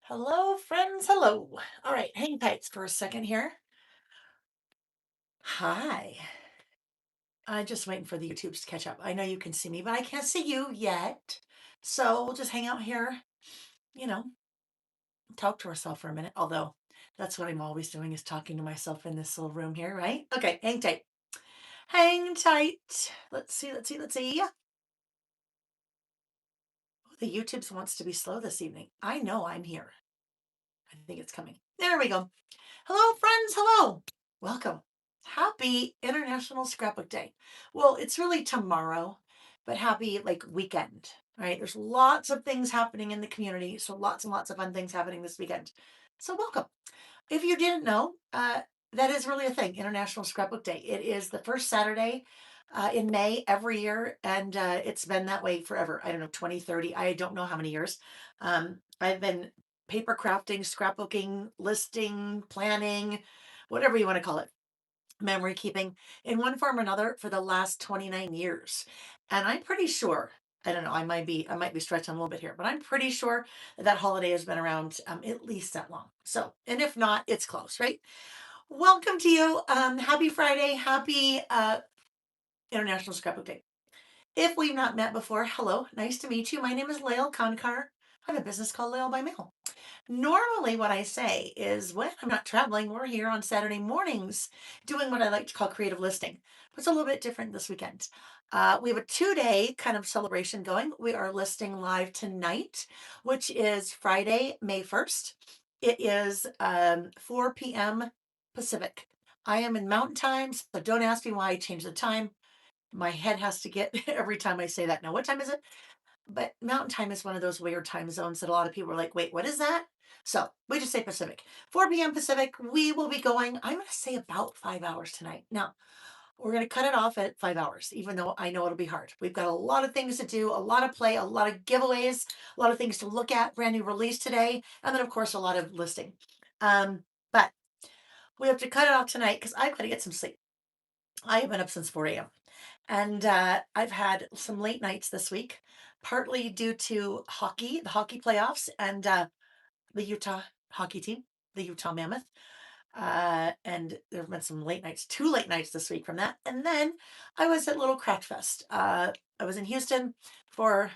Hello, friends. Hello. All right, hang tight for a second here. Hi. I'm just waiting for the YouTubes to catch up. I know you can see me, but I can't see you yet. So we'll just hang out here, you know, talk to ourselves for a minute. Although that's what I'm always doing is talking to myself in this little room here, right? Okay, hang tight. Hang tight. Let's see. The YouTubes wants to be slow this evening. I know I'm here. I think it's coming. There we go. Hello, friends. Hello. Welcome. Happy International Scrapbook Day. Well, it's really tomorrow, but happy like weekend, right? There's lots of things happening in the community. So lots and lots of fun things happening this weekend. So welcome. If you didn't know, that is really a thing, International Scrapbook Day. It is the first Saturday in May every year, and it's been that way forever. I don't know, 20, 30, I don't know how many years. I've been paper crafting, scrapbooking, listing, planning, whatever you want to call it, memory keeping in one form or another for the last 29 years. And I'm pretty sure, I don't know, I might be stretching a little bit here, but I'm pretty sure that holiday has been around at least that long. So, and if not, it's close, right? Welcome to you. Happy Friday. Happy International Scrapbook Day. If we've not met before, hello, nice to meet you. My name is Layle Konkar. I have a business called Layle by Mail. Normally, what I say is when I'm not traveling, we're here on Saturday mornings doing what I like to call creative listing. But it's a little bit different this weekend. We have a 2 day kind of celebration going. We are listing live tonight, which is Friday, May 1st. It is 4 p.m. Pacific. I am in Mountain Time, so don't ask me why I changed the time. My head has to get every time I say that. Now, what time is it? But Mountain Time is one of those weird time zones that a lot of people are like, wait, what is that? So we just say Pacific. 4 p.m. Pacific, we will be going, I'm going to say about 5 hours tonight. Now, we're going to cut it off at 5 hours, even though I know it'll be hard. We've got a lot of things to do, a lot of play, a lot of giveaways, a lot of things to look at, brand new release today, and then, of course, a lot of listing. But we have to cut it off tonight because I've got to get some sleep. I have been up since 4 a.m. And I've had some late nights this week, partly due to hockey, the hockey playoffs, and the Utah hockey team, the Utah Mammoth. And there have been some late nights, 2 late nights this week from that. And then I was at Little Craft Fest. I was in Houston for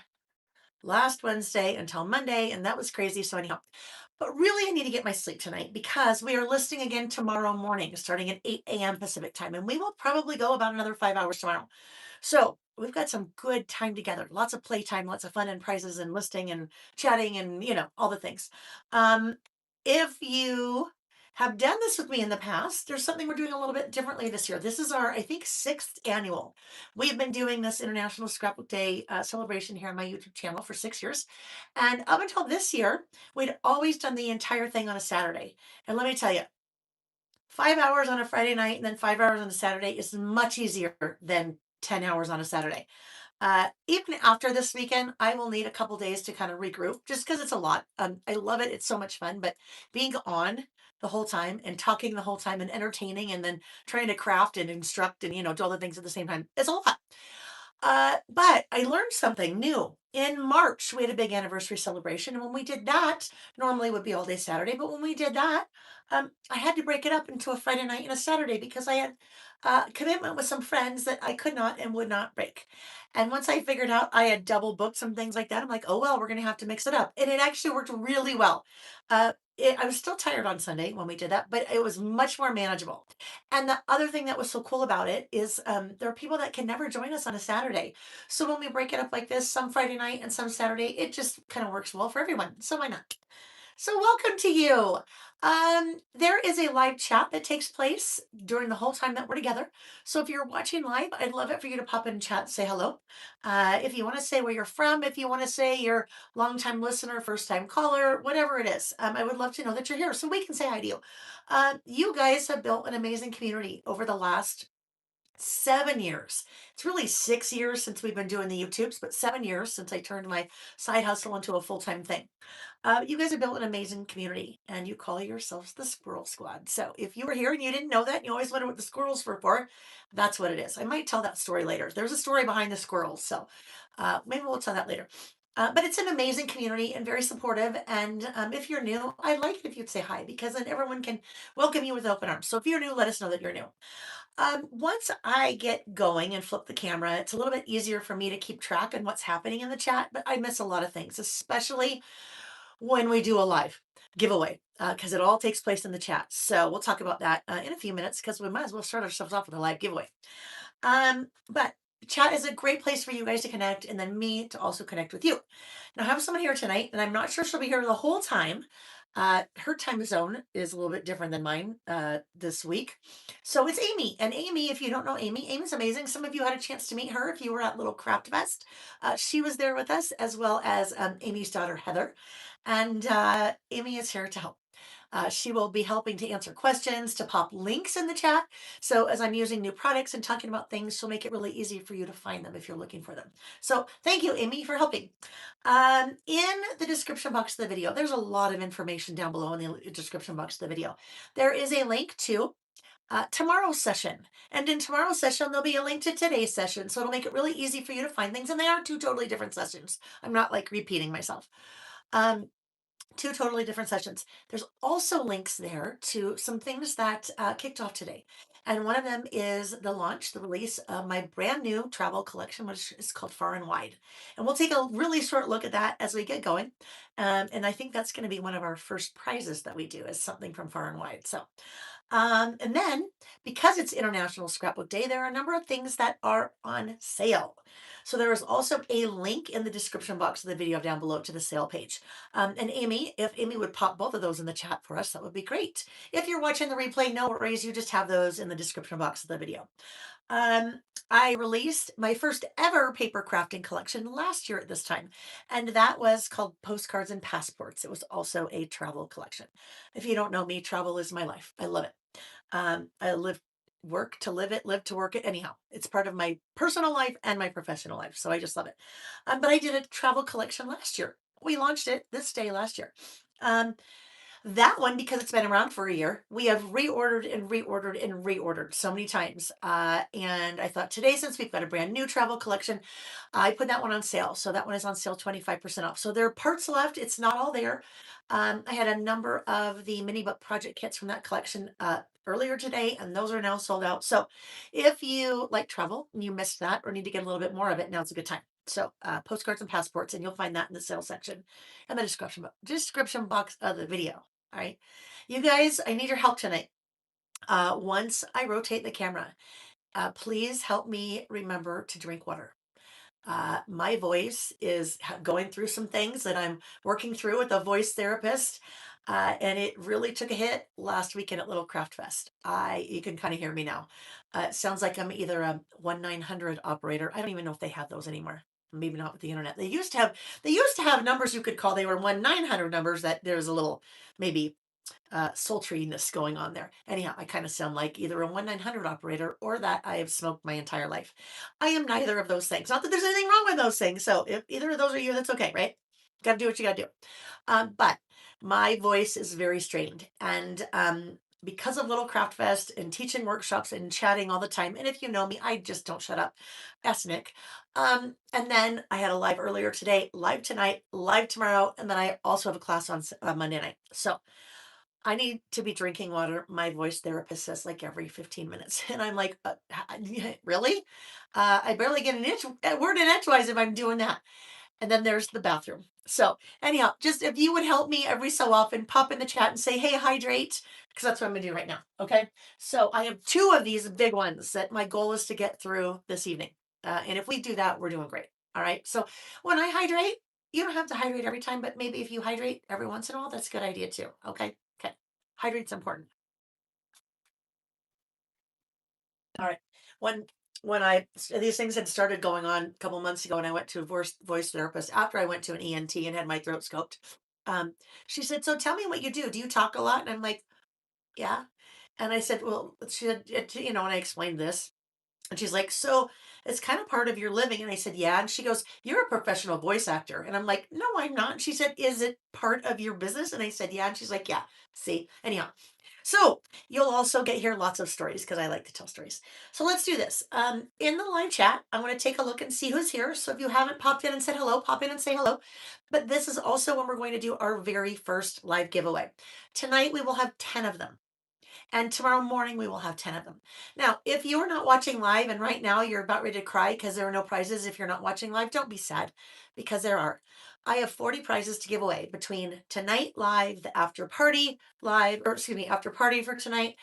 last Wednesday until Monday, and that was crazy. So, anyhow, but really, I need to get my sleep tonight because we are listing again tomorrow morning, starting at 8 a.m. Pacific time, and we will probably go about another 5 hours tomorrow. So, we've got some good time together, lots of playtime, lots of fun and prizes and listing and chatting and, all the things. If you have done this with me in the past, there's something we're doing a little bit differently this year. This is our, I think, sixth annual. We've been doing this International Scrapbook Day celebration here on my YouTube channel for 6 years. And up until this year, we'd always done the entire thing on a Saturday. And let me tell you, 5 hours on a Friday night and then 5 hours on a Saturday is much easier than 10 hours on a Saturday. Even after this weekend, I will need a couple days to kind of regroup just because it's a lot. I love it. It's so much fun, but being on the whole time and talking the whole time and entertaining and then trying to craft and instruct and, do all the things at the same time is a lot. But I learned something new. In March, we had a big anniversary celebration. And when we did that, normally it would be all day Saturday, but when we did that, I had to break it up into a Friday night and a Saturday because I had a commitment with some friends that I could not and would not break. And once I figured out I had double booked some things like that, I'm like, oh, well, we're going to have to mix it up. And it actually worked really well. I was still tired on Sunday when we did that, but it was much more manageable. And the other thing that was so cool about it is there are people that can never join us on a Saturday. So when we break it up like this, some Friday night and some Saturday, it just kind of works well for everyone. So why not? So welcome to you. There is a live chat that takes place during the whole time that we're together. So if you're watching live, I'd love it for you to pop in chat, say hello. If you want to say where you're from, if you want to say you're longtime listener, first time caller, whatever it is, I would love to know that you're here so we can say hi to you. You guys have built an amazing community over the last 7 years. It's really 6 years since we've been doing the YouTubes, but 7 years since I turned my side hustle into a full-time thing. You guys have built an amazing community and you call yourselves the Squirrel Squad. So if you were here and you didn't know that, and you always wonder what the squirrels were for, that's what it is. I might tell that story later. There's a story behind the squirrels. So maybe we'll tell that later. But it's an amazing community and very supportive. And if you're new, I'd like it if you'd say hi because then everyone can welcome you with open arms. So if you're new, let us know that you're new. Once I get going and flip the camera, it's a little bit easier for me to keep track on what's happening in the chat, but I miss a lot of things, especially when we do a live giveaway, because it all takes place in the chat. So we'll talk about that in a few minutes because we might as well start ourselves off with a live giveaway. But chat is a great place for you guys to connect and then me to also connect with you. Now, I have someone here tonight, and I'm not sure she'll be here the whole time. Her time zone is a little bit different than mine this week. So it's Amy. And Amy, if you don't know Amy, Amy's amazing. Some of you had a chance to meet her if you were at Little Craft Fest. She was there with us, as well as Amy's daughter, Heather. And Amy is here to help. She will be helping to answer questions, to pop links in the chat. So as I'm using new products and talking about things, she'll make it really easy for you to find them if you're looking for them. So thank you, Amy, for helping. In the description box of the video, there's a lot of information down below in the description box of the video. There is a link to tomorrow's session. And in tomorrow's session, there'll be a link to today's session. So it'll make it really easy for you to find things. And they are two totally different sessions. I'm not like repeating myself. Um, Two totally different sessions. There's also links there to some things that kicked off today. And one of them is the launch, the release of my brand new travel collection, which is called Far and Wide. And we'll take a really short look at that as we get going. And I think that's going to be one of our first prizes that we do is something from Far and Wide. So and then, because it's International Scrapbook Day, there are a number of things that are on sale. So there is also a link in the description box of the video down below to the sale page. And Amy, if Amy would pop both of those in the chat for us, that would be great. If you're watching the replay, no worries, you just have those in the description box of the video. Um, I released my first ever paper crafting collection last year at this time, and that was called Postcards and Passports. It was also a travel collection. If you don't know me, travel is my life. I love it. I work to live it, live to work it. Anyhow, it's part of my personal life and my professional life. So I just love it. But I did a travel collection last year. We launched it this day last year. Um, that one, because it's been around for a year, we have reordered and reordered and reordered so many times. And I thought today, since we've got a brand new travel collection, I put that one on sale. So that one is on sale 25% off. So there are parts left. It's not all there. I had a number of the mini book project kits from that collection earlier today, and those are now sold out. So if you like travel and you missed that or need to get a little bit more of it, now's a good time. So postcards and passports, and you'll find that in the sales section and the description box of the video. All right. You guys, I need your help tonight. Once I rotate the camera, please help me remember to drink water. My voice is going through some things that I'm working through with a voice therapist. And it really took a hit last weekend at Little Craft Fest. You can kind of hear me now. It sounds like I'm either a 1-900 operator. I don't even know if they have those anymore. Maybe not with the internet. They used to have numbers you could call. They were 1-900 numbers that there's a little maybe sultriness going on there. Anyhow, I kind of sound like either a 1-900 operator or that I have smoked my entire life. I am neither of those things. Not that there's anything wrong with those things. So if either of those are you, that's okay, right? Got to do what you got to do. But my voice is very strained. And because of Little Craft Fest and teaching workshops and chatting all the time, and if you know me, I just don't shut up. Ask Nick. And then I had a live earlier today, live tonight, live tomorrow, and then I also have a class on Monday night. So I need to be drinking water. My voice therapist says like every 15 minutes. And I'm like, really? I barely get a word in edgewise if I'm doing that. And then there's the bathroom. So anyhow, just if you would help me every so often, pop in the chat and say, hey, hydrate, because that's what I'm gonna do right now. Okay. So I have two of these big ones that my goal is to get through this evening. And if we do that, we're doing great. All right. So when I hydrate, you don't have to hydrate every time, but maybe if you hydrate every once in a while, that's a good idea too. Okay. Okay. Hydrate's important. All right. When these things had started going on a couple months ago, and I went to a voice therapist after I went to an ENT and had my throat scoped. She said, "So tell me what you do. Do you talk a lot?" And I'm like, "Yeah." And I said, "Well," she said, and I explained this, and she's like, "So it's kind of part of your living. And I said, yeah. And she goes, you're a professional voice actor. And I'm like, no, I'm not. And she said, is it part of your business? And I said, yeah. And she's like, yeah. See, anyhow. So you'll also get here lots of stories because I like to tell stories. So let's do this. In the live chat, I'm going to take a look and see who's here. So if you haven't popped in and said hello, pop in and say hello. But this is also when we're going to do our very first live giveaway. Tonight we will have 10 of them. And tomorrow morning, we will have 10 of them. Now, if you're not watching live and right now you're about ready to cry because there are no prizes if you're not watching live, don't be sad because there are. I have 40 prizes to give away between tonight live, the after party live, or excuse me, after party for tonight,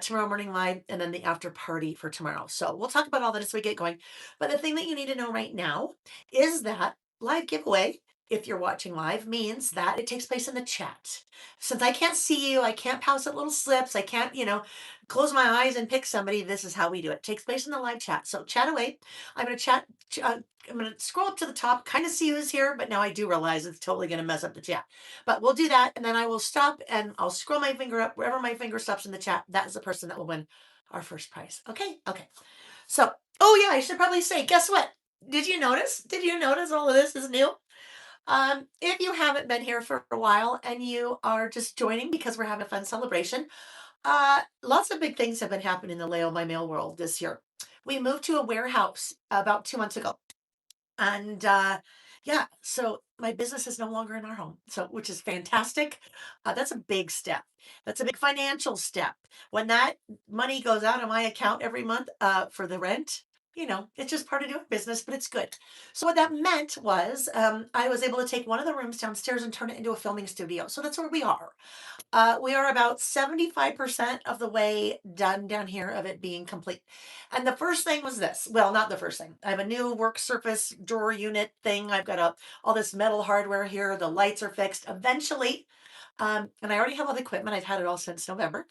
tomorrow morning live, and then the after party for tomorrow. So we'll talk about all that as we get going. But the thing that you need to know right now is that live giveaway, if you're watching live, means that it takes place in the chat. Since I can't see you, I can't pass out little slips, I can't, close my eyes and pick somebody. This is how we do it. It takes place in the live chat. So chat away. I'm going to chat. I'm going to scroll up to the top, kind of see who's here, but now I do realize it's totally going to mess up the chat. But we'll do that, and then I will stop and I'll scroll my finger up. Wherever my finger stops in the chat, that is the person that will win our first prize. Okay? Okay. So, oh yeah, I should probably say, guess what? Did you notice? Did you notice all of this is new? If you haven't been here for a while and you are just joining because we're having a fun celebration, lots of big things have been happening in the Layle My Mail world this year. We moved to a warehouse about 2 months ago. And yeah, so my business is no longer in our home, so which is fantastic. That's a big step. That's a big financial step. When that money goes out of my account every month for the rent, it's just part of doing business, but it's good. So what that meant was I was able to take one of the rooms downstairs and turn it into a filming studio. So that's where we are. We are about 75% of the way done down here of it being complete. And the first thing was this. Well, not the first thing. I have a new work surface drawer unit thing. I've got all this metal hardware here. The lights are fixed. Eventually, and I already have all the equipment. I've had it all since November.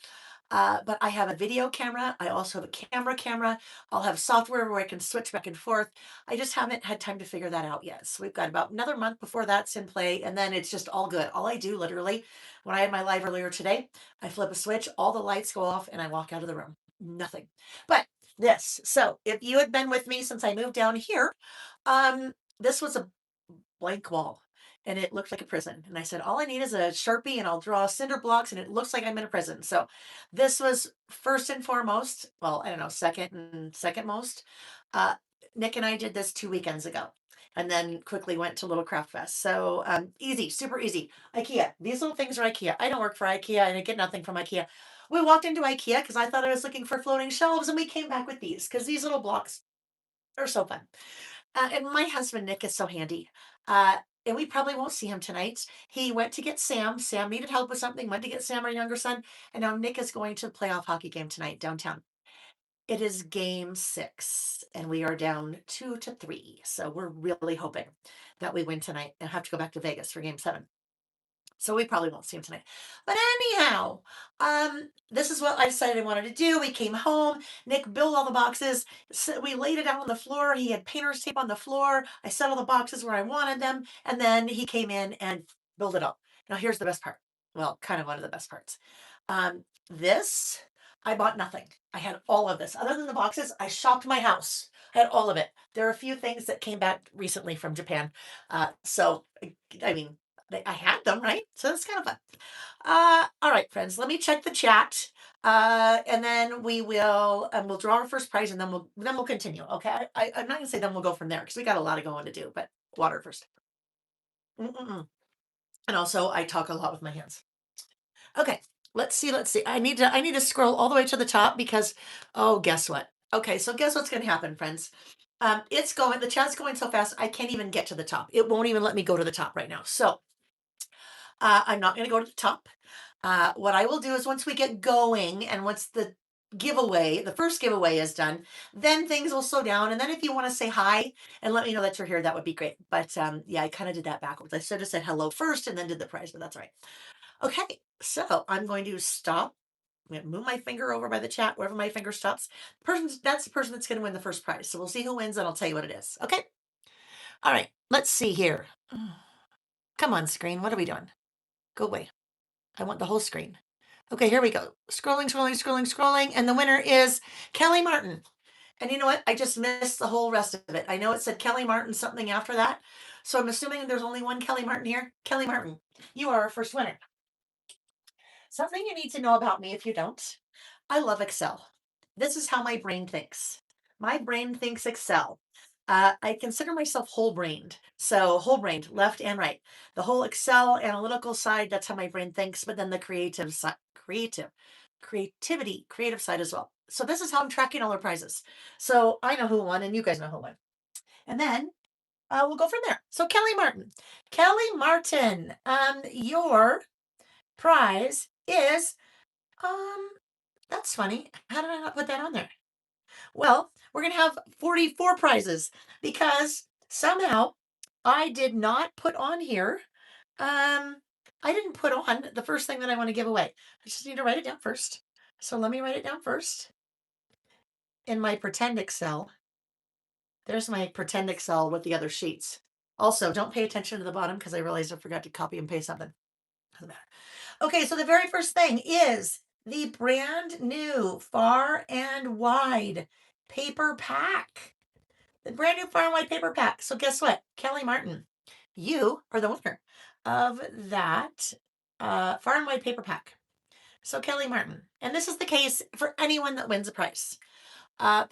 But I have a video camera. I also have a camera. I'll have software where I can switch back and forth. I just haven't had time to figure that out yet. So we've got about another month before that's in play. And then it's just all good. All I do literally, when I had my live earlier today, I flip a switch, all the lights go off, and I walk out of the room. Nothing. But this. So if you had been with me since I moved down here, this was a blank wall and it looked like a prison. And I said, all I need is a Sharpie and I'll draw cinder blocks and it looks like I'm in a prison. So this was first and foremost, well, I don't know, second and second most. Uh, Nick and I did this 2 weekends ago and then quickly went to Little Craft Fest. So easy, super easy. IKEA. These little things are IKEA. I don't work for IKEA and I get nothing from IKEA. We walked into IKEA because I thought I was looking for floating shelves and we came back with these because these little blocks are so fun. And my husband, Nick, is so handy. Uh, and we probably won't see him tonight. He went to get Sam. Sam needed help with something, went to get Sam, our younger son. And now Nick is going to the playoff hockey game tonight downtown. It is game 6, and we are down 2-3. So we're really hoping that we win tonight and have to go back to Vegas for game 7. So we probably won't see him tonight. But anyhow, this is what I decided I wanted to do. We came home. Nick built all the boxes. So we laid it out on the floor. He had painter's tape on the floor. I set all the boxes where I wanted them. And then he came in and built it up. Now here's the best part. Well, kind of one of the best parts. This, I bought nothing. I had all of this. Other than the boxes, I shopped my house. I had all of it. There are a few things that came back recently from Japan. So, I mean, I had them, right? So that's kind of fun. All right, friends, let me check the chat. And then we'll draw our first prize and then we'll continue. Okay. I'm not gonna say then we'll go from there because we got a lot of going to do, but water first. Mm-mm-mm. And also I talk a lot with my hands. Okay, let's see. I need to scroll all the way to the top because, oh, guess what? Okay, so guess what's gonna happen, friends? The chat's going so fast, I can't even get to the top. It won't even let me go to the top right now. So I'm not going to go to the top. What I will do is once we get going and once the first giveaway is done, then things will slow down. And then if you want to say hi and let me know that you're here, that would be great. But yeah, I kind of did that backwards. I should have said hello first and then did the prize, but that's all right. Okay, so I'm going to stop. I'm going to move my finger over by the chat, wherever my finger stops. That's the person that's going to win the first prize. So we'll see who wins and I'll tell you what it is. Okay. All right, let's see here. Come on, screen. What are we doing? Go away. I want the whole screen. Okay, here we go. Scrolling. And the winner is Kelly Martin. And you know what? I just missed the whole rest of it. I know it said Kelly Martin something after that. So I'm assuming there's only one Kelly Martin here. Kelly Martin, you are our first winner. Something you need to know about me if you don't. I love Excel. This is how my brain thinks. My brain thinks Excel. I consider myself whole brained. So, whole brained, left and right. The whole Excel analytical side, that's how my brain thinks, but then the creative side, creative side as well. So, this is how I'm tracking all our prizes. So, I know who won, and you guys know who won. And then we'll go from there. So, Kelly Martin. Kelly Martin, your prize is um, that's funny. How did I not put that on there? Well, we're going to have 44 prizes because somehow I did not put on here. Um, I didn't put on the first thing that I want to give away. I just need to write it down first. So let me write it down first in my pretend Excel. There's my pretend Excel with the other sheets. Also, don't pay attention to the bottom because I realized I forgot to copy and paste something. Doesn't matter. Okay, so the very first thing is the brand new Far and Wide paper pack. The brand new Far and Wide paper pack. So guess what? Kelly Martin, you are the winner of that Far and Wide paper pack. So Kelly Martin, and this is the case for anyone that wins a prize.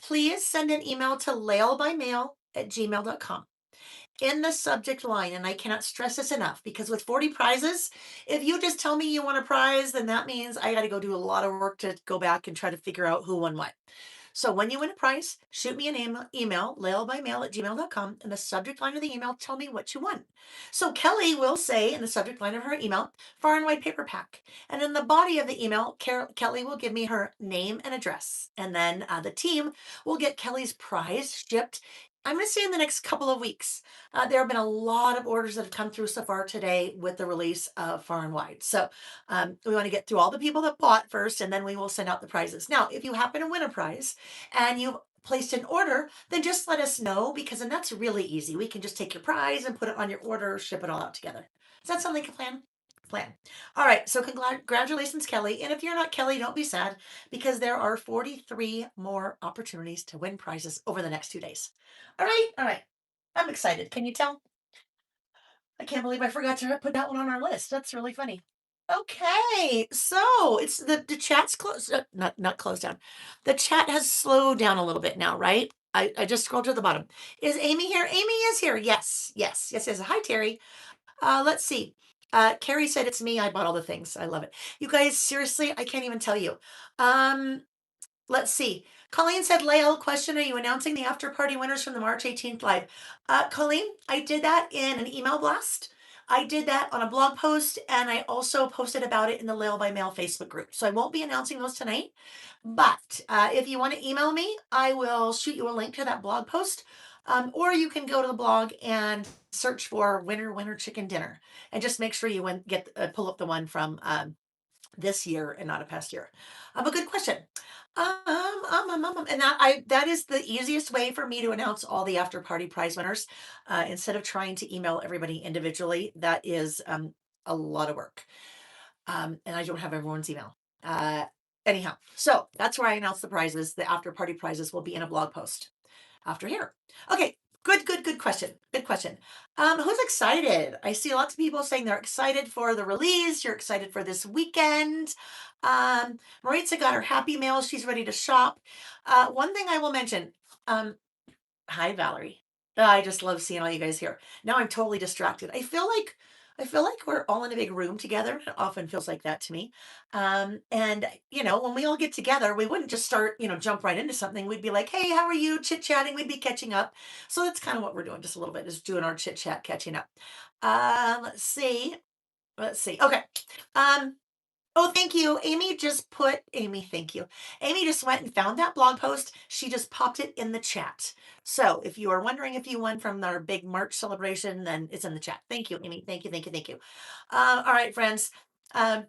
Please send an email to laylebymail@gmail.com in the subject line. And I cannot stress this enough because with 40 prizes, if you just tell me you want a prize, then that means I got to go do a lot of work to go back and try to figure out who won what. So when you win a prize, shoot me an email, laylebymail@gmail.com. In the subject line of the email, tell me what you won. So Kelly will say in the subject line of her email, Far and Wide paper pack. And in the body of the email, Kelly will give me her name and address. And then the team will get Kelly's prize shipped. I'm going to say in the next couple of weeks. There have been a lot of orders that have come through so far today with the release of Far and Wide. So we want to get through all the people that bought first, and then we will send out the prizes. Now, if you happen to win a prize and you've placed an order, then just let us know because then that's really easy. We can just take your prize and put it on your order, ship it all out together. Is that something you can plan? Plan. All right. So congratulations, Kelly. And if you're not Kelly, don't be sad because there are 43 more opportunities to win prizes over the next 2 days. All right. All right. I'm excited. Can you tell? I can't believe I forgot to put that one on our list. That's really funny. Okay, so it's the chat's closed, not closed down. The chat has slowed down a little bit now, right? I just scrolled to the bottom. Is Amy here? Amy is here. Yes, yes, yes, yes. Hi, Terry. Let's see. Carrie said it's me. I bought all the things. I love it. You guys, seriously, I can't even tell you. Um, Let's see. Colleen said, Layle, question, are you announcing the after party winners from the March 18th live? Colleen, I did that in an email blast. I did that on a blog post, and I also posted about it in the Layle by Mail Facebook group. So I won't be announcing those tonight. But if you want to email me, I will shoot you a link to that blog post. Or you can go to the blog and search for Winner Chicken Dinner and just make sure you pull up the one from this year and not a past year. A good question. And that is the easiest way for me to announce all the after party prize winners instead of trying to email everybody individually. That is a lot of work, and I don't have everyone's email. Anyhow, so that's where I announce the prizes. The after party prizes will be in a blog post after here. Okay, good question. Good question. Who's excited? I see lots of people saying they're excited for the release. You're excited for this weekend. Maritza got her happy mail. She's ready to shop. One thing I will mention. Hi, Valerie. I just love seeing all you guys here. Now I'm totally distracted. I feel like we're all in a big room together. It often feels like that to me. And when we all get together, we wouldn't just start, jump right into something. We'd be like, "Hey, how are you?" Chit chatting. We'd be catching up. So that's kind of what we're doing, just a little bit, is doing our chit chat, catching up. Let's see. Let's see. Okay. Um, Oh, thank you. Amy, thank you. Amy just went and found that blog post. She just popped it in the chat. So if you are wondering if you won from our big March celebration, then it's in the chat. Thank you, Amy. Thank you, thank you, thank you. All right, friends. Um,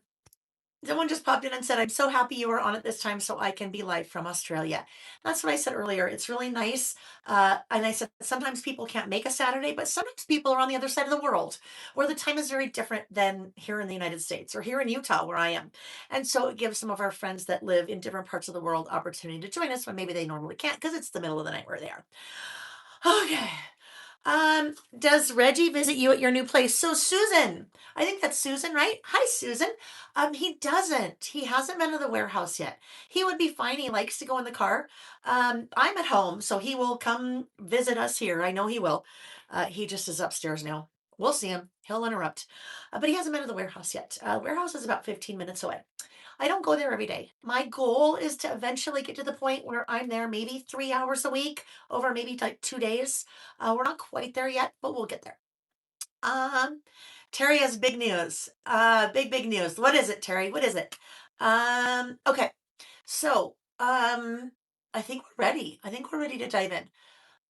Someone just popped in and said, I'm so happy you are on at this time so I can be live from Australia. That's what I said earlier. It's really nice. And I said, sometimes people can't make a Saturday, but sometimes people are on the other side of the world where the time is very different than here in the United States or here in Utah where I am. And so it gives some of our friends that live in different parts of the world opportunity to join us when maybe they normally can't because it's the middle of the night where they are. Okay. Does Reggie visit you at your new place? So Susan, I think that's Susan, right? Hi, Susan. He doesn't. He hasn't been to the warehouse yet. He would be fine. He likes to go in the car. I'm at home, so he will come visit us here. I know he will. He just is upstairs now. We'll see him. He'll interrupt. But he hasn't been to the warehouse yet. Warehouse is about 15 minutes away. I don't go there every day. My goal is to eventually get to the point where I'm there maybe 3 hours a week over maybe like 2 days. We're not quite there yet, but we'll get there. Um, Terry has big news. Big news. What is it, Terry? What is it? Okay. So, I think we're ready. I think we're ready to dive in.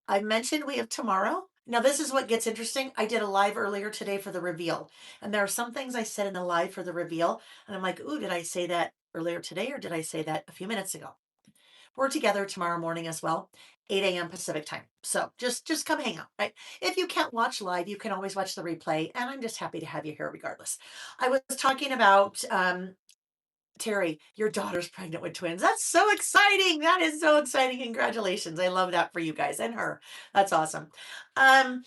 I mentioned we have tomorrow. Now, this is what gets interesting. I did a live earlier today for the reveal, and there are some things I said in the live for the reveal, and I'm like, ooh, did I say that earlier today or did I say that a few minutes ago? We're together tomorrow morning as well, 8 a.m. Pacific time. So just come hang out, right? If you can't watch live, you can always watch the replay, and I'm just happy to have you here regardless. I was talking about Terry, your daughter's pregnant with twins. That's so exciting. That is so exciting. Congratulations. I love that for you guys and her. That's awesome. Um,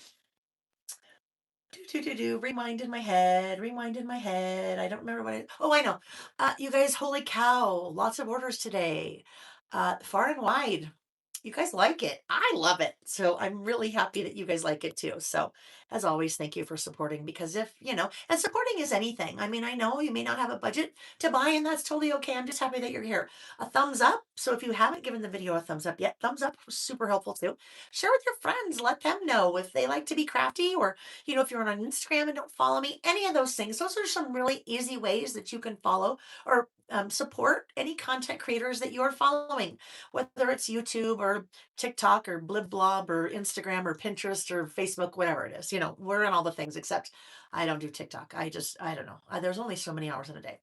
Rewind in my head. Rewind in my head. I don't remember what oh, I know. You guys, holy cow. Lots of orders today. Far and wide. You guys like it. I love it. So I'm really happy that you guys like it too. So as always, thank you for supporting because if, and supporting is anything. I mean, I know you may not have a budget to buy and that's totally okay. I'm just happy that you're here. A thumbs up. So if you haven't given the video a thumbs up yet, thumbs up was super helpful too. Share with your friends. Let them know if they like to be crafty or, if you're on Instagram and don't follow me, any of those things. Those are some really easy ways that you can follow or support any content creators that you're following, whether it's YouTube or TikTok or Bliblob or Instagram or Pinterest or Facebook, whatever it is. We're on all the things except I don't do TikTok. I don't know. There's only so many hours in a day.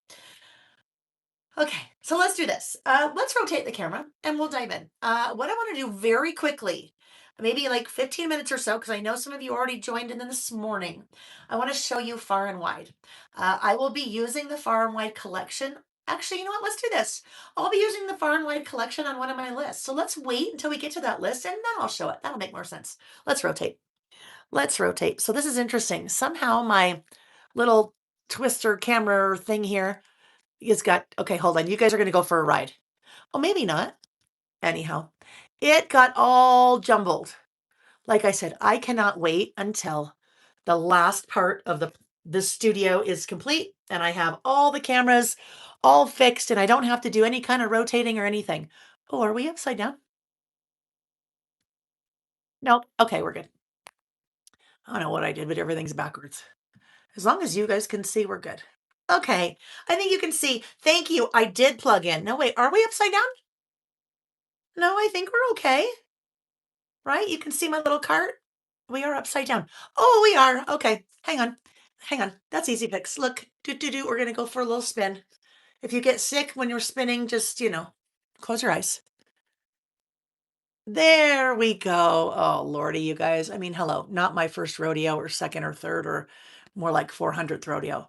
Okay, so let's do this. Let's rotate the camera and we'll dive in. What I want to do very quickly, maybe like 15 minutes or so, because I know some of you already joined in this morning. I want to show you far and wide. I will be using the far and wide collection. Actually, you know what? Let's do this. I'll be using the far and wide collection on one of my lists. So let's wait until we get to that list and then I'll show it. That'll make more sense. Let's rotate. Let's rotate. So this is interesting. Somehow my little twister camera thing here it's got, okay, hold on. You guys are going to go for a ride. Oh, maybe not. Anyhow, it got all jumbled. Like I said, I cannot wait until the last part of the studio is complete and I have all the cameras all fixed and I don't have to do any kind of rotating or anything. Oh, are we upside down? Nope. Okay, we're good. I don't know what I did, but everything's backwards. As long as you guys can see, we're good. Okay. I think you can see. Thank you. I did plug in. No, wait, are we upside down? No, I think we're okay. Right? You can see my little cart. We are upside down. Oh, we are. Okay. Hang on. Hang on. That's easy fix. Look, We're going to go for a little spin. If you get sick when you're spinning, just, close your eyes. There we go. Oh, Lordy, you guys. I mean, hello. Not my first rodeo or second or third or more like 400th rodeo.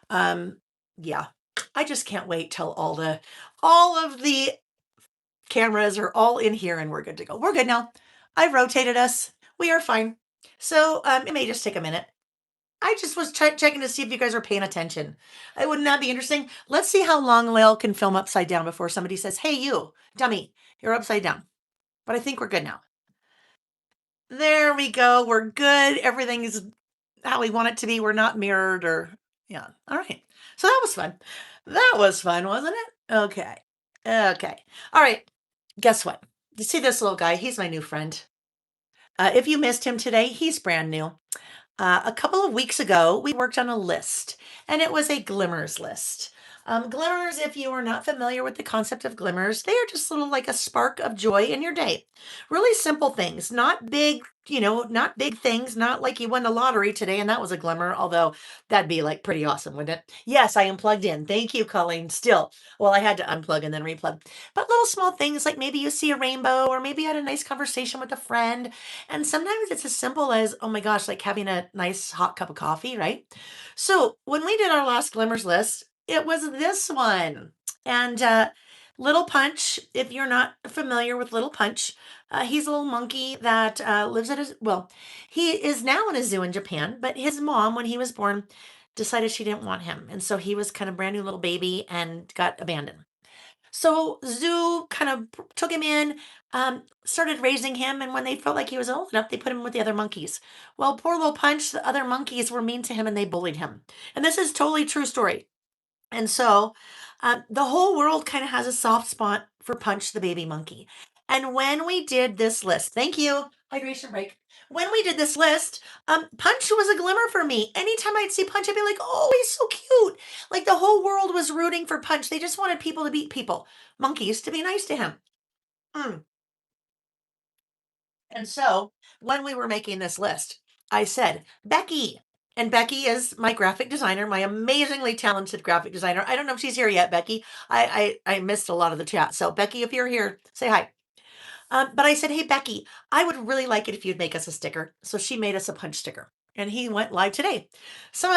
Um, yeah. I just can't wait till all of the cameras are all in here and we're good to go. We're good now. I've rotated us. We are fine. So it may just take a minute. I just was checking to see if you guys are paying attention. It would not be interesting. Let's see how long Layle can film upside down before somebody says, hey, you, dummy, you're upside down. But I think we're good now. There we go. We're good. Everything is how we want it to be. We're not mirrored or, yeah. All right. So that was fun. That was fun, wasn't it? Okay. Okay. All right. Guess what? You see this little guy? He's my new friend. If you missed him today, he's brand new. A couple of weeks ago, we worked on a list, and it was a glimmers list. Glimmers, if you are not familiar with the concept of glimmers, they are just little like a spark of joy in your day. Really simple things, not big not big things, not like you won the lottery today and that was a glimmer, although that'd be like pretty awesome, wouldn't it? Yes, I am plugged in. Thank you, Colleen. Still, well, I had to unplug and then replug. But little small things like maybe you see a rainbow or maybe you had a nice conversation with a friend. And sometimes it's as simple as, oh my gosh, like having a nice hot cup of coffee, right? So when we did our last glimmers list, it was this one. And Little Punch, if you're not familiar with Little Punch, he's a little monkey that lives at his, well, he is now in a zoo in Japan, but his mom, when he was born, decided she didn't want him. And so he was kind of brand new little baby and got abandoned. So zoo kind of took him in, started raising him, and when they felt like he was old enough, they put him with the other monkeys. Well, poor little Punch, the other monkeys were mean to him and they bullied him. And this is totally true story. And so the whole world kind of has a soft spot for Punch the baby monkey. And when we did this list, thank you, hydration break. When we did this list, Punch was a glimmer for me. Anytime I'd see Punch, I'd be like, oh, he's so cute. Like the whole world was rooting for Punch. They just wanted people to beat people, monkeys to be nice to him. Mm. And so when we were making this list, I said, Becky. And Becky is my graphic designer, my amazingly talented graphic designer. I don't know if she's here yet, Becky. I missed a lot of the chat. So, Becky, if you're here, say hi. But I said, hey, Becky, I would really like it if you'd make us a sticker. So she made us a punch sticker. And he went live today. Some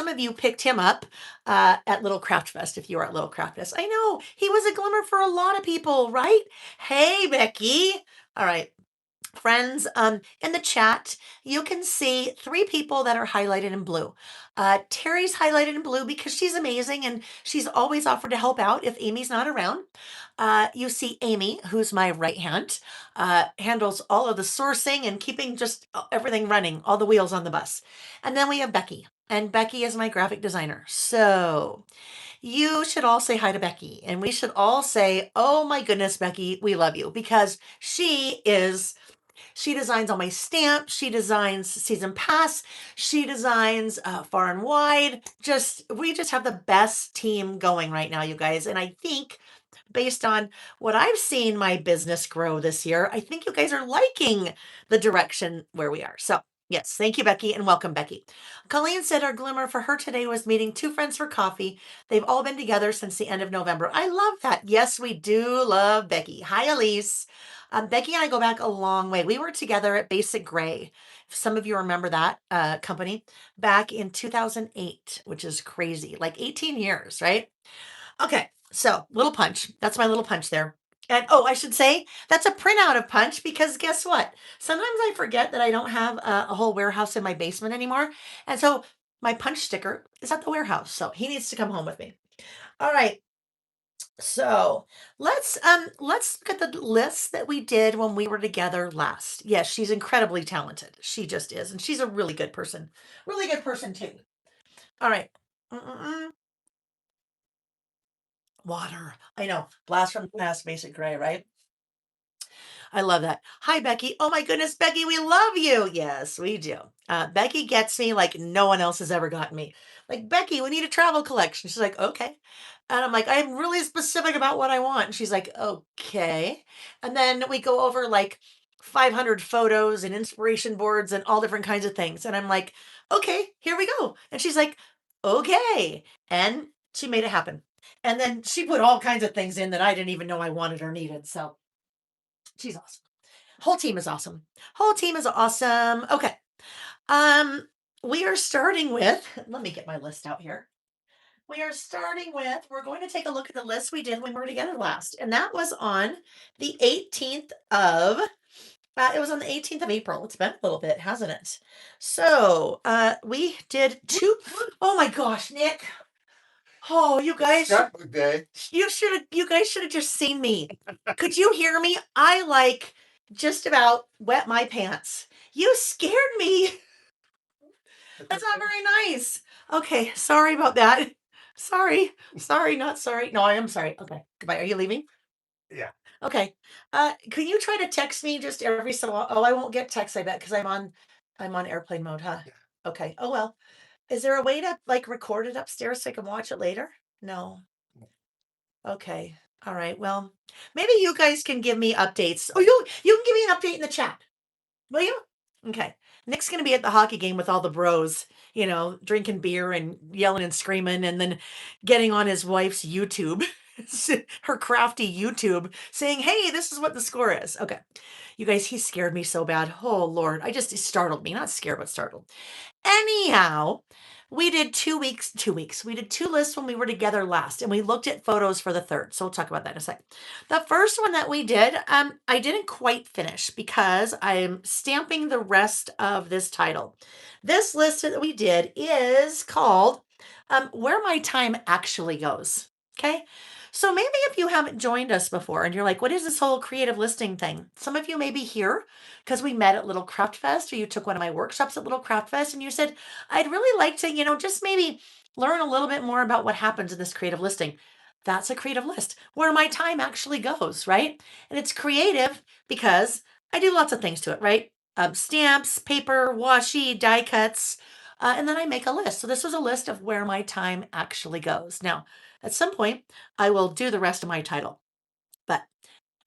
of you picked him up at Little Craft Fest. If you were at Little Craft Fest, I know he was a glimmer for a lot of people, right? Hey, Becky. All right, friends, in the chat, you can see three people that are highlighted in blue. Terry's highlighted in blue because she's amazing and she's always offered to help out if Amy's not around. You see Amy, who's my right hand, handles all of the sourcing and keeping just everything running, all the wheels on the bus. And then we have Becky, and Becky is my graphic designer. So you should all say hi to Becky, and we should all say, oh my goodness, Becky, we love you because she designs all my stamps. She designs season pass. She designs far and wide. We just have the best team going right now, you guys. And I think based on what I've seen my business grow this year, I think you guys are liking the direction where we are. So yes, thank you, Becky, and welcome, Becky. Colleen said our glimmer for her today was meeting two friends for coffee. They've all been together since the end of November. I love that. Yes, we do love Becky. Hi, Elise. Becky and I go back a long way. We were together at Basic Gray. If some of you remember that company back in 2008, which is crazy, like 18 years, right? Okay, so little punch. That's my little punch there. And oh, I should say that's a printout of Punch because guess what? Sometimes I forget that I don't have a whole warehouse in my basement anymore. And so my Punch sticker is at the warehouse. So he needs to come home with me. All right. So let's look at the list that we did when we were together last. Yes, she's incredibly talented. She just is, and she's a really good person. Really good person too. All right. Mm-mm-mm. Water. I know. Blast from the past, basic gray, right? I love that. Hi, Becky. Oh my goodness, Becky, we love you. Yes, we do. Becky gets me like no one else has ever gotten me. Like, Becky, we need a travel collection. She's like, okay. And I'm like, I'm really specific about what I want. And she's like, okay. And then we go over like 500 photos and inspiration boards and all different kinds of things. And I'm like, okay, here we go. And she's like, okay. And she made it happen. And then she put all kinds of things in that I didn't even know I wanted or needed. So she's awesome. Whole team is awesome. Whole team is awesome. Okay. Um, we are starting with, let me get my list out here. We're going to take a look at the list we did when we were together last. And that was on the 18th of, it was on the 18th of April. It's been a little bit, hasn't it? So we did two, oh my gosh, Nick. Oh, you guys, Scrapbook day. you guys should have just seen me. Could you hear me? I like just about wet my pants. You scared me. That's not very nice. Okay, sorry about that. Sorry. Sorry, not sorry. No, I am sorry. Okay. Goodbye. Are you leaving? Yeah. Okay. Can you try to text me just every so often? Oh, I won't get text, I bet, because I'm on airplane mode, huh? Yeah. Okay. Oh well. Is there a way to like record it upstairs so I can watch it later? No. Okay. All right. Well, maybe you guys can give me updates. Oh, you can give me an update in the chat. Will you? Okay. Nick's going to be at the hockey game with all the bros, drinking beer and yelling and screaming, and then getting on his wife's YouTube, her crafty YouTube, saying, "Hey, this is what the score is." Okay. You guys, he scared me so bad. Oh, Lord. He startled me. Not scared, but startled. Anyhow, we did 2 weeks, 2 weeks. We did two lists when we were together last, and we looked at photos for the third. So we'll talk about that in a sec. The first one that we did, I didn't quite finish because I'm stamping the rest of this title. This list that we did is called Where My Time Actually Goes. Okay. So maybe if you haven't joined us before and you're like, what is this whole creative listing thing? Some of you may be here because we met at Little Craft Fest, or you took one of my workshops at Little Craft Fest and you said, I'd really like to, just maybe learn a little bit more about what happens in this creative listing. That's a creative list where my time actually goes, right? And it's creative because I do lots of things to it, right? Stamps, paper, washi, die cuts, and then I make a list. So this was a list of where my time actually goes. Now, at some point, I will do the rest of my title, but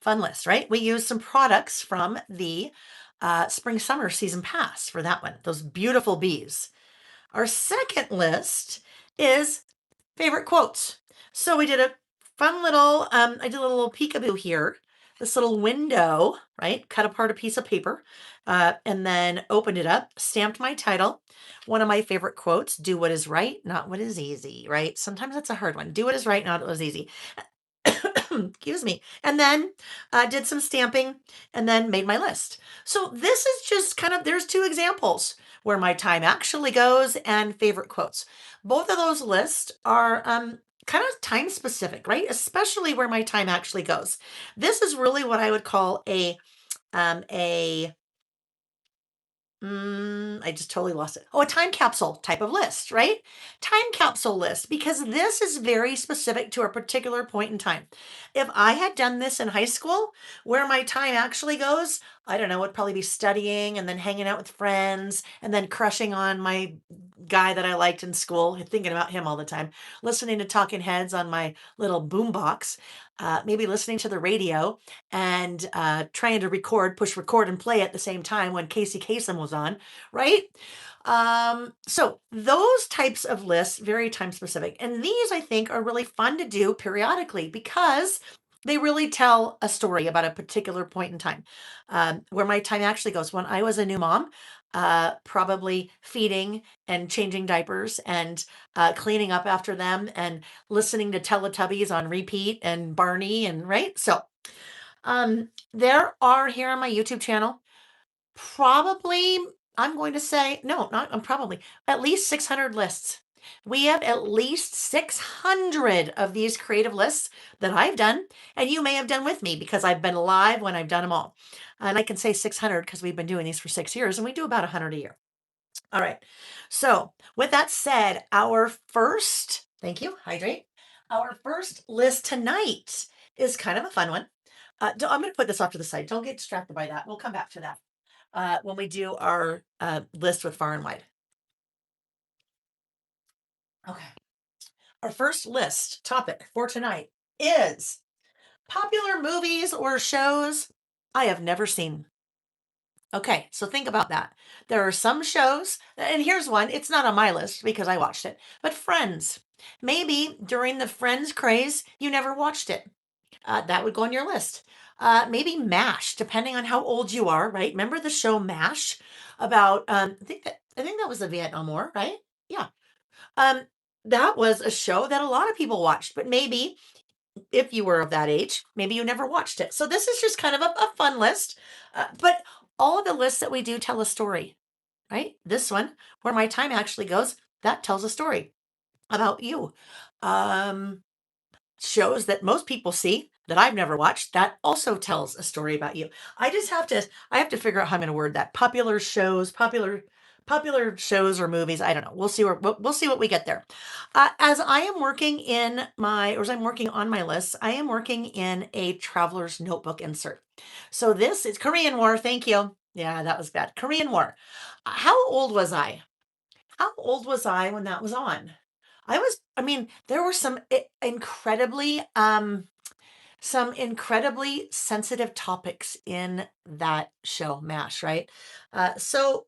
fun list, right? We used some products from the spring summer season pass for that one, those beautiful bees. Our second list is favorite quotes. So we did a fun little, I did a little peekaboo here, this little window, right? Cut apart a piece of paper and then opened it up, stamped my title. One of my favorite quotes, do what is right, not what is easy, right? Sometimes that's a hard one. Do what is right, not what is easy. Excuse me. And then did some stamping and then made my list. So this is just kind of, there's two examples where my time actually goes and favorite quotes. Both of those lists are kind of time specific, right? Especially where my time actually goes. This is really what I would call a I just totally lost it. Oh, a time capsule type of list, right? Time capsule list, because this is very specific to a particular point in time. If I had done this in high school, where my time actually goes, I don't know, would probably be studying and then hanging out with friends and then crushing on my guy that I liked in school, thinking about him all the time, listening to Talking Heads on my little boombox, maybe listening to the radio and trying to push record and play at the same time when Casey Kasem was on, right? So those types of lists, very time specific. And these I think are really fun to do periodically because they really tell a story about a particular point in time. Where my time actually goes. When I was a new mom, probably feeding and changing diapers and cleaning up after them and listening to Teletubbies on repeat and Barney and right. So there are here on my YouTube channel, probably, I'm going to say, no, not probably, at least 600 lists. We have at least 600 of these creative lists that I've done, and you may have done with me because I've been live when I've done them all. And I can say 600 because we've been doing these for 6 years and we do about 100 a year. All right. So, with that said, thank you, hydrate. Our first list tonight is kind of a fun one. I'm going to put this off to the side. Don't get distracted by that. We'll come back to that when we do our list with far and wide. Okay. Our first list topic for tonight is popular movies or shows I have never seen. Okay, so think about that. There are some shows, and here's one. It's not on my list because I watched it, but Friends. Maybe during the Friends craze, you never watched it. That would go on your list. Maybe MASH, depending on how old you are, right? Remember the show MASH about I think that was the Vietnam War, right? Yeah. Um, that was a show that a lot of people watched, but maybe if you were of that age, maybe you never watched it. So this is just kind of a fun list. But all of the lists that we do tell a story, right? This one, where my time actually goes, that tells a story about you. Um, Shows that most people see that I've never watched that also tells a story about you. I have to figure out how I'm going to word that. Popular shows or movies. I don't know. We'll see what we get there. As I am working as I'm working on my list, I am working in a traveler's notebook insert. So this is Korean War. Thank you. Yeah, that was bad. Korean War. How old was I? How old was I when that was on? I mean, there were some incredibly some incredibly sensitive topics in that show, MASH, right? So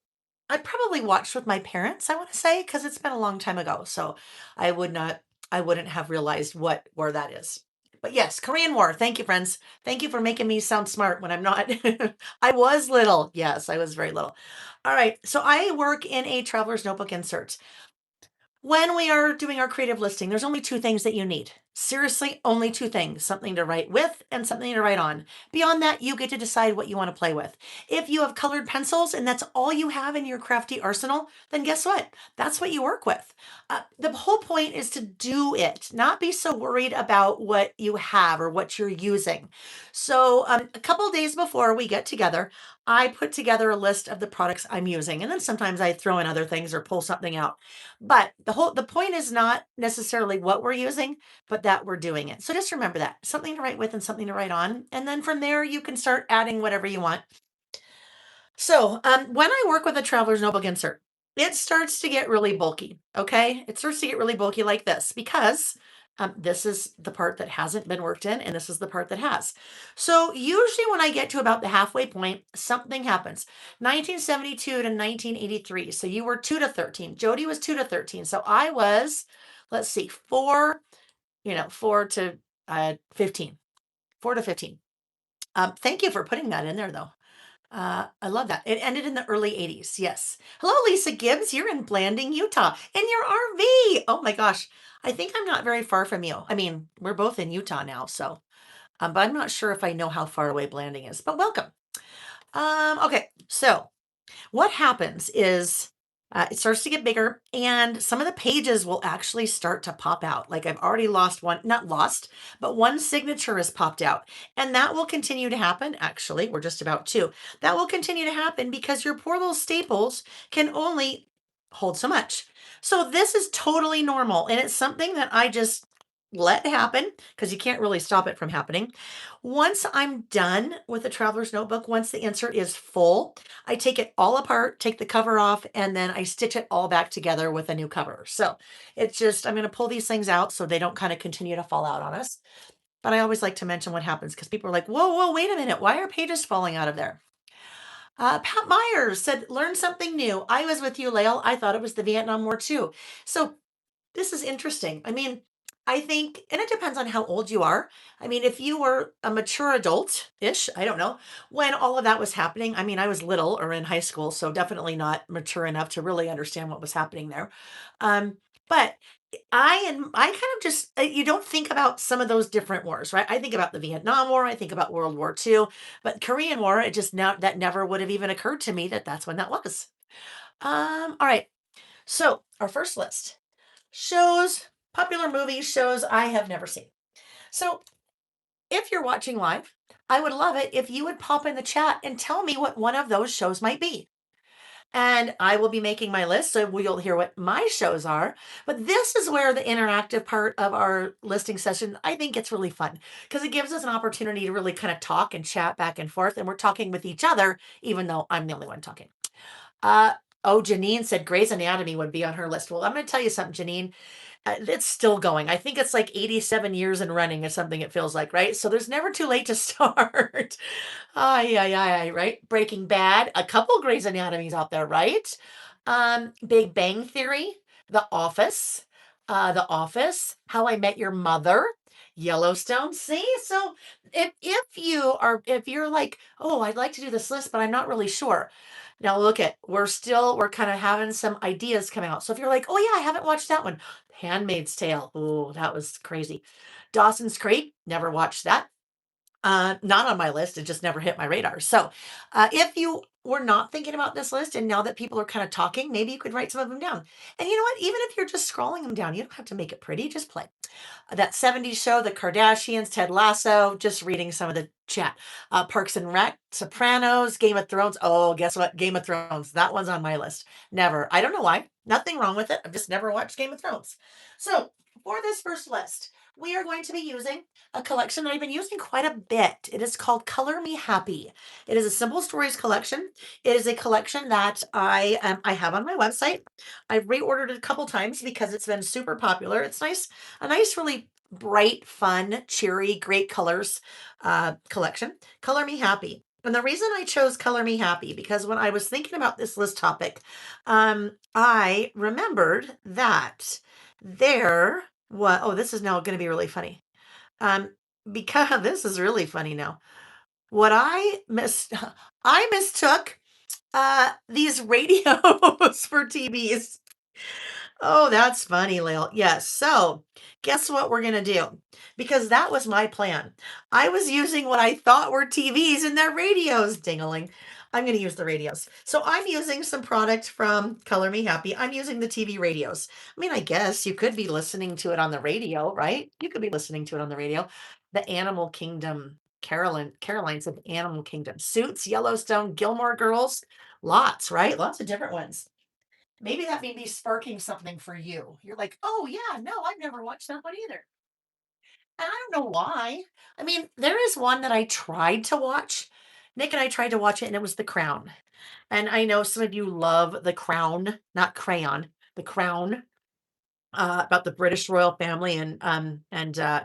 I probably watched with my parents, I want to say, because it's been a long time ago. So I would not, I wouldn't have realized what war that is. But yes, Korean War. Thank you, friends. Thank you for making me sound smart when I'm not. I was little. Yes, I was very little. All right. So I work in a traveler's notebook insert. When we are doing our creative listing, there's only two things that you need. Seriously, only two things, something to write with and something to write on. Beyond that, you get to decide what you want to play with. If you have colored pencils and that's all you have in your crafty arsenal, then guess what? That's what you work with. The whole point is to do it, not be so worried about what you have or what you're using. So, a couple days before we get together, I put together a list of the products I'm using, and then sometimes I throw in other things or pull something out. But the point is not necessarily what we're using, but that we're doing it. So just remember that. Something to write with and something to write on. And then from there you can start adding whatever you want. So, when I work with a traveler's notebook insert, it starts to get really bulky. Okay. It starts to get really bulky like this because this is the part that hasn't been worked in, and this is the part that has. So, usually, when I get to about the halfway point, something happens. 1972 to 1983. So, you were 2 to 13. Jody was 2 to 13. So, I was, let's see, 4, 4 to 15. 4 to 15. Thank you for putting that in there, though. I love that. It ended in the early 80s. Yes. Hello, Lisa Gibbs. You're in Blanding, Utah, in your RV. Oh my gosh. I think I'm not very far from you. I mean, we're both in Utah now, so, but I'm not sure if I know how far away Blanding is, but welcome. Okay. So what happens is it starts to get bigger and some of the pages will actually start to pop out. Like I've already lost one, not lost, but one signature has popped out. And that will continue to happen. Actually, we're just about to. That will continue to happen because your poor little staples can only hold so much. So this is totally normal. And it's something that I just let happen because you can't really stop it from happening. Once I'm done with the traveler's notebook, once the insert is full, I take it all apart, take the cover off, and then I stitch it all back together with a new cover. So it's just, I'm going to pull these things out so they don't kind of continue to fall out on us. But I always like to mention what happens because people are like, whoa, whoa, wait a minute. Why are pages falling out of there? Pat Myers said, learn something new. I was with you, Layle. I thought it was the Vietnam War too. So this is interesting. I mean, I think, and it depends on how old you are. I mean, if you were a mature adult ish, I don't know, when all of that was happening, I mean, I was little or in high school, so definitely not mature enough to really understand what was happening there. But I kind of just, you don't think about some of those different wars, right? I think about the Vietnam War, I think about World War II, but Korean War, it just now that never would have even occurred to me that that's when that was. All right. So our first list shows, popular movies, shows I have never seen. So if you're watching live, I would love it if you would pop in the chat and tell me what one of those shows might be. And I will be making my list, so you'll hear what my shows are. But this is where the interactive part of our listing session, I think it's really fun because it gives us an opportunity to really kind of talk and chat back and forth. And we're talking with each other, even though I'm the only one talking. Uh, oh, Janine said Grey's Anatomy would be on her list. Well, I'm going to tell you something, Janine. It's still going. I think it's like 87 years and running or something, it feels like, right? So there's never too late to start. Ay, ay, ay, right? Breaking Bad, a couple Grey's Anatomies out there, right? Big Bang Theory, The Office, How I Met Your Mother, Yellowstone. See, so if you're like, oh, I'd like to do this list, but I'm not really sure. Now look at we're kind of having some ideas coming out. So if you're like, oh yeah, I haven't watched that one. Handmaid's Tale. Oh, that was crazy. Dawson's Creek, never watched that. Not on my list. It just never hit my radar. So, if you were not thinking about this list and now that people are kind of talking, maybe you could write some of them down. And you know what? Even if you're just scrolling them down, you don't have to make it pretty, just play. That 70s show, The Kardashians, Ted Lasso, just reading some of the chat. Parks and Rec, Sopranos, Game of Thrones. Oh, guess what? Game of Thrones. That one's on my list. Never. I don't know why. Nothing wrong with it. I've just never watched Game of Thrones. So, for this first list, we are going to be using a collection that I've been using quite a bit. It is called Color Me Happy. It is a simple stories collection. It is a collection that I have on my website. I've reordered it a couple times because it's been super popular. It's nice, a nice, really bright, fun, cheery, great colors collection. Color Me Happy. And the reason I chose Color Me Happy, because when I was thinking about this list topic, I remembered that there was, oh, this is now going to be really funny. Um, because this is really funny now. What I missed, I mistook these radios for TVs. Oh, that's funny, Layle. Yes. So, guess what we're going to do? Because that was my plan. I was using what I thought were TVs and they're radios. Dingling. I'm going to use the radios. So, I'm using some product from Color Me Happy. I'm using the TV radios. I mean, I guess you could be listening to it on the radio, right? You could be listening to it on the radio. The Animal Kingdom, Caroline's of Animal Kingdom, Suits, Yellowstone, Gilmore Girls, lots, right? Lots of different ones. Maybe that may be sparking something for you. You're like, oh, yeah, no, I've never watched that one either. And I don't know why. I mean, there is one that I tried to watch. Nick and I tried to watch it, and it was The Crown. And I know some of you love The Crown, not Crayon, The Crown, about the British royal family and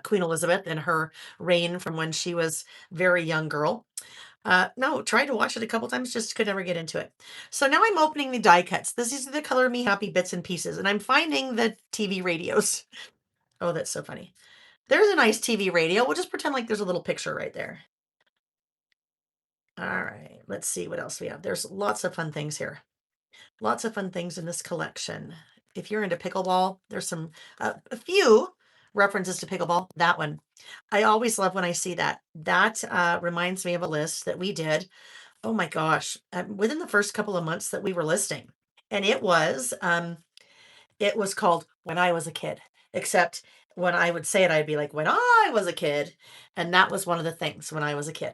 Queen Elizabeth and her reign from when she was very young girl. No, tried to watch it a couple times, just could never get into it. So now I'm opening the die cuts. This is the Color Me Happy bits and pieces, and I'm finding the TV radios. Oh, that's so funny. There's a nice TV radio. We'll just pretend like there's a little picture right there. All right, let's see what else we have. There's lots of fun things here. Lots of fun things in this collection. If you're into pickleball, there's some a few references to pickleball. That one, I always love when I see that. That reminds me of a list that we did. Oh my gosh, within the first couple of months that we were listing. And it was called When I Was a Kid. Except when I would say it, I'd be like, when I was a kid. And that was one of the things when I was a kid,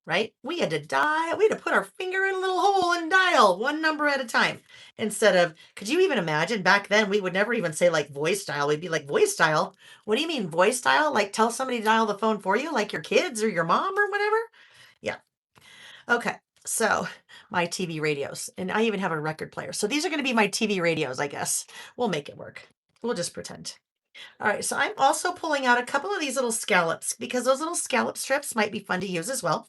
right? We had to dial, we had to put our finger in a little hole and dial one number at a time. Instead of, could you even imagine back then we would never even say like voice dial. We'd be like, voice dial? What do you mean voice dial? Like tell somebody to dial the phone for you, like your kids or your mom or whatever? Yeah. Okay, so my TV radios, and I even have a record player. So these are going to be my TV radios, I guess. We'll make it work. We'll just pretend. All right, so I'm also pulling out a couple of these little scallops because those little scallop strips might be fun to use as well.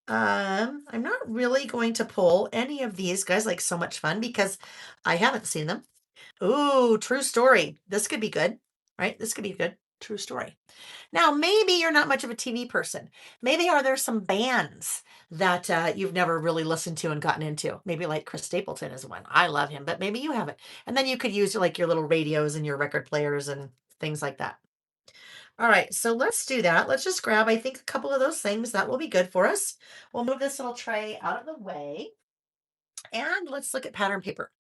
I'm not really going to pull any of these guys like so much fun because I haven't seen them. Ooh, true story. This could be good, right? This could be good. True story. Now, maybe you're not much of a TV person. Maybe are there some bands that you've never really listened to and gotten into? Maybe like Chris Stapleton is one. I love him, but maybe you haven't. And then you could use like your little radios and your record players and things like that. All right, so let's do that. Let's just grab, I think, a couple of those things. That will be good for us. We'll move this little tray out of the way. And let's look at pattern paper.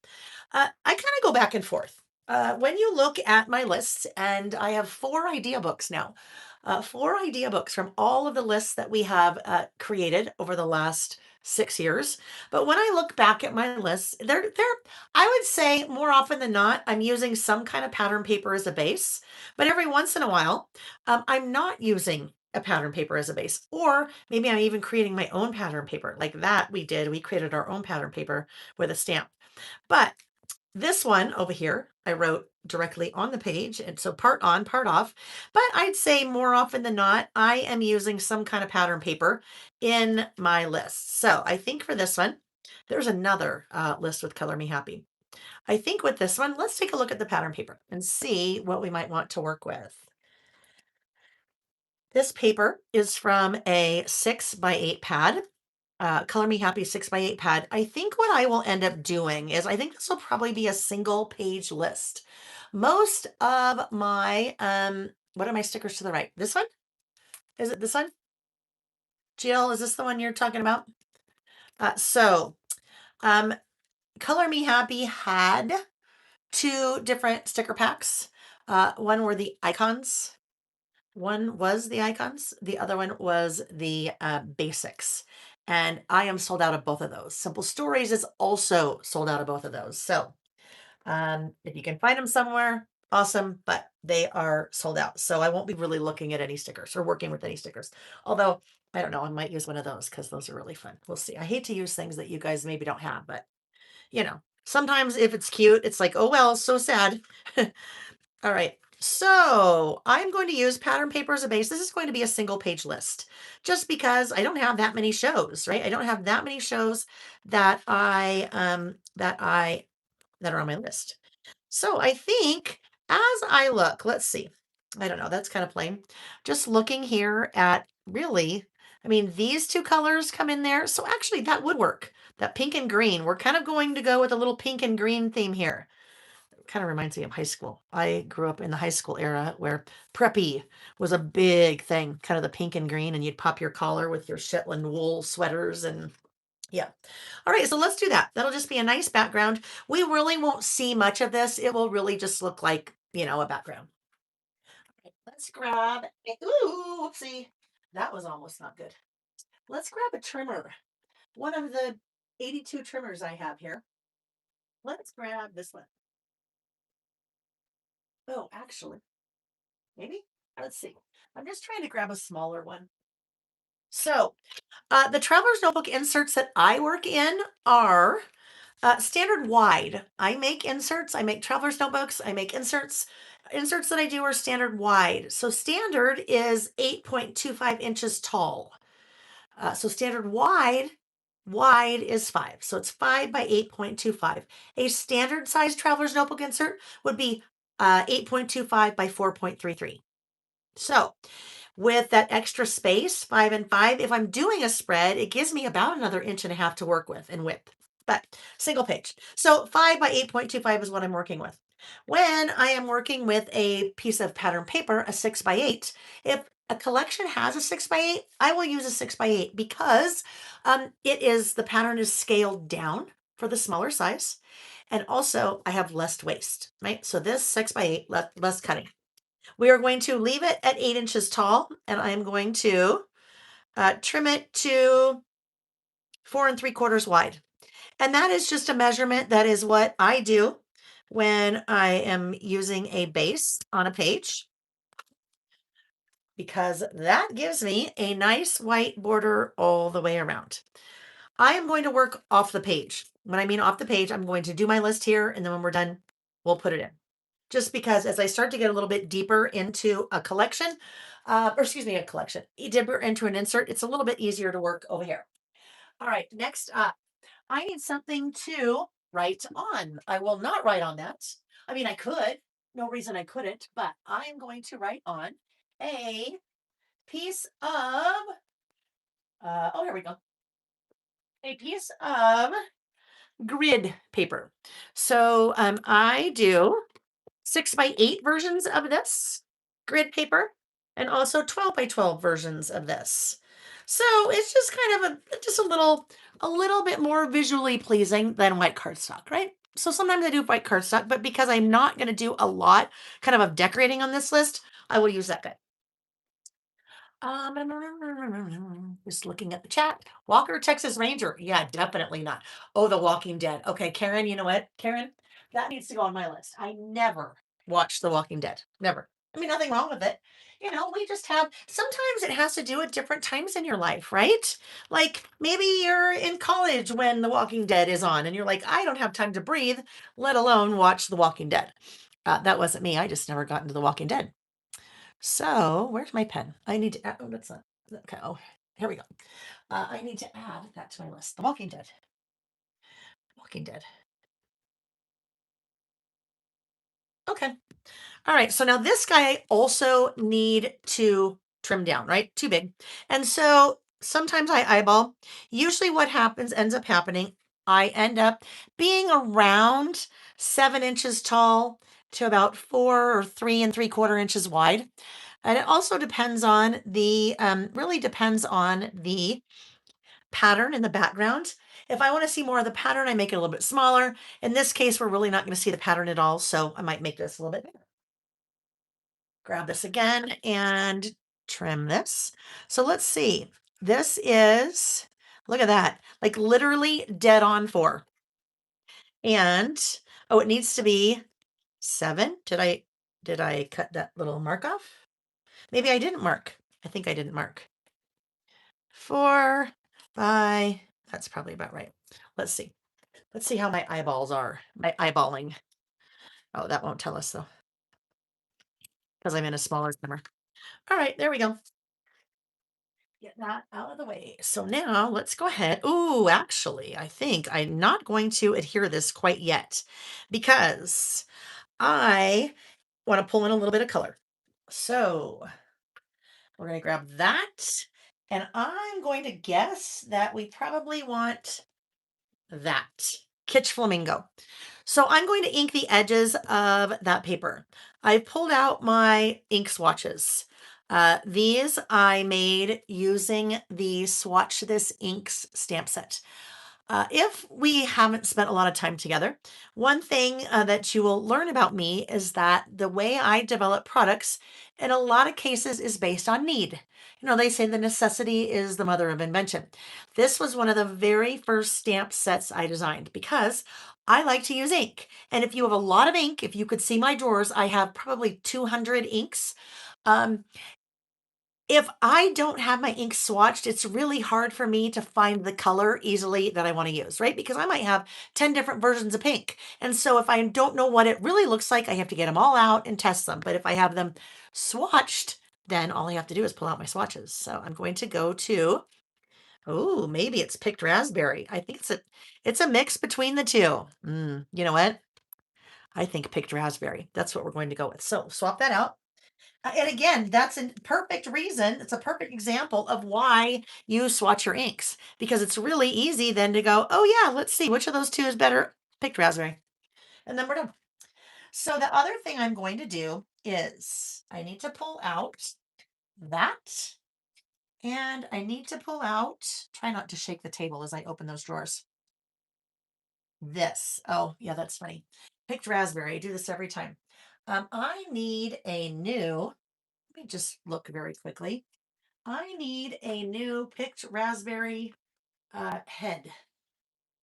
I kind of go back and forth. When you look at my lists, and I have 4 idea books now, 4 idea books from all of the lists that we have created over the last 6 years. But when I look back at my lists, I would say more often than not, I'm using some kind of pattern paper as a base. But every once in a while, I'm not using a pattern paper as a base, or maybe I'm even creating my own pattern paper like that we did. We created our own pattern paper with a stamp. But this one over here, I wrote directly on the page, and so part on, part off. But I'd say more often than not, I am using some kind of pattern paper in my list. So I think for this one, there's another list with Color Me Happy. I think with this one, let's take a look at the pattern paper and see what we might want to work with. This paper is from a 6x8 pad. Color Me Happy 6x8 pad. I think what I will end up doing is I think this will probably be a single page list. Most of my, what are my stickers to the right? This one? Is it this one? Jill, is this the one you're talking about? So, Color Me Happy had 2 different sticker packs. One were the icons. One was the icons. The other one was the basics. And I am sold out of both of those. Simple Stories is also sold out of both of those. So if you can find them somewhere, awesome, but they are sold out. So I won't be really looking at any stickers or working with any stickers. Although, I don't know, I might use one of those because those are really fun. We'll see. I hate to use things that you guys maybe don't have, but sometimes if it's cute, it's like, oh, well, so sad. All right. So I'm going to use pattern paper as a base. This is going to be a single page list just because I don't have that many shows, right? I don't have that many shows that that are on my list. So I think as I look, let's see. I don't know, that's kind of plain. Just looking here at really, I mean, these two colors come in there. So actually that would work. That pink and green. We're kind of going to go with a little pink and green theme here. Kind of reminds me of high school. I grew up in the high school era where preppy was a big thing, kind of the pink and green, and you'd pop your collar with your Shetland wool sweaters and yeah. All right, so let's do that. That'll just be a nice background. We really won't see much of this. It will really just look like, a background. Okay, let's grab, ooh, whoopsie. That was almost not good. Let's grab a trimmer. One of the 82 trimmers I have here. Let's grab this one. Oh, actually, maybe? Let's see. I'm just trying to grab a smaller one. So, the Traveler's Notebook inserts that I work in are standard wide. I make inserts, I make Traveler's Notebooks, I make inserts. Inserts that I do are standard wide. So, standard is 8.25 inches tall. So, standard wide is 5. So, it's 5 by 8.25. A standard size Traveler's Notebook insert would be 8.25 by 4.33. So, with that extra space, 5 and 5, if I'm doing a spread, it gives me about another inch and a half to work with in width, but single page. So 5 by 8.25 is what I'm working with. When I am working with a piece of pattern paper, a 6 by 8, if a collection has a 6 by 8, I will use a 6 by 8 because the pattern is scaled down for the smaller size. And also I have less waste, right? So this 6 by 8, less cutting. We are going to leave it at 8 inches tall, and I'm going to trim it to 4 3/4 wide. And that is just a measurement. That is what I do when I am using a base on a page, because that gives me a nice white border all the way around. I am going to work off the page. When I mean off the page, I'm going to do my list here, and then when we're done, we'll put it in. Just because as I start to get a little bit deeper into a collection, or excuse me, a collection, deeper into an insert, it's a little bit easier to work over here. All right, next up, I need something to write on. I will not write on that. I mean, I could, no reason I couldn't, but I am going to write on a piece of, oh, here we go. A piece of grid paper. So I do 6 by 8 versions of this grid paper and also 12 by 12 versions of this. So it's just kind of a little bit more visually pleasing than white cardstock, right? So sometimes I do white cardstock, but because I'm not going to do a lot of decorating on this list, I will use that guide. Just looking at the chat. Walker, Texas Ranger. Yeah, definitely not. Oh, The Walking Dead. Okay, Karen, you know what? Karen, that needs to go on my list. I never watched The Walking Dead. Never. I mean, nothing wrong with it. We just have, sometimes it has to do with different times in your life, right? Like maybe you're in college when The Walking Dead is on and you're like, I don't have time to breathe, let alone watch The Walking Dead. That wasn't me. I just never got into The Walking Dead. So where's my pen? I need to add, oh, that's not, okay. Oh, here we go. I need to add that to my list. The Walking Dead. Walking Dead. Okay. All right. So now this guy I also need to trim down, right? Too big. And so sometimes I eyeball. Usually what ends up happening, I end up being around 7 inches tall to about 4 or 3 3/4 inches wide. And it also depends on really depends on the pattern in the background. If I want to see more of the pattern, I make it a little bit smaller. In this case, we're really not going to see the pattern at all. So I might make this a little bit bigger. Grab this again and trim this. So let's see. This is, look at that, like literally dead on 4. And, oh, it needs to be 7. Did I cut that little mark off? Maybe I didn't mark. I think I didn't mark. 4 by, that's probably about right. Let's see. Let's see how my eyeballs are. My eyeballing. Oh, that won't tell us though. because I'm in a smaller camera. All right, there we go. Get that out of the way. So now let's go ahead. Ooh, actually, I think I'm not going to adhere this quite yet because I want to pull in a little bit of color. So we're going to grab that. And I'm going to guess that we probably want that Kitsch Flamingo. So I'm going to ink the edges of that paper. I've pulled out my ink swatches. These I made using the Swatch This Inks stamp set. If we haven't spent a lot of time together, one thing that you will learn about me is that the way I develop products in a lot of cases is based on need. You know, they say the necessity is the mother of invention. This was one of the very first stamp sets I designed because I like to use ink. And if you have a lot of ink, if you could see my drawers, I have probably 200 inks. Um, if I don't have my ink swatched, it's really hard for me to find the color easily that I want to use, right? Because I might have 10 different versions of pink. And so if I don't know what it really looks like, I have to get them all out and test them. But if I have them swatched, then all I have to do is pull out my swatches. So I'm going to go to, oh, maybe it's picked raspberry. I think it's a mix between the two. You know what? I think picked raspberry. That's what we're going to go with. So swap that out. And again, that's a perfect reason. It's a perfect example of why you swatch your inks because it's really easy then to go, oh, yeah, let's see which of those two is better. Picked raspberry. And then we're done. So the other thing I'm going to do is I need to pull out that. And I need to pull out, try not to shake the table as I open those drawers. This. Oh, yeah, that's funny. Picked raspberry. I do this every time. I need a new, let me just look very quickly. I need a new picked raspberry head.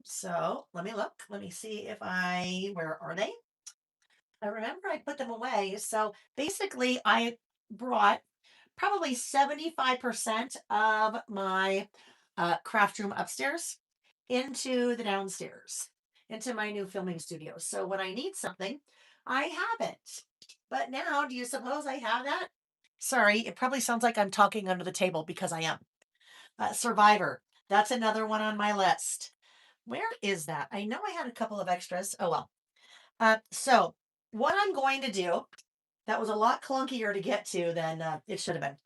So let me look. Let me see if where are they? I remember I put them away. So basically, I brought probably 75% of my craft room upstairs into the downstairs, into my new filming studio. So when I need something, I have it. But now, do you suppose I have that? Sorry, it probably sounds like I'm talking under the table because I am. Survivor. That's another one on my list. Where is that? I know I had a couple of extras. Oh, well. So what I'm going to do, that was a lot clunkier to get to than it should have been.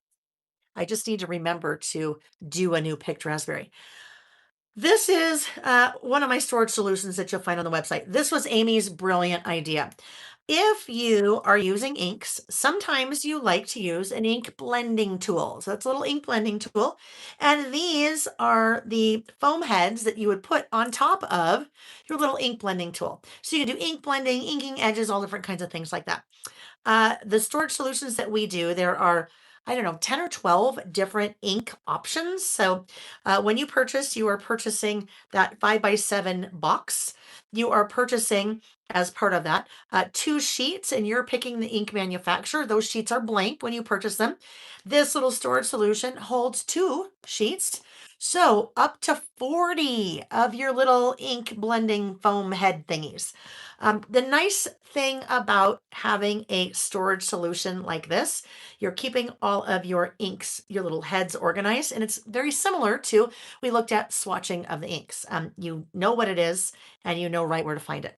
I just need to remember to do a new picked raspberry. This is one of my storage solutions that you'll find on the website. This was Amy's brilliant idea. If you are using inks, sometimes you like to use an ink blending tool. So that's a little ink blending tool. And these are the foam heads that you would put on top of your little ink blending tool. So you can do ink blending, inking edges, all different kinds of things like that. The storage solutions that we do, there are, I don't know, 10 or 12 different ink options. So when you purchase, you are purchasing that 5x7 box. You are purchasing, as part of that, 2 sheets, and you're picking the ink manufacturer. Those sheets are blank when you purchase them. This little storage solution holds 2 sheets. So up to 40 of your little ink blending foam head thingies. The nice thing about having a storage solution like this, you're keeping all of your inks, your little heads organized, and it's very similar to, we looked at swatching of the inks. You know what it is, and you know right where to find it.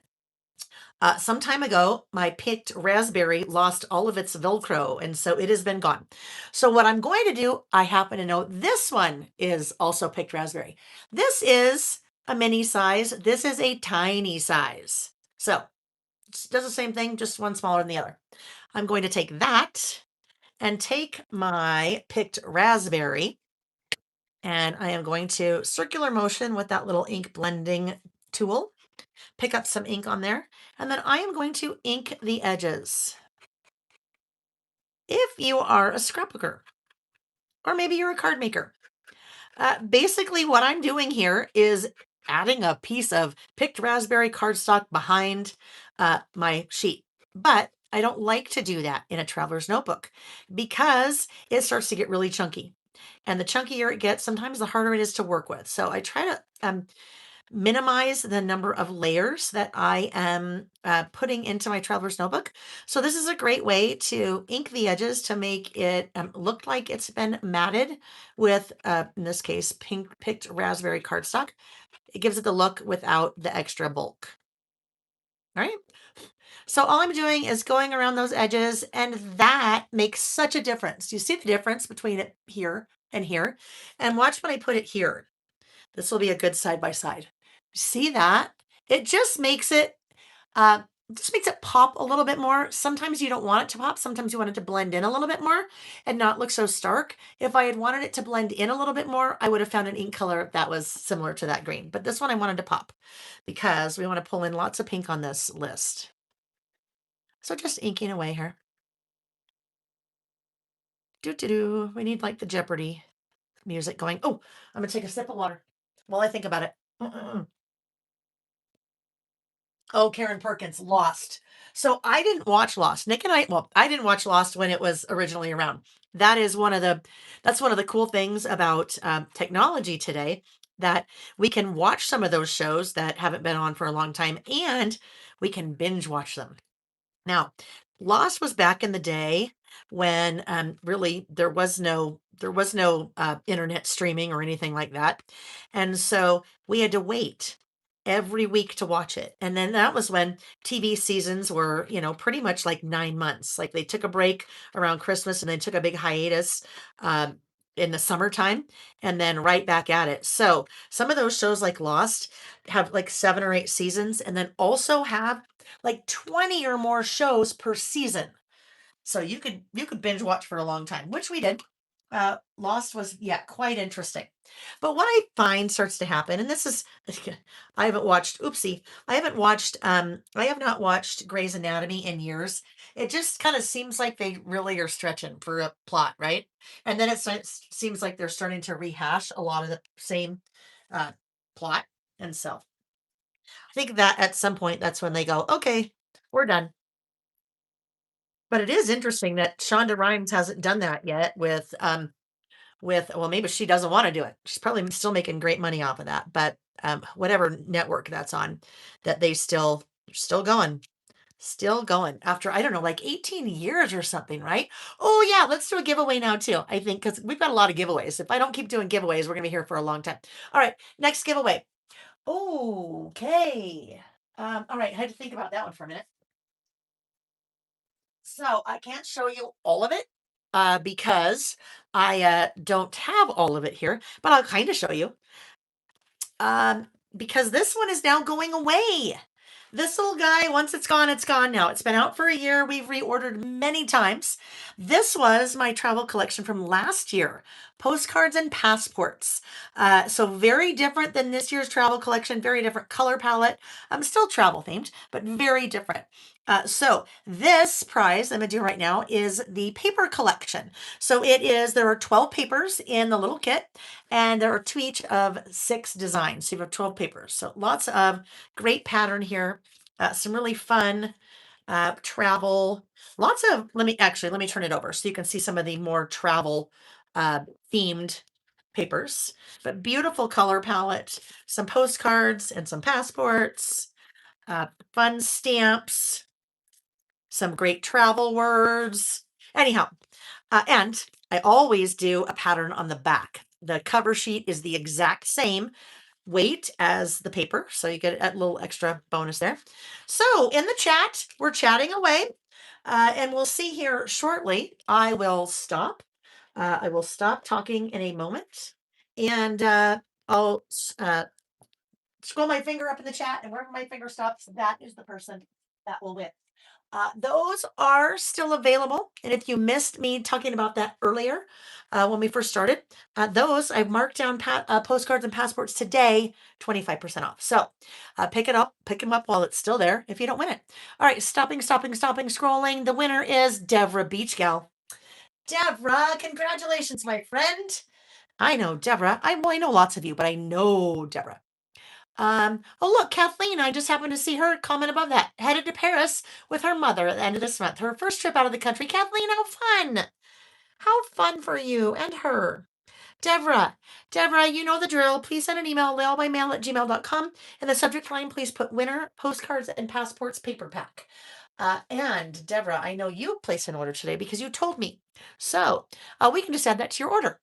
Some time ago, my picked raspberry lost all of its Velcro, and so it has been gone. So what I'm going to do, I happen to know this one is also picked raspberry. This is a mini size. This is a tiny size. So it does the same thing, just one smaller than the other. I'm going to take that and take my picked raspberry, and I am going to circular motion with that little ink blending tool, pick up some ink on there, and then I am going to ink the edges. If you are a scrapbooker, or maybe you're a card maker, basically what I'm doing here is adding a piece of picked raspberry cardstock behind my sheet. But I don't like to do that in a traveler's notebook because it starts to get really chunky. And the chunkier it gets, sometimes the harder it is to work with. So I try to minimize the number of layers that I am putting into my traveler's notebook. So this is a great way to ink the edges to make it look like it's been matted with, in this case, pink picked raspberry cardstock. It gives it the look without the extra bulk. All right. So all I'm doing is going around those edges, and that makes such a difference. You see the difference between it here and here? And watch when I put it here. This will be a good side by side. See that? It uh just makes it pop a little bit more. Sometimes you don't want it to pop. Sometimes you want it to blend in a little bit more and not look so stark. If I had wanted it to blend in a little bit more, I would have found an ink color that was similar to that green. But this one I wanted to pop because we want to pull in lots of pink on this list. So just inking away here. Do do do. We need like the Jeopardy music going. Oh, I'm gonna take a sip of water while I think about it. Oh, Karen Perkins, Lost. So I didn't watch Lost. Nick and I, well, I didn't watch Lost when it was originally around. That is that's one of the cool things about technology today, that we can watch some of those shows that haven't been on for a long time, and we can binge watch them. Now, Lost was back in the day when really there was no internet streaming or anything like that, and so we had to wait every week to watch it. And then that was when TV seasons were, pretty much like 9 months. Like they took a break around Christmas and then took a big hiatus um, in the summertime, and then right back at it. So some of those shows like Lost have like 7 or 8 seasons, and then also have like 20 or more shows per season. So you could binge watch for a long time, which we did. Lost was, yeah, quite interesting. But what I find starts to happen, and this is I haven't watched oopsie, I have not watched Grey's Anatomy in years. It just kind of seems like they really are stretching for a plot, right? And then it seems like they're starting to rehash a lot of the same uh plot. And so I think that at some point that's when they go, okay, we're done. But it is interesting that Shonda Rhimes hasn't done that yet with, well, maybe she doesn't want to do it. She's probably still making great money off of that. But whatever network that's on, that they still going. Still going after, I don't know, like 18 years or something, right? Oh yeah, let's do a giveaway now too. I think because we've got a lot of giveaways. If I don't keep doing giveaways, we're gonna be here for a long time. All right, next giveaway. Okay. All right, I had to think about that one for a minute. So I can't show you all of it because I don't have all of it here, but I'll kind of show you because this one is now going away. This little guy, once it's gone now. It's been out for a year. We've reordered many times. This was my travel collection from last year, postcards and passports. So very different than this year's travel collection, very different color palette. I'm still travel themed, but very different. So this prize I'm gonna do right now is the paper collection. So there are 12 papers in the little kit, and there are two each of 6 designs. So you have 12 papers. So lots of great pattern here. Some really fun travel. Lots of, let me turn it over so you can see some of the more travel uh, themed papers. But beautiful color palette, some postcards and some passports, fun stamps, some great travel words. Anyhow, and I always do a pattern on the back. The cover sheet is the exact same weight as the paper, so you get a little extra bonus there. So in the chat, we're chatting away, and we'll see here shortly. I will stop talking in a moment, and I'll scroll my finger up in the chat, and wherever my finger stops, that is the person that will win. Those are still available. And if you missed me talking about that earlier, when we first started, those I've marked down postcards and passports today, 25% off. So pick them up while it's still there if you don't win it. All right, stopping, scrolling. The winner is Deborah Beachgal. Deborah, congratulations, my friend. I know Deborah. I know lots of you, but I know Deborah. Oh look, Kathleen, I just happened to see her comment above that. Headed to Paris with her mother at the end of this month. Her first trip out of the country. Kathleen, how fun! How fun for you and her. Deborah, you know the drill. Please send an email, laylebymail@gmail.com. In the subject line, please put winner, postcards, and passports paper pack. And Deborah, I know you placed an order today because you told me. So we can just add that to your order.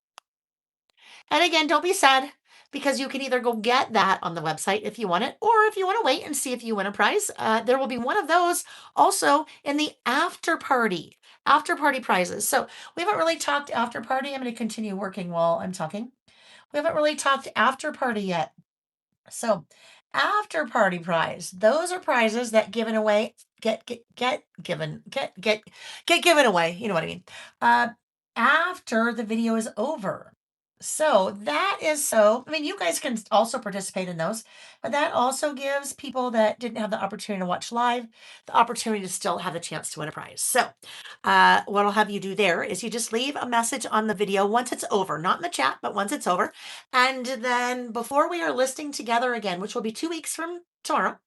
And again, don't be sad because you can either go get that on the website if you want it, or if you want to wait and see if you win a prize, there will be one of those also in the after party prizes. So we haven't really talked after party. I'm going to continue working while I'm talking. We haven't really talked after party yet. So, after party prize, those are prizes that given away get given away. You know what I mean? Uh, After the video is over. So that is so. I mean, you guys can also participate in those, but that also gives people that didn't have the opportunity to watch live the opportunity to still have a chance to win a prize. So, what I'll have you do there is you just leave a message on the video once it's over, not in the chat, but once it's over. And then before we are listing together again, which will be 2 weeks from tomorrow,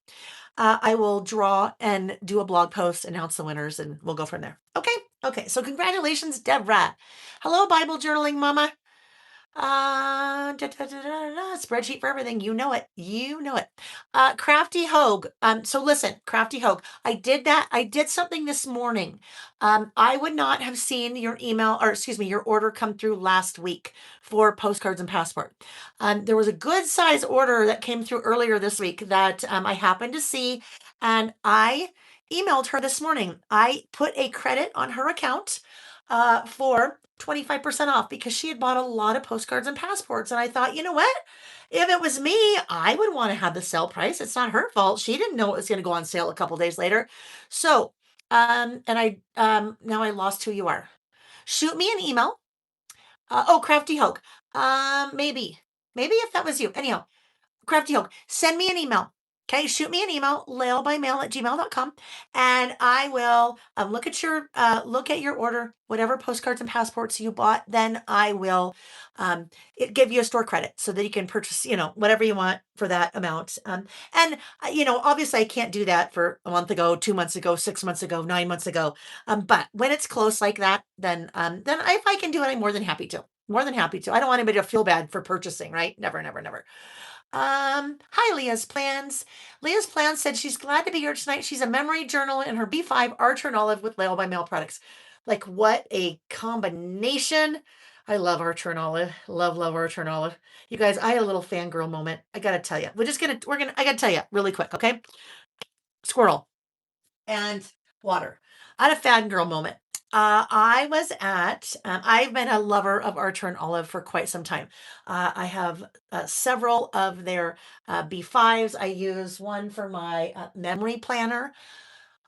I will draw and do a blog post, announce the winners, and we'll go from there. Okay. Okay. So congratulations, Deborah. Hello, Bible journaling mama. Spreadsheet for everything. You know it. You know it. Crafty Hogue. So listen, Crafty Hogue. I did that. I did something this morning. I would not have seen your email, or excuse me, your order come through last week for postcards and passport. There was a good size order that came through earlier this week that I happened to see, and I emailed her this morning. I put a credit on her account for 25% off because she had bought a lot of postcards and passports. And I thought, you know what? If it was me, I would want to have the sale price. It's not her fault. She didn't know it was going to go on sale a couple days later. So, and I, now I lost who you are. Shoot me an email. Crafty Hoke. Maybe if that was you. Anyhow, Crafty Hope, send me an email. Okay, shoot me an email, laylebymail@gmail.com, and I will look at your order, whatever postcards and passports you bought. Then I will give you a store credit so that you can purchase, whatever you want for that amount. And obviously I can't do that for a month ago, 2 months ago, 6 months ago, 9 months ago. But when it's close like that, then if I can do it, I'm more than happy to. More than happy to. I don't want anybody to feel bad for purchasing, right? Never, never, never. Hi, Leah's Plans. Leah's Plans said she's glad to be here tonight. She's a memory journal in her B5 Archer and Olive with Layle by Mail products. Like, what a combination. I love Archer and Olive. Love, love Archer and Olive. You guys, I had a little fangirl moment. I gotta tell you. I gotta tell you really quick, okay? Squirrel and water. I had a fangirl moment. I've been a lover of Archer and Olive for quite some time. I have several of their B5s. I use one for my memory planner.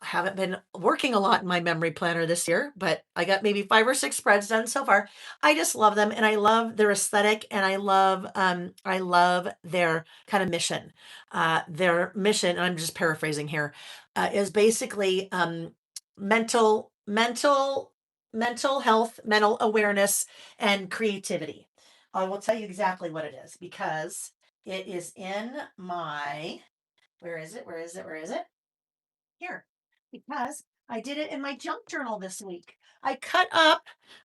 I haven't been working a lot in my memory planner this year, but I got maybe 5 or 6 spreads done so far. I just love them, and I love their aesthetic, and I love their kind of mission. Their mission, and I'm just paraphrasing here, is basically mental mental health, mental awareness, and creativity. I will tell you exactly what it is because it is in my, where is it? Where is it? Where is it? Here, because I did it in my junk journal this week. I cut up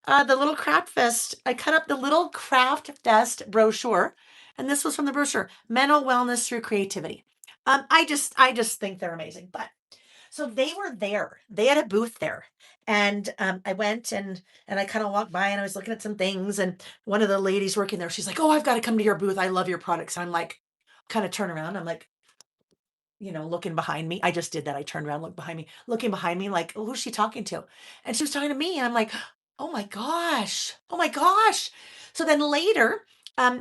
the little craft fest. I cut up the little craft fest brochure, and this was from the brochure: mental wellness through creativity. I just think they're amazing. But so they were there. They had a booth there, and I went and I kind of walked by and I was looking at some things, and one of the ladies working there, she's like, "Oh, I've got to come to your booth. I love your products." And I'm like, kind of turn around. I'm like, looking behind me. I just did that. I turned around, looked behind me, looking behind me, like, oh, who's she talking to? And she was talking to me. And I'm like, oh my gosh. Oh my gosh. So then later,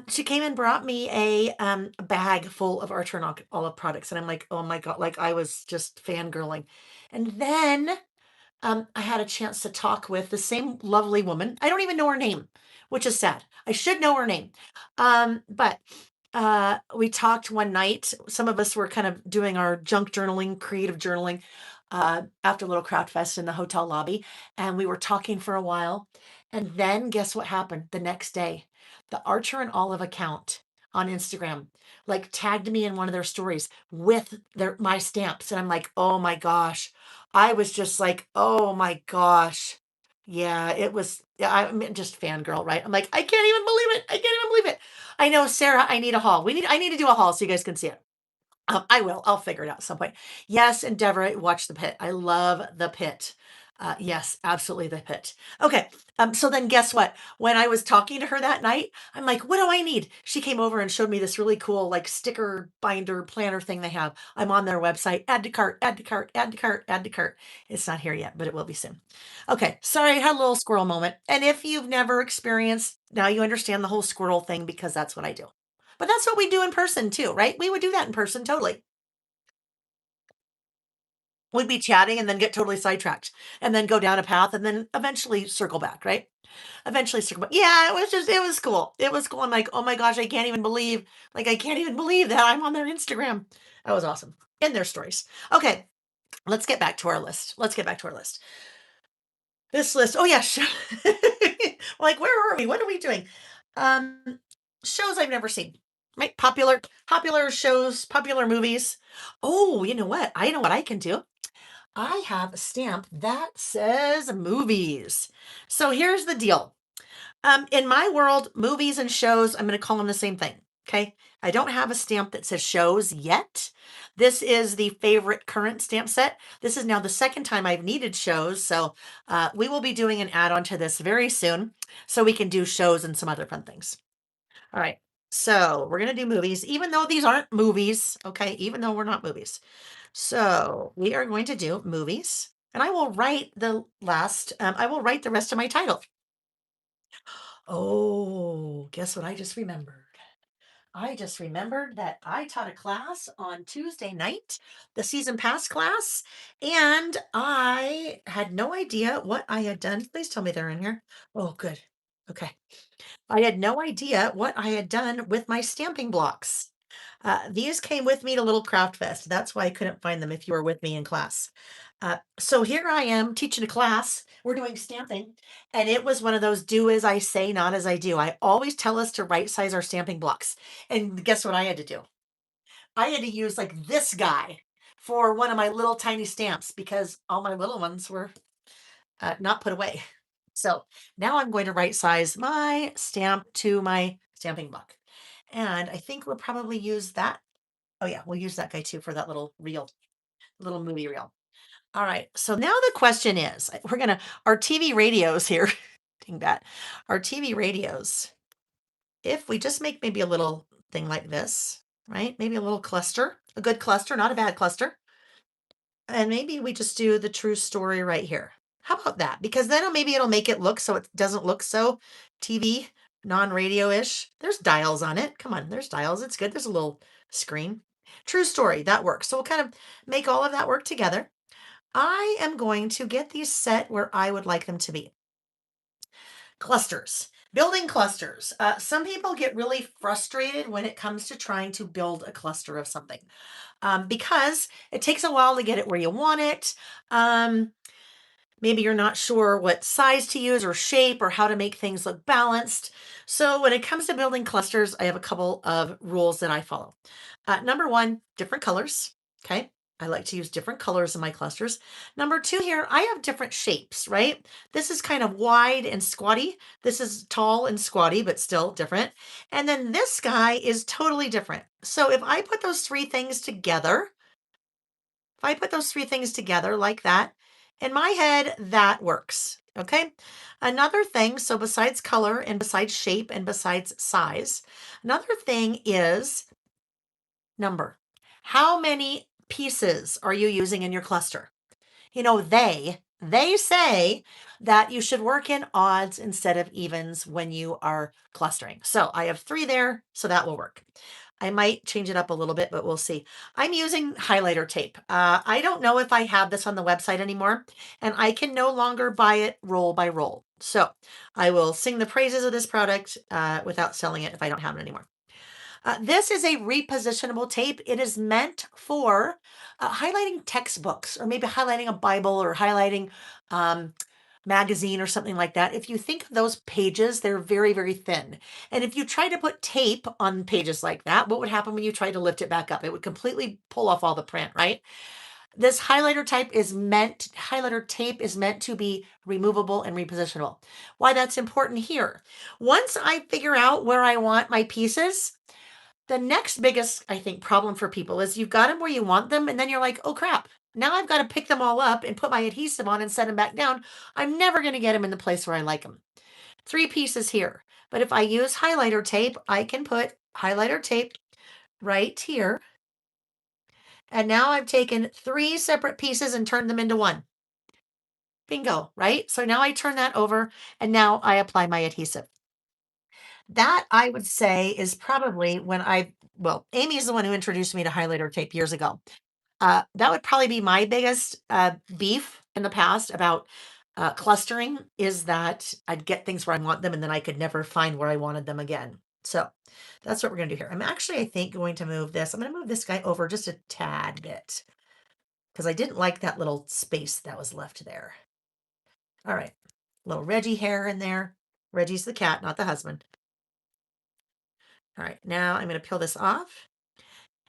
she came and brought me a bag full of Archer and Olive products. And I'm like, oh my God, like I was just fangirling. And then I had a chance to talk with the same lovely woman. I don't even know her name, which is sad. I should know her name. But we talked one night. Some of us were kind of doing our junk journaling, creative journaling after Little Craft Fest in the hotel lobby. And we were talking for a while. And then guess what happened the next day? The Archer and Olive account on Instagram like tagged me in one of their stories with my stamps. And I'm like, oh my gosh. I was just like, oh my gosh. Yeah, it was, yeah, I'm just fangirl, right? I'm like, I can't even believe it. I can't even believe it. I know, Sarah, I need a haul. I need to do a haul so you guys can see it. I will. I'll figure it out at some point. Yes, Endeavor, watch the pit. I love the pit. Yes, absolutely the pit. Okay. So then guess what? When I was talking to her that night, I'm like, what do I need? She came over and showed me this really cool like sticker binder planner thing they have. I'm on their website. Add to cart, add to cart, add to cart, add to cart. It's not here yet, but it will be soon. Okay. Sorry, I had a little squirrel moment. And if you've never experienced, now you understand the whole squirrel thing because that's what I do. But that's what we do in person too, right? We would do that in person totally. We'd be chatting and then get totally sidetracked and then go down a path and then eventually circle back, right? Eventually circle back. Yeah, it was cool. It was cool. I'm like, oh my gosh, I can't even believe that I'm on their Instagram. That was awesome. In their stories. Okay, let's get back to our list. Let's get back to our list. This list. Oh yeah. Like, where are we? What are we doing? Um, Shows I've never seen. Right? Popular shows, popular movies. Oh, you know what? I know what I can do. I have a stamp that says movies. So here's the deal. In my world, movies and shows, I'm going to call them the same thing. Okay. I don't have a stamp that says shows yet. This is the favorite current stamp set. This is now the second time I've needed shows. So we will be doing an add on to this very soon so we can do shows and some other fun things. All right. So we're going to do movies, even though these aren't movies. Okay. Even though we're not movies. So we are going to do movies, and I will write the rest of my title. Oh, guess what I just remembered? I just remembered that I taught a class on Tuesday night, the season pass class, and I had no idea what I had done. Please tell me they're in here. Oh, good. Okay. I had no idea what I had done with my stamping blocks. These came with me to Little Craft Fest. That's why I couldn't find them if you were with me in class. So here I am teaching a class. We're doing stamping, and it was one of those do as I say, not as I do. I always tell us to right size our stamping blocks. And guess what I had to do? I had to use like this guy for one of my little tiny stamps because all my little ones were not put away. So now I'm going to right size my stamp to my stamping block. And I think we'll probably use that. Oh yeah, we'll use that guy too for that little reel, little movie reel. All right. So now the question is, our TV radios here, dang that, our TV radios, if we just make maybe a little thing like this, right? Maybe a little cluster, a good cluster, not a bad cluster. And maybe we just do the true story right here. How about that? Because then maybe it'll make it look so it doesn't look so TV, non-radio-ish. There's dials on it. Come on, there's dials. It's good. There's a little screen. True story, that works. So we'll kind of make all of that work together. I am going to get these set where I would like them to be. Clusters. Building clusters. Some people get really frustrated when it comes to trying to build a cluster of something because it takes a while to get it where you want it. Maybe you're not sure what size to use or shape or how to make things look balanced. So when it comes to building clusters, I have a couple of rules that I follow. Number one, different colors. Okay. I like to use different colors in my clusters. Number two here, I have different shapes, right? This is kind of wide and squatty. This is tall and squatty, but still different. And then this guy is totally different. So if I put those three things together, like that, in my head, that works. Okay. Another thing, so besides color and besides shape and besides size, another thing is number. How many pieces are you using in your cluster? They say that you should work in odds instead of evens when you are clustering. So I have three there, so that will work. I might change it up a little bit, but we'll see. I'm using highlighter tape. I don't know if I have this on the website anymore, and I can no longer buy it roll by roll. So I will sing the praises of this product without selling it if I don't have it anymore. This is a repositionable tape. It is meant for highlighting textbooks or maybe highlighting a Bible or highlighting magazine or something like that. If you think of those pages, they're very, very thin. And if you try to put tape on pages like that, what would happen when you try to lift it back up? It would completely pull off all the print, right? This highlighter tape is meant to be removable and repositionable. Why that's important here. Once I figure out where I want my pieces, the next biggest, I think, problem for people is you've got them where you want them, and then you're like, oh crap, now I've got to pick them all up and put my adhesive on and set them back down. I'm never going to get them in the place where I like them. 3 pieces here. But if I use highlighter tape, I can put highlighter tape right here. And now I've taken 3 separate pieces and turned them into one. Bingo, right? So now I turn that over and now I apply my adhesive. That I would say is probably well, Amy is the one who introduced me to highlighter tape years ago. That would probably be my biggest beef in the past about clustering, is that I'd get things where I want them and then I could never find where I wanted them again. So that's what we're going to do here. I'm actually, I think, going to move this. I'm going to move this guy over just a tad bit because I didn't like that little space that was left there. All right, little Reggie hair in there. Reggie's the cat, not the husband. All right, now I'm going to peel this off.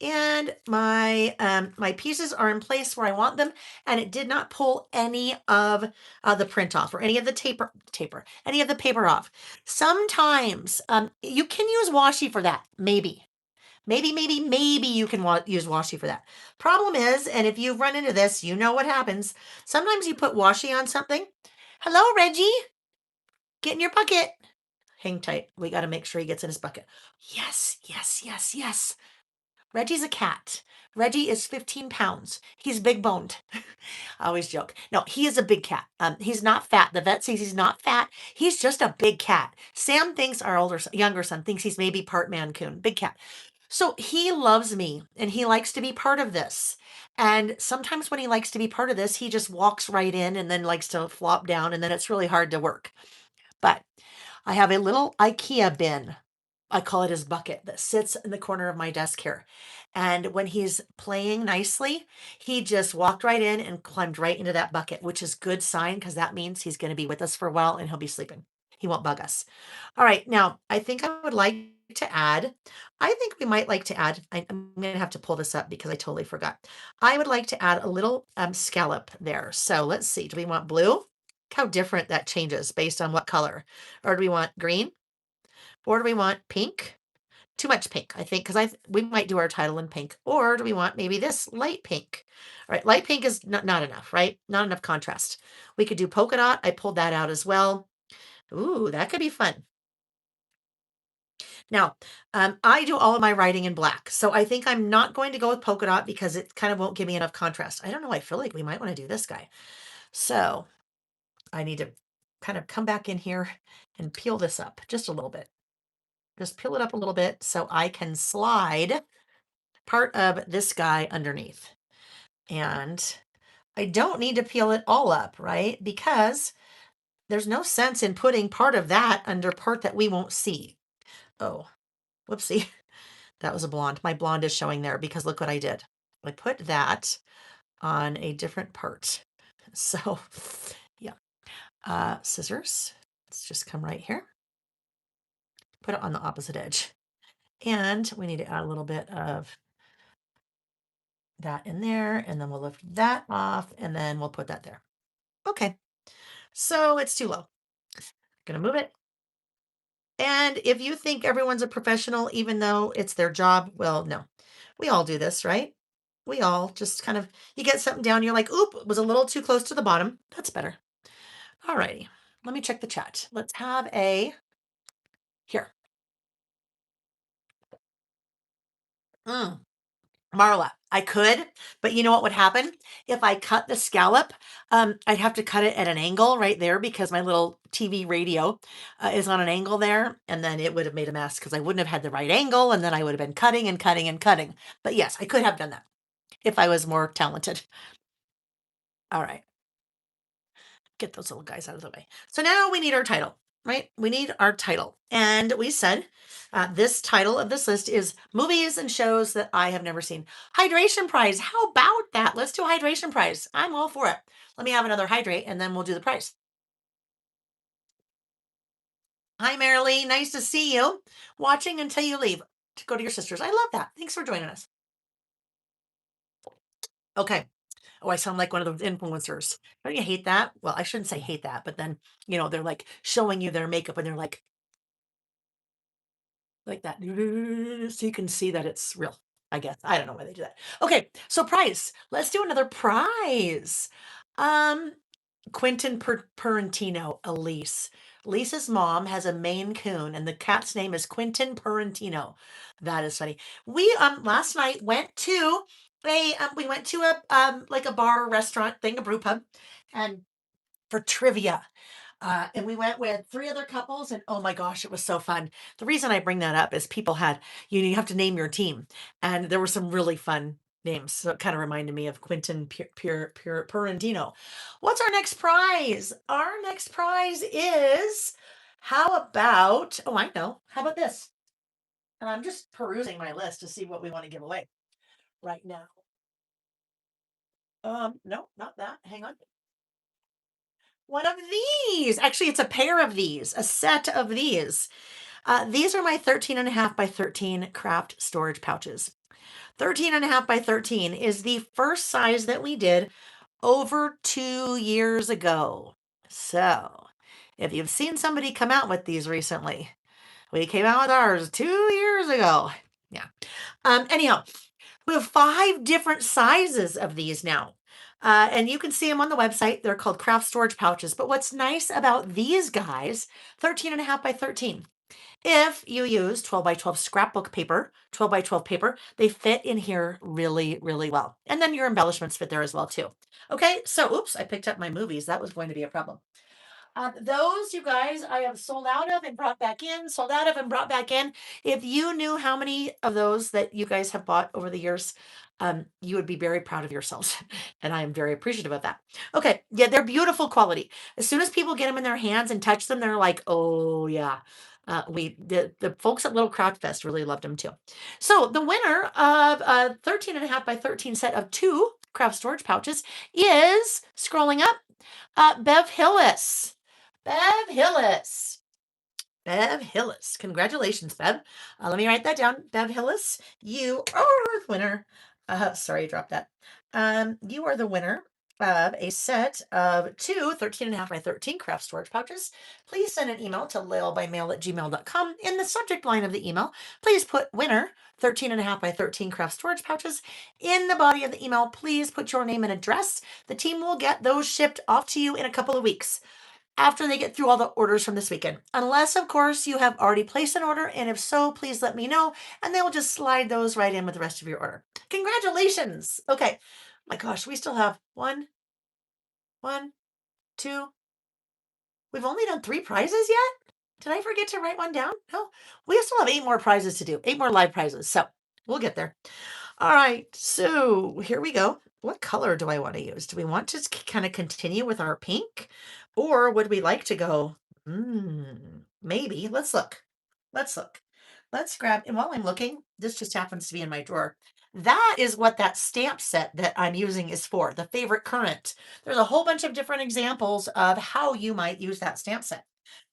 And my pieces are in place where I want them, and it did not pull any of the print off or any of the any of the paper off. Sometimes you can use washi for that. Maybe you can use washi for that. Problem is, and if you've run into this, you know what happens. Sometimes you put washi on something. Hello, Reggie. Get in your bucket. Hang tight. We got to make sure he gets in his bucket. Yes, yes, yes, yes. Reggie's a cat. Reggie is 15 pounds. He's big boned. I always joke. No, he is a big cat. He's not fat. The vet says he's not fat. He's just a big cat. Sam thinks our younger son thinks he's maybe part Mancoon. Big cat. So he loves me and he likes to be part of this. And sometimes when he likes to be part of this, he just walks right in and then likes to flop down, and then it's really hard to work. But I have a little IKEA bin. I call it his bucket, that sits in the corner of my desk here. And when he's playing nicely, he just walked right in and climbed right into that bucket, which is good sign because that means he's going to be with us for a while and he'll be sleeping. He won't bug us. All right. Now, I think I would like to add, I think we might like to add, I'm going to have to pull this up because I totally forgot. I would like to add a little scallop there. So let's see. Do we want blue? Look how different that changes based on what color. Or do we want green? Or do we want pink? Too much pink, I think, because we might do our title in pink. Or do we want maybe this light pink? All right, light pink is not enough, right? Not enough contrast. We could do polka dot. I pulled that out as well. Ooh, that could be fun. Now, I do all of my writing in black, so I think I'm not going to go with polka dot because it kind of won't give me enough contrast. I don't know. I feel like we might want to do this guy. So I need to kind of come back in here and peel this up just a little bit. Just peel it up a little bit so I can slide part of this guy underneath. And I don't need to peel it all up, right? Because there's no sense in putting part of that under part that we won't see. Oh, whoopsie. That was a blonde. My blonde is showing there because look what I did. I put that on a different part. So yeah, scissors. Let's just come right here. Put it on the opposite edge. And we need to add a little bit of that in there, and then we'll lift that off, and then we'll put that there. Okay, so it's too low. Gonna move it. And if you think everyone's a professional, even though it's their job, well, no. We all do this, right? We all just kind of, you get something down, you're like, oop, it was a little too close to the bottom. That's better. All righty, let me check the chat. Let's have here. Marla, I could, but you know what would happen? If I cut the scallop, I'd have to cut it at an angle right there because my little TV radio is on an angle there. And then it would have made a mess because I wouldn't have had the right angle. And then I would have been cutting and cutting and cutting. But yes, I could have done that if I was more talented. All right. Get those little guys out of the way. So now we need our title, right? We need our title. And we said this title of this list is movies and shows that I have never seen. Hydration prize. How about that? Let's do hydration prize. I'm all for it. Let me have another hydrate and then we'll do the prize. Hi, Marilee. Nice to see you. Watching until you leave to go to your sister's. I love that. Thanks for joining us. Okay. Oh, I sound like one of those influencers. Don't you hate that? Well, I shouldn't say hate that, but then, they're like showing you their makeup and they're like that. So you can see that it's real, I guess. I don't know why they do that. Okay, so prize. Let's do another prize. Um, Quentin Perentino, Elise. Lisa's mom has a Maine Coon, and the cat's name is Quentin Perentino. That is funny. We last night went to a like a bar restaurant thing, a brew pub, and for trivia. And we went with three other couples, and oh my gosh, it was so fun. The reason I bring that up is people had, you have to name your team, and there were some really fun names. So it kind of reminded me of Quentin Perentino. What's our next prize? Our next prize is, how about, oh, I know. How about this? And I'm just perusing my list to see what we want to give away right now. No, not that. Hang on. One of these. Actually, it's a pair of these, a set of these. These are my 13.5 by 13 craft storage pouches. 13.5 by 13 is the first size that we did over 2 years ago. So if you've seen somebody come out with these recently, we came out with ours 2 years ago. Yeah. Anyhow, we have 5 different sizes of these now. And you can see them on the website. They're called craft storage pouches. But what's nice about these guys, 13.5 by 13, if you use 12 by 12 scrapbook paper, 12 by 12 paper, they fit in here really, really well. And then your embellishments fit there as well too. Okay, so oops, I picked up my movies. That was going to be a problem. Those, you guys, I have sold out of and brought back in, sold out of and brought back in. If you knew how many of those that you guys have bought over the years, you would be very proud of yourselves. And I am very appreciative of that. Okay, yeah, they're beautiful quality. As soon as people get them in their hands and touch them, they're like, oh, yeah. The folks at Little Craft Fest really loved them too. So the winner of a 13.5 by 13 set of 2 craft storage pouches is, scrolling up, Bev Hillis. Bev Hillis. Bev Hillis. Congratulations, Bev. Let me write that down. Bev Hillis, you are the winner. Sorry, I dropped that. You are the winner of a set of 2 13.5 by 13 craft storage pouches. Please send an email to laylebymail@gmail.com. In the subject line of the email, please put winner 13.5 by 13 craft storage pouches. In the body of the email, please put your name and address. The team will get those shipped off to you in a couple of weeks after they get through all the orders from this weekend. Unless, of course, you have already placed an order, and if so, please let me know, and they will just slide those right in with the rest of your order. Congratulations. Okay. My gosh, we still have one, two. We've only done 3 prizes yet? Did I forget to write one down? No. We still have 8 more prizes to do, 8 more live prizes. So we'll get there. All right. So here we go. What color do I want to use? Do we want to kind of continue with our pink? Or would we like to go, maybe. Let's look. Let's look. Let's grab, and while I'm looking, this just happens to be in my drawer. That is what that stamp set that I'm using is for, the favorite current. There's a whole bunch of different examples of how you might use that stamp set.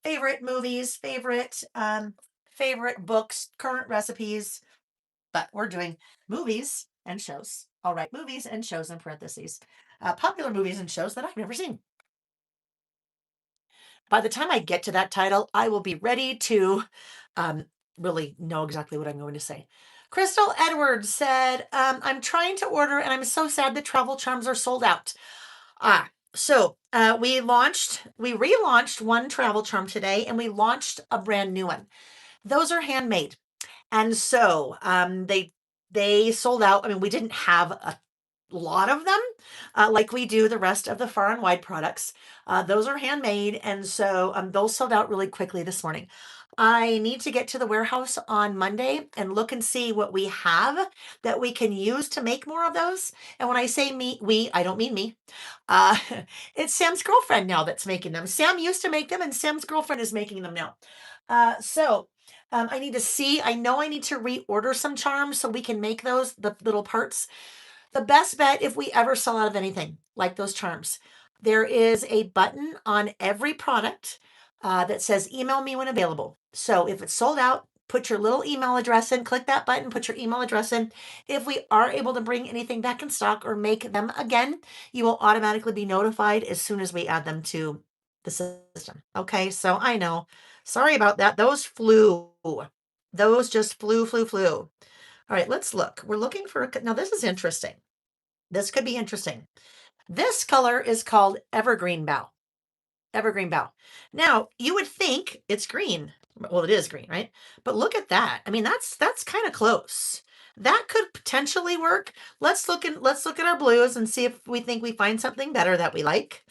Favorite movies, favorite books, current recipes, but we're doing movies and shows. All right, movies and shows in parentheses. Popular movies and shows that I've never seen. By the time I get to that title, I will be ready to really know exactly what I'm going to say. Crystal Edwards said, I'm trying to order and I'm so sad the travel charms are sold out. So we relaunched one travel charm today and we launched a brand new one. Those are handmade. And so they sold out. I mean, we didn't have a lot of them like we do the rest of the Far and Wide products. Those are handmade. And so those sold out really quickly this morning. I need to get to the warehouse on Monday and look and see what we have that we can use to make more of those. And when I say we, I don't mean me. Uh, it's Sam's girlfriend now that's making them. Sam used to make them and Sam's girlfriend is making them now. I need to see, I know I need to reorder some charms so we can make those, the little parts. The best bet, if we ever sell out of anything like those charms, there is a button on every product that says email me when available. So if it's sold out, put your little email address in, click that button, put your email address in. If we are able to bring anything back in stock or make them again, you will automatically be notified as soon as we add them to the system. Okay, so I know. Sorry about that. Those flew. Those just flew. All right, let's look. We're looking for now this is interesting. This could be interesting. This color is called Evergreen Bough. Evergreen Bough. Now, you would think it's green. Well, it is green, right? But look at that. I mean, that's kind of close. That could potentially work. Let's look at our blues and see if we think we find something better that we like.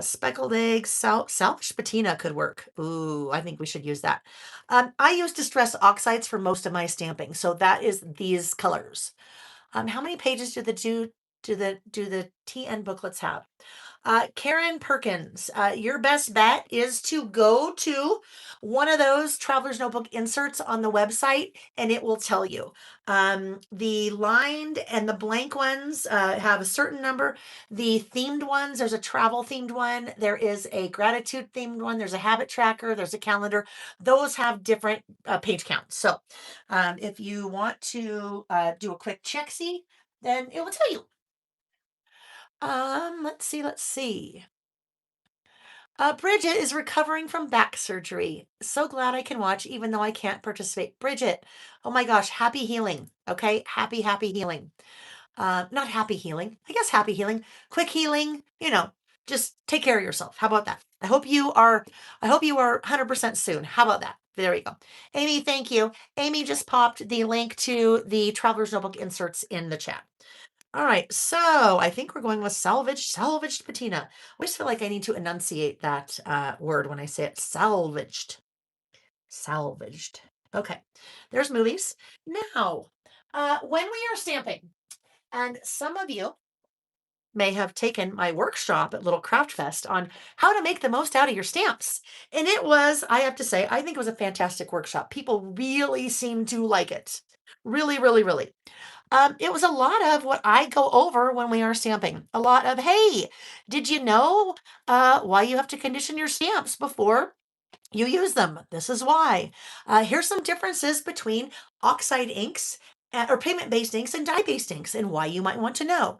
Speckled eggs, selfish patina could work. Ooh, I think we should use that. I use distress oxides for most of my stamping, so that is these colors. How many pages do the TN booklets have? Karen Perkins, your best bet is to go to one of those Traveler's Notebook inserts on the website and it will tell you. The lined and the blank ones have a certain number. The themed ones, there's a travel themed one, there is a gratitude themed one, there's a habit tracker, there's a calendar. Those have different page counts. So if you want to do a quick check-see, then it will tell you. Let's see. Bridget is recovering from back surgery. So glad I can watch, even though I can't participate. Bridget, oh my gosh, happy healing. Okay, happy healing. Not happy healing. I guess happy healing. Quick healing. Just take care of yourself. How about that? I hope you are 100% soon. How about that? There you go. Amy, thank you. Amy just popped the link to the Traveler's Notebook inserts in the chat. All right, so I think we're going with salvaged patina. I always feel like I need to enunciate that word when I say it. Salvaged. Okay, there's movies. Now, when we are stamping, and some of you may have taken my workshop at Little Craft Fest on how to make the most out of your stamps. And it was, I have to say, I think it was a fantastic workshop. People really seemed to like it. Really. It was a lot of what I go over when we are stamping. A lot of, hey, did you know why you have to condition your stamps before you use them? This is why. Here's some differences between oxide inks or pigment-based inks and dye-based inks and why you might want to know.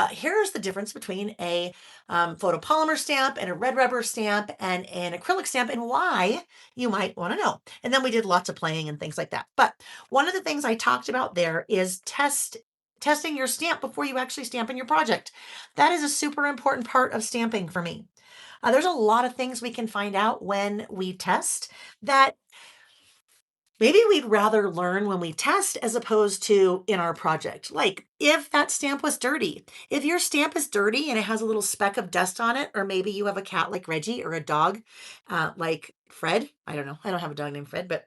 Here's the difference between a photopolymer stamp and a red rubber stamp and an acrylic stamp and why you might want to know. And then we did lots of playing and things like that. But one of the things I talked about there is testing your stamp before you actually stamp in your project. That is a super important part of stamping for me. There's a lot of things we can find out when we test that maybe we'd rather learn when we test as opposed to in our project. Like if that stamp was dirty, if your stamp is dirty and it has a little speck of dust on it, or maybe you have a cat like Reggie or a dog like Fred. I don't know. I don't have a dog named Fred, but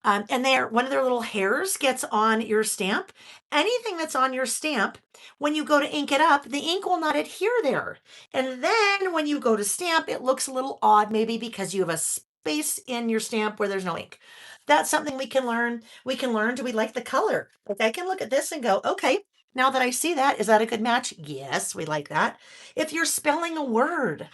and one of their little hairs gets on your stamp. Anything that's on your stamp, when you go to ink it up, the ink will not adhere there. And then when you go to stamp, it looks a little odd, maybe because you have a space in your stamp where there's no ink. That's something we can learn. We can learn, do we like the color? Like I can look at this and go, okay, now that I see that, is that a good match? Yes, we like that. If you're spelling a word,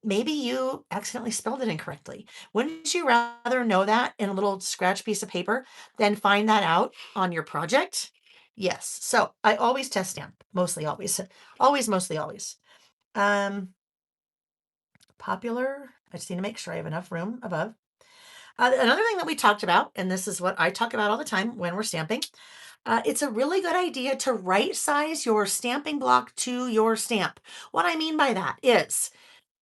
maybe you accidentally spelled it incorrectly. Wouldn't you rather know that in a little scratch piece of paper than find that out on your project? Yes. So I always test stamp, mostly always, mostly always. Popular. I just need to make sure I have enough room above. Another thing that we talked about, and this is what I talk about all the time when we're stamping, it's a really good idea to right size your stamping block to your stamp. What I mean by that is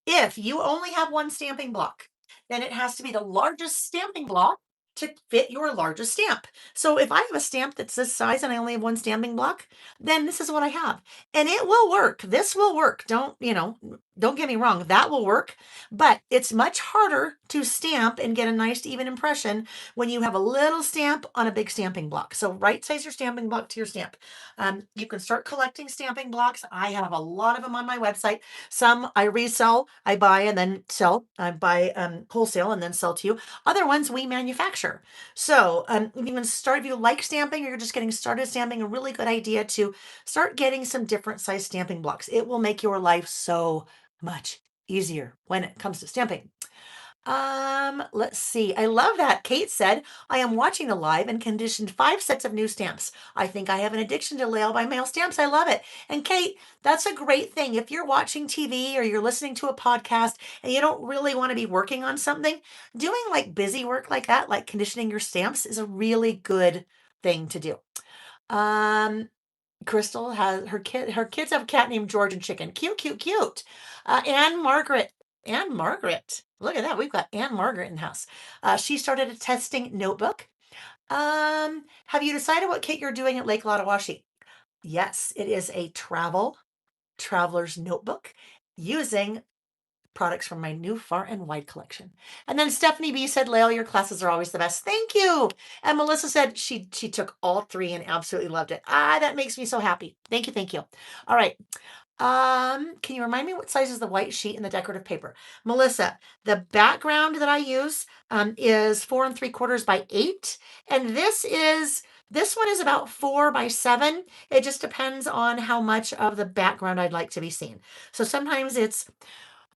if you only have one stamping block, then it has to be the largest stamping block to fit your largest stamp. So if I have a stamp that's this size and I only have one stamping block, then this is what I have. And it will work. This will work. Don't get me wrong, that will work, but it's much harder to stamp and get a nice even impression when you have a little stamp on a big stamping block. So right size your stamping block to your stamp. You can start collecting stamping blocks. I have a lot of them on my website. Some I resell, I buy and then sell. I buy wholesale and then sell to you. Other ones we manufacture. So you can start, if you like stamping or you're just getting started stamping, a really good idea to start getting some different size stamping blocks. It will make your life so much easier when it comes to stamping. Let's see. I love that. Kate said, I am watching the live and conditioned 5 sets of new stamps. I think I have an addiction to Layle by mail stamps. I love it. And Kate, that's a great thing. If you're watching TV or you're listening to a podcast and you don't really want to be working on something, doing like busy work like that, like conditioning your stamps, is a really good thing to do. Um, Crystal has her kids have a cat named George and Chicken. Cute, cute, cute. Anne Margaret. Anne Margaret. Look at that. We've got Anne Margaret in the house. She started a testing notebook. Have you decided what kit you're doing at Lake Lottawashi? Yes, it is a traveler's notebook using products from my new Far and Wide collection. And then Stephanie B said, Layle, your classes are always the best. Thank you. And Melissa said she took all 3 and absolutely loved it. That makes me so happy. Thank you, thank you. All right. Can you remind me what size is the white sheet and the decorative paper? Melissa, the background that I use is 4 3/4 by 8. And this one is about 4 by 7. It just depends on how much of the background I'd like to be seen. So sometimes it's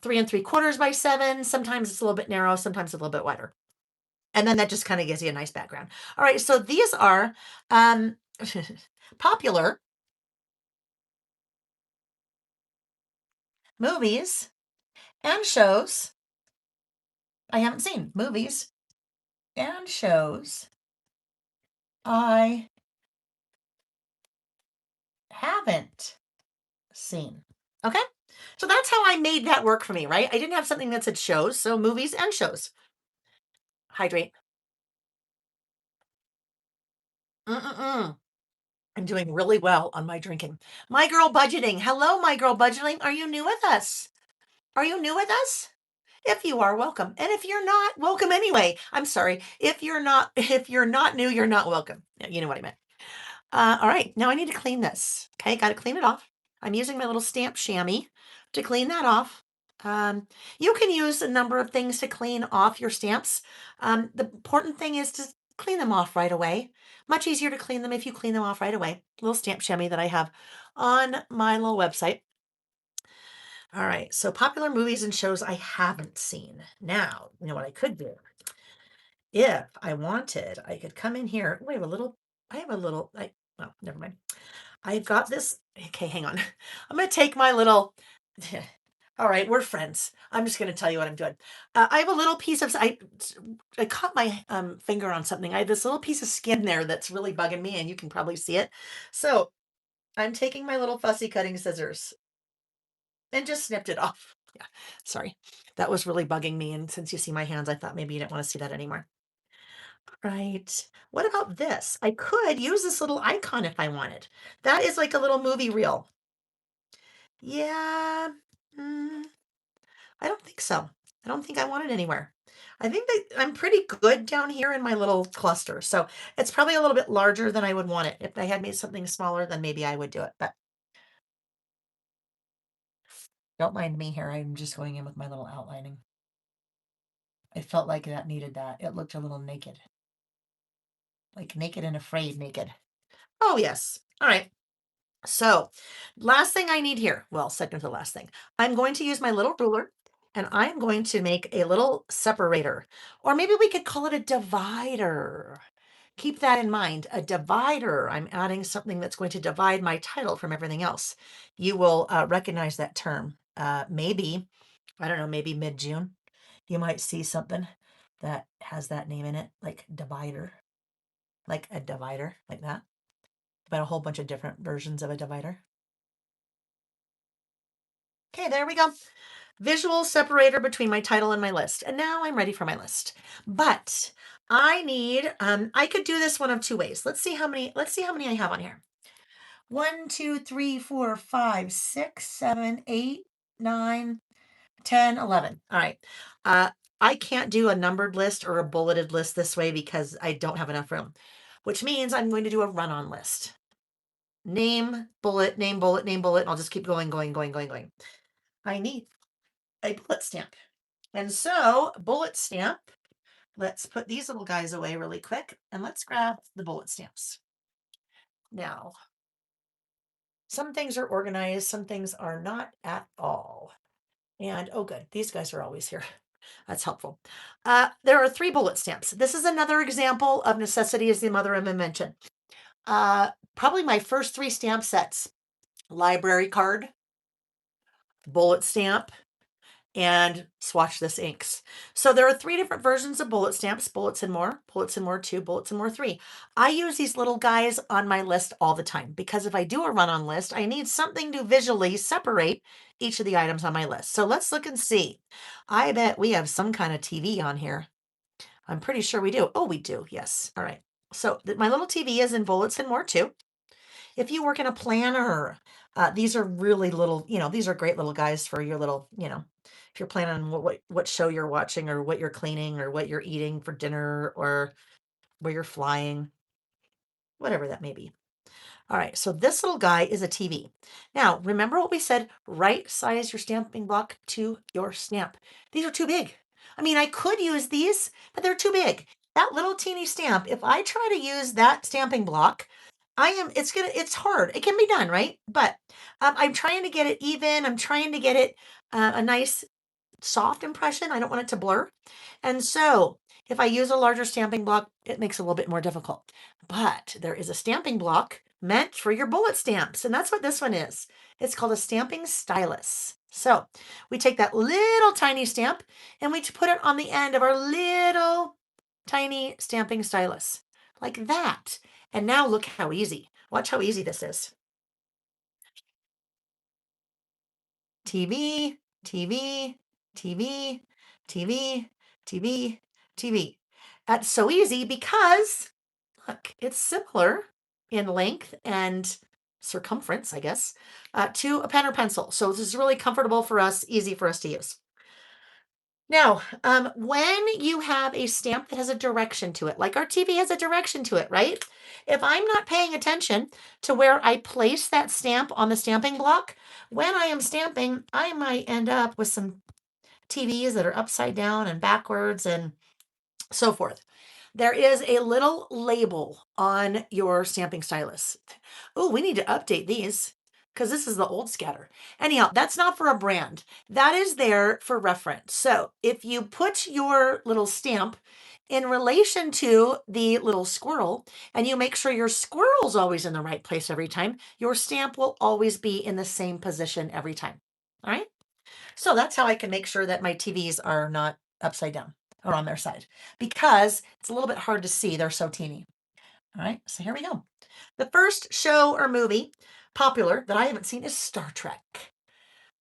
3 3/4 by 7. Sometimes it's a little bit narrow, sometimes a little bit wider. And then that just kind of gives you a nice background. All right, so these are popular movies and shows I haven't seen. Movies and shows I haven't seen. Okay? So that's how I made that work for me, right? I didn't have something that said shows, so movies and shows. Hydrate. Mm-mm-mm. I'm doing really well on my drinking. My girl budgeting. Hello, my girl budgeting. Are you new with us? Are you new with us? If you are, welcome. And if you're not, welcome anyway. I'm sorry. If you're not new, you're not welcome. Yeah, you know what I meant. All right, now I need to clean this. Okay, got to clean it off. I'm using my little stamp chamois to clean that off. You can use a number of things to clean off your stamps. The important thing is to clean them off right away. Much easier to clean them if you clean them off right away. Little stamp chamois that I have on my little website. All right, so popular movies and shows I haven't seen. Now, you know what I could do? If I wanted, I could come in here. Oh, well, never mind. I've got this. Okay, hang on. I'm going to take my little. All right, we're friends. I'm just going to tell you what I'm doing. I have a little piece of. I caught my finger on something. I have this little piece of skin there that's really bugging me, and you can probably see it. So I'm taking my little fussy cutting scissors and just snipped it off. Yeah, sorry. That was really bugging me. And since you see my hands, I thought maybe you didn't want to see that anymore. Right. What about this? I could use this little icon if I wanted. That is like a little movie reel. Yeah. mm, I don't think so. I don't think I want it anywhere. I think that I'm pretty good down here in my little cluster. So it's probably a little bit larger than I would want it. If I had made something smaller, then maybe I would do it. But don't mind me here. I'm just going in with my little outlining. I felt like that needed that. It looked a little naked. Like naked and afraid naked. Oh, yes. All right. So, last thing I need here, well, second to the last thing, I'm going to use my little ruler and I'm going to make a little separator, or maybe we could call it a divider. Keep that in mind, a divider. I'm adding something that's going to divide my title from everything else. You will recognize that term. Maybe, I don't know, maybe mid-June, you might see something that has that name in it, like divider, like a divider, like that, but a whole bunch of different versions of a divider. Okay, there we go. Visual separator between my title and my list. And now I'm ready for my list. But I could do this one of 2 ways. Let's see how many I have on here. 1, 2, 3, 4, 5, 6, 7, 8, 9, 10, 11. All right. I can't do a numbered list or a bulleted list this way because I don't have enough room, which means I'm going to do a run-on list. Name, bullet, name, bullet, name, bullet, and I'll just keep going, going, going, going, going. I need a bullet stamp. And so, bullet stamp, let's put these little guys away really quick and let's grab the bullet stamps. Now, some things are organized, some things are not at all. And oh, good, these guys are always here. That's helpful. There are 3 bullet stamps. This is another example of necessity is the mother of invention. Probably my first 3 stamp sets: library card, bullet stamp, and swatch this inks. So there are 3 different versions of bullet stamps: bullets and more 2, bullets and more 3. I use these little guys on my list all the time because if I do a run on list, I need something to visually separate each of the items on my list. So let's look and see. I bet we have some kind of TV on here. I'm pretty sure we do. Oh, we do. Yes. All right. So my little TV is in bullets and more too. If you work in a planner, these are really little, these are great little guys for your little, if you're planning on what show you're watching or what you're cleaning or what you're eating for dinner or where you're flying, whatever that may be. All right, so this little guy is a TV. Now, remember what we said, right size your stamping block to your stamp. These are too big. I mean, I could use these, but they're too big. That little teeny stamp, if I try to use that stamping block, it's hard. It can be done, right? But I'm trying to get it even. I'm trying to get it a nice soft impression. I don't want it to blur. And so if I use a larger stamping block, it makes it a little bit more difficult. But there is a stamping block meant for your bullet stamps. And that's what this one is. It's called a stamping stylus. So we take that little tiny stamp and we put it on the end of our little tiny stamping stylus like that. And now look how easy. Watch how easy this is. TV, TV, TV, TV, TV, TV. That's so easy because, look, it's similar in length and circumference, I guess, to a pen or pencil. So this is really comfortable for us, easy for us to use. Now, when you have a stamp that has a direction to it, like our TV has a direction to it, right? If I'm not paying attention to where I place that stamp on the stamping block, when I am stamping, I might end up with some TVs that are upside down and backwards and so forth. There is a little label on your stamping stylus. Oh, we need to update these because this is the old scatter. Anyhow, that's not for a brand. That is there for reference. So if you put your little stamp in relation to the little squirrel and you make sure your squirrel's always in the right place every time, your stamp will always be in the same position every time. All right. So that's how I can make sure that my TVs are not upside down or on their side because it's a little bit hard to see. They're so teeny. All right, so here we go. The first show or movie popular that I haven't seen is Star Trek.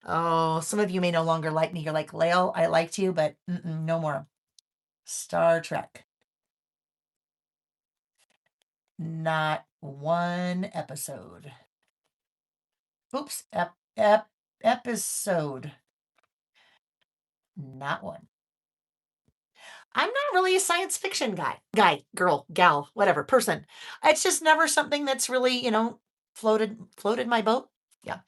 Oh, some of you may no longer like me. You're like, Layle, I liked you, but no more. Star Trek. Not one episode. Oops, episode. Not one. I'm not really a science fiction girl, gal, whatever, person. It's just never something that's really, floated my boat. Yeah.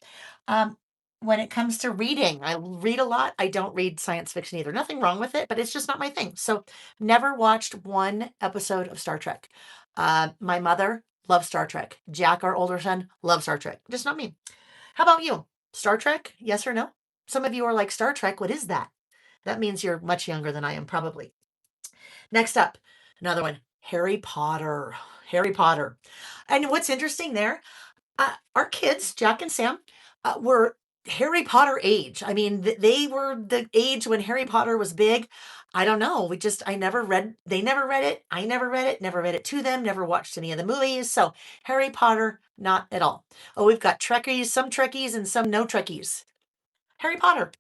Um, when it comes to reading, I read a lot. I don't read science fiction either. Nothing wrong with it, but it's just not my thing. So never watched one episode of Star Trek. My mother loves Star Trek. Jack, our older son, loves Star Trek. Just not me. How about you? Star Trek? Yes or no? Some of you are like, Star Trek, what is that? That means you're much younger than I am, probably. Next up, another one, Harry Potter. Harry Potter. And what's interesting there, our kids, Jack and Sam, were Harry Potter age. I mean, they were the age when Harry Potter was big. I don't know. I never read, they never read it. I never read it to them, never watched any of the movies. So Harry Potter, not at all. Oh, we've got some Trekkies and some no Trekkies. Harry Potter.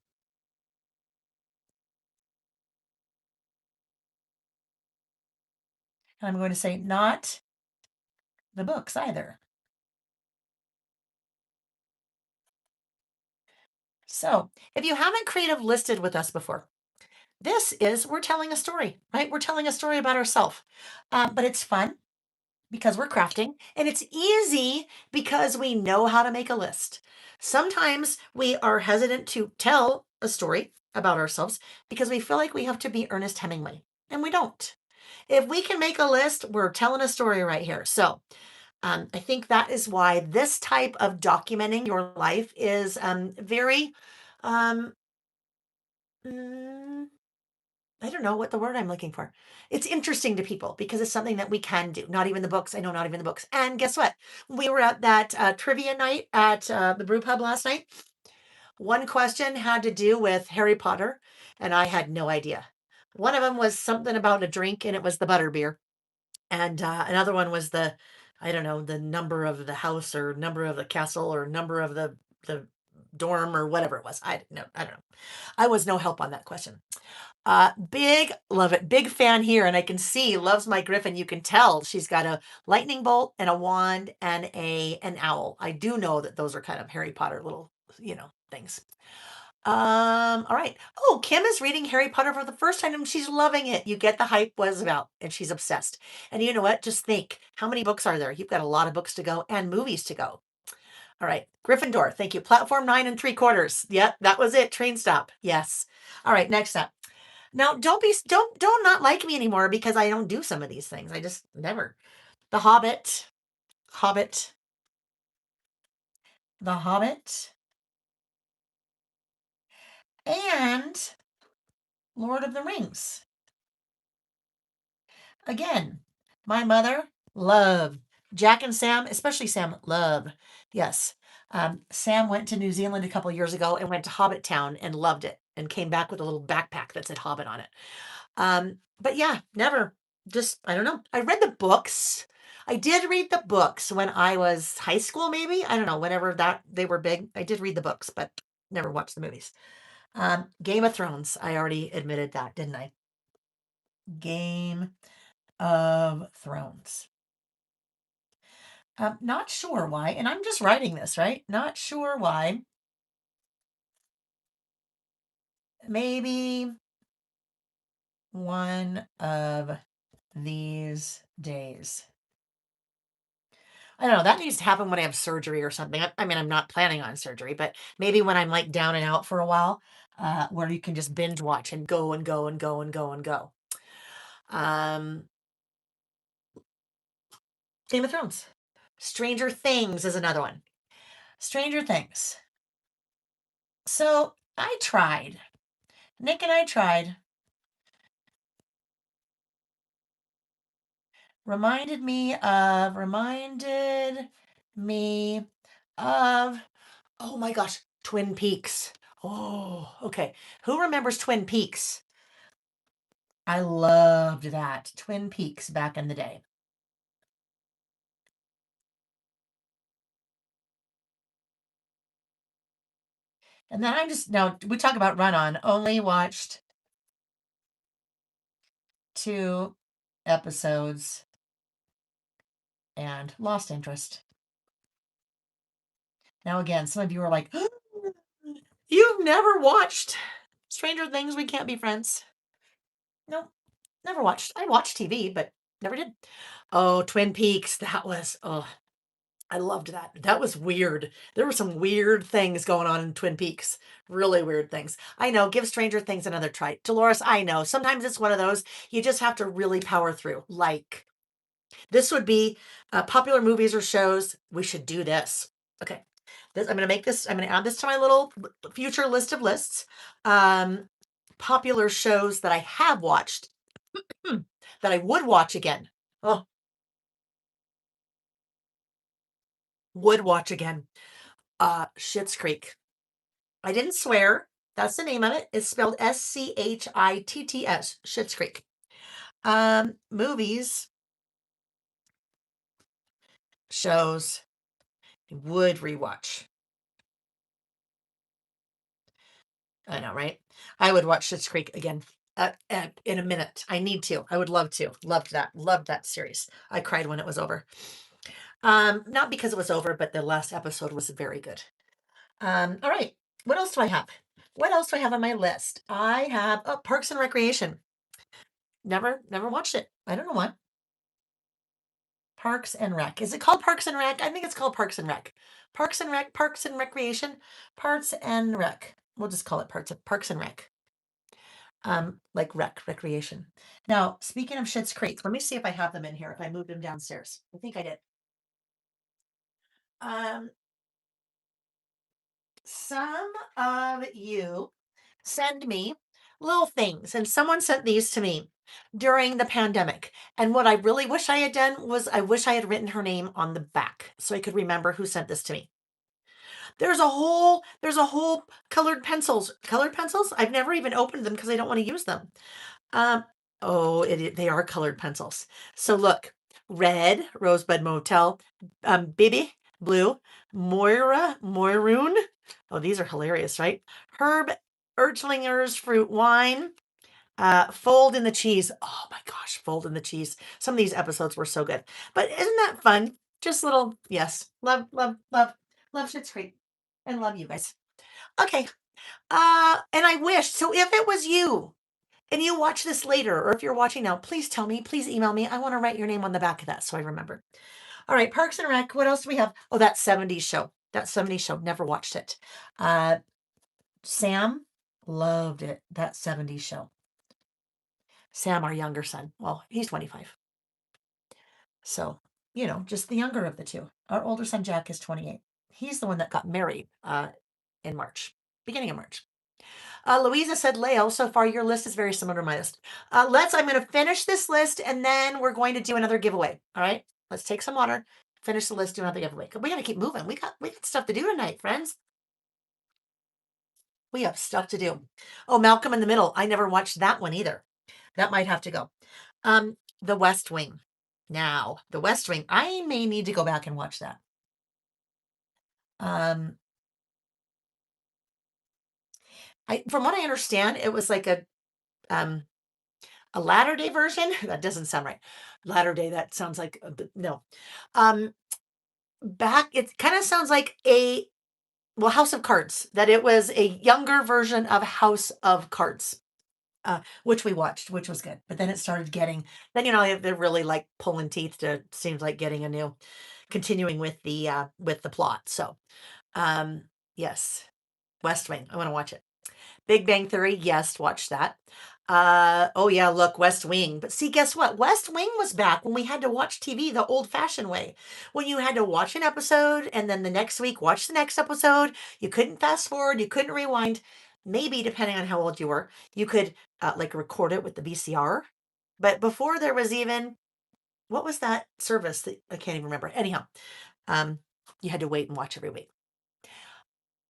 And I'm going to say not the books either. So if you haven't creative listed with us before, we're telling a story, right? We're telling a story about ourselves. But it's fun because we're crafting and it's easy because we know how to make a list. Sometimes we are hesitant to tell a story about ourselves because we feel like we have to be Ernest Hemingway, and we don't. If we can make a list, we're telling a story right here. So I think that is why this type of documenting your life is very um, mm, I don't know what the word I'm looking for. It's interesting to people because it's something that we can do. Not even the books. I know not even the books. And guess what? We were at that trivia night at the brew pub last night. One question had to do with Harry Potter, and I had no idea. One of them was something about a drink, and it was the butterbeer. And another one was I don't know, the number of the house or number of the castle or number of the dorm or whatever it was. I didn't know. I don't know. I was no help on that question. Big love it. Big fan here, and I can see loves my Griffin. You can tell she's got a lightning bolt and a wand and an owl. I do know that those are kind of Harry Potter little, things. All right. Oh, Kim is reading Harry Potter for the first time and she's loving it. You get the hype what it's about, and she's obsessed. And you know what? Just think, how many books are there? You've got a lot of books to go and movies to go. All right. Gryffindor. Thank you. Platform 9 3/4. Yep, that was it. Train stop. Yes. All right. Next up. Now, don't not like me anymore because I don't do some of these things. I just never. The Hobbit, Hobbit, The Hobbit, and Lord of the Rings. Again, my mother, love. Jack and Sam, especially Sam, love. Yes. Sam went to New Zealand a couple years ago and went to Hobbit Town and loved it and came back with a little backpack that said Hobbit on it. But yeah, never. Just, I don't know. I read the books. I did read the books when I was high school, maybe. I don't know, whenever that they were big. I did read the books, but never watched the movies. Game of Thrones. I already admitted that, didn't I? Game of Thrones. Not sure why, and I'm just writing this, right? Not sure why. Maybe one of these days. I don't know. That needs to happen when I have surgery or something. I mean, I'm not planning on surgery, but maybe when I'm like down and out for a while, where you can just binge watch and go and go and go and go and go. Um, Game of Thrones. Stranger Things is another one. Stranger Things. So I tried. Nick and I tried. Reminded me of, oh my gosh, Twin Peaks. Oh, okay. Who remembers Twin Peaks? I loved that. Twin Peaks back in the day. And then now we talk about run on, only watched 2 episodes and lost interest. Now, again, some of you are like, you've never watched Stranger Things, We Can't Be Friends. No, never watched. I watched TV, but never did. Oh, Twin Peaks. I loved that. That was weird. There were some weird things going on in Twin Peaks. Really weird things. I know. Give Stranger Things another try. Dolores, I know. Sometimes it's one of those you just have to really power through. Like, this would be popular movies or shows. We should do this. Okay. I'm going to add this to my little future list of lists. Popular shows that I have watched that I would watch again. Oh, would watch again. Schitt's Creek. I didn't swear. That's the name of it. It's spelled Schitts. Schitt's Creek. Movies, shows, would rewatch. I know, right? I would watch Schitt's Creek again in a minute. I need to. I would love to. Loved that. Loved that series. I cried when it was over. Not because it was over, but the last episode was very good. All right. What else do I have? What else do I have on my list? I have Parks and Recreation. Never watched it. I don't know why. Parks and Rec. Is it called Parks and Rec? I think it's called Parks and Rec. Parks and Rec, Parks and Recreation, Parks and Rec. We'll just call it Parks and Rec. Like recreation. Now, speaking of Schitt's Creek, let me see if I have them in here. If I moved them downstairs, I think I did. Um, some of you send me little things. And someone sent these to me during the pandemic. And what I really wish I had done was I wish I had written her name on the back so I could remember who sent this to me. There's a whole colored pencils. Colored pencils? I've never even opened them because I don't want to use them. Um, oh, they are colored pencils. So look, red, Rosebud Motel, Bibi, blue, Moira, Moiroon. Oh, these are hilarious, right? Herb, Ertlinger's fruit wine, fold in the cheese. Oh my gosh, fold in the cheese. Some of these episodes were so good. But isn't that fun? Just little, yes, love, love, love, love Schitt's Creek, and love you guys. Okay. And I wish so. If it was you, and you watch this later, or if you're watching now, please tell me, please email me. I want to write your name on the back of that so I remember. All right, Parks and Rec. What else do we have? Oh, that 70s show. That 70s show. Never watched it. Sam loved it. That 70s show. Sam, our younger son. Well, he's 25. So, just the younger of the two. Our older son, Jack, is 28. He's the one that got married in March, beginning of March. Louisa said, Layle, so far your list is very similar to my list. I'm going to finish this list and then we're going to do another giveaway. All right. Let's take some water, finish the list, do another giveaway. We got to keep moving. We got stuff to do tonight, friends. We have stuff to do. Oh, Malcolm in the Middle. I never watched that one either. That might have to go. The West Wing. Now, The West Wing. I may need to go back and watch that. From what I understand, it was like a latter day version. That doesn't sound right. Latter day. That sounds like no. Back. It kind of sounds like House of Cards. That it was a younger version of House of Cards, which we watched, which was good. But then it started getting. Then they're really like pulling teeth to seems like getting a new, continuing with the plot. So, yes, West Wing. I want to watch it. Big Bang Theory, yes, watch that. Oh yeah, look, West Wing. But see, guess what? West Wing was back when we had to watch TV the old-fashioned way. When you had to watch an episode and then the next week watch the next episode. You couldn't fast forward, you couldn't rewind. Maybe depending on how old you were, you could like record it with the VCR. But before there was even what was that service that I can't even remember. Anyhow, you had to wait and watch every week.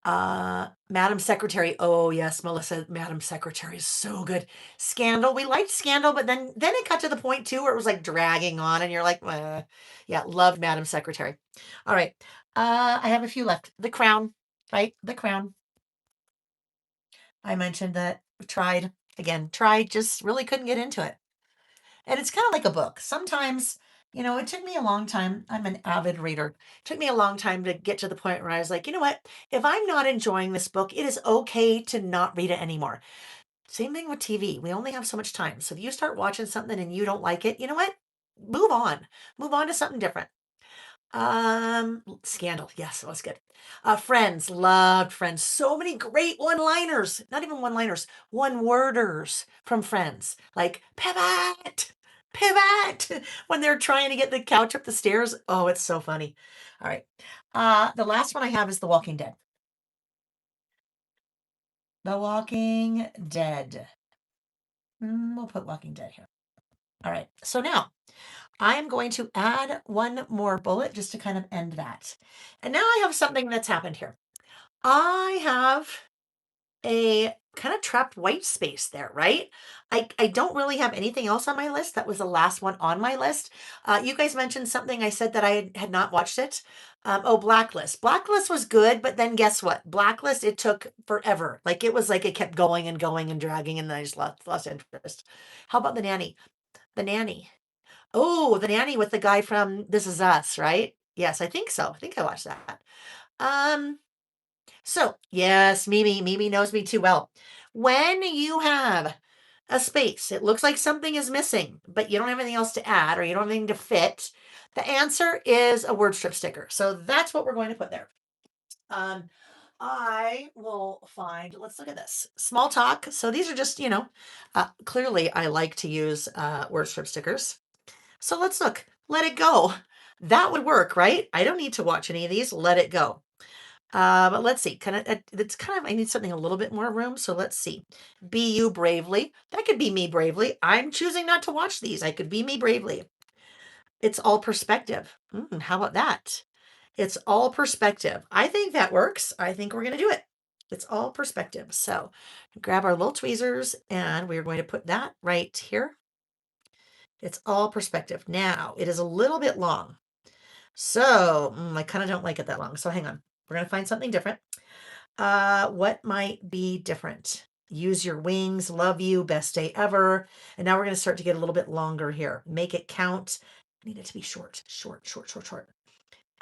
Madam Secretary. Oh yes, Melissa. Madam Secretary is so good. Scandal. We liked Scandal, but then it got to the point too where it was like dragging on, and you're like, yeah, loved Madam Secretary. All right. I have a few left. The Crown. Right, The Crown. I mentioned that. Tried again. Tried. Just really couldn't get into it. And it's kind of like a book. Sometimes, it took me a long time. I'm an avid reader. It took me a long time to get to the point where I was like, you know what? If I'm not enjoying this book, it is okay to not read it anymore. Same thing with TV. We only have so much time. So if you start watching something and you don't like it, you know what? Move on. Move on to something different. Scandal. Yes, that was good. Friends, loved Friends. So many great one-liners. Not even one-liners, one-worders from Friends. Like pivot, pivot when they're trying to get the couch up the stairs. Oh, it's so funny. All right. The last one I have is The Walking Dead. The Walking Dead. We'll put Walking Dead here. All right. So now I am going to add one more bullet just to kind of end that. And now I have something that's happened here. I have a kind of trapped white space there, right? I don't really have anything else on my list. That was the last one on my list. You guys mentioned something. I said that I had not watched it. Blacklist. Blacklist was good, but then guess what? Blacklist, it took forever. Like it was like it kept going and going and dragging, and then I just lost interest. How about The Nanny? The Nanny. Oh, The Nanny with the guy from This Is Us, right? Yes, I think so. I think I watched that. So yes, Mimi knows me too well. When you have a space, it looks like something is missing, but you don't have anything else to add or you don't have anything to fit. The answer is a word strip sticker. So that's what we're going to put there. I will find, let's look at this. Small talk. So these are just, clearly I like to use word strip stickers. So let's look. Let It Go. That would work, right? I don't need to watch any of these. Let It Go. But let's see. It's kind of, I need something a little bit more room. So let's see. Be you bravely. That could be me bravely. I'm choosing not to watch these. I could be me bravely. It's all perspective. How about that? It's all perspective. I think that works. I think we're going to do it. It's all perspective. So grab our little tweezers and we're going to put that right here. It's all perspective. Now it is a little bit long. So I kind of don't like it that long. So hang on. We're going to find something different. What might be different? Use your wings, love you, best day ever. And now we're going to start to get a little bit longer here. Make it count. Need it to be short, short, short, short, short.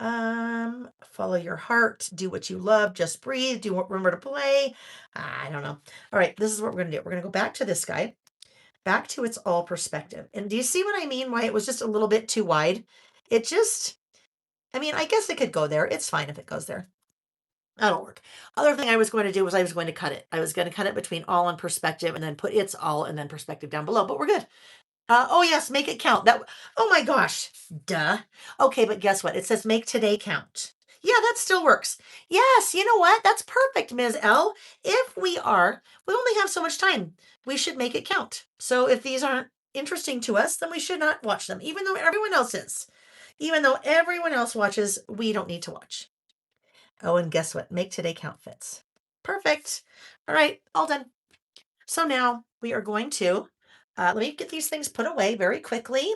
Follow your heart, do what you love, just breathe, do what remember to play. I don't know. All right, this is what we're going to do. We're going to go back to this guy, back to its all perspective. And do you see what I mean? Why it was just a little bit too wide? It just, I mean, I guess it could go there. It's fine if it goes there. That'll work. Other thing I was going to do was I was going to cut it. I was going to cut it between all and perspective and then put its all and then perspective down below, but we're good. Oh yes, make it count. Oh my gosh, duh. Okay, but guess what? It says make today count. Yeah, that still works. Yes, you know what? That's perfect, Ms. L. If we only have so much time. We should make it count. So if these aren't interesting to us, then we should not watch them, even though everyone else is. Even though everyone else watches, we don't need to watch. Oh, and guess what? Make today count fits. Perfect. All right, all done. So now we are going to, let me get these things put away very quickly.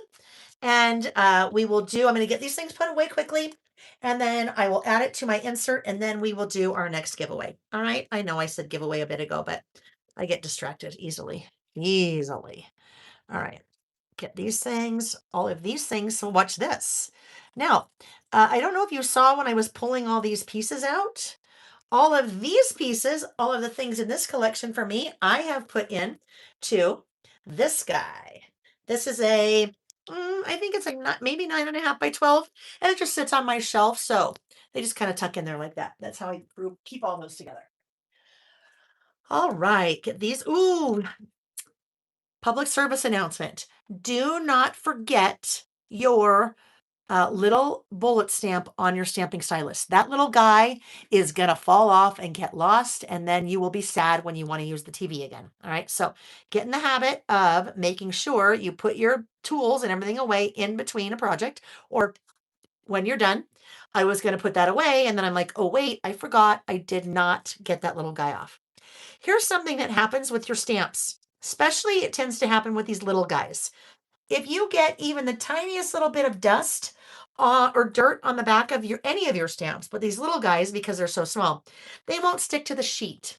And I'm going to get these things put away quickly. And then I will add it to my insert and then we will do our next giveaway. All right. I know I said giveaway a bit ago, but I get distracted easily. Easily. All right. Get these things, all of these things. So watch this. Now, I don't know if you saw when I was pulling all these pieces out. All of these pieces, all of the things in this collection for me, I have put in to this guy. This is I think it's like maybe 9.5 by 12, and it just sits on my shelf. So they just kind of tuck in there like that. That's how I keep all those together. All right, get these. Ooh, public service announcement. Do not forget your little bullet stamp on your stamping stylus. That little guy is going to fall off and get lost, and then you will be sad when you want to use the TV again. All right. So get in the habit of making sure you put your tools and everything away in between a project or when you're done. I was going to put that away, and then I'm like, oh, wait, I forgot. I did not get that little guy off. Here's something that happens with your stamps. Especially, it tends to happen with these little guys. If you get even the tiniest little bit of dust or dirt on the back of any of your stamps, but these little guys, because they're so small, they won't stick to the sheet.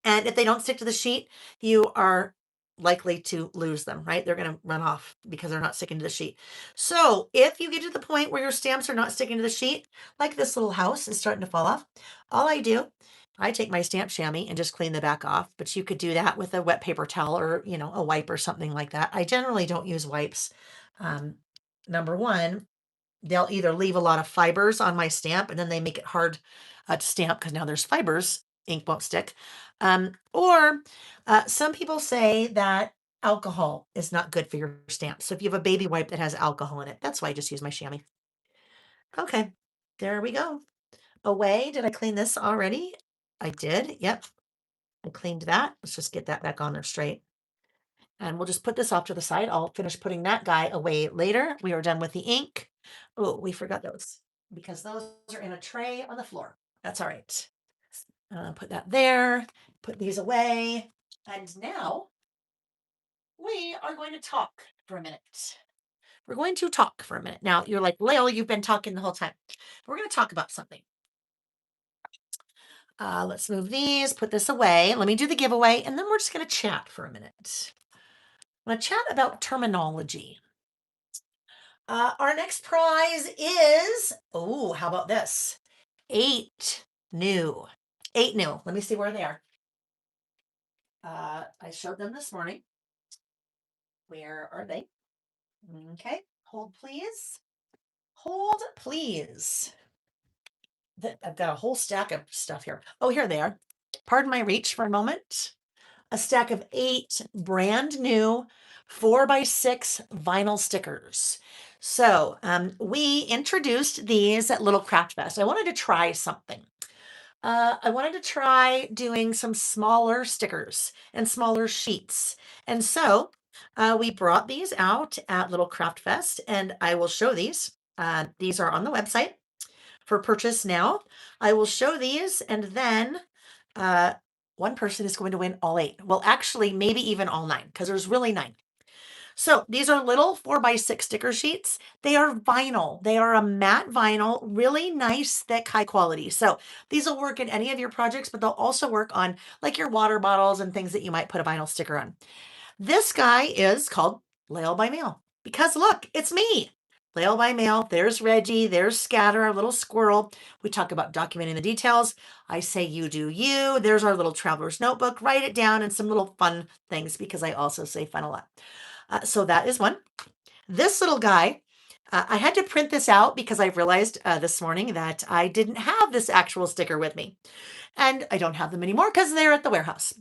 And if they don't stick to the sheet, you are likely to lose them, right? They're going to run off because they're not sticking to the sheet. So if you get to the point where your stamps are not sticking to the sheet, like this little house is starting to fall off, all I take my stamp chamois and just clean the back off, but you could do that with a wet paper towel or, a wipe or something like that. I generally don't use wipes. Number one, they'll either leave a lot of fibers on my stamp and then they make it hard to stamp because now there's fibers, ink won't stick. Or some people say that alcohol is not good for your stamp. So if you have a baby wipe that has alcohol in it, that's why I just use my chamois. Okay, there we go. Away. Did I clean this already? I did. Yep. I cleaned that. Let's just get that back on there straight. And we'll just put this off to the side. I'll finish putting that guy away later. We are done with the ink. Oh, we forgot those because those are in a tray on the floor. That's all right. Put that there, put these away. And now we are going to talk for a minute. We're going to talk for a minute. Now you're like, Layle, you've been talking the whole time. We're going to talk about something. Let's move these, put this away. Let me do the giveaway, and then we're just going to chat for a minute. I'm going to chat about terminology. Our next prize is, how about this? 8 new. 8 new. Let me see where they are. I showed them this morning. Where are they? Okay, hold please. Hold please. I've got a whole stack of stuff here. Oh, here they are. Pardon my reach for a moment. A stack of 8 brand new 4x6 vinyl stickers. So we introduced these at Little Craft Fest. I wanted to try something. I wanted to try doing some smaller stickers and smaller sheets. And so we brought these out at Little Craft Fest, and I will show these. These are on the website for purchase now. I will show these, and then uh, one person is going to win all 8. Well, actually, maybe even all 9, because there's really 9. So these are little 4x6 sticker sheets. They are vinyl. They are a matte vinyl, really nice, thick, high quality. So these will work in any of your projects, but they'll also work on like your water bottles and things that you might put a vinyl sticker on. This guy is called Layle by Mail because look, it's me. Layle by Mail. There's Reggie. There's Scatter, our little squirrel. We talk about documenting the details. I say you do you. There's our little traveler's notebook. Write it down and some little fun things because I also say fun a lot. So that is one. This little guy, I had to print this out because I realized this morning that I didn't have this actual sticker with me. And I don't have them anymore because they're at the warehouse.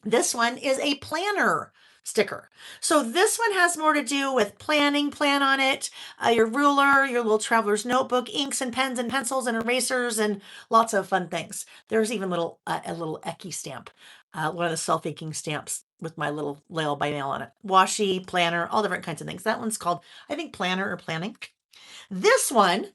This one is a planner sticker. So this one has more to do with planning, plan on it, your ruler, your little traveler's notebook, inks and pens and pencils and erasers and lots of fun things. There's even a little Eki stamp, one of the self-inking stamps with my little Layle by Mail on it. Washi, planner, all different kinds of things. That one's called, I think, planner or planning. This one,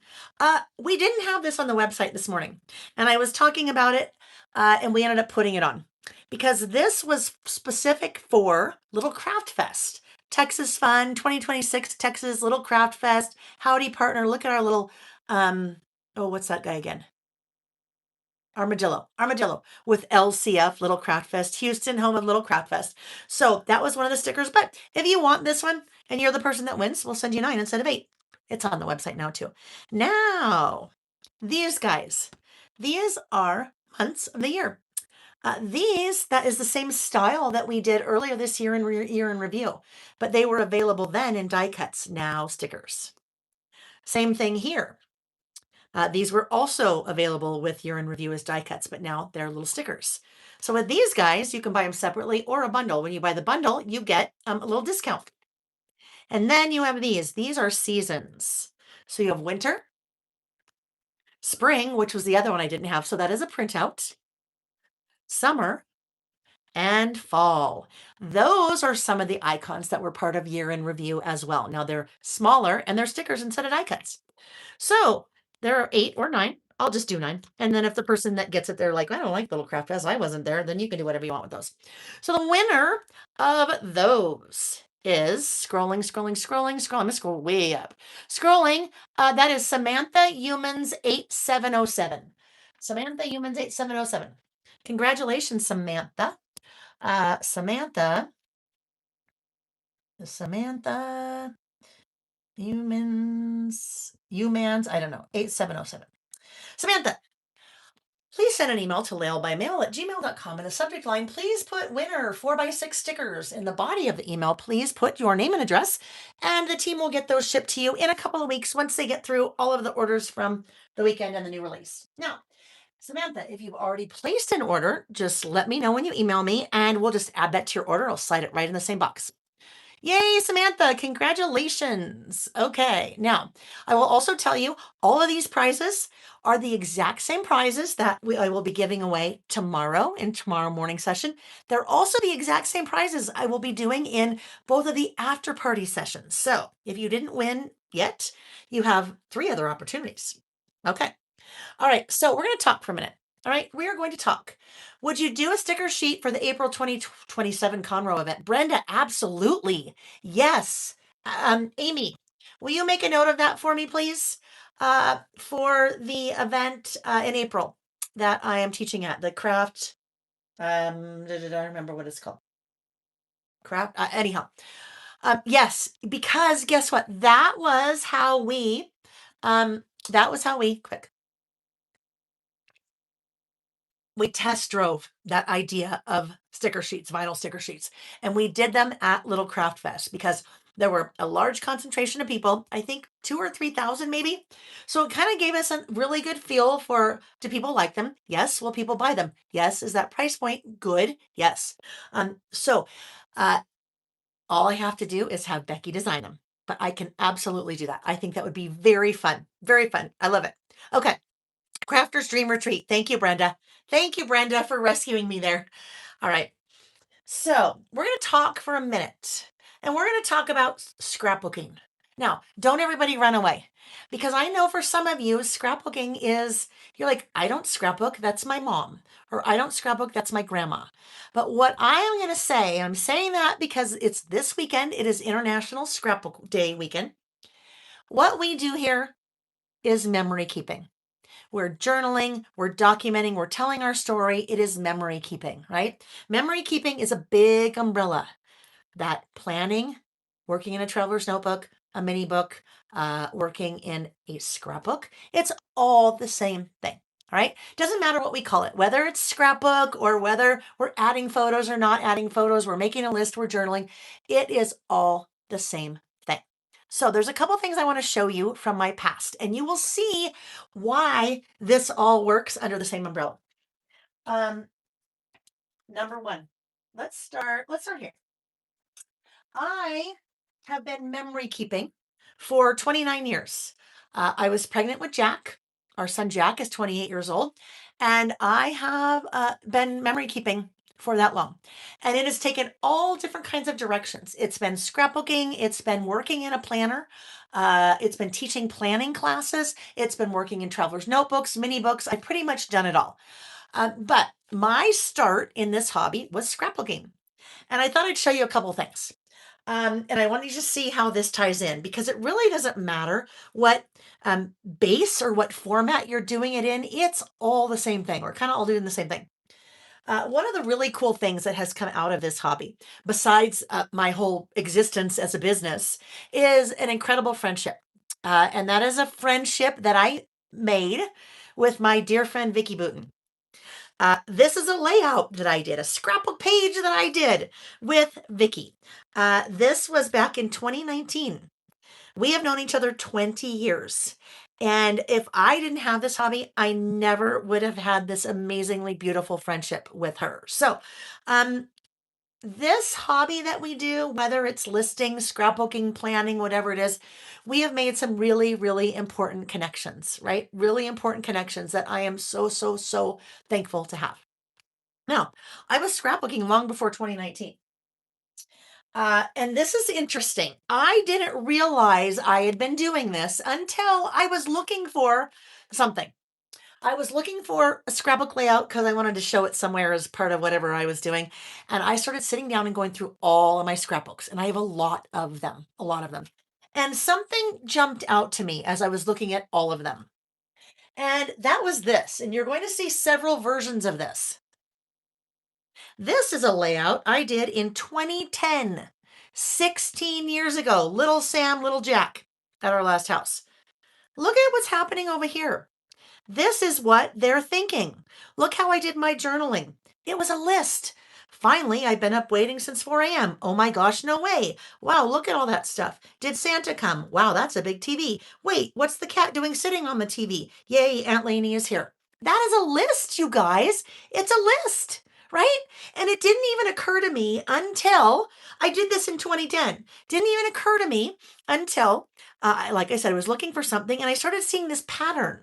we didn't have this on the website this morning, and I was talking about it, and we ended up putting it on because this was specific for Little Craft Fest. Texas Fun 2026 Texas Little Craft Fest. Howdy partner. Look at our little oh, what's that guy again? Armadillo with LCF Little Craft Fest, Houston, home of Little Craft Fest. So that was one of the stickers. But if you want this one and you're the person that wins, we'll send you 9 instead of 8. It's on the website now too. Now, these guys, these are months of the year. That is the same style that we did earlier this year in year in review, but they were available then in die cuts, now stickers. Same thing here. These were also available with year in review as die cuts, but now they're little stickers. So with these guys, you can buy them separately or a bundle. When you buy the bundle, you get a little discount. And then you have these. These are seasons. So you have winter, spring, which was the other one I didn't have. So that is a printout. Summer, and fall. Those are some of the icons that were part of year in review as well. Now they're smaller and they're stickers instead of die cuts. So there are 8 or 9. I'll just do 9. And then if the person that gets it, they're like, I don't like Little Craft Fest, I wasn't there, then you can do whatever you want with those. So the winner of those is scrolling. I'm gonna scroll way up. Scrolling, that is Samantha Humans 8707. Samantha Humans 8707. Congratulations, Samantha. Samantha humans, I don't know, 8707. Samantha, please send an email to laylebymail@gmail.com. In the subject line, please put winner 4x6 stickers. In the body of the email, please put your name and address, and the team will get those shipped to you in a couple of weeks once they get through all of the orders from the weekend and the new release. Now, Samantha, if you've already placed an order, just let me know when you email me and we'll just add that to your order. I'll slide it right in the same box. Yay, Samantha, congratulations. Okay, now I will also tell you all of these prizes are the exact same prizes that I will be giving away tomorrow in tomorrow morning session. They're also the exact same prizes I will be doing in both of the after party sessions. So if you didn't win yet, you have 3 other opportunities. Okay. All right, so we're going to talk for a minute. All right, we are going to talk. Would you do a sticker sheet for the April 2027 Conroe event? Brenda, absolutely. Yes. Amy, will you make a note of that for me, please? For the event in April that I am teaching at, the craft, I remember what it's called. Craft, anyhow. Yes, because guess what? That was how we, quick. We test drove that idea of sticker sheets, vinyl sticker sheets, and we did them at Little Craft Fest because there were a large concentration of people, I think 2 or 3,000 maybe. So it kind of gave us a really good feel for, do people like them? Yes. Will people buy them? Yes. Is that price point good? Yes. So all I have to do is have Becky design them, but I can absolutely do that. I think that would be very fun. Very fun. I love it. Okay. Crafter's Dream Retreat. Thank you, Brenda. Thank you, Brenda, for rescuing me there. All right. So we're going to talk for a minute and we're going to talk about scrapbooking. Now, don't everybody run away because I know for some of you, scrapbooking is, you're like, I don't scrapbook, that's my mom, or I don't scrapbook, that's my grandma. But what I am going to say, I'm saying that because it's this weekend, it is International Scrapbook Day weekend. What we do here is memory keeping. We're journaling, we're documenting, we're telling our story. It is memory keeping, right? Memory keeping is a big umbrella. That planning, working in a traveler's notebook, a mini book, working in a scrapbook, it's all the same thing. All right. Doesn't matter what we call it, whether it's scrapbook or whether we're adding photos or not adding photos, we're making a list, we're journaling. It is all the same thing. So there's a couple things I want to show you from my past, and you will see why this all works under the same umbrella. Number one, let's start here. I have been memory keeping for 29 years. I was pregnant with Jack. Our son Jack is 28 years old. And I have been memory keeping for that long. And it has taken all different kinds of directions. It's been scrapbooking, it's been working in a planner, it's been teaching planning classes, it's been working in traveler's notebooks, mini books. I've pretty much done it all. But my start in this hobby was scrapbooking. And I thought I'd show you a couple things. And I want you to see how this ties in because it really doesn't matter what base or what format you're doing it in. It's all the same thing. We're kind of all doing the same thing. One of the really cool things that has come out of this hobby, besides my whole existence as a business, is an incredible friendship. And that is a friendship that I made with my dear friend, Vicki Booten. This is a layout that I did, a scrapbook page that I did with Vicki. This was back in 2019. We have known each other 20 years. And if I didn't have this hobby, I never would have had this amazingly beautiful friendship with her. So, this hobby that we do, whether it's listing, scrapbooking, planning, whatever it is, we have made some really, really important connections, right? Really important connections that I am so, so, so thankful to have. Now, I was scrapbooking long before 2019. And this is interesting. I didn't realize I had been doing this until I was looking for something. I was looking for a scrapbook layout because I wanted to show it somewhere as part of whatever I was doing. And I started sitting down and going through all of my scrapbooks, and I have a lot of them, a lot of them. And something jumped out to me as I was looking at all of them. And that was this. And you're going to see several versions of this. This is a layout I did in 2010, 16 years ago. Little Sam, little Jack at our last house. Look at what's happening over here. This is what they're thinking. Look how I did my journaling. It was a list. Finally, I've been up waiting since 4 a.m. Oh my gosh, no way. Wow, look at all that stuff. Did Santa come? Wow, that's a big TV. Wait, what's the cat doing sitting on the TV? Yay, Aunt Lainey is here. That is a list, you guys. It's a list, right? And it didn't even occur to me until I did this in 2010. Didn't even occur to me until, like I said, I was looking for something and I started seeing this pattern.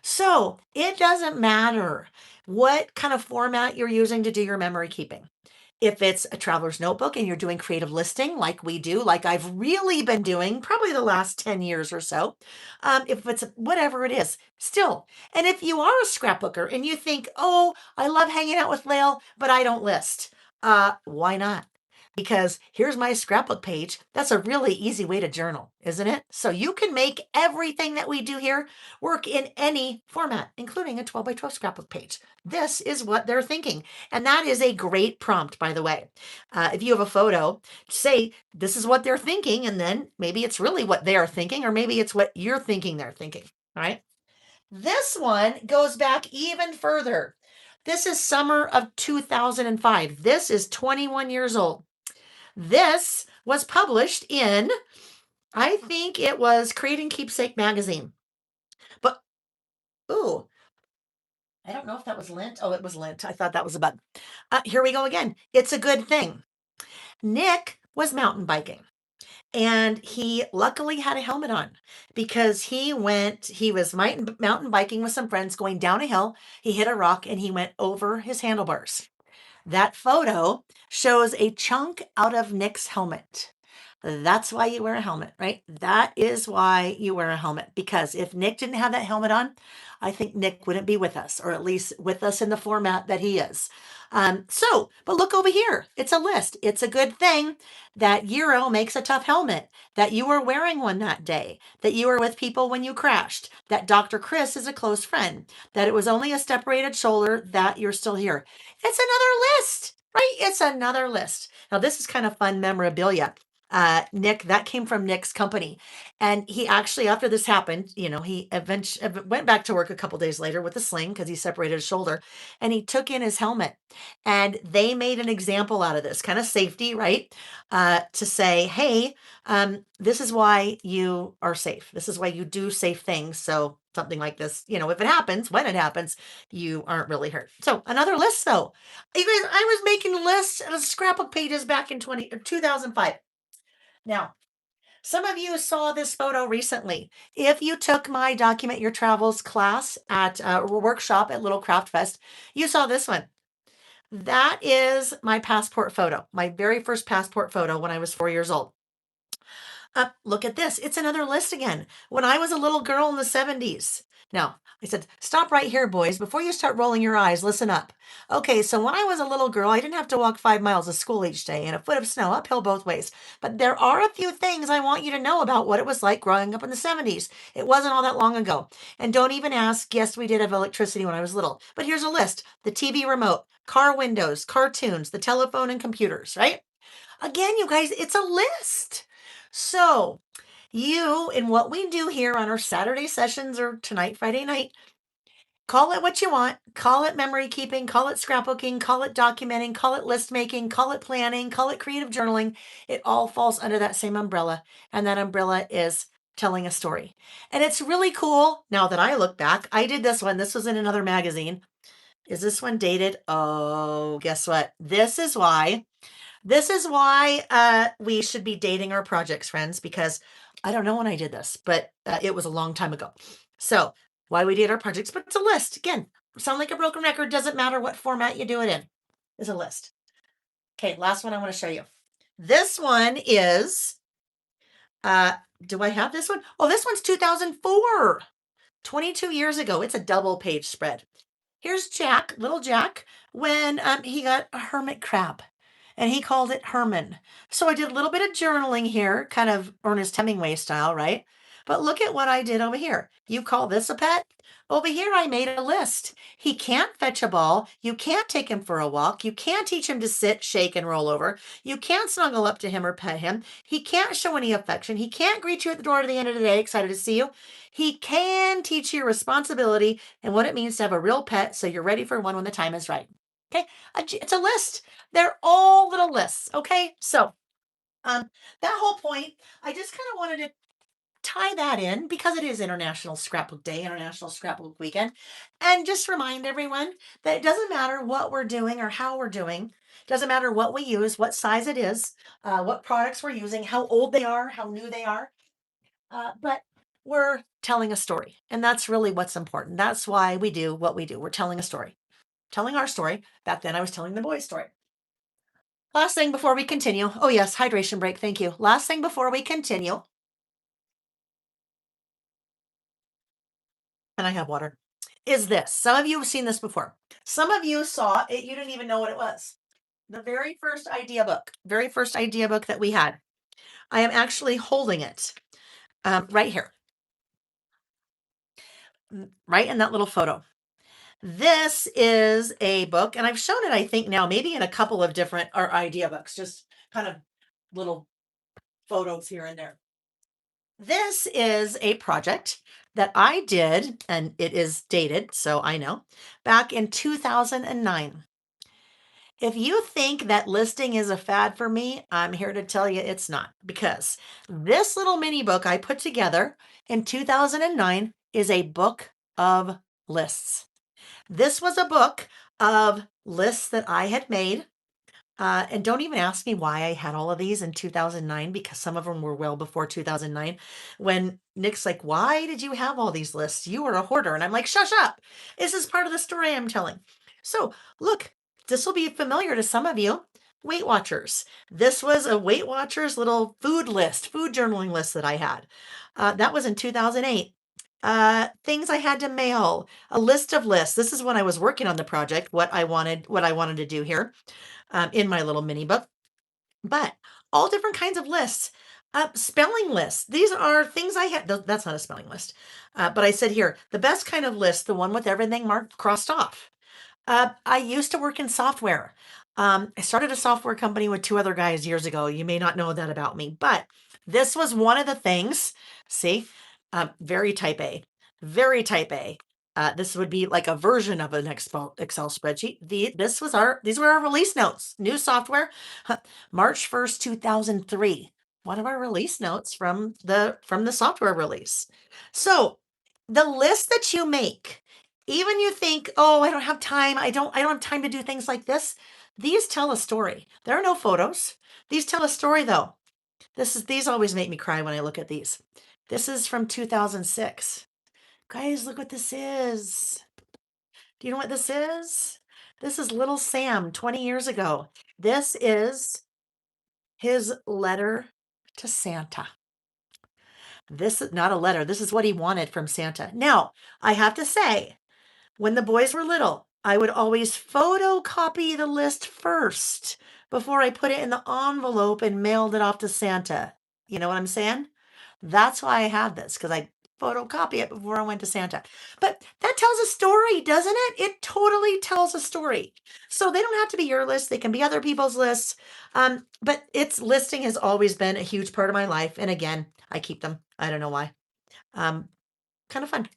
So it doesn't matter what kind of format you're using to do your memory keeping. If it's a traveler's notebook and you're doing creative listing like we do, like I've really been doing probably the last 10 years or so, if it's whatever it is, still. And if you are a scrapbooker and you think, oh, I love hanging out with Layle, but I don't list, why not? Because here's my scrapbook page. That's a really easy way to journal, isn't it? So you can make everything that we do here work in any format, including a 12 by 12 scrapbook page. This is what they're thinking. And that is a great prompt, by the way. If you have a photo, say this is what they're thinking, and then maybe it's really what they are thinking, or maybe it's what you're thinking they're thinking. All right. This one goes back even further. This is summer of 2005. This is 21 years old. This was published in, I think it was Creating Keepsake magazine. But, ooh, I don't know if that was lint. Oh, it was lint. I thought that was a bug. Here we go again. It's a good thing. Nick was mountain biking. And he luckily had a helmet on because he was mountain biking with some friends going down a hill. He hit a rock and he went over his handlebars. That photo shows a chunk out of Nick's helmet. That's why you wear a helmet, right? That is why you wear a helmet. Because if Nick didn't have that helmet on, I think Nick wouldn't be with us, or at least with us in the format that he is. But look over here. It's a list. It's a good thing that Euro makes a tough helmet, that you were wearing one that day, that you were with people when you crashed, that Dr. Chris is a close friend, that it was only a separated shoulder, that you're still here. It's another list, right? It's another list. Now, this is kind of fun memorabilia. Nick, that came from Nick's company. And he actually, after this happened, he eventually went back to work a couple days later with a sling because he separated his shoulder, and he took in his helmet. And they made an example out of this kind of safety, right? To say, hey, this is why you are safe. This is why you do safe things. So something like this, if it happens, when it happens, you aren't really hurt. So another list though. You guys, I was making lists and scrapbook pages back in 2005. Now, some of you saw this photo recently. If you took my Document Your Travels class at a workshop at Little Craft Fest, you saw this one. That is my passport photo, my very first passport photo when I was 4 years old. Look at this. It's another list again. When I was a little girl in the 70s. Now, I said, stop right here, boys. Before you start rolling your eyes, listen up. Okay, so when I was a little girl, I didn't have to walk 5 miles to school each day and a foot of snow uphill both ways. But there are a few things I want you to know about what it was like growing up in the 70s. It wasn't all that long ago. And don't even ask, yes, we did have electricity when I was little. But here's a list: the TV remote, car windows, cartoons, the telephone, and computers, right? Again, you guys, it's a list. So, in what we do here on our Saturday sessions or tonight, Friday night, call it what you want. Call it memory keeping, call it scrapbooking, call it documenting, call it list making, call it planning, call it creative journaling. It all falls under that same umbrella. And that umbrella is telling a story. And it's really cool. Now that I look back, I did this one. This was in another magazine. Is this one dated? Oh, guess what? This is why we should be dating our projects, friends, because I don't know when I did this, but it was a long time ago. So, why we date our projects, but it's a list. Again, sound like a broken record, doesn't matter what format you do it in. It's a list. Okay, last one I want to show you. This one is, do I have this one? Oh, this one's 2004, 22 years ago. It's a double page spread. Here's Jack, little Jack, when he got a hermit crab, and he called it Herman. So I did a little bit of journaling here, kind of Ernest Hemingway style, right? But look at what I did over here. You call this a pet? Over here, I made a list. He can't fetch a ball. You can't take him for a walk. You can't teach him to sit, shake, and roll over. You can't snuggle up to him or pet him. He can't show any affection. He can't greet you at the door at the end of the day, excited to see you. He can teach you responsibility and what it means to have a real pet so you're ready for one when the time is right. Okay, it's a list. They're all little lists. Okay, so that whole point, I just kind of wanted to tie that in because it is International Scrapbook Day, International Scrapbook Weekend, and just remind everyone that it doesn't matter what we're doing or how we're doing. It doesn't matter what we use, what size it is, what products we're using, how old they are, how new they are. But we're telling a story, and that's really what's important. That's why we do what we do. We're telling a story, telling our story. Back then, I was telling the boys' story. Last thing before we continue. Oh, yes, hydration break. Thank you. Last thing before we continue. And I have water. Is this. Some of you have seen this before. Some of you saw it, you didn't even know what it was. The very first idea book that we had. I am actually holding it right here, right in that little photo. This is a book, and I've shown it, I think, now maybe in a couple of different or idea books, just kind of little photos here and there. This is a project that I did, and it is dated, so I know, back in 2009. If you think that listing is a fad for me, I'm here to tell you it's not, because this little mini book I put together in 2009 is a book of lists. This was a book of lists that I had made And don't even ask me why I had all of these in 2009 because some of them were well before 2009. When Nick's like, "Why did you have all these lists? You were a hoarder." And I'm like, "Shush up. This is part of the story I'm telling." So, look, this will be familiar to some of you. Weight Watchers. This was a Weight Watchers little food list, food journaling list that I had. That was in 2008. Things I had to mail, a list of lists. This is when I was working on the project, what I wanted to do here in my little mini book, but all different kinds of lists. Spelling lists. These are things I had. That's not a spelling list. But I said here, the best kind of list, the one with everything marked, crossed off. I used to work in software. I started a software company with two other guys years ago. You may not know that about me, but this was one of the things. See, very type A, very type A. This would be like a version of an Excel spreadsheet. These were our release notes. New software, March 1st, 2003. One of our release notes from the software release. So the list that you make, even you think, oh, I don't have time. I don't have time to do things like this. These tell a story. There are no photos. These tell a story though. These always make me cry when I look at these. This is from 2006. Guys, look what this is. Do you know what this is? This is little Sam 20 years ago. This is his letter to Santa. This is not a letter. This is what he wanted from Santa. Now, I have to say, when the boys were little, I would always photocopy the list first before I put it in the envelope and mailed it off to Santa. You know what I'm saying? That's why I had this, because I photocopy it before I went to Santa. But that tells a story, doesn't it? It totally tells a story. So they don't have to be your list, they can be other people's lists. But its listing has always been a huge part of my life. And again, I keep them. I don't know why. Um, Kind of fun.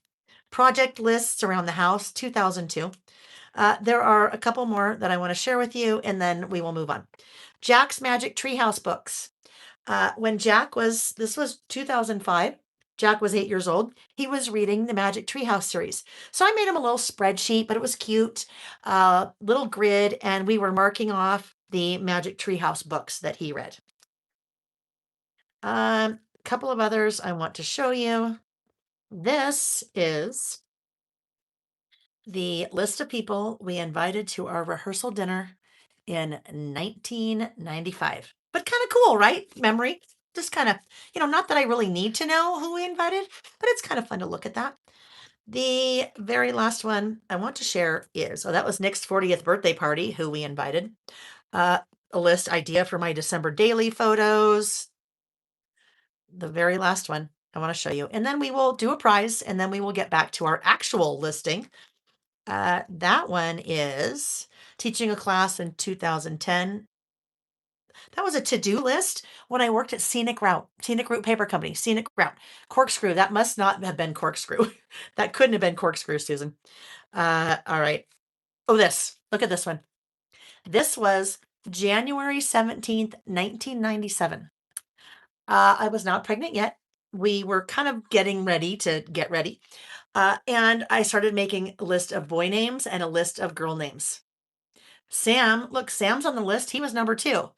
Project lists around the house, 2002. There are a couple more that I want to share with you, and then we will move on. Jack's Magic Treehouse books. When this was 2005. Jack was 8 years old. He was reading the Magic Treehouse series. So I made him a little spreadsheet, but it was cute, little grid, and we were marking off the Magic Treehouse books that he read. A couple of others I want to show you. This is the list of people we invited to our rehearsal dinner in 1995. But kind of cool, right? Memory. Just kind of, not that I really need to know who we invited, but it's kind of fun to look at that. The very last one I want to share is, that was Nick's 40th birthday party, who we invited. Uh, a list idea for my December daily photos. The very last one I want to show you. And then we will do a prize, and then we will get back to our actual listing. That one is teaching a class in 2010. That was a to-do list when I worked at Scenic Route Paper Company, Scenic Route. Corkscrew, that must not have been Corkscrew. That couldn't have been Corkscrew, Susan. All right. Oh, look at this one. This was January 17th, 1997. I was not pregnant yet. We were kind of getting ready to get ready. And I started making a list of boy names and a list of girl names. Sam's on the list. He was number 2.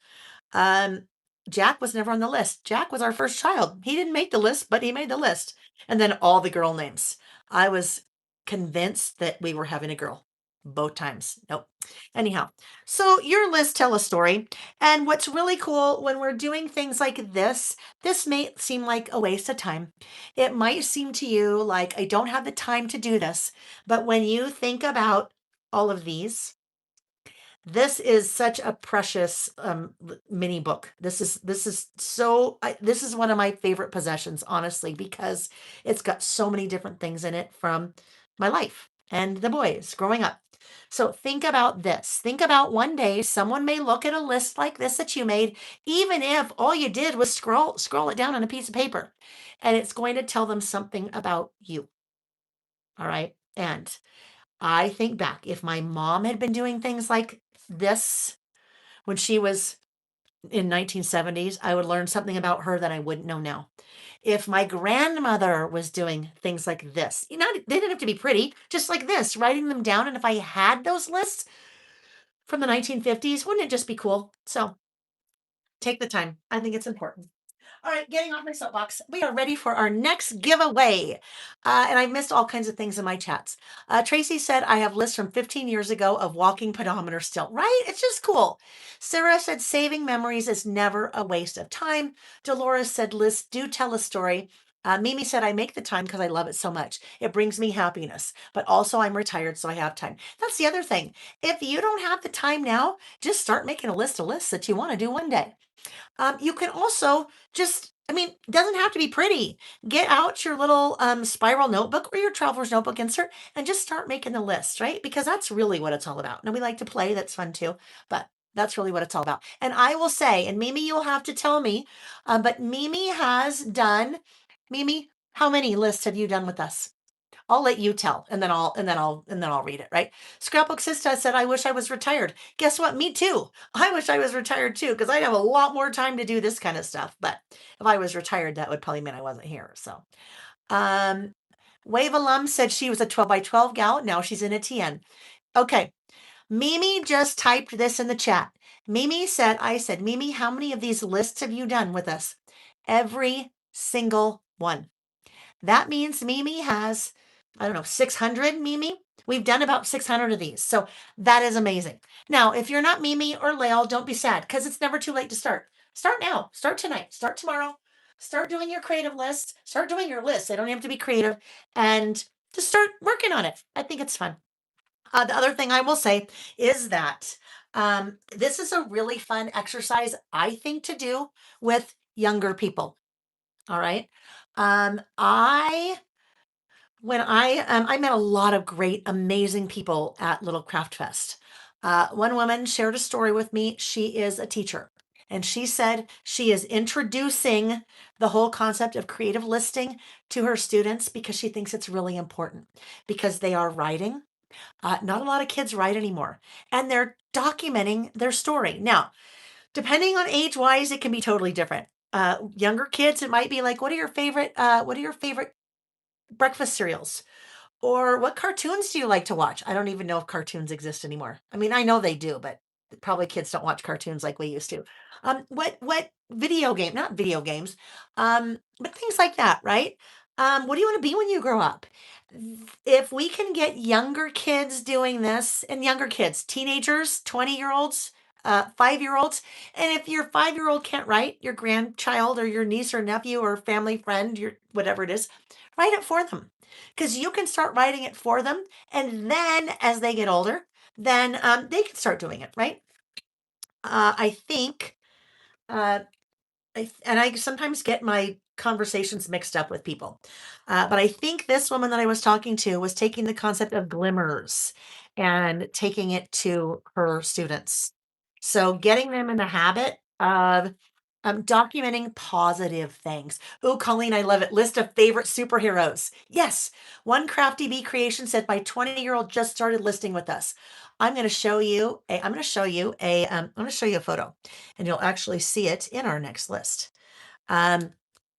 Um, Jack was never on the list. Jack was our first child. He didn't make the list, but he made the list. And then all the girl names. I was convinced that we were having a girl both times. Nope. Anyhow, so your lists tell a story. And what's really cool when we're doing things like this may seem like a waste of time. It might seem to you like I don't have the time to do this. But when you think about all of these, this is such a precious mini book. This is one of my favorite possessions, honestly, because it's got so many different things in it from my life and the boys growing up. So think about this. Think about one day someone may look at a list like this that you made, even if all you did was scroll it down on a piece of paper, and it's going to tell them something about you. All right. And I think back, if my mom had been doing things like this when she was in 1970s, I would learn something about her that I wouldn't know now. If my grandmother was doing things like this, they didn't have to be pretty, just like this, writing them down. And if I had those lists, from the 1950s. Wouldn't it just be cool? So take the time. I think it's important. All right, getting off my soapbox. We are ready for our next giveaway. And I missed all kinds of things in my chats. Tracy said, I have lists from 15 years ago of walking pedometer still, right? It's just cool. Sarah said, saving memories is never a waste of time. Dolores said, lists do tell a story. Mimi said, I make the time because I love it so much. It brings me happiness, but also I'm retired, so I have time. That's the other thing. If you don't have the time now, just start making a list of lists that you want to do one day. You can also just, I mean, it doesn't have to be pretty. Get out your little spiral notebook or your traveler's notebook insert and just start making the list, right? Because that's really what it's all about. Now, we like to play, that's fun too, but that's really what it's all about. And I will say, and Mimi, you'll have to tell me, but Mimi has done, Mimi, how many lists have you done with us? I'll let you tell, and then I'll read it, right? Scrapbook Sista said, I wish I was retired. Guess what? Me too. I wish I was retired too, because I'd have a lot more time to do this kind of stuff. But if I was retired, that would probably mean I wasn't here. So um Wave alum said she was a 12 by 12 gal. Now she's in a TN. Okay. Mimi just typed this in the chat. Mimi said, I said, Mimi, how many of these lists have you done with us? Every single one. That means Mimi has, I don't know, 600, Mimi. We've done about 600 of these. So that is amazing. Now, if you're not Mimi or Layle, don't be sad because it's never too late to start. Start now. Start tonight. Start tomorrow. Start doing your creative lists. Start doing your lists. They don't have to be creative. And just start working on it. I think it's fun. The other thing I will say is that this is a really fun exercise, I think, to do with younger people. All right. I when I met a lot of great, amazing people at Little Craft Fest. One woman shared a story with me. She is a teacher, and she said she is introducing the whole concept of creative listing to her students because she thinks it's really important because they are writing. Not a lot of kids write anymore, and they're documenting their story. Now, depending on age wise, it can be totally different. Younger kids, it might be like, what are your favorite breakfast cereals? Or what cartoons do you like to watch? I don't even know if cartoons exist anymore. I mean, I know they do, but probably kids don't watch cartoons like we used to. What video game, not video games, but things like that, right? What do you want to be when you grow up? If we can get younger kids doing this, and younger kids, teenagers, 20-year-olds, 5-year-olds, and if your 5-year-old can't write, your grandchild or your niece or nephew or family friend, your whatever it is, write it for them because you can start writing it for them. And then as they get older, then they can start doing it, right? I think, uh, and I sometimes get my conversations mixed up with people. But I think this woman that I was talking to was taking the concept of glimmers and taking it to her students. So getting them in the habit of documenting positive things. Oh, Colleen, I love it. List of favorite superheroes. Yes. One Crafty Bee creation said my 20-year-old just started listing with us. I'm going to show you a photo and you'll actually see it in our next list. Um,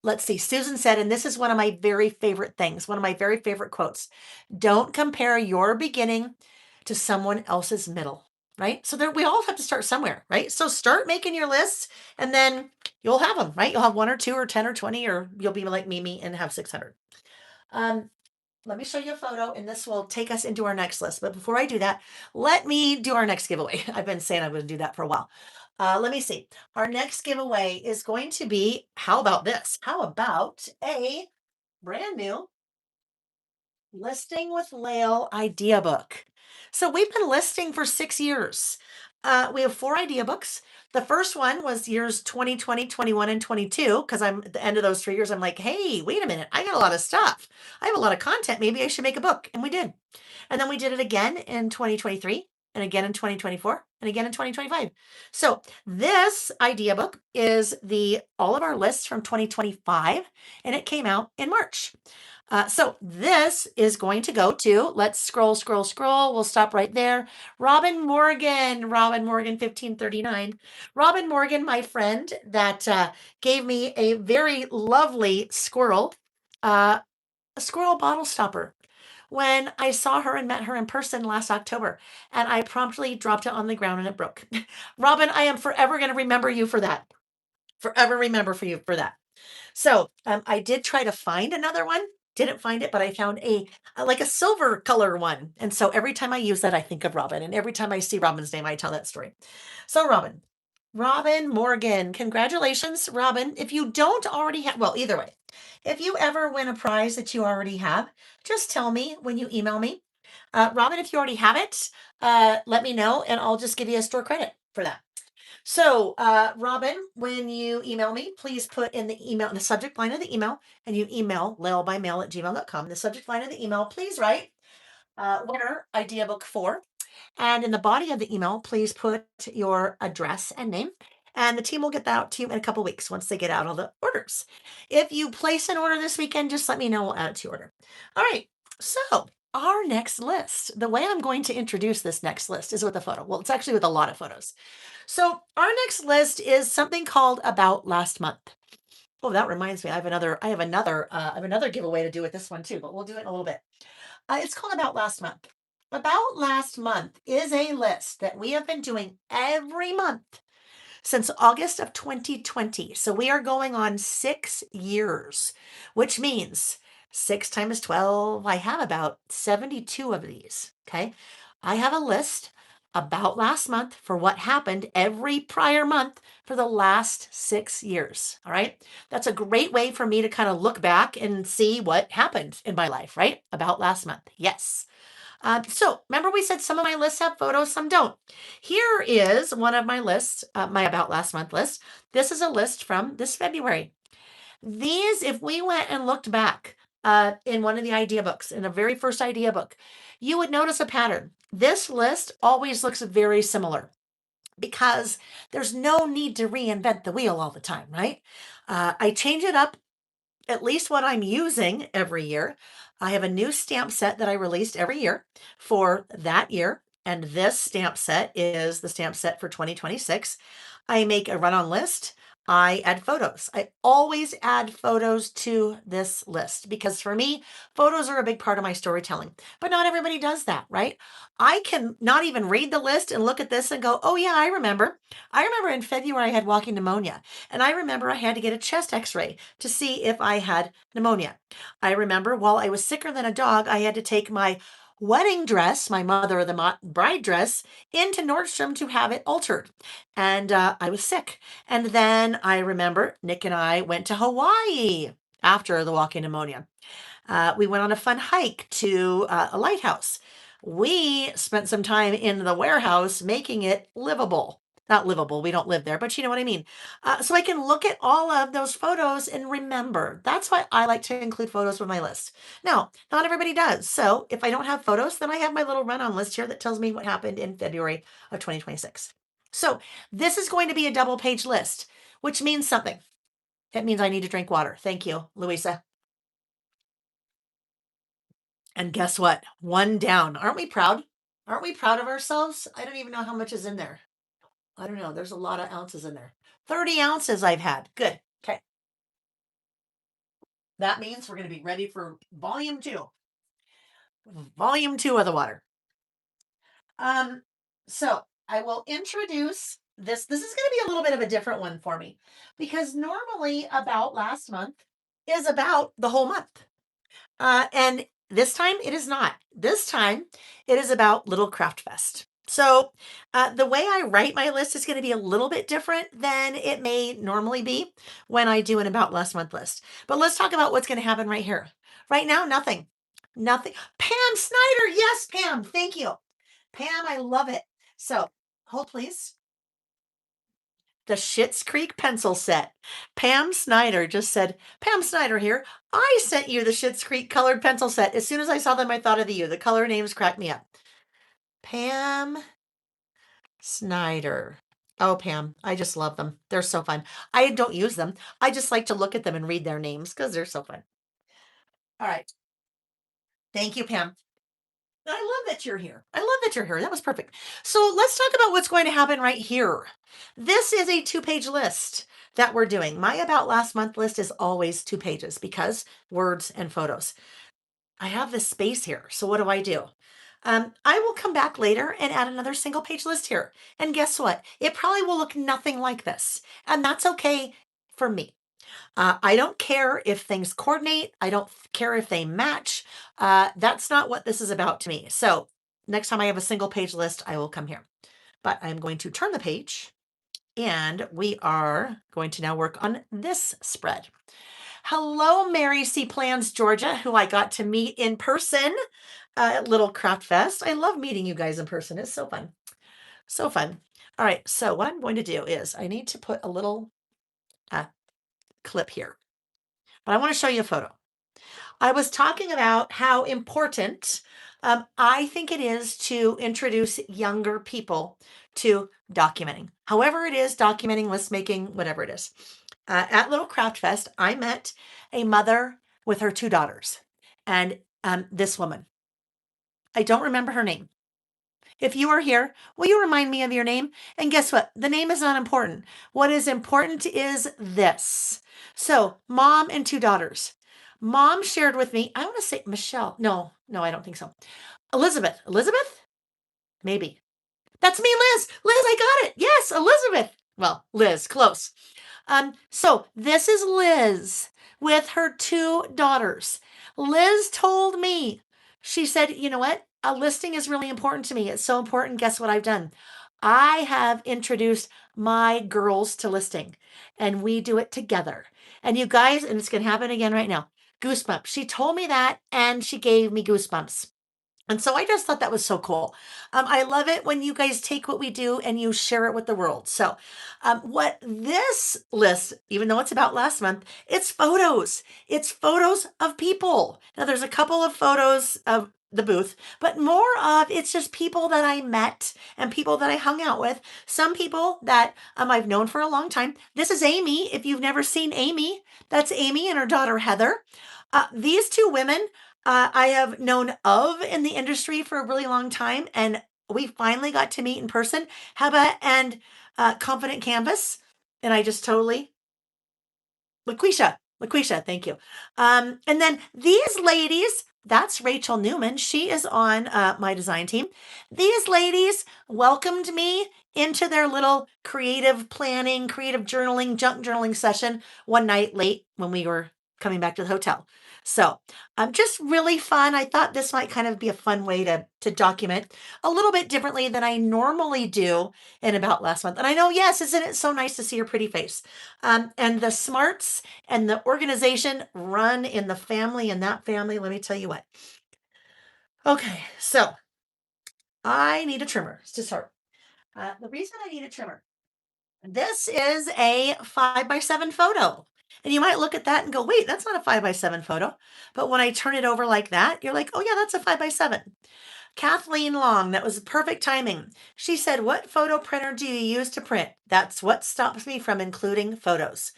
let's see. Susan said, and this is one of my very favorite things, one of my very favorite quotes. Don't compare your beginning to someone else's middle, right? So there, we all have to start somewhere, right? So start making your lists and then you'll have them, right? You'll have one or two or 10 or 20, or you'll be like Mimi and have 600. Um, let me show you a photo and this will take us into our next list. But before I do that, let me do our next giveaway. I've been saying I'm going to do that for a while. Let me see. Our next giveaway is going to be, how about this? How about a brand new Listing with Layle idea book. So we've been listing for 6 years. We have 4 idea books. The first one was years 2020, 21, and 22, because I'm at the end of those 3 years. I'm like, hey, wait a minute. I got a lot of stuff. I have a lot of content. Maybe I should make a book. And we did. And then we did it again in 2023, and again in 2024, and again in 2025. So this idea book is the all of our lists from 2025, and it came out in March. So this is going to go to, let's scroll, scroll, scroll. We'll stop right there. Robin Morgan, 1539. Robin Morgan, my friend that gave me a very lovely squirrel, a squirrel bottle stopper. when I saw her and met her in person last October, and I promptly dropped it on the ground and it broke. Robin, I am forever going to remember you for that. Forever remember for you for that. So I did try to find another one. Didn't find it, but I found like a silver color one. And so every time I use that, I think of Robin. And every time I see Robin's name, I tell that story. So Robin Morgan, congratulations, Robin. If you don't already have, well, either way, if you ever win a prize that you already have, just tell me when you email me. Robin, if you already have it, let me know and I'll just give you a store credit for that. So, Robin, when you email me, please put in the email, in the subject line of the email, and you email laylebymail@gmail.com. The subject line of the email, please write winner idea book 4. And in the body of the email, please put your address and name. And the team will get that out to you in a couple weeks once they get out all the orders. If you place an order this weekend, just let me know. We'll add it to your order. All right. So, our next list, the way I'm going to introduce this next list is with a photo. Well, it's actually with a lot of photos. So our next list is something called About Last Month. Oh, that reminds me. I have another giveaway to do with this one too, but we'll do it in a little bit. It's called About Last Month. About Last Month is a list that we have been doing every month since August of 2020. So we are going on 6 years, which means 6 times 12. I have about 72 of these. Okay. I have a list about last month for what happened every prior month for the last 6 years. All right. That's a great way for me to kind of look back and see what happened in my life, right? About last month. Yes. So remember we said some of my lists have photos, some don't. Here is one of my lists, my About Last Month list. This is a list from this February. These, if we went and looked back in one of the idea books, in the very first idea book, you would notice a pattern. This list always looks very similar because there's no need to reinvent the wheel all the time, right? I change it up at least what I'm using every year. I have a new stamp set that I released every year for that year. And this stamp set is the stamp set for 2026. I make a run on list. I add photos. I always add photos to this list because for me, photos are a big part of my storytelling. But not everybody does that, right? I can not even read the list and look at this and go, oh, yeah, I remember. I remember in February I had walking pneumonia. And I remember I had to get a chest x ray to see if I had pneumonia. I remember while I was sicker than a dog, I had to take my wedding dress, my mother of the bride dress, into Nordstrom to have it altered. And I was sick. And then I remember Nick and I went to Hawaii after the walking pneumonia. We went on a fun hike to a lighthouse. We spent some time in the warehouse making it livable. Not livable, we don't live there, but you know what I mean. So I can look at all of those photos and remember. That's why I like to include photos with my list. Now, not everybody does. So if I don't have photos, then I have my little run on list here that tells me what happened in February of 2026. So this is going to be a double page list, which means something. It means I need to drink water. Thank you, Louisa. And guess what? One down. Aren't we proud? Aren't we proud of ourselves? I don't even know how much is in there. I don't know. There's a lot of ounces in there. 30 ounces I've had. Good. Okay. That means we're going to be ready for volume 2. Volume 2 of the water. So I will introduce this. This is going to be a little bit of a different one for me because normally About Last Month is about the whole month. And this time it is not. This time it is about Little Craft Fest. So the way I write my list is going to be a little bit different than it may normally be when I do an About Last Month list. But let's talk about what's going to happen right here. Right now, nothing. Nothing. Pam Snyder. Yes, Pam. Thank you. Pam, I love it. So hold please. The Schitt's Creek pencil set. Pam Snyder just said, Pam Snyder here. I sent you the Schitt's Creek colored pencil set. As soon as I saw them, I thought of you. The color names cracked me up. Pam Snyder. Oh, Pam, I just love them. They're so fun. I don't use them. I just like to look at them and read their names because they're so fun. All right. Thank you, Pam. I love that you're here. I love that you're here. That was perfect. So let's talk about what's going to happen right here. This is a 2-page list that we're doing. My About Last Month list is always 2 pages because words and photos. I have this space here. So what do I do? I will come back later and add another single page list here. And guess what? It probably will look nothing like this. And that's okay for me. I don't care if things coordinate. I don't care if they match. That's not what this is about to me. So next time I have a single page list, I will come here. But I'm going to turn the page and we are going to now work on this spread. Hello, Mary C. Plans, Georgia, who I got to meet in person at Little Craft Fest. I love meeting you guys in person. It's so fun. So fun. All right. So what I'm going to do is I need to put a little clip here, but I want to show you a photo. I was talking about how important I think it is to introduce younger people to documenting. However it is, documenting, list making, whatever it is. At Little Craft Fest, I met a mother with her two daughters. And this woman, I don't remember her name. If you are here, will you remind me of your name? And guess what? The name is not important. What is important is this. So, mom and two daughters. Mom shared with me, I want to say Michelle. No, I don't think so. Elizabeth. Elizabeth? Maybe. That's me, Liz. Liz, I got it. Yes, Elizabeth. Well, Liz, close. So this is Liz with her two daughters. Liz told me, she said, you know what? A listing is really important to me. It's so important. Guess what I've done? I have introduced my girls to listing and we do it together. And you guys, and it's going to happen again right now. Goosebumps. She told me that and she gave me goosebumps. And so I just thought that was so cool. I love it when you guys take what we do and you share it with the world. So, what this list, even though it's about last month, it's photos. It's photos of people. Now, there's a couple of photos of the booth, but more of it's just people that I met and people that I hung out with. Some people that I've known for a long time. This is Amy. If you've never seen Amy, that's Amy and her daughter Heather. These two women I have known of in the industry for a really long time, and we finally got to meet in person. Heba and Confident Canvas, and I just totally LaQuisha, thank you. And then these ladies, that's Rachel Newman. She is on my design team. These ladies welcomed me into their little creative planning, creative journaling, junk journaling session one night late when we were coming back to the hotel. So just really fun. I thought this might kind of be a fun way to document a little bit differently than I normally do in about last month. And I know, yes, isn't it so nice to see your pretty face? And the smarts and the organization run in the family, and that family, let me tell you what. Okay, so I need a trimmer to start. The reason I need a trimmer, this is a 5x7 photo. And you might look at that and go, wait, that's not a 5x7 photo. But when I turn it over like that, you're like, oh, yeah, that's a 5x7. Kathleen Long, that was perfect timing. She said, what photo printer do you use to print? That's what stops me from including photos.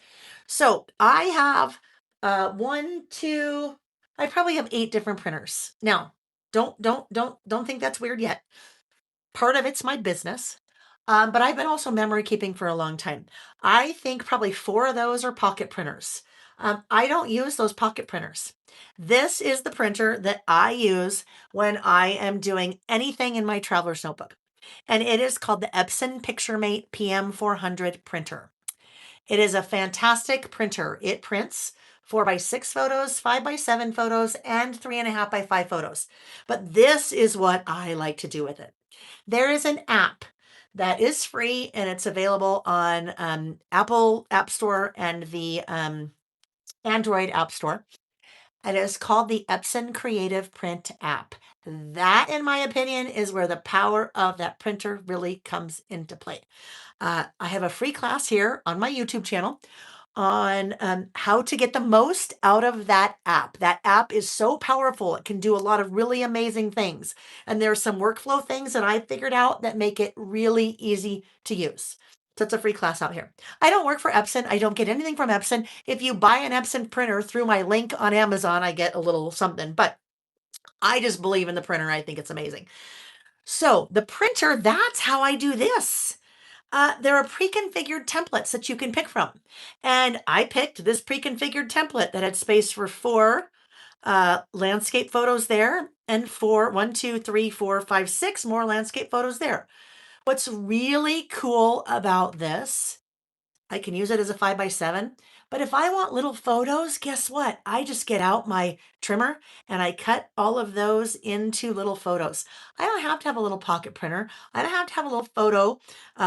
So I have one, two, I probably have 8 different printers. Now, don't think that's weird yet. Part of it's my business. But I've been also memory keeping for a long time. I think probably 4 of those are pocket printers. I don't use those pocket printers. This is the printer that I use when I am doing anything in my traveler's notebook. And it is called the Epson PictureMate PM400 printer. It is a fantastic printer. It prints 4x6 photos, 5x7 photos, and 3.5x5 photos. But this is what I like to do with it. There is an app that is free and it's available on Apple App Store and the Android App Store. It is called the Epson Creative Print app. That, in my opinion, is where the power of that printer really comes into play. I have a free class here on my YouTube channel on how to get the most out of that app. That app is so powerful. It can do a lot of really amazing things. And there are some workflow things that I figured out that make it really easy to use. So it's a free class out here. I don't work for Epson. I don't get anything from Epson. If you buy an Epson printer through my link on Amazon, I get a little something, but I just believe in the printer. I think it's amazing. So the printer, that's how I do this. There are pre-configured templates that you can pick from. And I picked this pre-configured template that had space for 4 landscape photos there, and 6 more landscape photos there. What's really cool about this, I can use it as a 5x7, but if I want little photos, guess what? I just get out my trimmer and I cut all of those into little photos. I don't have to have a little pocket printer. I don't have to have a little photo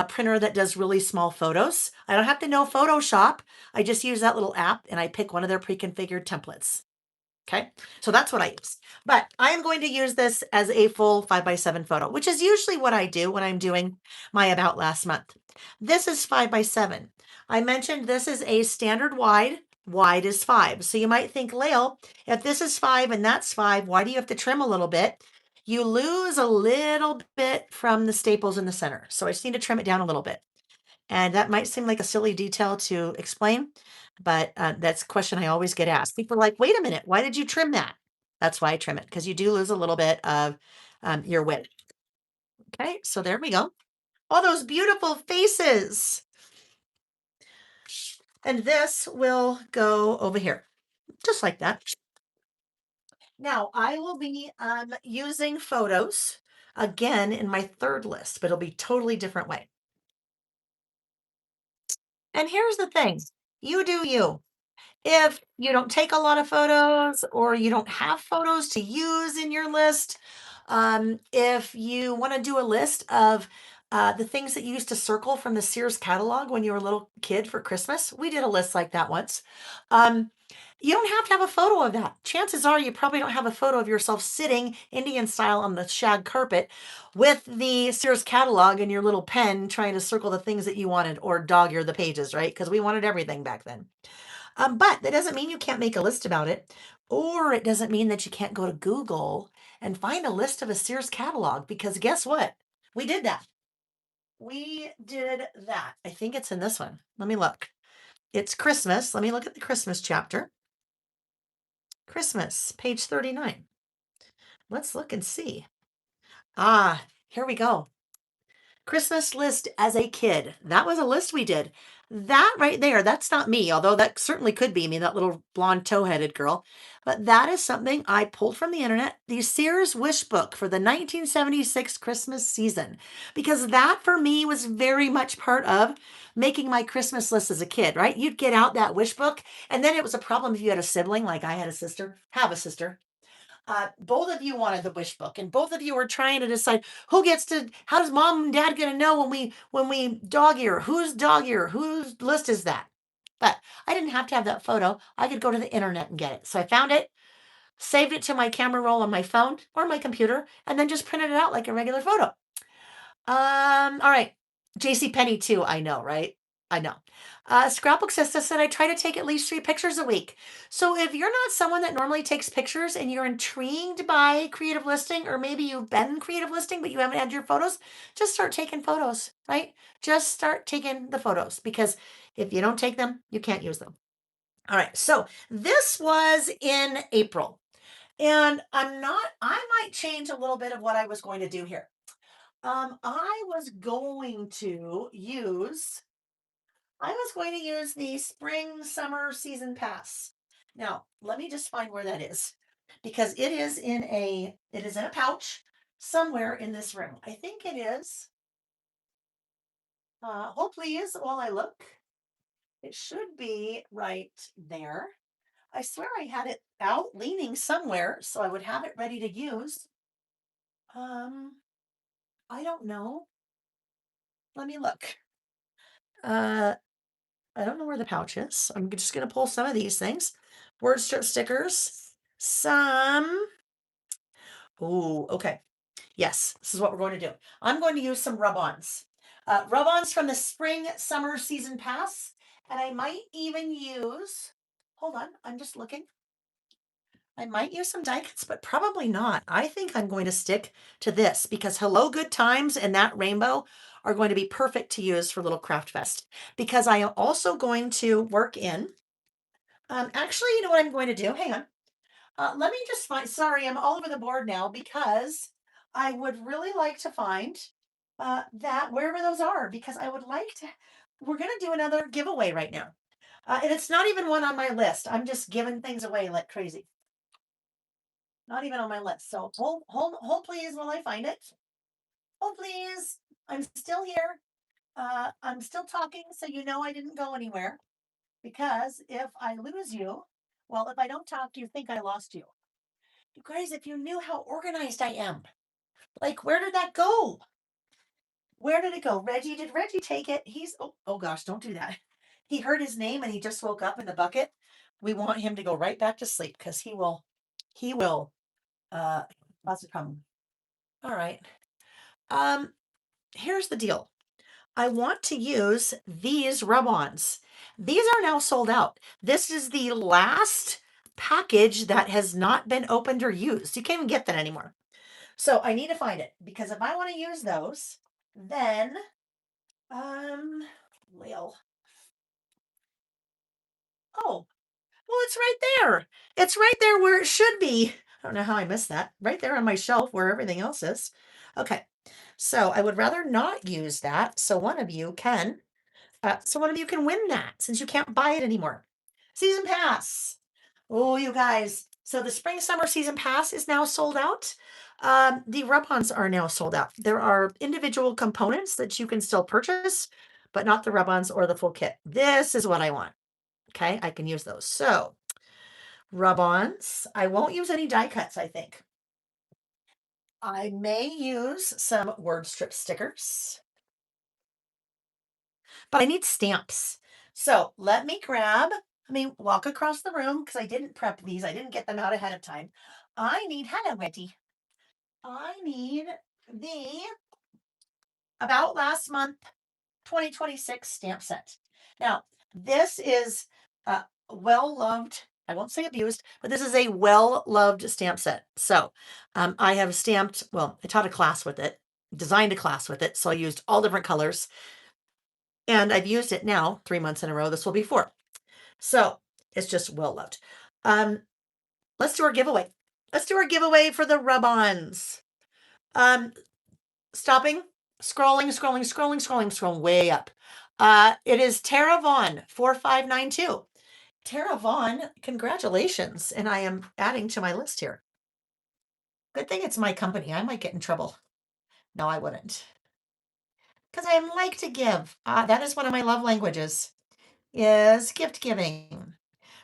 printer that does really small photos. I don't have to know Photoshop. I just use that little app and I pick one of their pre-configured templates. Okay, so that's what I use. But I am going to use this as a full 5x7 photo, which is usually what I do when I'm doing my about last month. This is 5x7. I mentioned this is a standard wide. Wide is 5. So you might think, Layle, if this is 5 and that's 5, why do you have to trim a little bit? You lose a little bit from the staples in the center. So I just need to trim it down a little bit. And that might seem like a silly detail to explain, but that's a question I always get asked. People are like, wait a minute, why did you trim that? That's why I trim it, because you do lose a little bit of your width. Okay, so there we go. All those beautiful faces. And this will go over here, just like that. Now I will be using photos again in my third list, but it'll be totally different way. And here's the thing, you do you. If you don't take a lot of photos or you don't have photos to use in your list, if you want to do a list of the things that you used to circle from the Sears catalog when you were a little kid for Christmas, we did a list like that once. Um, you don't have to have a photo of that. Chances are you probably don't have a photo of yourself sitting Indian style on the shag carpet with the Sears catalog in your little pen trying to circle the things that you wanted or dog ear the pages, right? Because we wanted everything back then. But that doesn't mean you can't make a list about it, or it doesn't mean that you can't go to Google and find a list of a Sears catalog, because guess what? We did that. We did that. I think it's in this one. Let me look. It's Christmas. Let me look at the Christmas chapter. Christmas, page 39. Let's look and see. Ah, here we go. Christmas list as a kid. That was a list we did. That right there, that's not me, although that certainly could be me, that little blonde toe-headed girl. But that is something I pulled from the internet, the Sears Wish Book for the 1976 Christmas season, because that for me was very much part of making my Christmas list as a kid, right? You'd get out that wish book, and then it was a problem if you had a sibling, like I had a sister, have a sister, both of you wanted the wish book and both of you were trying to decide who gets to, how does mom and dad gonna know when we dog ear, whose list is that? But I didn't have to have that photo. I could go to the internet and get it. So I found it, saved it to my camera roll on my phone or my computer, and then just printed it out like a regular photo. All right. JC Penney too, I know, right? I know. Scrapbook Sister said I try to take at least 3 pictures a week. So if you're not someone that normally takes pictures and you're intrigued by creative listing, or maybe you've been creative listing but you haven't had your photos, just start taking photos, right? Just start taking the photos, because if you don't take them, you can't use them. All right, so this was in April. And I might change a little bit of what I was going to do here. I was going to use the spring summer season pass. Now, let me just find where that is, because it is in a pouch somewhere in this room. I think it is. Hold please while I look. It should be right there. I swear I had it out leaning somewhere so I would have it ready to use. Um, I don't know. Let me look. Uh, I don't know where the pouch is. I'm just going to pull some of these things. Word strip stickers. Some. Oh, okay. Yes, this is what we're going to do. I'm going to use some rub-ons. Rub-ons from the spring summer season pass. And I might even use, hold on, I'm just looking. I might use some die cuts, but probably not. I think I'm going to stick to this, because Hello Good Times and that rainbow are going to be perfect to use for Little Craft Fest, because I am also going to work in, actually, you know what I'm going to do? Hang on. Let me just find, sorry, I'm all over the board now, because I would really like to find that wherever those are, because I would like to, we're going to do another giveaway right now. And it's not even one on my list. I'm just giving things away like crazy. Not even on my list. So hold please while I find it. Hold please. I'm still here. I'm still talking, so you know I didn't go anywhere. Because if I lose you, well, if I don't talk, you think I lost you. You guys, if you knew how organized I am, like where did that go? Where did it go? Reggie, did Reggie take it? He's oh gosh, don't do that. He heard his name and he just woke up in the bucket. We want him to go right back to sleep because he will cause a problem. All right. Um, here's the deal. I want to use these rub-ons. These are now sold out. This is the last package that has not been opened or used. You can't even get that anymore. So I need to find it because if I want to use those, then Layle. Oh, well, it's right there. It's right there where it should be. I don't know how I missed that. Right there on my shelf where everything else is. Okay. So I would rather not use that. So one of you can win that since you can't buy it anymore. Season pass. Oh, you guys. So the spring summer season pass is now sold out. The rub-ons are now sold out. There are individual components that you can still purchase, but not the rub-ons or the full kit. This is what I want. Okay, I can use those. So rub-ons. I won't use any die cuts, I think. I may use some word strip stickers, but I need stamps. So let me walk across the room because I didn't prep these. I didn't get them out ahead of time. Hello, Betty. I need the About Last Month 2026 stamp set. Now, this is well loved. I won't say abused, but this is a well loved stamp set. So I have stamped, well, I taught a class with it, designed a class with it. So I used all different colors. And I've used it now 3 months in a row. This will be 4. So it's just well loved. Let's do our giveaway. Let's do our giveaway for the rub-ons. Stopping, scrolling way up. It is Tara Vaughn 4592. Tara Vaughn, congratulations. And I am adding to my list here. Good thing it's my company. I might get in trouble. No, I wouldn't. Because I like to give. That is one of my love languages, is gift giving.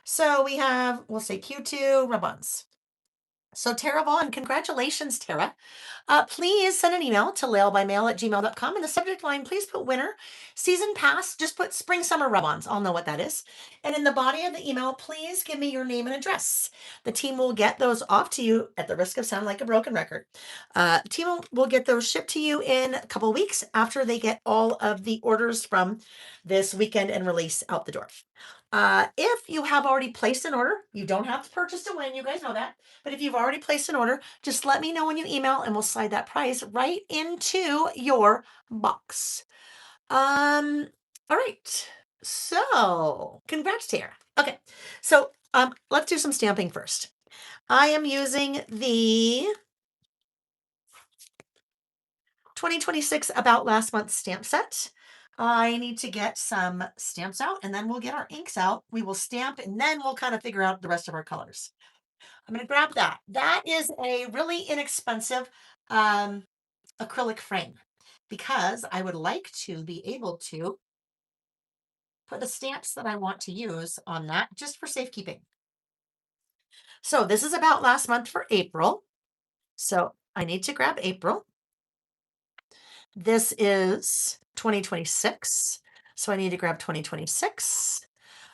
So we'll say Q2 rub-ons. So Tara Vaughn, congratulations, Tara. Please send an email to laylebymail@gmail.com. In the subject line, please put winner, season pass, just put spring summer rub-ons. I'll know what that is. And in the body of the email, please give me your name and address. The team will get those off to you at the risk of sounding like a broken record. The team will get those shipped to you in a couple of weeks after they get all of the orders from this weekend and release out the door. If you have already placed an order, you don't have to purchase to win. You guys know that. But if you've already placed an order, just let me know when you email and we'll slide that price right into your box. All right. So congrats, Tara. Okay. So let's do some stamping first. I am using the 2026 About Last Month stamp set. I need to get some stamps out and then we'll get our inks out. We will stamp and then we'll kind of figure out the rest of our colors. I'm going to grab that. That is a really inexpensive acrylic frame because I would like to be able to put the stamps that I want to use on that just for safekeeping. So this is About Last Month for April. So I need to grab April. This is 2026. So I need to grab 2026.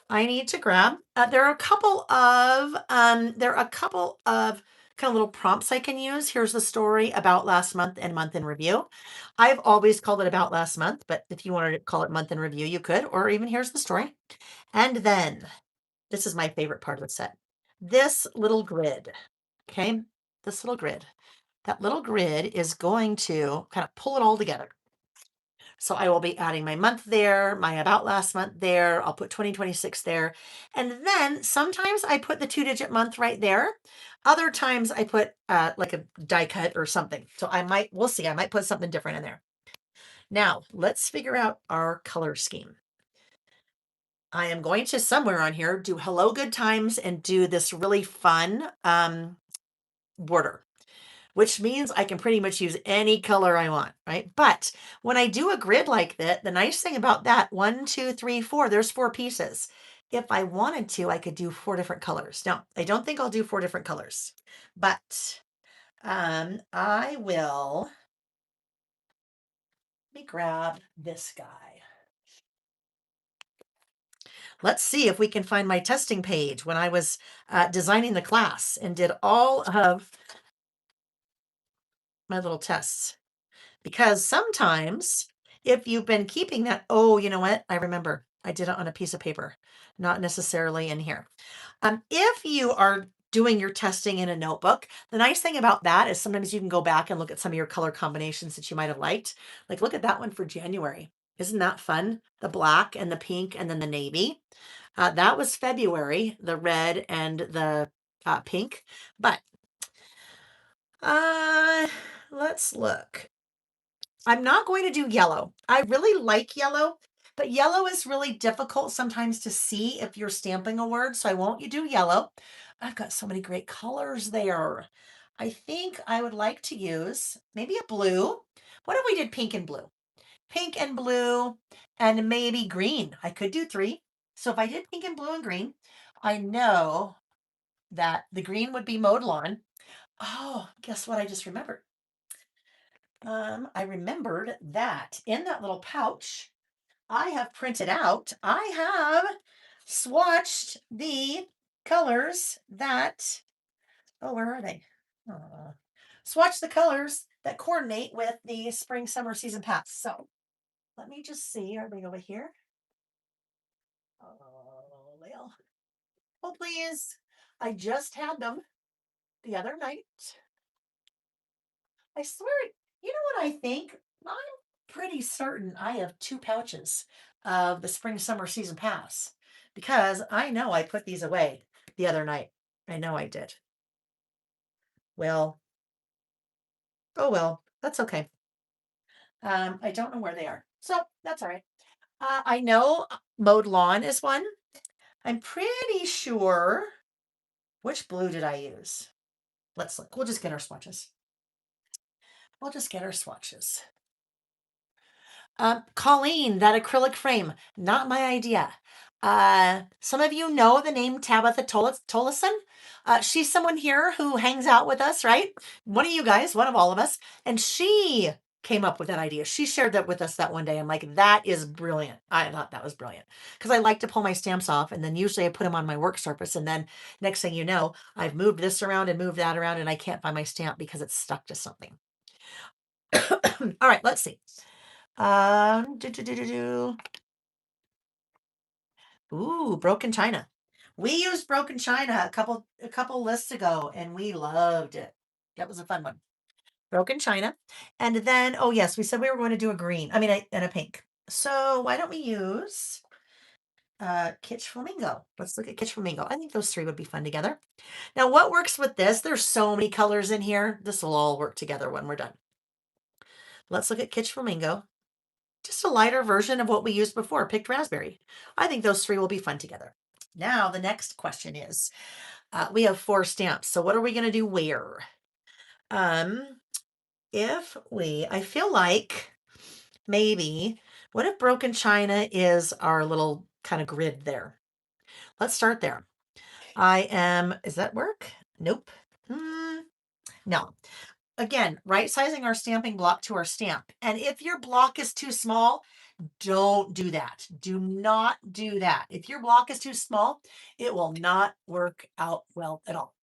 I need to grab, there are a couple of kind of little prompts I can use. Here's the story about last month and month in review. I've always called it about last month, but if you wanted to call it month in review, you could, or even here's the story. And then this is my favorite part of the set. This little grid, okay? This little grid. That little grid is going to kind of pull it all together. So I will be adding my month there, my about last month there. I'll put 2026 there. And then sometimes I put the 2-digit month right there. Other times I put like a die cut or something. So we'll see. I might put something different in there. Now let's figure out our color scheme. I am going to somewhere on here do Hello Good Times and do this really fun border, which means I can pretty much use any color I want, right? But when I do a grid like that, the nice thing about that, 1, 2, 3, 4, there's 4 pieces. If I wanted to, I could do 4 different colors. Now, I don't think I'll do 4 different colors, but I will, let me grab this guy. Let's see if we can find my testing page when I was designing the class and did all of my little tests. Because sometimes if you've been keeping that, oh, you know what? I remember I did it on a piece of paper, not necessarily in here. If you are doing your testing in a notebook, the nice thing about that is sometimes you can go back and look at some of your color combinations that you might have liked. Like look at that one for January. Isn't that fun? The black and the pink and then the navy. That was February, the red and the pink. But let's look. I'm not going to do yellow. I really like yellow, but yellow is really difficult sometimes to see if you're stamping a word, so I won't do yellow. I've got so many great colors there. I think I would like to use maybe a blue. What if we did pink and blue? Pink and blue and maybe green. I could do 3. So if I did pink and blue and green, I know that the green would be mowed lawn. Oh, guess what I just remembered? I remembered that in that little pouch I have printed out, I have swatched the colors that, oh, where are they? Swatch the colors that coordinate with the spring, summer season pass. So let me just see. Are they over here? Oh, Layle. Oh, please. I just had them the other night. I swear, you know what I think? I'm pretty certain I have 2 pouches of the spring summer season pass because I know I put these away the other night. I know I did. Well, oh well, that's okay. I don't know where they are, so that's all right. I know mowed lawn is one. I'm pretty sure. Which blue did I use? Let's look. We'll just get our swatches. We'll just get our swatches. Colleen, that acrylic frame, not my idea. Some of you know the name Tabitha Tollison. She's someone here who hangs out with us, right? One of you guys, one of all of us. And she came up with that idea. She shared that with us that one day. I'm like, that is brilliant. I thought that was brilliant because I like to pull my stamps off and then usually I put them on my work surface. And then next thing you know, I've moved this around and moved that around and I can't find my stamp because it's stuck to something. All right, let's see. Do, do, do, do, do. Ooh, broken china. We used broken china a couple lists ago, and we loved it. That was a fun one. Broken china, and then oh yes, we said we were going to do a green. I mean, and a pink. So why don't we use Kitsch Flamingo? Let's look at Kitsch Flamingo. I think those 3 would be fun together. Now, what works with this? There's so many colors in here. This will all work together when we're done. Let's look at Kitsch Flamingo. Just a lighter version of what we used before, picked raspberry. I think those 3 will be fun together. Now, the next question is, we have 4 stamps. So what are we going to do where? I feel like maybe, what if broken china is our little kind of grid there? Let's start there. Is that work? Nope. No. Again, right sizing our stamping block to our stamp. And if your block is too small, don't do that. Do not do that. If your block is too small, it will not work out well at all.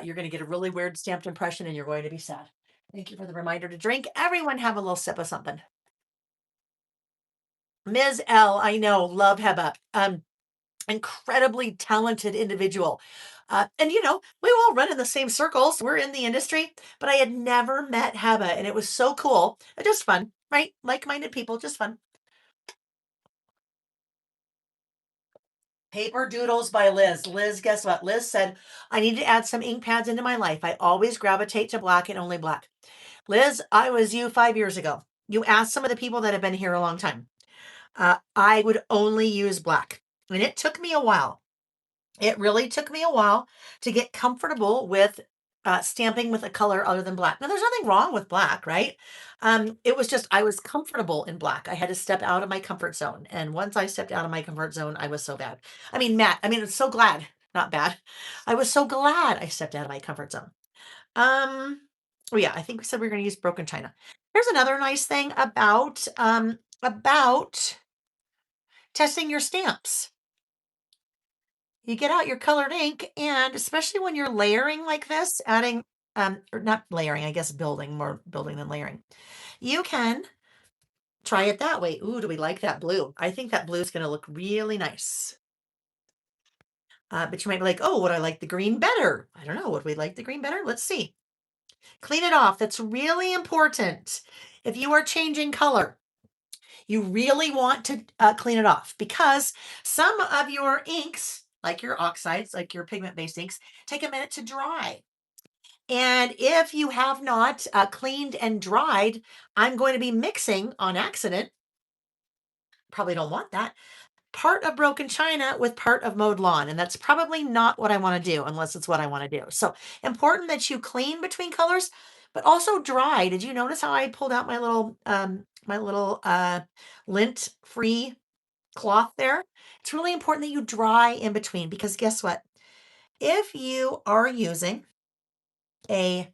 You're going to get a really weird stamped impression and you're going to be sad. Thank you for the reminder to drink. Everyone have a little sip of something. Ms. L, I know, love Heba. Incredibly talented individual. And you know, we all run in the same circles. We're in the industry, but I had never met Heba and it was so cool. Just fun, right? Like-minded people, just fun. Paper Doodles by Liz. Liz, guess what? Liz said, I need to add some ink pads into my life. I always gravitate to black and only black. Liz, I was you 5 years ago. You asked some of the people that have been here a long time. I would only use black. And it took me a while. It really took me a while to get comfortable with stamping with a color other than black. Now, there's nothing wrong with black, right? It was just I was comfortable in black. I had to step out of my comfort zone. And once I stepped out of my comfort zone, I was so bad. I mean, Matt, I mean, I'm so glad, not bad. I was so glad I stepped out of my comfort zone. Um, oh yeah, I think we said we were going to use broken china. Here's another nice thing about testing your stamps. You get out your colored ink, and especially when you're layering like this, adding, or not layering, I guess building, more building than layering, you can try it that way. Ooh, do we like that blue? I think that blue is going to look really nice. But you might be like, oh, would I like the green better? I don't know. Would we like the green better? Let's see. Clean it off. That's really important. If you are changing color, you really want to clean it off, because some of your inks, like your oxides, like your pigment-based inks, take a minute to dry. And if you have not cleaned and dried, I'm going to be mixing on accident. Probably don't want that. Part of broken china with part of mowed lawn. And that's probably not what I want to do unless it's what I want to do. So important that you clean between colors, but also dry. Did you notice how I pulled out my little lint free cloth there? It's really important that you dry in between, because guess what? If you are using a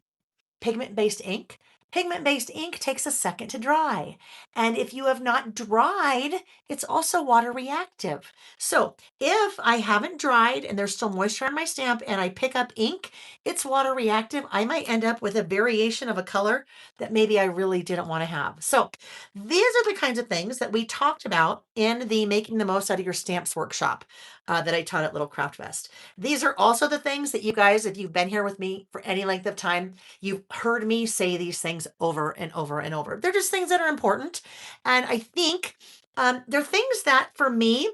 pigment-based ink takes a second to dry. And if you have not dried, it's also water reactive. So if I haven't dried and there's still moisture on my stamp and I pick up ink, it's water reactive. I might end up with a variation of a color that maybe I really didn't want to have. So these are the kinds of things that we talked about in the Making the Most Out of Your Stamps workshop that I taught at Little Craft Fest. These are also the things that you guys, if you've been here with me for any length of time, you've heard me say these things over and over and over. They're just things that are important. And I think they're things that for me,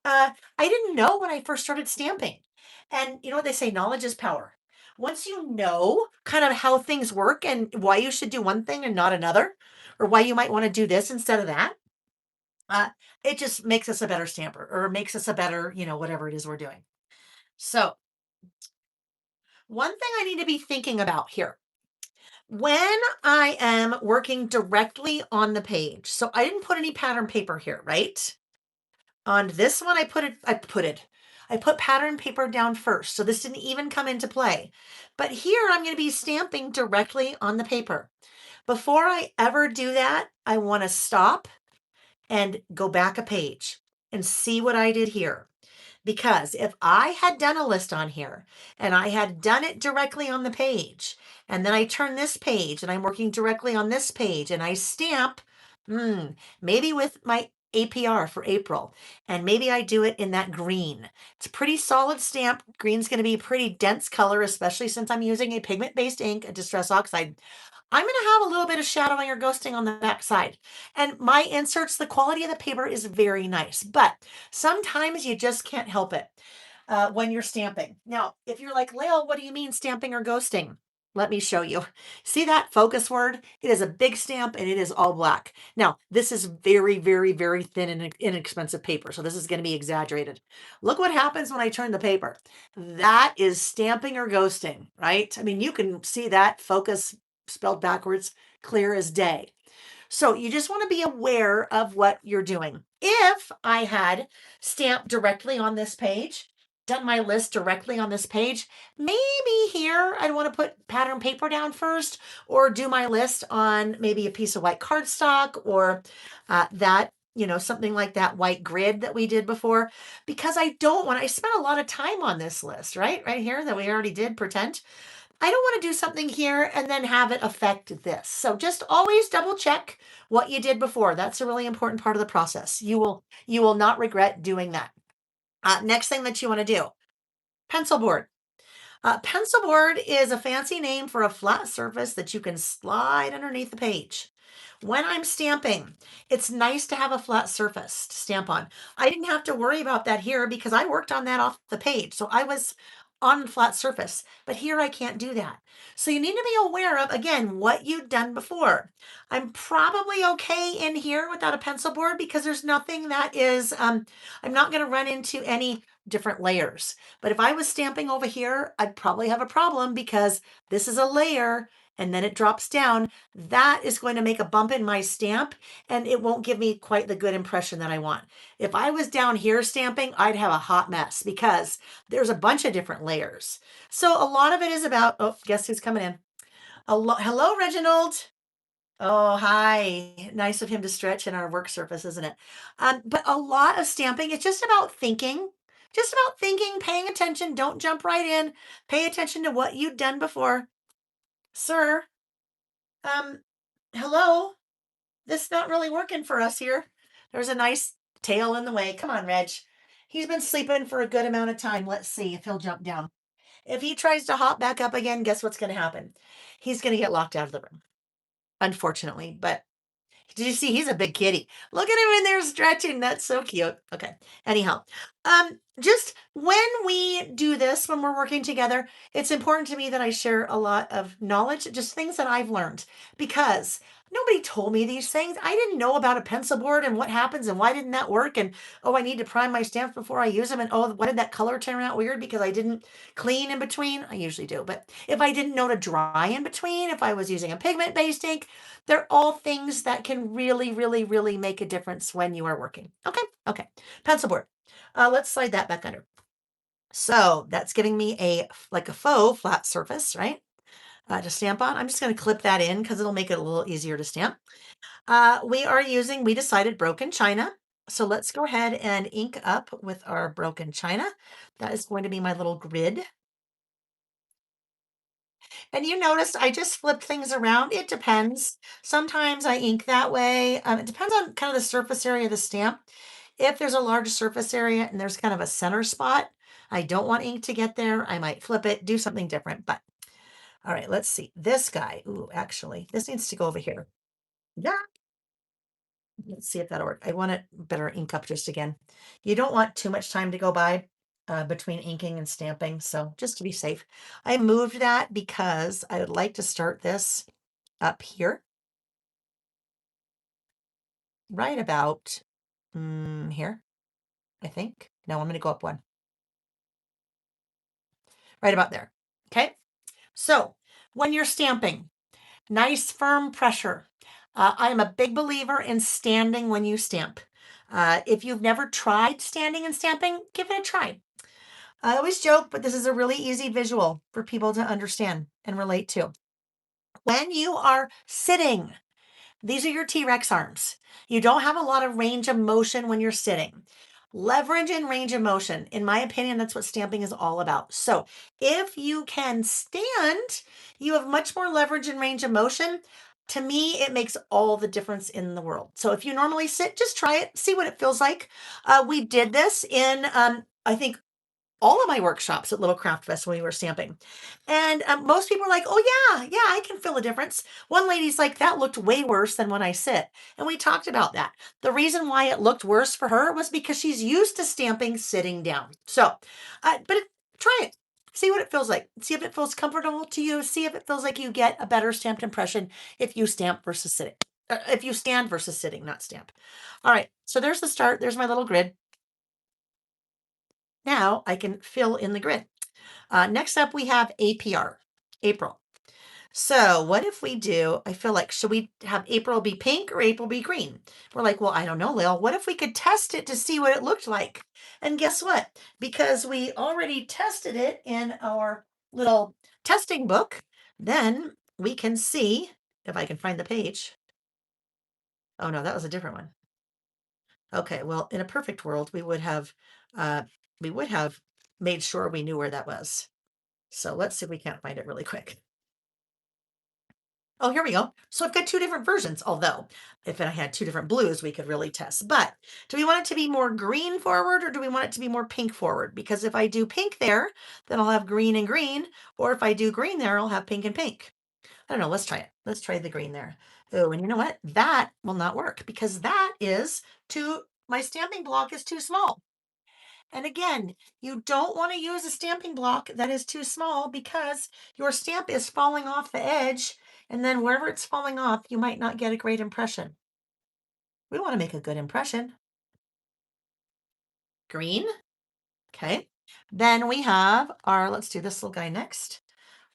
I didn't know when I first started stamping. And you know what they say, knowledge is power. Once you know kind of how things work and why you should do one thing and not another, or why you might want to do this instead of that, uh, it just makes us a better stamper, or makes us a better, whatever it is we're doing. So one thing I need to be thinking about here when I am working directly on the page. So I didn't put any pattern paper here, right? On this one, I put pattern paper down first. So this didn't even come into play. But here I'm going to be stamping directly on the paper. Before I ever do that, I want to stop and go back a page and see what I did here. Because if I had done a list on here and I had done it directly on the page, and then I turn this page and I'm working directly on this page and I stamp, maybe with my APR for April, and maybe I do it in that green. It's a pretty solid stamp. Green's going to be a pretty dense color, especially since I'm using a pigment-based ink, a Distress Oxide. I'm going to have a little bit of shadowing or ghosting on the back side. And my inserts, the quality of the paper is very nice, but sometimes you just can't help it when you're stamping. Now, if you're like, Layle, what do you mean stamping or ghosting? Let me show you. See that focus word? It is a big stamp and it is all black. Now, this is very, very, very thin and inexpensive paper, so this is going to be exaggerated. Look what happens when I turn the paper. That is stamping or ghosting, right? I mean, you can see that focus spelled backwards, clear as day. So you just want to be aware of what you're doing. If I had stamped directly on this page, done my list directly on this page, maybe here I'd want to put pattern paper down first, or do my list on maybe a piece of white cardstock, or something like that white grid that we did before, because I spent a lot of time on this list, right here that we already did pretend. I don't want to do something here and then have it affect this. So just always double check what you did before. That's a really important part of the process. You will not regret doing that. Next thing that you want to do, pencil board. Pencil board is a fancy name for a flat surface that you can slide underneath the page. When I'm stamping, it's nice to have a flat surface to stamp on. I didn't have to worry about that here because I worked on that off the page. So I was on a flat surface, but here I can't do that. So you need to be aware of, again, what you've done before. I'm probably okay in here without a pencil board because there's nothing that is, I'm not going to run into any different layers. But if I was stamping over here, I'd probably have a problem because this is a layer and then it drops down. That is going to make a bump in my stamp and it won't give me quite the good impression that I want. If I was down here stamping, I'd have a hot mess because there's a bunch of different layers. So a lot of it is about, oh, guess who's coming in? Hello, Reginald. Oh, hi. Nice of him to stretch in our work surface, isn't it? But a lot of stamping, it's just about thinking, paying attention. Don't jump right in. Pay attention to what you've done before. Sir, um, hello. This is not really working for us here. There's a nice tail in the way. Come on, Reg. He's been sleeping for a good amount of time. Let's see if he'll jump down. If he tries to hop back up again, guess what's going to happen? He's going to get locked out of the room, unfortunately. But did you see? He's a big kitty. Look at him in there stretching. That's so cute. Okay. Anyhow, just when we do this, when we're working together, it's important to me that I share a lot of knowledge, just things that I've learned because nobody told me these things. I didn't know about a pencil board and what happens and why didn't that work? And oh, I need to prime my stamps before I use them. And oh, why did that color turn out weird because I didn't clean in between? I usually do. But if I didn't know to dry in between, if I was using a pigment-based ink, they're all things that can really, really, really make a difference when you are working. Okay. Okay. Pencil board. Let's slide that back under. So that's giving me like a faux flat surface, right? To stamp on. I'm just going to clip that in because it'll make it a little easier to stamp. We decided broken china. So let's go ahead and ink up with our broken china. That is going to be my little grid. And you noticed I just flipped things around. It depends. Sometimes I ink that way. It depends on kind of the surface area of the stamp. If there's a large surface area and there's kind of a center spot, I don't want ink to get there. I might flip it, do something different. But all right, let's see. This guy, ooh, actually, this needs to go over here. Yeah. Let's see if that'll work. I want it better ink up just again. You don't want too much time to go by between inking and stamping. So just to be safe, I moved that because I would like to start this up here, right about here, I think. No, I'm going to go up one. Right about there. Okay. So when you're stamping, nice firm pressure. I am a big believer in standing when you stamp. If you've never tried standing and stamping, give it a try. I always joke, but this is a really easy visual for people to understand and relate to. When you are sitting, these are your T-Rex arms. You don't have a lot of range of motion when you're sitting. Leverage and range of motion. In my opinion, that's what stamping is all about. So if you can stand, you have much more leverage and range of motion. To me, it makes all the difference in the world. So if you normally sit, just try it, see what it feels like. We did this in, I think, all of my workshops at Little Craft Fest when we were stamping. And most people are like, oh, yeah, I can feel a difference. One lady's like, that looked way worse than when I sit. And we talked about that. The reason why it looked worse for her was because she's used to stamping sitting down. So, try it. See what it feels like. See if it feels comfortable to you. See if it feels like you get a better stamped impression if you stamp versus sitting. If you stand versus sitting, not stamp. All right. So there's the start. There's my little grid. Now I can fill in the grid. Next up, we have APR, April. So what if we do, I feel like, should we have April be pink or April be green? We're like, well, I don't know, Layle. What if we could test it to see what it looked like? And guess what? Because we already tested it in our little testing book, then we can see, if I can find the page. Oh no, that was a different one. Okay, well, in a perfect world, uh, we would have made sure we knew where that was. So let's see if we can't find it really quick. Oh, here we go. So I've got two different versions, although if I had two different blues, we could really test. But do we want it to be more green forward or do we want it to be more pink forward? Because if I do pink there, then I'll have green and green. Or if I do green there, I'll have pink and pink. I don't know. Let's try it. Let's try the green there. Oh, and you know what? That will not work because that is my stamping block is too small. And again, you don't want to use a stamping block that is too small because your stamp is falling off the edge. And then wherever it's falling off, you might not get a great impression. We want to make a good impression. Green. Okay. Then we have our, let's do this little guy next,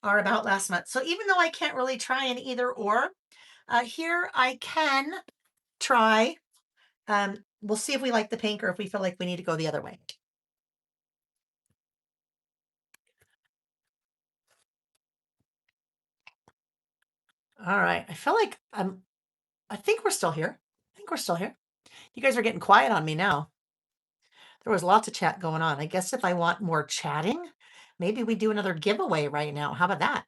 our about last month. So even though I can't really try an either or, here I can try. We'll see if we like the pink or if we feel like we need to go the other way. All right. I feel like I think we're still here. I think we're still here. You guys are getting quiet on me now. There was lots of chat going on. I guess if I want more chatting, maybe we do another giveaway right now. How about that?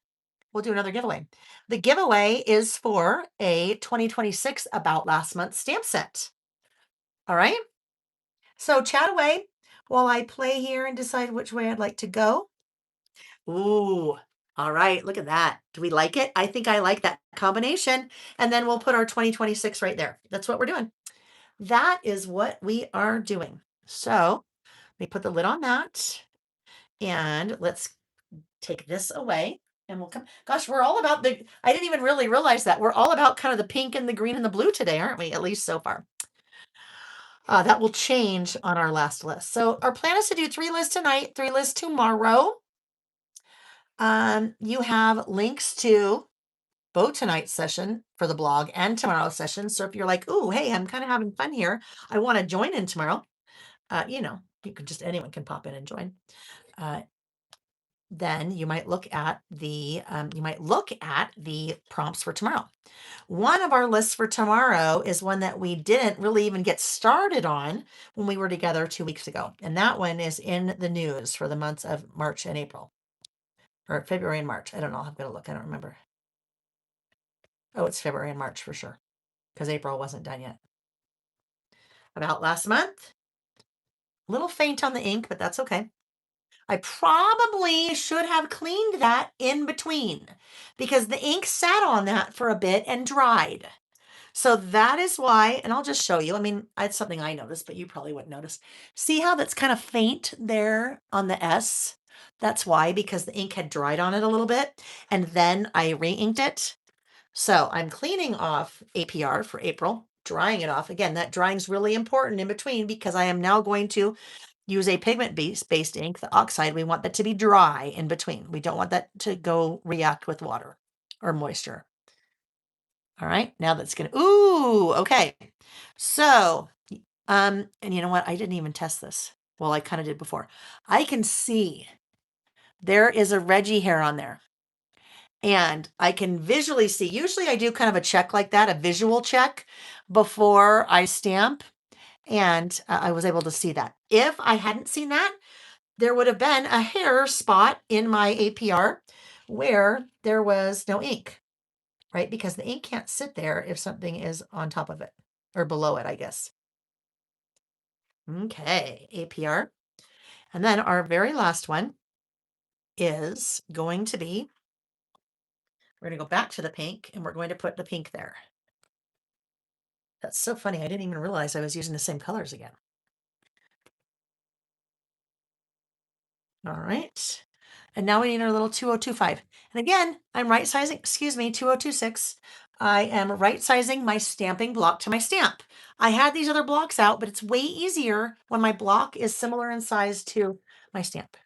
We'll do another giveaway. The giveaway is for a 2026 About Last Month stamp set. All right. So chat away while I play here and decide which way I'd like to go. Ooh. All right. Look at that. Do we like it? I think I like that combination. And then we'll put our 2026 right there. That's what we're doing. That is what we are doing. So let me put the lid on that. And let's take this away. And we'll come. Gosh, we're all about I didn't even really realize that. We're all about kind of the pink and the green and the blue today, aren't we? At least so far. That will change on our last list. So our plan is to do 3 lists tonight, 3 lists tomorrow. You have links to both tonight's session for the blog and tomorrow's session. So if you're like, "Ooh, hey, I'm kind of having fun here. I want to join in tomorrow," you can just anyone can pop in and join. Then you might look at the prompts for tomorrow. One of our lists for tomorrow is one that we didn't really even get started on when we were together 2 weeks ago, and that one is in the news for the months of March and April, or February and March. I don't know. I'm gonna look. I don't remember. Oh, it's February and March for sure, because April wasn't done yet. About last month, a little faint on the ink, but that's okay. I probably should have cleaned that in between because the ink sat on that for a bit and dried. So that is why, and I'll just show you. I mean, it's something I noticed, but you probably wouldn't notice. See how that's kind of faint there on the S? That's why, because the ink had dried on it a little bit, and then I re-inked it. So I'm cleaning off APR for April, drying it off. Again, that drying is really important in between because I am now going to use a pigment-based ink, the oxide. We want that to be dry in between. We don't want that to go react with water or moisture. All right, now that's gonna, ooh, okay. So, and you know what? I didn't even test this. Well, I kind of did before. I can see there is a Reggie hair on there. And I can visually see, usually I do kind of a check like that, a visual check before I stamp. And I was able to see that. If I hadn't seen that, there would have been a hair spot in my APR where there was no ink, right? Because the ink can't sit there if something is on top of it or below it, I guess. Okay, APR. And then our very last one is going to be, we're going to go back to the pink and we're going to put the pink there. That's so funny. I didn't even realize I was using the same colors again. All right. And now we need our little 2025. And again, I'm right sizing, 2026. I am right sizing my stamping block to my stamp. I had these other blocks out, but it's way easier when my block is similar in size to my stamp.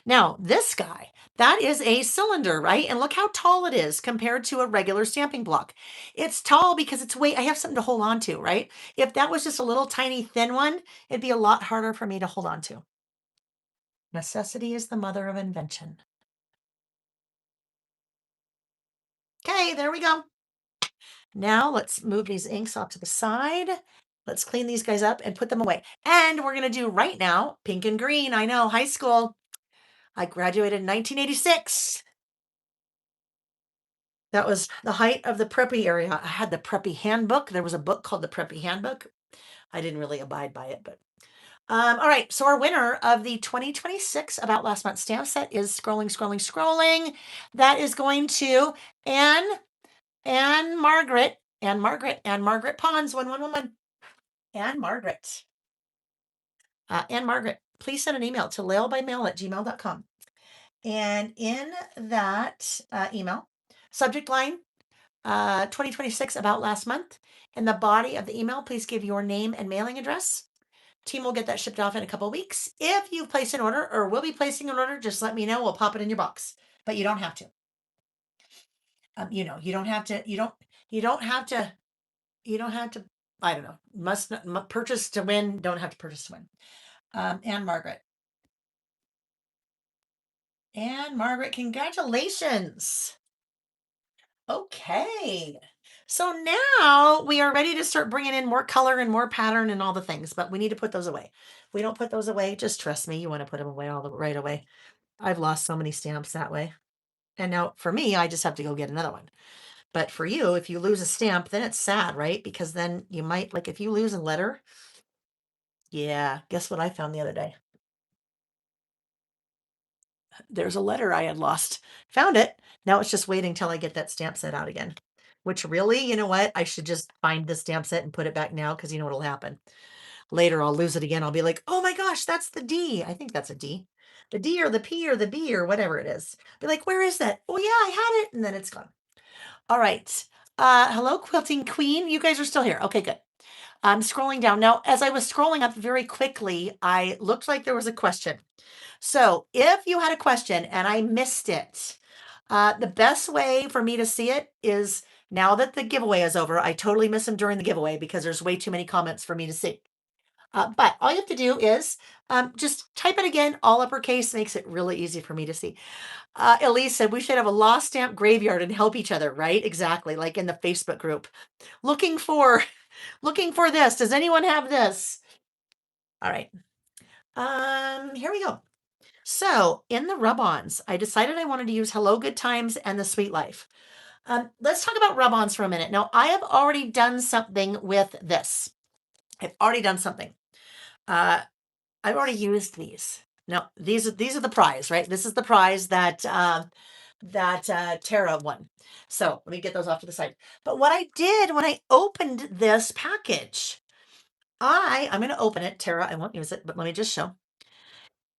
Now, this guy, that is a cylinder, right? And look how tall it is compared to a regular stamping block. It's tall because it's weight. I have something to hold on to, right? If that was just a little tiny thin one, it'd be a lot harder for me to hold on to. Necessity is the mother of invention. Okay, there we go. Now let's move these inks off to the side. Let's clean these guys up and put them away. And we're going to do right now, pink and green. I know, high school. I graduated in 1986. That was the height of the preppy area. I had the preppy handbook. There was a book called the Preppy Handbook. I didn't really abide by it, but all right. So our winner of the 2026 About Last Month stamp set is scrolling. That is going to Margaret Pons 1111. Anne Margaret. Anne Margaret, please send an email to laylebymail@gmail.com. And in that email, subject line, 2026 about last month. In the body of the email, please give your name and mailing address. Team will get that shipped off in a couple of weeks. If you place an order or will be placing an order, just let me know. We'll pop it in your box, but you don't have to. You don't have to. You don't have to. You don't have to. I don't know. Must not purchase to win. Don't have to purchase to win. And Margaret. And Margaret, congratulations. Okay. So now we are ready to start bringing in more color and more pattern and all the things, but we need to put those away. If we don't put those away, just trust me, you want to put them away all the right away. I've lost so many stamps that way. And now for me, I just have to go get another one. But for you, if you lose a stamp, then it's sad, right? Because then you might, like, if you lose a letter, yeah, guess what I found the other day? There's a letter I had lost. Found it. Now it's just waiting till I get that stamp set out again. Which really, you know what? I should just find the stamp set and put it back now because you know what'll happen. Later I'll lose it again. I'll be like, oh my gosh, that's the D. I think that's a D. The D or the P or the B or whatever it is. Be like, where is that? Oh yeah, I had it. And then it's gone. All right. Hello, Quilting Queen. You guys are still here. Okay, good. I'm scrolling down. Now, as I was scrolling up very quickly, I looked like there was a question. So if you had a question and I missed it, the best way for me to see it is now that the giveaway is over. I totally miss them during the giveaway because there's way too many comments for me to see. But all you have to do is just type it again, all uppercase, makes it really easy for me to see. Elise said we should have a lost stamp graveyard and help each other, right? Exactly, like in the Facebook group. Looking for looking for this. Does anyone have this? All right. Here we go. So in the rub-ons, I decided I wanted to use Hello Good Times and the Sweet Life. Let's talk about rub-ons for a minute. Now, I have already done something with this. I've already done something. I've already used these. Now, these are the prize, right? This is the prize that Tara won. So let me get those off to the side. But what I did when I opened this package, I'm going to open it, Tara. I won't use it, but let me just show.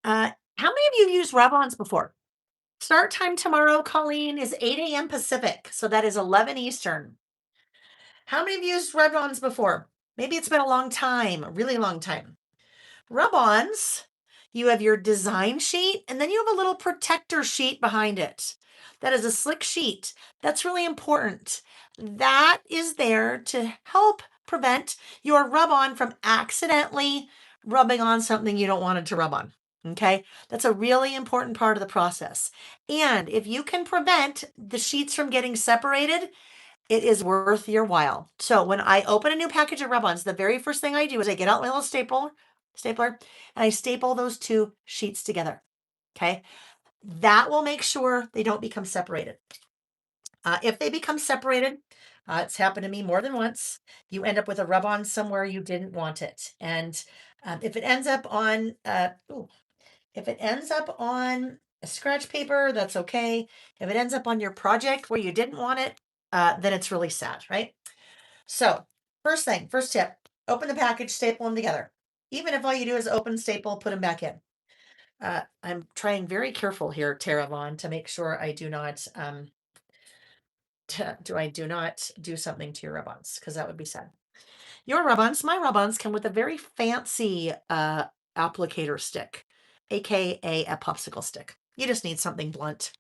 How many of you used rub-ons before? Start time tomorrow, Colleen, is 8 a.m. Pacific. So that is 11 Eastern. How many of you used rub-ons before? Maybe it's been a long time, a really long time. Rub-ons, you have your design sheet, and then you have a little protector sheet behind it. That is a slick sheet. That's really important. That is there to help prevent your rub-on from accidentally rubbing on something you don't want it to rub on. Okay, that's a really important part of the process. And if you can prevent the sheets from getting separated, it is worth your while. So when I open a new package of rub-ons, the very first thing I do is I get out my little stapler, and I staple those two sheets together. Okay, that will make sure they don't become separated. If they become separated, it's happened to me more than once. You end up with a rub-on somewhere you didn't want it, and if it ends up on if it ends up on a scratch paper, that's okay. If it ends up on your project where you didn't want it, then it's really sad, right? So, first tip, open the package, staple them together. Even if all you do is open, staple, put them back in. I'm trying very careful here, Tara Vaughn, to make sure I do not do something to your rub-ons, because that would be sad. Your rub-ons, my rub-ons come with a very fancy applicator stick, aka a popsicle stick. You just need something blunt.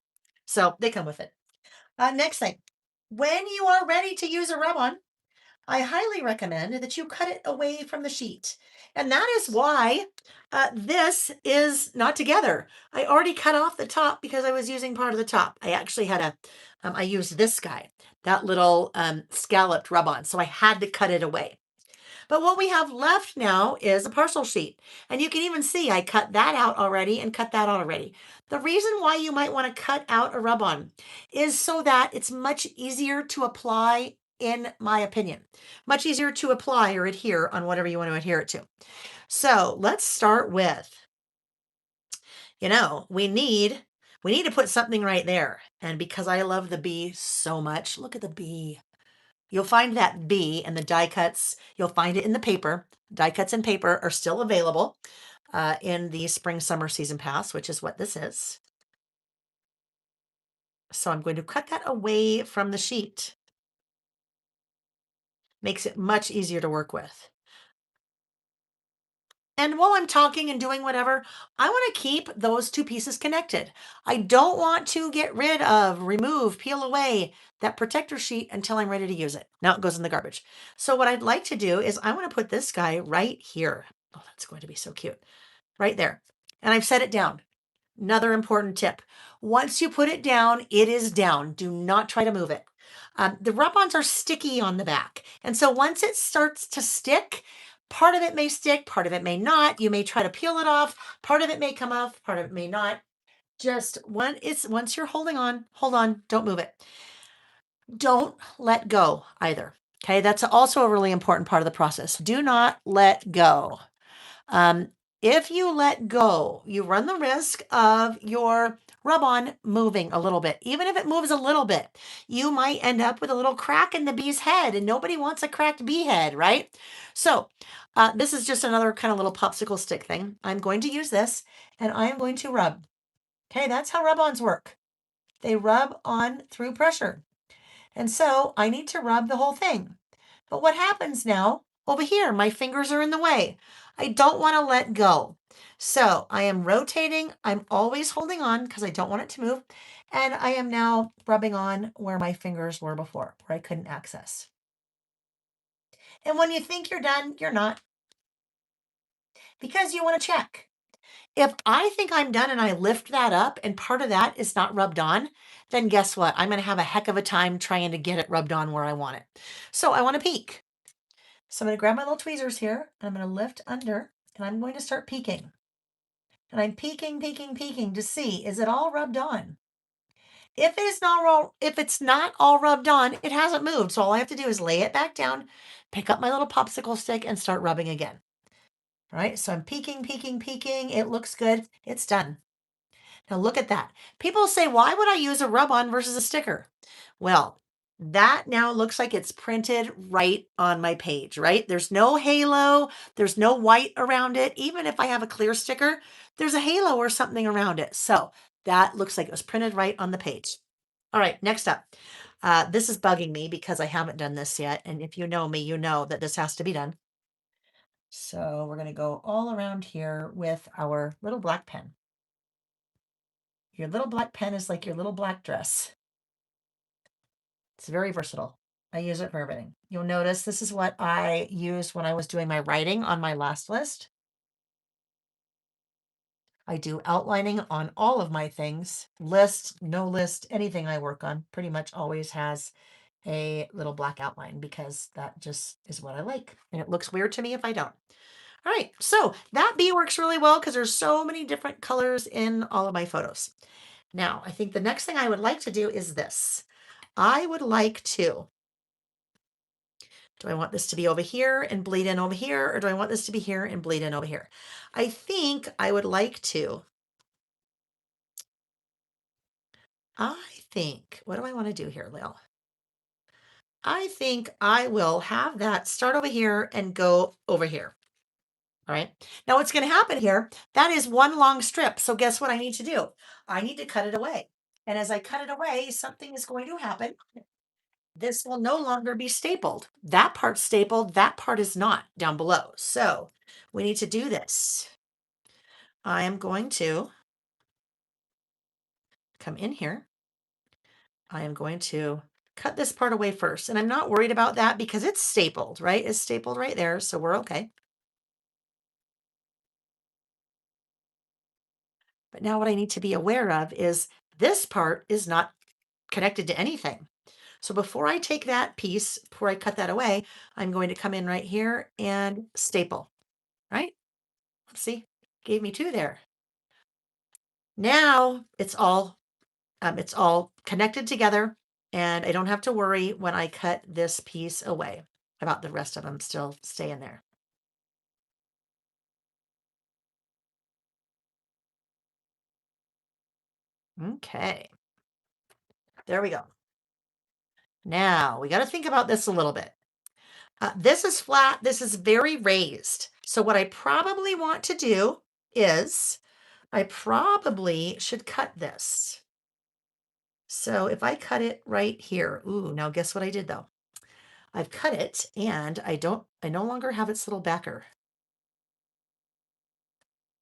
So they come with it. Next thing, when you are ready to use a rub-on, I highly recommend that you cut it away from the sheet. And that is why this is not together. I already cut off the top because I was using part of the top. I actually had I used this guy, that little scalloped rub-on. So I had to cut it away. But what we have left now is a parcel sheet. And you can even see I cut that out already and cut that out already. The reason why you might want to cut out a rub-on is so that it's much easier to apply, in my opinion. Much easier to apply or adhere on whatever you want to adhere it to. So let's start with, we need to put something right there. And because I love the bee so much, look at the bee. You'll find that bee and the die cuts. You'll find it in the paper. Die cuts and paper are still available in the spring summer season pass, which is what this is. So I'm going to cut that away from the sheet. Makes it much easier to work with. And while I'm talking and doing whatever, I want to keep those two pieces connected. I don't want to get rid of, remove, peel away that protector sheet until I'm ready to use it. Now it goes in the garbage. So what I'd like to do is I want to put this guy right here. Oh, that's going to be so cute. Right there. And I've set it down. Another important tip. Once you put it down, it is down. Do not try to move it. The rub-ons are sticky on the back. And so once it starts to stick, part of it may stick, part of it may not. You may try to peel it off. Part of it may come off, part of it may not. Just once you're holding on, hold on, don't move it. Don't let go either. Okay, that's also a really important part of the process. Do not let go. Um, if you let go, you run the risk of your rub-on moving a little bit. Even if it moves a little bit, you might end up with a little crack in the bee's head, and nobody wants a cracked bee head, right? So this is just another kind of little popsicle stick thing. I'm going to use this, and I'm going to rub. Okay, that's how rub-ons work. They rub on through pressure. And so I need to rub the whole thing. But what happens now over here? My fingers are in the way. I don't want to let go. So I am rotating. I'm always holding on because I don't want it to move. And I am now rubbing on where my fingers were before, where I couldn't access. And when you think you're done, you're not, because you want to check. If I think I'm done and I lift that up and part of that is not rubbed on, then guess what? I'm going to have a heck of a time trying to get it rubbed on where I want it. So I want to peek. So I'm going to grab my little tweezers here, and I'm going to lift under, and I'm going to start peeking. And I'm peeking, peeking, peeking to see, is it all rubbed on? If it's not all rubbed on, it hasn't moved. So all I have to do is lay it back down, pick up my little popsicle stick, and start rubbing again. All right, so I'm peeking, peeking, peeking. It looks good. It's done. Now look at that. People say, why would I use a rub-on versus a sticker? Well, that now looks like it's printed right on my page, right? There's no halo. There's no white around it. Even if I have a clear sticker, there's a halo or something around it. So that looks like it was printed right on the page. All right, next up. This is bugging me because I haven't done this yet. And if you know me, you know that this has to be done. So we're going to go all around here with our little black pen. Your little black pen is like your little black dress. It's very versatile. I use it for everything. You'll notice this is what I used when I was doing my writing on my last list. I do outlining on all of my things. List, no list, anything I work on pretty much always has a little black outline because that just is what I like. And it looks weird to me if I don't. All right, so that bee works really well because there's so many different colors in all of my photos. Now, I think the next thing I would like to do is this. I would like to, do I want this to be over here and bleed in over here, or do I want this to be here and bleed in over here? I think I would like to, what do I want to do here, Layle? I think I will have that start over here and go over here. All right. Now what's going to happen here, that is one long strip. So guess what I need to do? I need to cut it away. And as I cut it away, something is going to happen. This will no longer be stapled. That part's stapled, that part is not down below. So we need to do this. I am going to come in here. I am going to cut this part away first. And I'm not worried about that because it's stapled, right? It's stapled right there. So we're okay. But now what I need to be aware of is this part is not connected to anything. So before I take that piece, before I cut that away, I'm going to come in right here and staple, right? Let's see, gave me two there. Now it's all connected together, and I don't have to worry when I cut this piece away about the rest of them still staying there. Okay, there we go. Now we got to think about this a little bit. This is flat. This is very raised. So what I probably want to do is I probably should cut this. So if I cut it right here, ooh, now guess what I did though? I've cut it and I no longer have its little backer.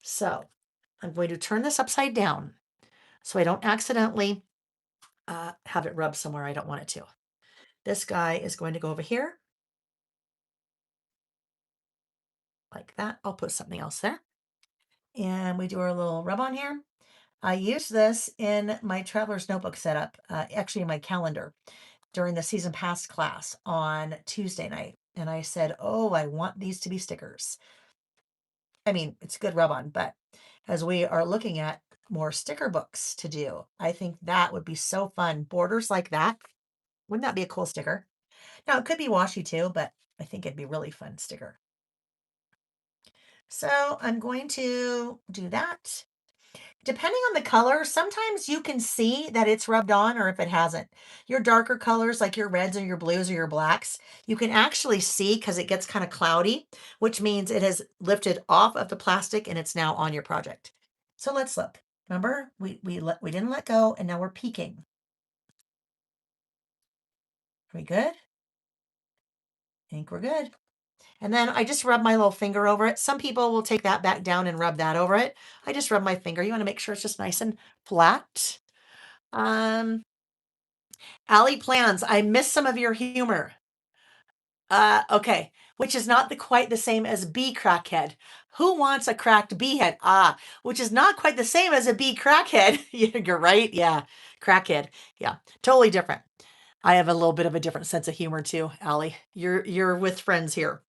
So I'm going to turn this upside down so I don't accidentally have it rub somewhere I don't want it to. This guy is going to go over here like that. I'll put something else there. And we do our little rub on here. I use this in my traveler's notebook setup, actually in my calendar during the season pass class on Tuesday night. And I said, oh, I want these to be stickers. I mean, it's a good rub on, but as we are looking at more sticker books to do, I think that would be so fun. Borders like that. Wouldn't that be a cool sticker? Now, it could be washi too, but I think it'd be really fun sticker. So I'm going to do that. Depending on the color, sometimes you can see that it's rubbed on or if it hasn't. Your darker colors, like your reds or your blues or your blacks, you can actually see because it gets kind of cloudy, which means it has lifted off of the plastic and it's now on your project. So let's look. Remember, we didn't let go and now we're peeking. Are we good? I think we're good. And then I just rub my little finger over it. Some people will take that back down and rub that over it. I just rub my finger. You want to make sure it's just nice and flat. Allie plans. I miss some of your humor. Okay. Which is not quite the same as bee crackhead. Who wants a cracked bee head? Which is not quite the same as a bee crackhead. You're right. Yeah. Crackhead. Yeah. Totally different. I have a little bit of a different sense of humor too, Allie. You're with friends here.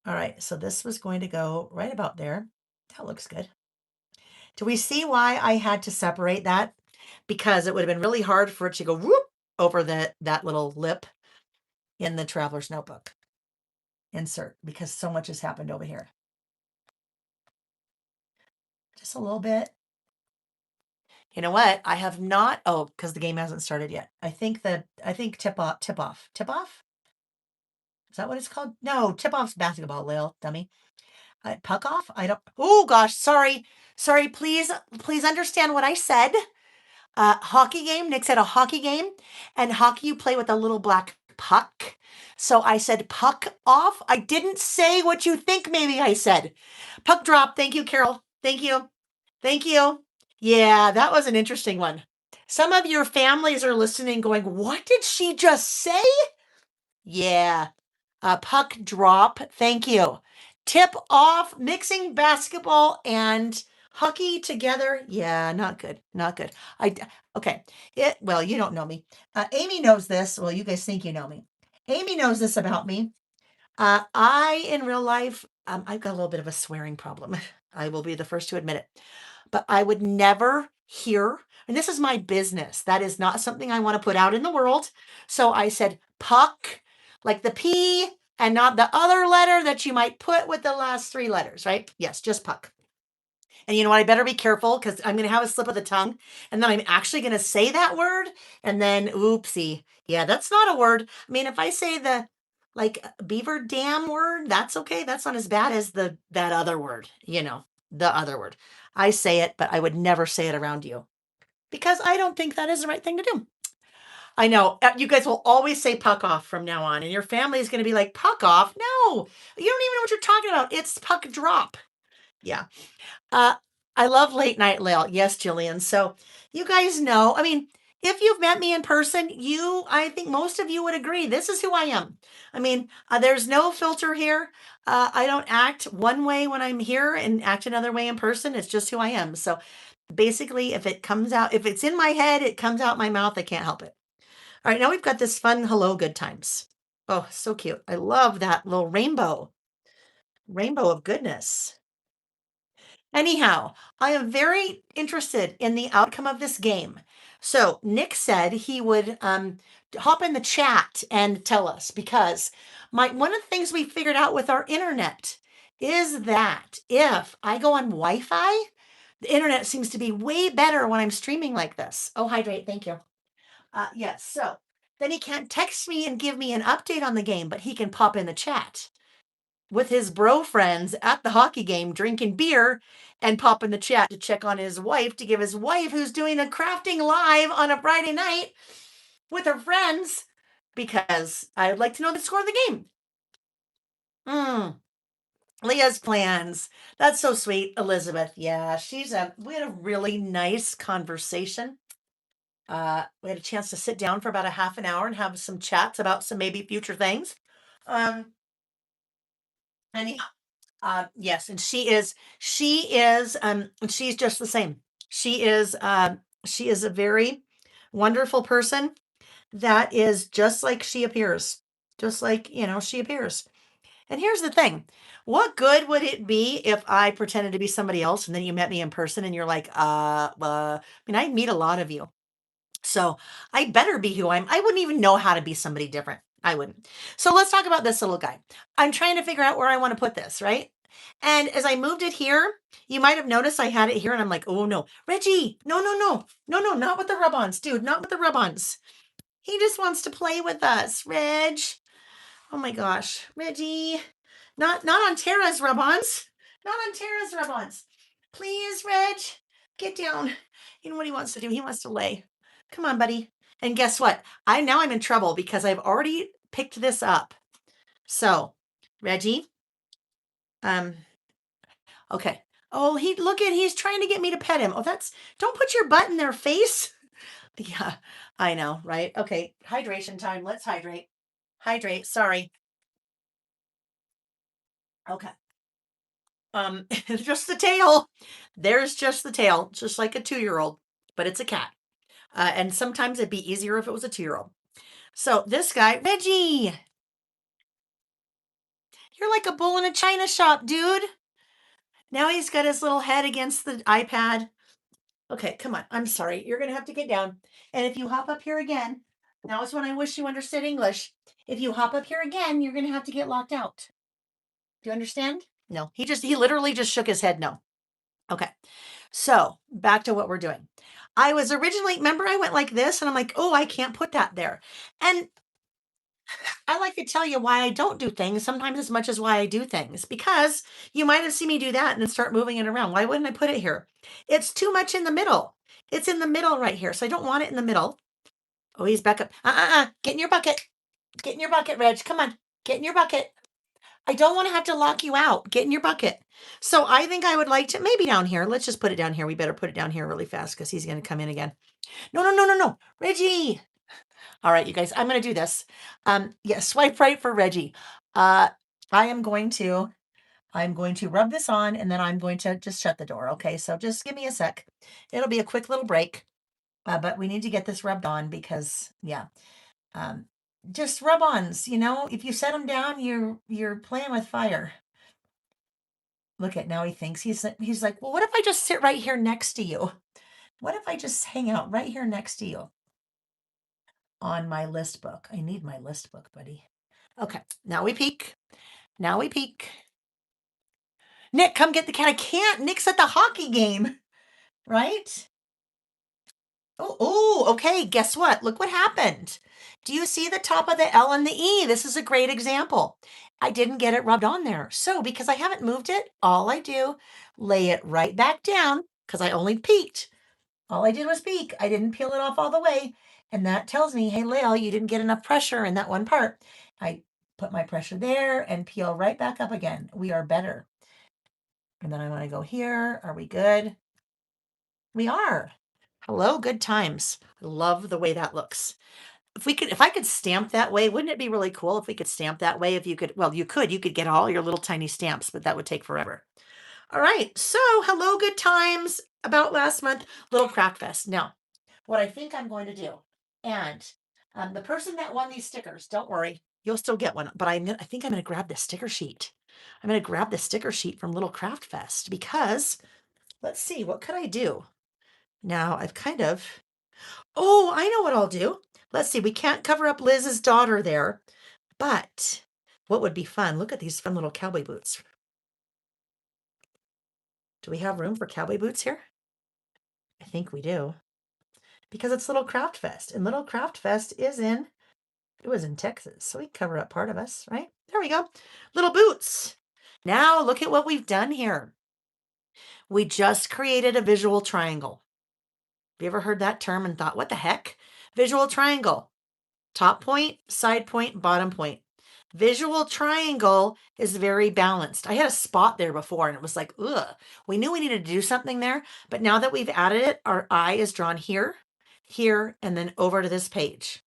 All right. So this was going to go right about there. That looks good. Do we see why I had to separate that? Because it would have been really hard for it to go whoop over that little lip in the traveler's notebook. Insert, because so much has happened over here. Just a little bit. You know what? I have not, because the game hasn't started yet. I think tip off. Tip off? Is that what it's called? No, tip off's basketball, Layle, dummy. Puck off? I don't, oh gosh, sorry. Sorry, please understand what I said. Hockey game. Nick said a hockey game, and hockey you play with a little black puck. So I said puck off. I didn't say what you think maybe I said. Puck drop. Thank you, Carol. Thank you. Thank you. Yeah, that was an interesting one. Some of your families are listening going, what did she just say? Yeah. Puck drop. Thank you. Tip off, mixing basketball and hockey together. Yeah, not good. Not good. Okay. Well, you don't know me. Amy knows this. Well, you guys think you know me. Amy knows this about me. In real life, I've got a little bit of a swearing problem. I will be the first to admit it. But I would never hear, and this is my business. That is not something I want to put out in the world. So I said puck, like the P, and not the other letter that you might put with the last three letters, right? Yes, just puck. And you know what? I better be careful because I'm going to have a slip of the tongue. And then I'm actually going to say that word. And then, oopsie. Yeah, that's not a word. I mean, if I say the like beaver dam word, that's okay. That's not as bad as that other word, the other word. I say it, but I would never say it around you because I don't think that is the right thing to do. I know you guys will always say puck off from now on, and your family is going to be like, puck off? No, you don't even know what you're talking about. It's puck drop. Yeah. I love late night Layle. Yes, Jillian. So you guys know, I mean, if you've met me in person, I think most of you would agree. This is who I am. I mean, there's no filter here. I don't act one way when I'm here and act another way in person. It's just who I am. So basically, if it's in my head, it comes out my mouth. I can't help it. All right, now we've got this fun hello good times. Oh, so cute. I love that little rainbow of goodness. Anyhow, I am very interested in the outcome of this game. So Nick said he would hop in the chat and tell us because one of the things we figured out with our internet is that if I go on Wi-Fi, the internet seems to be way better when I'm streaming like this. Oh, hydrate, thank you. Yes, so then he can't text me and give me an update on the game, but he can pop in the chat with his bro friends at the hockey game drinking beer and pop in the chat to check on his wife, to give his wife, who's doing a crafting live on a Friday night with her friends, because I would like to know the score of the game. Leah's plans. That's so sweet, Elizabeth. Yeah, we had a really nice conversation. We had a chance to sit down for about a half an hour and have some chats about some maybe future things. Um, and yeah, yes, and she's just the same. She is a very wonderful person that is just like she appears, just like, she appears. And here's the thing. What good would it be if I pretended to be somebody else and then you met me in person and you're like, I mean, I meet a lot of you. So I better be who I wouldn't even know how to be somebody different. I wouldn't. So let's talk about this little guy. I'm trying to figure out where I want to put this, right? And as I moved it here, you might have noticed I had it here and I'm like, oh no, Reggie, no, no, no, no, no, not with the rub-ons, dude, not with the rub-ons. He just wants to play with us, Reg. Oh my gosh, Reggie. Not on Tara's rub-ons. Not on Tara's rub-ons. Please, Reg, get down. You know what he wants to do? He wants to lay. Come on, buddy. And guess what? I'm in trouble because I've already picked this up. So, Reggie. Okay. Oh, he's trying to get me to pet him. Oh, don't put your butt in their face. Yeah, I know, right? Okay, hydration time. Let's hydrate. Hydrate. Sorry. Okay. Just the tail. There's just the tail, just like a 2-year-old, but it's a cat. And sometimes it'd be easier if it was a 2-year-old. So this guy, Reggie, you're like a bull in a china shop, dude. Now he's got his little head against the iPad. Okay, come on. I'm sorry. You're going to have to get down. And if you hop up here again, now is when I wish you understood English. If you hop up here again, you're going to have to get locked out. Do you understand? No. He literally just shook his head no. Okay. So back to what we're doing. I was originally, remember I went like this and I'm like, oh, I can't put that there. And I like to tell you why I don't do things sometimes as much as why I do things, because you might have seen me do that and then start moving it around. Why wouldn't I put it here? It's too much in the middle. It's in the middle right here. So I don't want it in the middle. Oh, he's back up. Get in your bucket. Get in your bucket, Reg. Come on. Get in your bucket. I don't want to have to lock you out. Get in your bucket. So I think I would like to, maybe down here. Let's just put it down here. We better put it down here really fast because he's going to come in again. No, no, no, no, no. Reggie. All right, you guys, I'm going to do this. Yeah, swipe right for Reggie. I'm going to rub this on and then I'm going to just shut the door. Okay, so just give me a sec. It'll be a quick little break, but we need to get this rubbed on because, yeah, just rub-ons. If you set them down, you're playing with fire. Look at now he thinks he's like, well, what if I just sit right here next to you? What if I just hang out right here next to you? On my list book. I need my list book, buddy. Okay, now we peek. Now we peek. Nick, come get the cat. I can't. Nick's at the hockey game, right? Oh, okay. Guess what? Look what happened. Do you see the top of the L and the E? This is a great example. I didn't get it rubbed on there. So because I haven't moved it, all I do, lay it right back down because I only peeked. All I did was peek. I didn't peel it off all the way. And that tells me, hey, Layle, you didn't get enough pressure in that one part. I put my pressure there and peel right back up again. We are better. And then I want to go here. Are we good? We are. Hello, good times. I love the way that looks. If I could stamp that way, wouldn't it be really cool if we could stamp that way? If you could, well, you could get all your little tiny stamps, but that would take forever. All right. So hello, good times. About last month, little craft fest. Now, what I think I'm going to do, and the person that won these stickers, don't worry, you'll still get one. But I think I'm going to grab the sticker sheet. I'm going to grab the sticker sheet from Little Craft Fest because let's see, what could I do? Now I've oh, I know what I'll do. Let's see, we can't cover up Liz's daughter there, but what would be fun? Look at these fun little cowboy boots. Do we have room for cowboy boots here? I think we do. Because it's Little Craft Fest, and Little Craft Fest it was in Texas, so we cover up part of us, right? There we go. Little boots. Now look at what we've done here. We just created a visual triangle. Have you ever heard that term and thought, what the heck? Visual triangle. top point, side point, bottom point. Visual triangle is very balanced. I had a spot there before and it was like, ugh. We knew we needed to do something there, but now that we've added it, our eye is drawn here, here, and then over to this page.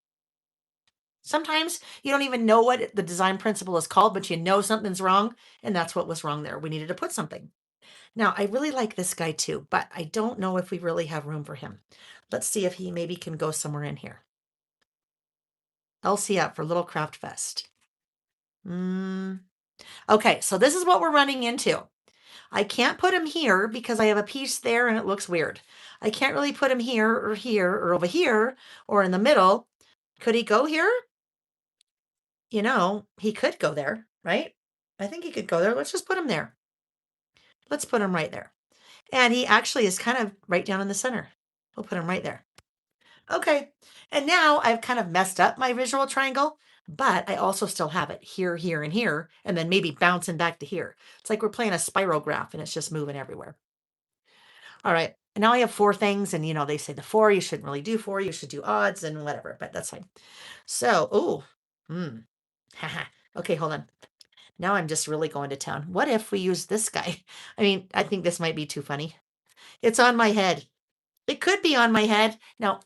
Sometimes you don't even know what the design principle is called, but you know something's wrong, and that's what was wrong there. We needed to put something. Now, I really like this guy too, but I don't know if we really have room for him. Let's see if he maybe can go somewhere in here. LC up for Little Craft Fest. Okay, so this is what we're running into. I can't put him here because I have a piece there and it looks weird. I can't really put him here or over here or in the middle. Could he go here? You know, he could go there, right? I think he could go there. Let's just put him there. Let's put him right there. And he actually is kind of right down in the center. We'll put him right there. Okay. And now I've kind of messed up my visual triangle, but I also still have it here, here, and here, and then maybe bouncing back to here. It's like we're playing a spirograph and it's just moving everywhere. All right. And now I have 4 things, and they say the 4, you shouldn't really do 4, you should do odds and whatever, but that's fine. So, haha. Okay, hold on. Now I'm just really going to town. What if we use this guy? I mean, I think this might be too funny. It's on my head. It could be on my head. Now,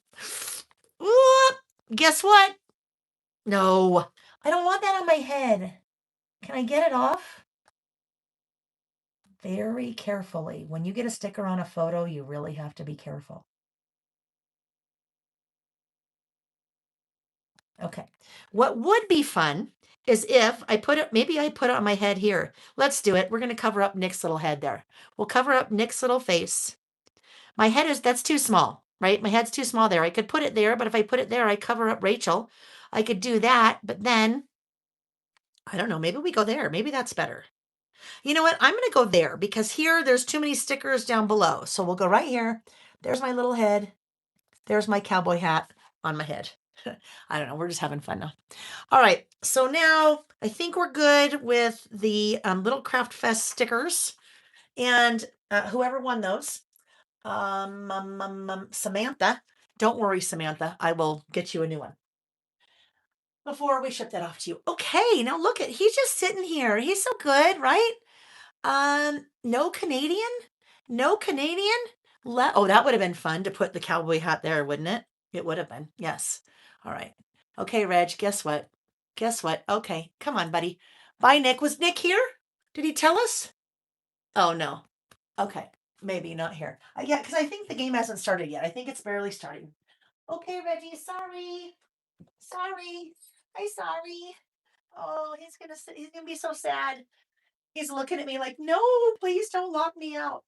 guess what? No, I don't want that on my head. Can I get it off? Very carefully. When you get a sticker on a photo, you really have to be careful. Okay. What would be fun is if I put it, maybe I put it on my head here. Let's do it. We're going to cover up Nick's little head there. We'll cover up Nick's little face. My head that's too small, right? My head's too small there. I could put it there, but if I put it there, I cover up Rachel. I could do that, but then, I don't know, maybe we go there. Maybe that's better. You know what? I'm going to go there because here there's too many stickers down below. So we'll go right here. There's my little head. There's my cowboy hat on my head. I don't know. We're just having fun now. All right. So now I think we're good with the Little Craft Fest stickers. And whoever won those, Samantha, don't worry, Samantha. I will get you a new one before we ship that off to you. Okay. Now look he's just sitting here. He's so good, right? No Canadian? No Canadian? Oh, that would have been fun to put the cowboy hat there, wouldn't it? It would have been. Yes. All right. Okay, Reg, guess what? Guess what? Okay, come on, buddy. Bye, Nick. Was Nick here? Did he tell us? Oh, no. Okay, maybe not here. Yeah, because I think the game hasn't started yet. I think it's barely starting. Okay, Reggie, sorry. Sorry. I'm sorry. Oh, he's gonna be so sad. He's looking at me like, no, please don't lock me out.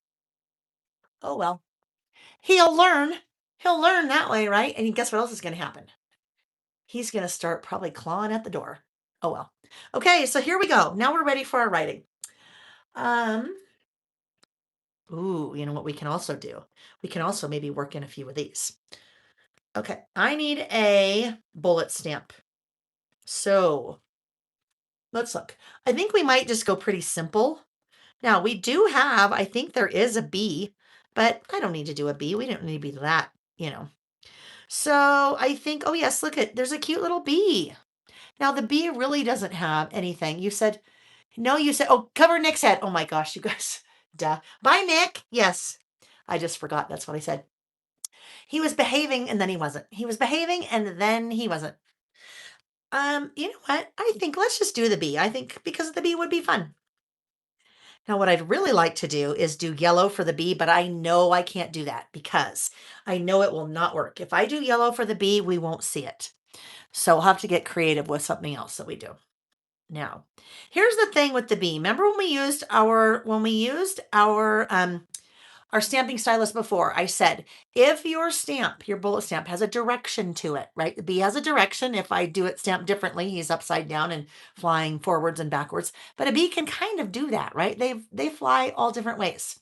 Oh, well. He'll learn. He'll learn that way, right? And guess what else is going to happen? He's going to start probably clawing at the door. Oh, well. Okay, so here we go. Now we're ready for our writing. Ooh, you know what we can also do? We can also maybe work in a few of these. Okay, I need a bullet stamp. So let's look. I think we might just go pretty simple. Now we do have, I think there is a B, but I don't need to do a B. We don't need to be that, So I think, oh yes, there's a cute little bee. Now the bee really doesn't have anything. You said, no, you said, oh, cover Nick's head. Oh my gosh, you guys, duh. Bye, Nick. Yes, I just forgot. That's what I said. He was behaving and then he wasn't. He was behaving and then he wasn't. You know what? I think let's just do the bee. I think because the bee would be fun. Now, what I'd really like to do is do yellow for the bee, but I know I can't do that because I know it will not work. If I do yellow for the bee, we won't see it. So I'll have to get creative with something else that we do. Now, here's the thing with the bee. Remember when we used our stamping stylus before, I said, if your bullet stamp has a direction to it, right? The bee has a direction. If I do it stamped differently, he's upside down and flying forwards and backwards. But a bee can kind of do that, right? They fly all different ways.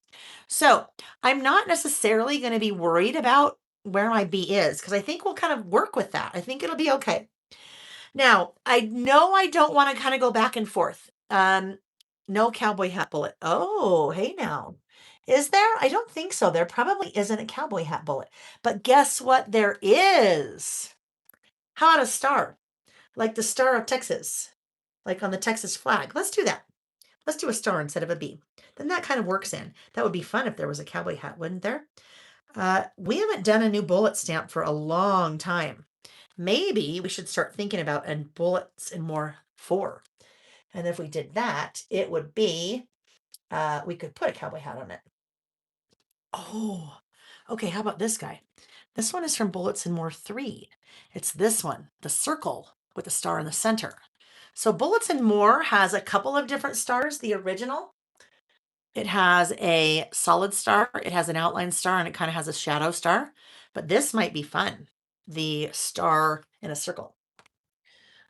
So I'm not necessarily going to be worried about where my bee is because I think we'll kind of work with that. I think it'll be okay. Now, I know I don't want to kind of go back and forth. No cowboy hat bullet. Oh, hey now. Is there? I don't think so. There probably isn't a cowboy hat bullet. But guess what there is? How about a star? like the Star of Texas, like on the Texas flag. Let's do that. Let's do a star instead of a B. Then that kind of works in. That would be fun if there was a cowboy hat, wouldn't there? We haven't done a new bullet stamp for a long time. Maybe we should start thinking about a bullets and more 4. And if we did that, it would be, we could put a cowboy hat on it. Oh, okay. How about this guy? This one is from Bullets and More 3. It's this one, the circle with the star in the center. So Bullets and More has a couple of different stars. The original, it has a solid star, it has an outline star, and it kind of has a shadow star. But this might be fun, the star in a circle.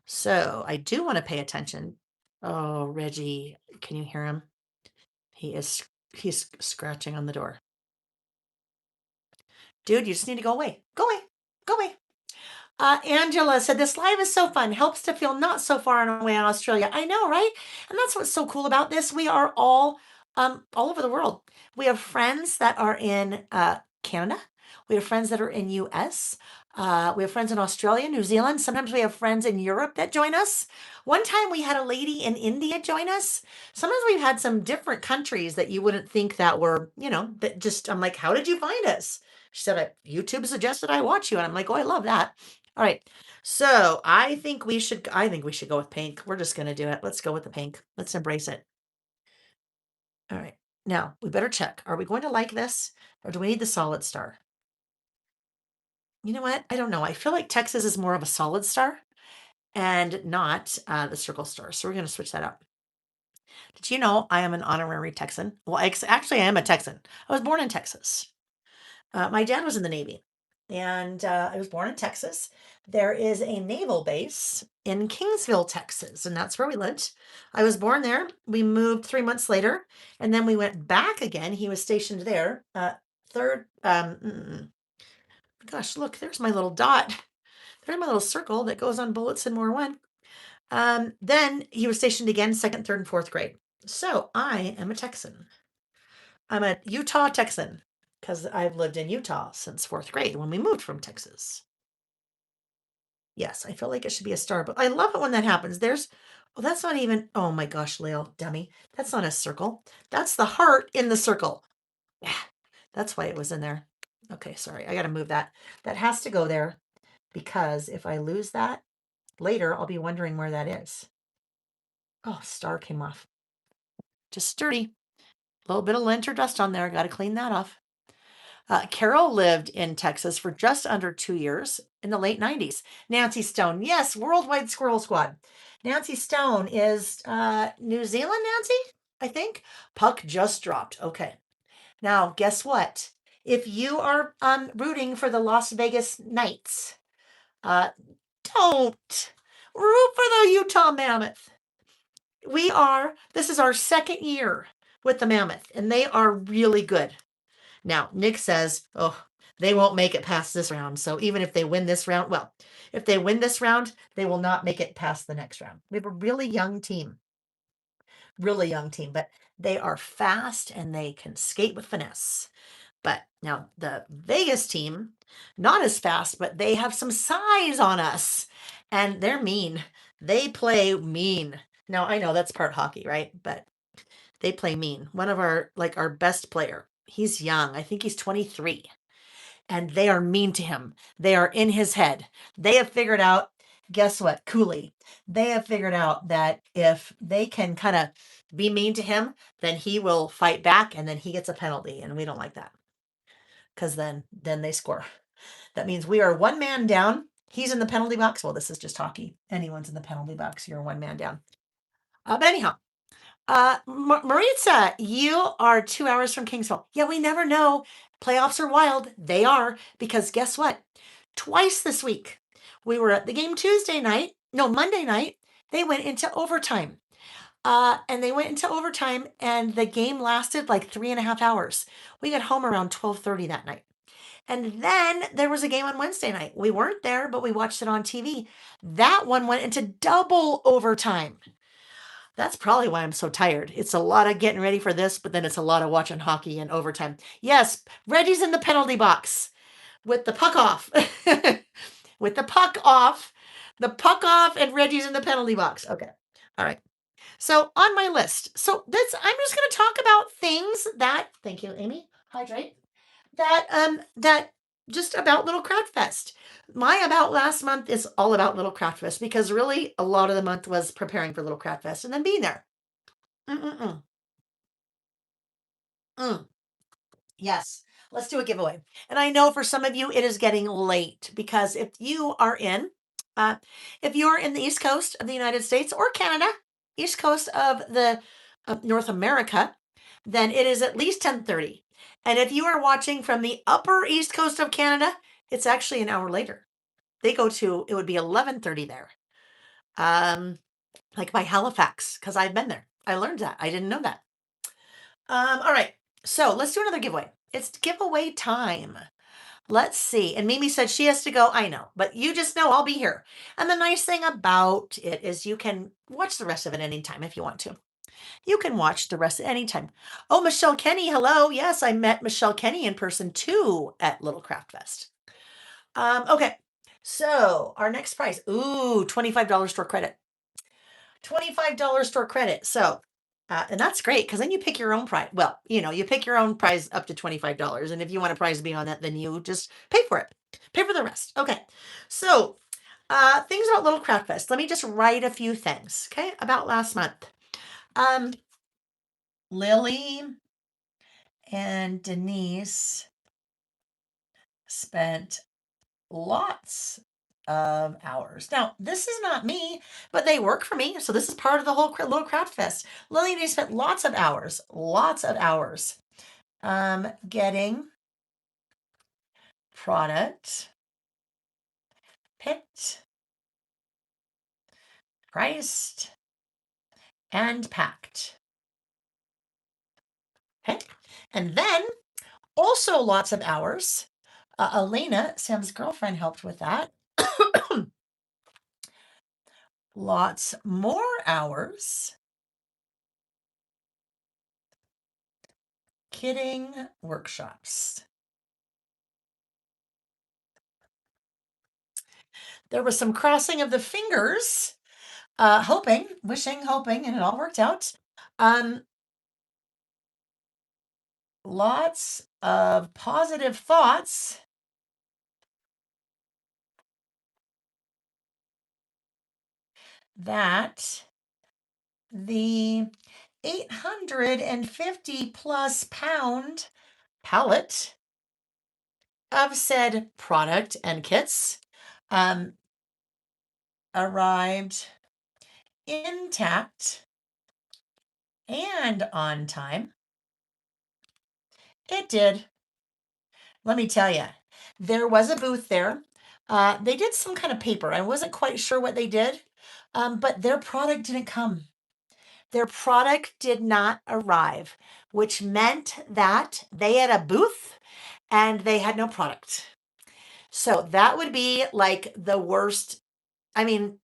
So I do want to pay attention. Oh, Reggie, can you hear him? He's scratching on the door. Dude, you just need to go away. Go away. Go away. Angela said, this live is so fun. Helps to feel not so far away in Australia. I know, right? And that's what's so cool about this. We are all over the world. We have friends that are in Canada. We have friends that are in US. We have friends in Australia, New Zealand. Sometimes we have friends in Europe that join us. One time we had a lady in India join us. Sometimes we've had some different countries that you wouldn't think that were, that just, I'm like, how did you find us? She said, YouTube suggested I watch you. And I'm like, oh, I love that. All right. So I think we should go with pink. We're just going to do it. Let's go with the pink. Let's embrace it. All right. Now we better check. Are we going to like this or do we need the solid star? You know what? I don't know. I feel like Texas is more of a solid star and not the circle star. So we're going to switch that up. Did you know I am an honorary Texan? Well, actually, I am a Texan. I was born in Texas. My dad was in the Navy, and I was born in Texas. There is a naval base in Kingsville, Texas, and that's where we lived. I was born there. We moved 3 months later, and then we went back again. He was stationed there. Third, gosh, look, there's my little dot. There's my little circle that goes on Bullets and More 1. Then he was stationed again, 2nd, 3rd, and 4th grade. So I am a Texan. I'm a Utah Texan because I've lived in Utah since 4th grade when we moved from Texas. Yes, I feel like it should be a star, but I love it when that happens. That's not even, oh my gosh, Layle, dummy. That's not a circle. That's the heart in the circle. Yeah, that's why it was in there. Okay, sorry, I got to move that. That has to go there because if I lose that later, I'll be wondering where that is. Oh, star came off. Just sturdy. A little bit of lint or dust on there. Got to clean that off. Carol lived in Texas for just under 2 years in the late 90s. Nancy Stone, yes, Worldwide Squirrel Squad. Nancy Stone is New Zealand, Nancy, I think. Puck just dropped. Okay. Now, guess what? If you are rooting for the Las Vegas Knights, don't root for the Utah Mammoth. This is our 2nd year with the Mammoth, and they are really good. Now, Nick says, oh, they won't make it past this round. So even if they win this round, if they win this round, they will not make it past the next round. We have a really young team, but they are fast and they can skate with finesse. But now the Vegas team, not as fast, but they have some size on us and they're mean. They play mean. Now, I know that's part hockey, right? But they play mean. One of our best player, he's young. I think he's 23. And they are mean to him. They are in his head. They have figured out, guess what? Cooley. They have figured out that if they can kind of be mean to him, then he will fight back and then he gets a penalty. And we don't like that. Because then they score. That means we are 1 man down. He's in the penalty box. Well, this is just hockey. Anyone's in the penalty box. You're 1 man down. But anyhow, Maritza, you are 2 hours from Kingsville. Yeah, we never know. Playoffs are wild. They are, because guess what? Twice this week, we were at the game Monday night. They went into overtime. And the game lasted like 3.5 hours. We got home around 12:30 that night. And then there was a game on Wednesday night. We weren't there, but we watched it on TV. That one went into double overtime. That's probably why I'm so tired. It's a lot of getting ready for this, but then it's a lot of watching hockey and overtime. Yes, Reggie's in the penalty box with the puck off. With the puck off, The puck off and Reggie's in the penalty box. Okay. All right. So on my list. So this I'm just going to talk about things that thank you, Amy. Hydrate. That just about Little Craft Fest. My about last month is all about Little Craft Fest because really a lot of the month was preparing for Little Craft Fest and then being there. Mm-mm-mm. Mm. Yes, let's do a giveaway. And I know for some of you it is getting late because uh, if you are in the East Coast of the United States or Canada, East Coast of the of North America, then it is at least 10:30. And if you are watching from the upper East Coast of Canada, it's actually an hour later. It would be 11:30 there. Um, like by Halifax, because I've been there. I learned that. I didn't know that. All right. So let's do another giveaway. It's giveaway time. Let's see. And Mimi said she has to go. I know, but you just know I'll be here. And the nice thing about it is you can watch the rest of it anytime if you want to. You can watch the rest anytime. Oh, Michelle Kenny, hello. Yes, I met Michelle Kenny in person too at Little Craft Fest. Okay. So our next prize. Ooh, $25 store credit. $25 store credit. So and that's great because then you pick your own prize. Well, you pick your own prize up to $25. And if you want a prize beyond that, then you just pay for it. Pay for the rest. Okay. So, things about Little Craft Fest. Let me just write a few things, okay, about last month. Lily and Denise spent lots of hours. Now, this is not me, but they work for me. So this is part of the whole Little Craft Fest. Lily and I spent lots of hours, getting product picked, priced, and packed. Okay. And then also lots of hours. Elena, Sam's girlfriend, helped with that. Lots more hours kidding workshops. There was some crossing of the fingers, hoping, wishing, hoping, and it all worked out. Lots of positive thoughts that the 850 plus pound pallet of said product and kits arrived intact and on time. It did. Let me tell you, there was a booth there. They did some kind of paper. I wasn't quite sure what they did, but their product didn't come. Their product did not arrive, which meant that they had a booth and they had no product. So that would be like the worst. I mean,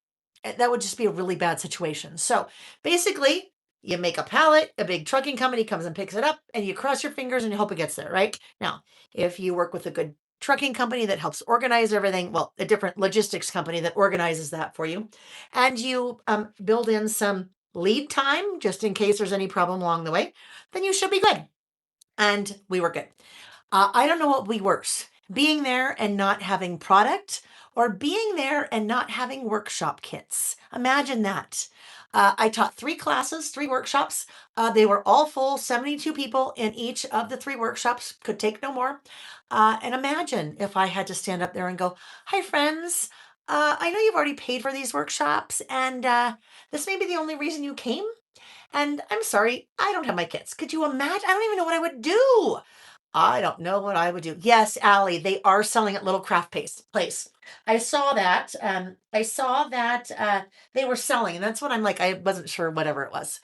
that would just be a really bad situation. So basically, you make a pallet, a big trucking company comes and picks it up, and you cross your fingers and you hope it gets there, right? Now, if you work with a good trucking company that helps organize everything, well, a different logistics company that organizes that for you, and you build in some lead time just in case there's any problem along the way, then you should be good. And we were good. I don't know what would be worse, being there and not having product or being there and not having workshop kits. Imagine that. I taught 3 classes, 3 workshops. They were all full, 72 people in each of the 3 workshops, could take no more. And imagine if I had to stand up there and go, "Hi, friends. I know you've already paid for these workshops, and this may be the only reason you came. And I'm sorry, I don't have my kits. Could you imagine? I don't even know what I would do. I don't know what I would do." Yes, Allie, they are selling at Little Craft Place. I saw that. I saw that they were selling, and that's what I'm like. I wasn't sure whatever it was,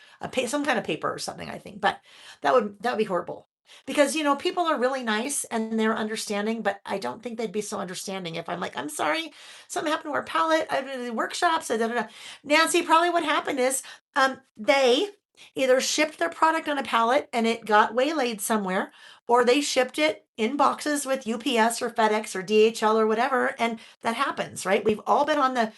some kind of paper or something. I think, but that would be horrible because people are really nice and they're understanding, but I don't think they'd be so understanding if I'm like, "I'm sorry, something happened to our palette. I did the workshops." Nancy, probably what happened is they either shipped their product on a pallet and it got waylaid somewhere, or they shipped it in boxes with UPS or FedEx or DHL or whatever, and that happens, right? We've all been on the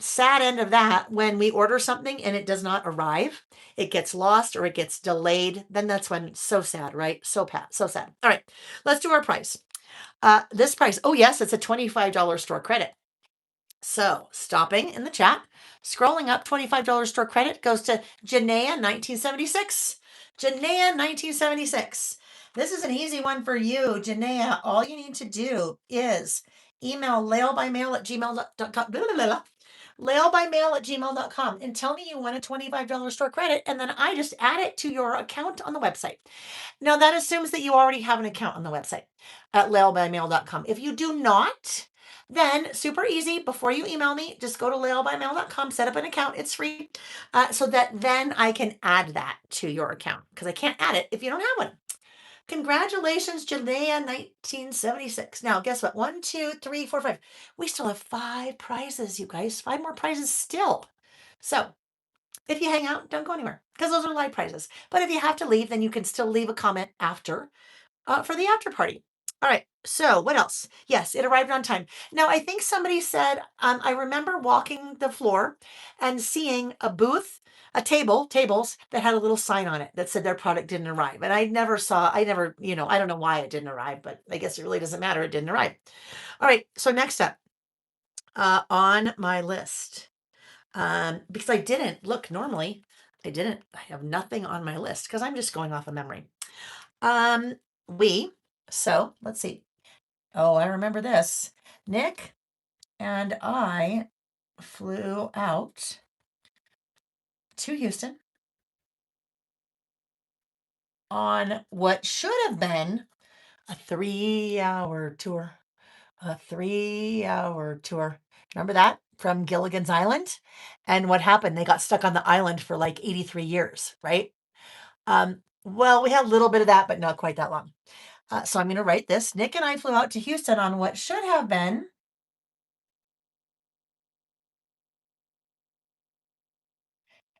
sad end of that, when we order something and it does not arrive, it gets lost or it gets delayed, then that's when it's so sad, right? So sad. All right, let's do our price. This price, oh yes, it's a $25 store credit. So stopping in the chat, scrolling up, $25 store credit goes to Janaea 1976. Janaea 1976. This is an easy one for you, Janaea. All you need to do is email laylebymail@gmail.com. Laylebymail@gmail.com and tell me you want a $25 store credit, and then I just add it to your account on the website. Now, that assumes that you already have an account on the website at laylebymail.com. If you do not, then super easy. Before you email me, just go to laylebymail.com, set up an account. It's free, so that then I can add that to your account, because I can't add it if you don't have one. Congratulations, Jalea 1976. Now, guess what? 1, 2, 3, 4, 5. We still have 5 prizes, you guys. 5 more prizes still. So if you hang out, don't go anywhere, because those are live prizes. But if you have to leave, then you can still leave a comment after for the after party. All right. So what else? Yes, it arrived on time. Now, I think somebody said, I remember walking the floor and seeing a booth, tables that had a little sign on it that said their product didn't arrive. And I never, I don't know why it didn't arrive, but I guess it really doesn't matter. It didn't arrive. All right. So next up on my list, because I didn't look normally, I have nothing on my list because I'm just going off of memory. So let's see. Oh, I remember this. Nick and I flew out to Houston on what should have been a 3-hour tour. A 3-hour tour. Remember that from Gilligan's Island? And what happened? They got stuck on the island for like 83 years, right? Well, we had a little bit of that, but not quite that long. So I'm going to write this. Nick and I flew out to Houston on what should have been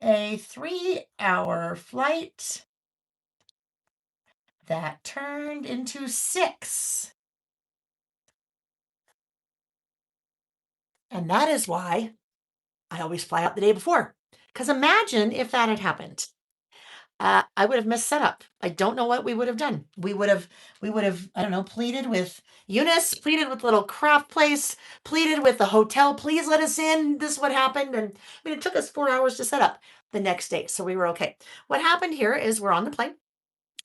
a 3-hour flight that turned into 6. And that is why I always fly out the day before. Because imagine if that had happened. I would have missed setup. I don't know what we would have done. We would have, I don't know, pleaded with Eunice, pleaded with little craft place, pleaded with the hotel, please let us in. This is what happened. And I mean, it took us 4 hours to set up the next day. So we were okay. What happened here is we're on the plane.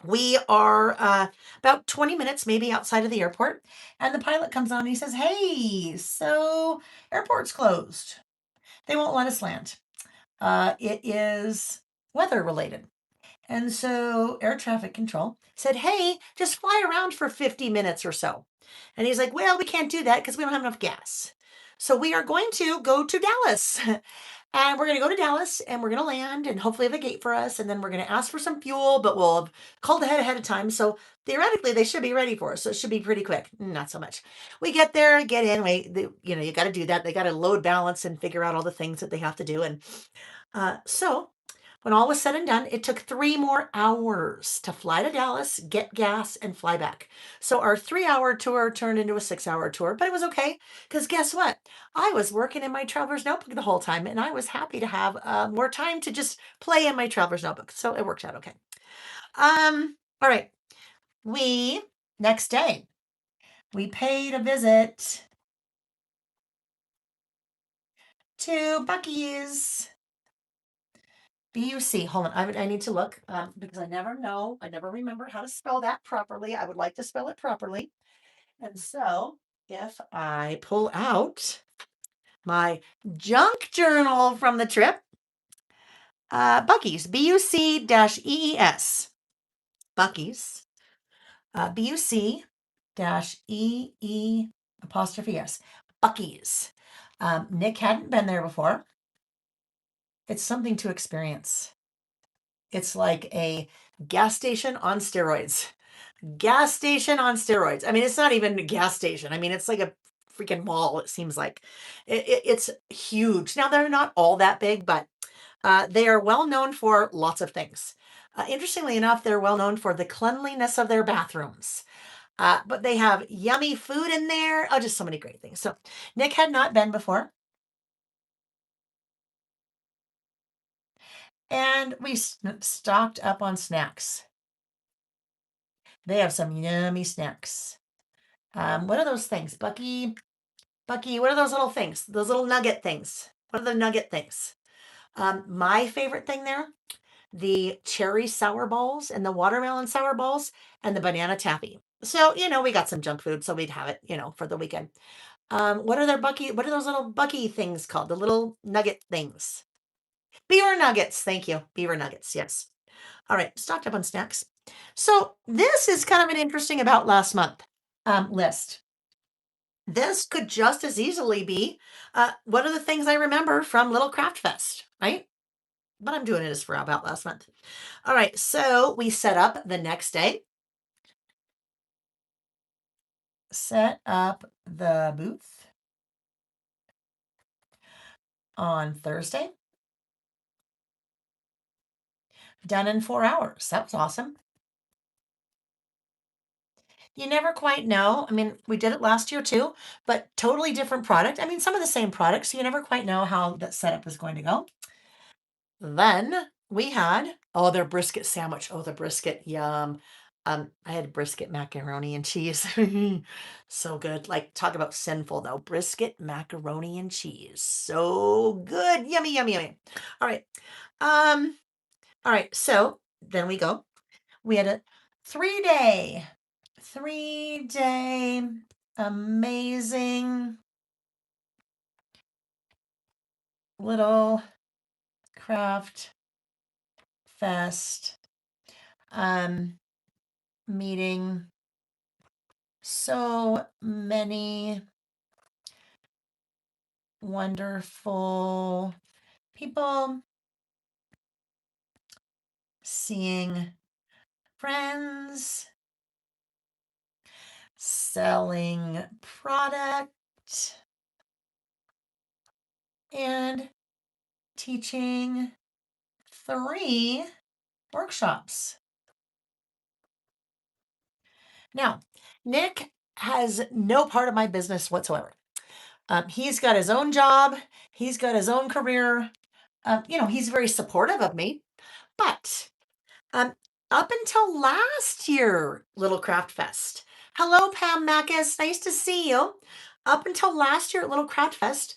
We are about 20 minutes maybe outside of the airport. And the pilot comes on and he says, hey, so airport's closed. They won't let us land. It is weather related. And so air traffic control said, hey, just fly around for 50 minutes or so. And he's like, well, we can't do that because we don't have enough gas. So we are going to go to Dallas. And we're going to go to Dallas and we're going to land and hopefully have a gate for us. And then we're going to ask for some fuel, but we'll have called ahead of time. So theoretically, they should be ready for us. So it should be pretty quick. Not so much. We get there, get in. You got to do that. They got to load balance and figure out all the things that they have to do. And so when all was said and done, it took 3 more hours to fly to Dallas, get gas, and fly back. So our 3-hour tour turned into a 6-hour tour, but it was okay because guess what? I was working in my traveler's notebook the whole time, and I was happy to have more time to just play in my traveler's notebook. So it worked out okay. All right. Next day, we paid a visit to Buc-ee's. BUC. Hold on. I need to look because I never know. I never remember how to spell that properly. I would like to spell it properly. And so if I pull out my junk journal from the trip, Buc-ee's, BUC-EES. Buc-ee's, BUC-EE apostrophe S. Buc-ee's. Nick hadn't been there before. It's something to experience. It's like a gas station on steroids. Gas station on steroids. I mean, it's not even a gas station. I mean, it's like a freaking mall, it seems like. It's huge. Now, they're not all that big, but they are well known for lots of things. Interestingly enough, they're well known for the cleanliness of their bathrooms. But they have yummy food in there. Oh, just so many great things. So Nick had not been before. And we stocked up on snacks. They have some yummy snacks. What are those things? Bucky, what are those little things? Those little nugget things. What are the nugget things? My favorite thing there, the cherry sour balls and the watermelon sour balls and the banana taffy. So, we got some junk food, so we'd have it, for the weekend. What are those little Bucky things called? The little nugget things. Beaver nuggets. Thank you. Beaver nuggets. Yes. All right. Stocked up on snacks. So this is kind of an interesting about last month list. This could just as easily be one of the things I remember from Little Craft Fest, right? But I'm doing it as for about last month. All right. So we set up the next day, set up the booth on Thursday, done in 4 hours. That was awesome. You never quite know. I mean, we did it last year too, but totally different product. I mean, some of the same products, so you never quite know how that setup is going to go. Then we had, oh, their brisket sandwich. Oh, the brisket, yum. I had brisket macaroni and cheese. So good. Like, talk about sinful though. Brisket macaroni and cheese. So good. Yummy, yummy, yummy. All right. Um, all right. So then we go. We had a 3 day 3 day amazing little craft fest um meeting so many wonderful people, seeing friends, selling product, and teaching 3 workshops. Now, Nick has no part of my business whatsoever. He's got his own job, he's got his own career. He's very supportive of me. But um, up until last year, Little Craft Fest. Hello, Pam Mackus. Nice to see you. Up until last year at Little Craft Fest,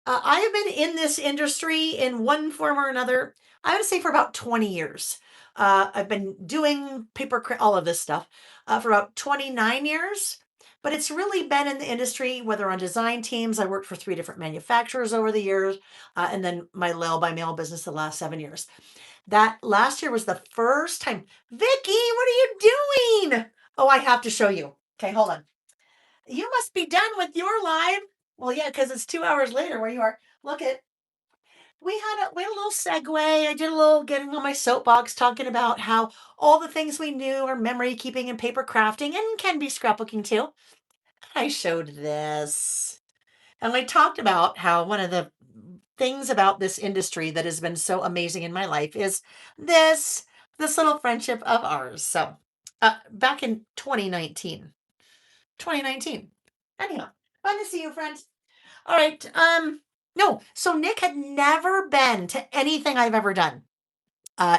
I have been in this industry in one form or another, I would say for about 20 years. I've been doing all of this stuff for about 29 years. But it's really been in the industry, whether on design teams. I worked for 3 different manufacturers over the years, and then my Layle by mail business the last 7 years. That last year was the first time. Vicky, what are you doing? Oh, I have to show you. Okay, hold on. You must be done with your live. Well, yeah, because it's 2 hours later where you are. Look at we had a little segue. I did a little getting on my soapbox talking about how all the things we knew are memory keeping and paper crafting and can be scrapbooking too. I showed this. And I talked about how one of the things about this industry that has been so amazing in my life is this this little friendship of ours. So, back in 2019. 2019. Anyhow, fun to see you, friends. All right. No. So Nick had never been to anything I've ever done.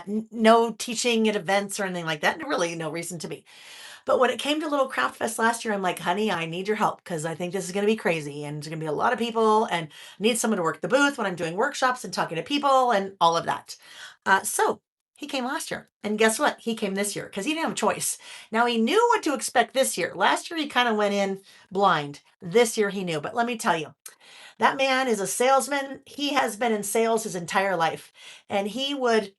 No teaching at events or anything like that. Really, no reason to be. But when it came to Little Craft Fest last year, I'm like, honey, I need your help because I think this is going to be crazy and there's going to be a lot of people and I need someone to work the booth when I'm doing workshops and talking to people and all of that. So he came last year. And guess what? He came this year because he didn't have a choice. Now he knew what to expect this year. Last year, he kind of went in blind. This year, he knew. But let me tell you, that man is a salesman. He has been in sales his entire life. And he would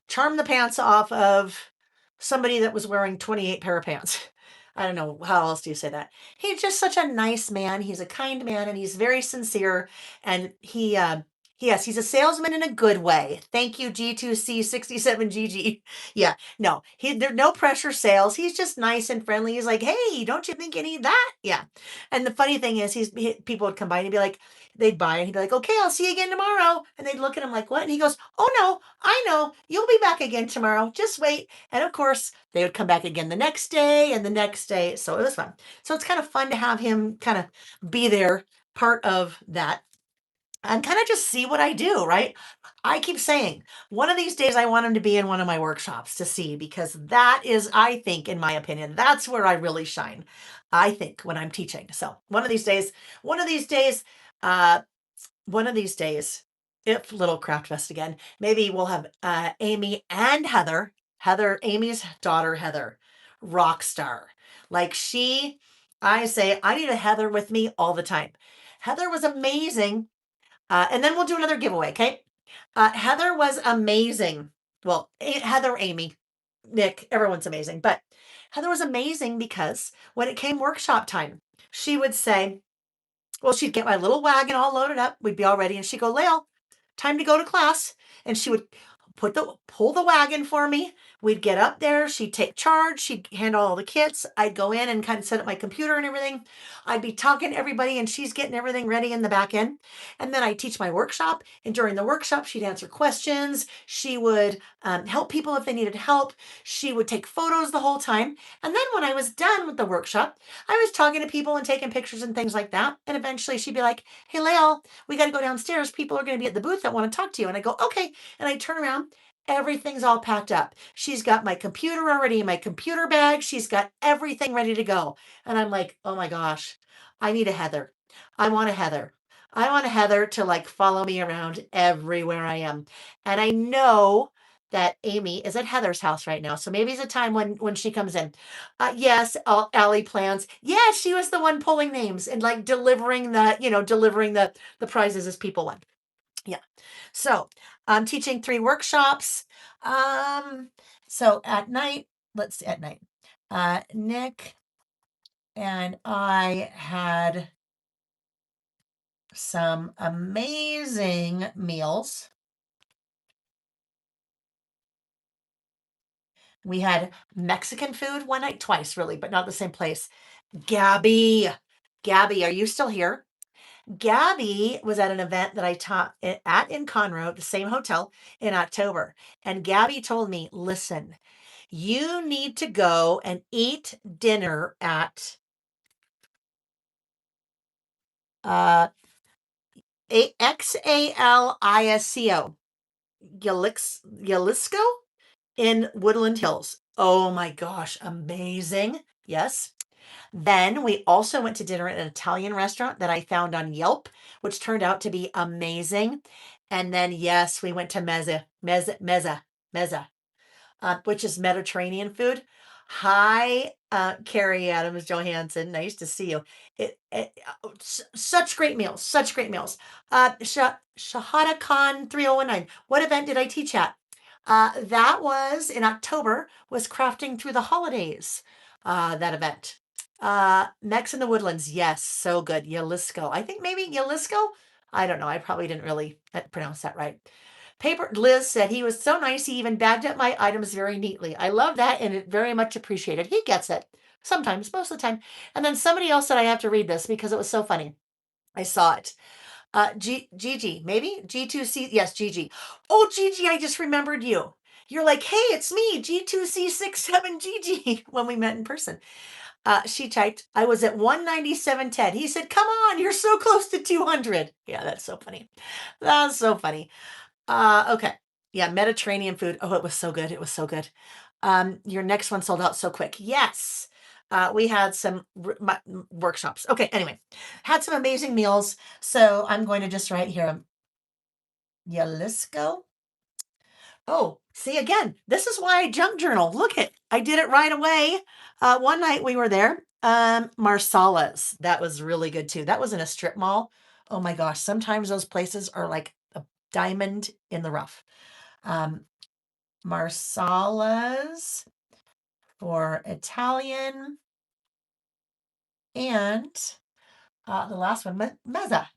charm the pants off of somebody that was wearing 28 pair of pants. I don't know how else do you say that. He's just such a nice man. He's a kind man and he's very sincere. And yes, he's a salesman in a good way. Thank you, G2C67GG. Yeah, no, there's no pressure sales. He's just nice and friendly. He's like, hey, don't you think you need that? Yeah. And the funny thing is, people would come by and he'd be like, they'd buy and he'd be like, okay, I'll see you again tomorrow. And they'd look at him like, what? And he goes, oh no, I know. You'll be back again tomorrow. Just wait. And of course, they would come back again the next day and the next day. So it was fun. So it's kind of fun to have him kind of be there, part of that. and kind of just see what I do, right? I keep saying one of these days I want him to be in one of my workshops to see, because that is, I think, in my opinion, that's where I really shine. I think when I'm teaching. So one of these days, uh, one of these days, if Little Craft Fest again, maybe we'll have Amy and Heather. Heather, Amy's daughter, Heather, rock star. Like I say, I need a Heather with me all the time. Heather was amazing. And then we'll do another giveaway, okay? Heather was amazing. Well, Heather, Amy, Nick, everyone's amazing. But Heather was amazing because when it came workshop time, she would say, well, she'd get my little wagon all loaded up. We'd be all ready. And she'd go, Layle, time to go to class. And she would pull the wagon for me. We'd get up there. She'd take charge. She'd handle all the kits. I'd go in and kind of set up my computer and everything. I'd be talking to everybody and she's getting everything ready in the back end. And then I'd teach my workshop. And during the workshop, she'd answer questions. She would help people if they needed help. She would take photos the whole time. And then when I was done with the workshop, I was talking to people and taking pictures and things like that. And eventually she'd be like, hey, Layle, we got to go downstairs. People are going to be at the booth that want to talk to you. And I go, okay. And I turn around. Everything's all packed up. She's got my computer already in my computer bag. She's got everything ready to go. And I'm like, oh my gosh, I need a Heather. I want a Heather. I want a Heather to like follow me around everywhere I am. And I know that Amy is at Heather's house right now. So maybe it's a time when she comes in. Yes, Allie plans. Yeah, she was the one pulling names and like delivering the prizes as people won. Yeah. So I'm teaching 3 workshops. Um, so at night, let's see, at night, Nick and I had some amazing meals. We had Mexican food one night, twice really, but not the same place. Gabby, Gabby, are you still here? Gabby was at an event that I taught at in Conroe, the same hotel, in October. And Gabby told me, listen, you need to go and eat dinner at uh, Xalisco, Jalisco in Woodland Hills. Oh my gosh, amazing. Yes. Then we also went to dinner at an Italian restaurant that I found on Yelp, which turned out to be amazing. And then, yes, we went to Mezza, which is Mediterranean food. Hi, Carrie Adams Johansson. Nice to see you. Such great meals, such great meals. Shahada Khan 3019. What event did I teach at? That was in October, was Crafting Through the Holidays, that event. Mex in the Woodlands. Yes, so good. Jalisco. I think maybe Jalisco. I don't know. I probably didn't really pronounce that right. Paper Liz said he was so nice. He even bagged up my items very neatly. I love that and it very much appreciated. He gets it sometimes, most of the time. And then somebody else said I have to read this because it was so funny. I saw it. Gigi, maybe G2C. Yes, Gigi. Oh, Gigi, I just remembered you. You're like, hey, it's me, G2C67 Gigi, when we met in person. She typed, I was at 197.10. He said, come on, you're so close to 200. Yeah, that's so funny. That's so funny. Okay. Yeah, Mediterranean food. Oh, it was so good. It was so good. Your next one sold out so quick. Yes. We had some workshops. Okay, anyway, had some amazing meals. So I'm going to just write here, Jalisco. Oh, see again, this is why I junk journal. Look it, I did it right away. One night we were there. Marsala's. That was really good too. That was in a strip mall. Oh my gosh, sometimes those places are like a diamond in the rough. Marsala's for Italian, and the last one, Mezza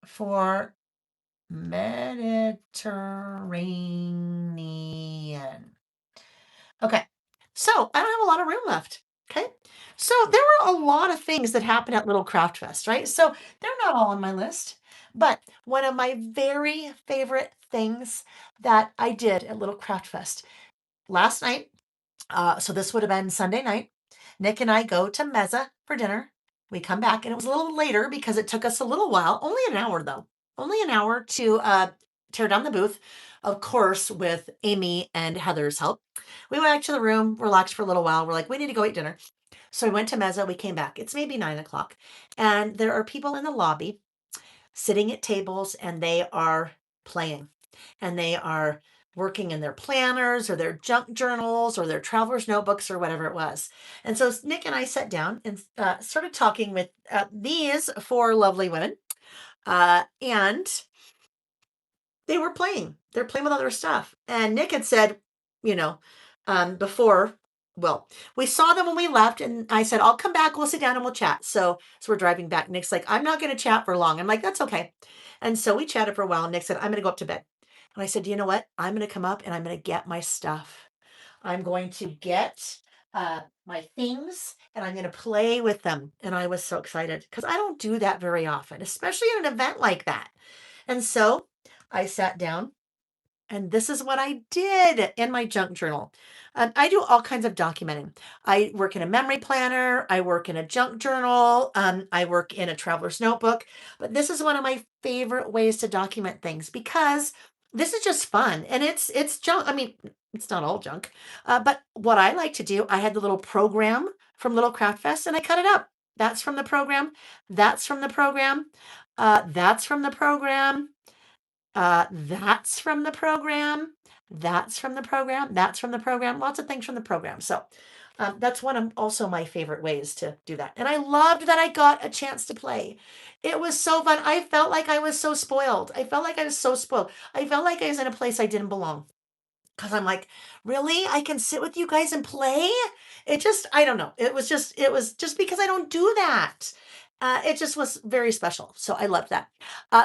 for Mediterranean. Okay, so I don't have a lot of room left. Okay, so there were a lot of things that happened at Little Craft Fest, right? So they're not all on my list, but one of my very favorite things that I did at Little Craft Fest last night, so this would have been Sunday night, Nick and I go to Mezza for dinner. We come back, and it was a little later because it took us a little while, only an hour though, only an hour to tear down the booth, of course, with Amy and Heather's help. We went back to the room, relaxed for a little while. We're like, we need to go eat dinner. So we went to Mezzo. We came back. It's maybe 9 o'clock. And there are people in the lobby sitting at tables, and they are playing, and they are working in their planners or their junk journals or their traveler's notebooks or whatever it was. And so Nick and I sat down and started talking with these four lovely women. And they were playing. They're playing with other stuff. And Nick had said, you know, before, well, we saw them when we left, and I said, I'll come back, we'll sit down and we'll chat. So we're driving back. Nick's like, I'm not going to chat for long. I'm like, that's okay. And so we chatted for a while. And Nick said, I'm going to go up to bed. And I said, you know what? I'm going to come up and I'm going to get my stuff. I'm going to get my things and I'm going to play with them. And I was so excited because I don't do that very often, especially at an event like that. And so I sat down, and this is what I did in my junk journal. I do all kinds of documenting. I work in a memory planner. I work in a junk journal. I work in a traveler's notebook. But this is one of my favorite ways to document things because this is just fun, and it's junk. I mean, it's not all junk, but what I like to do, I had the little program from Little Craft Fest, and I cut it up. That's from the program. That's from the program. That's from the program. That's from the program. That's from the program. That's from the program. Lots of things from the program. So that's one of also my favorite ways to do that. And I loved that I got a chance to play. It was so fun. I felt like I was so spoiled. I felt like I was so spoiled. I felt like I was in a place I didn't belong. Because I'm like, really? I can sit with you guys and play? It just, I don't know. It was just because I don't do that. It just was very special. So I loved that.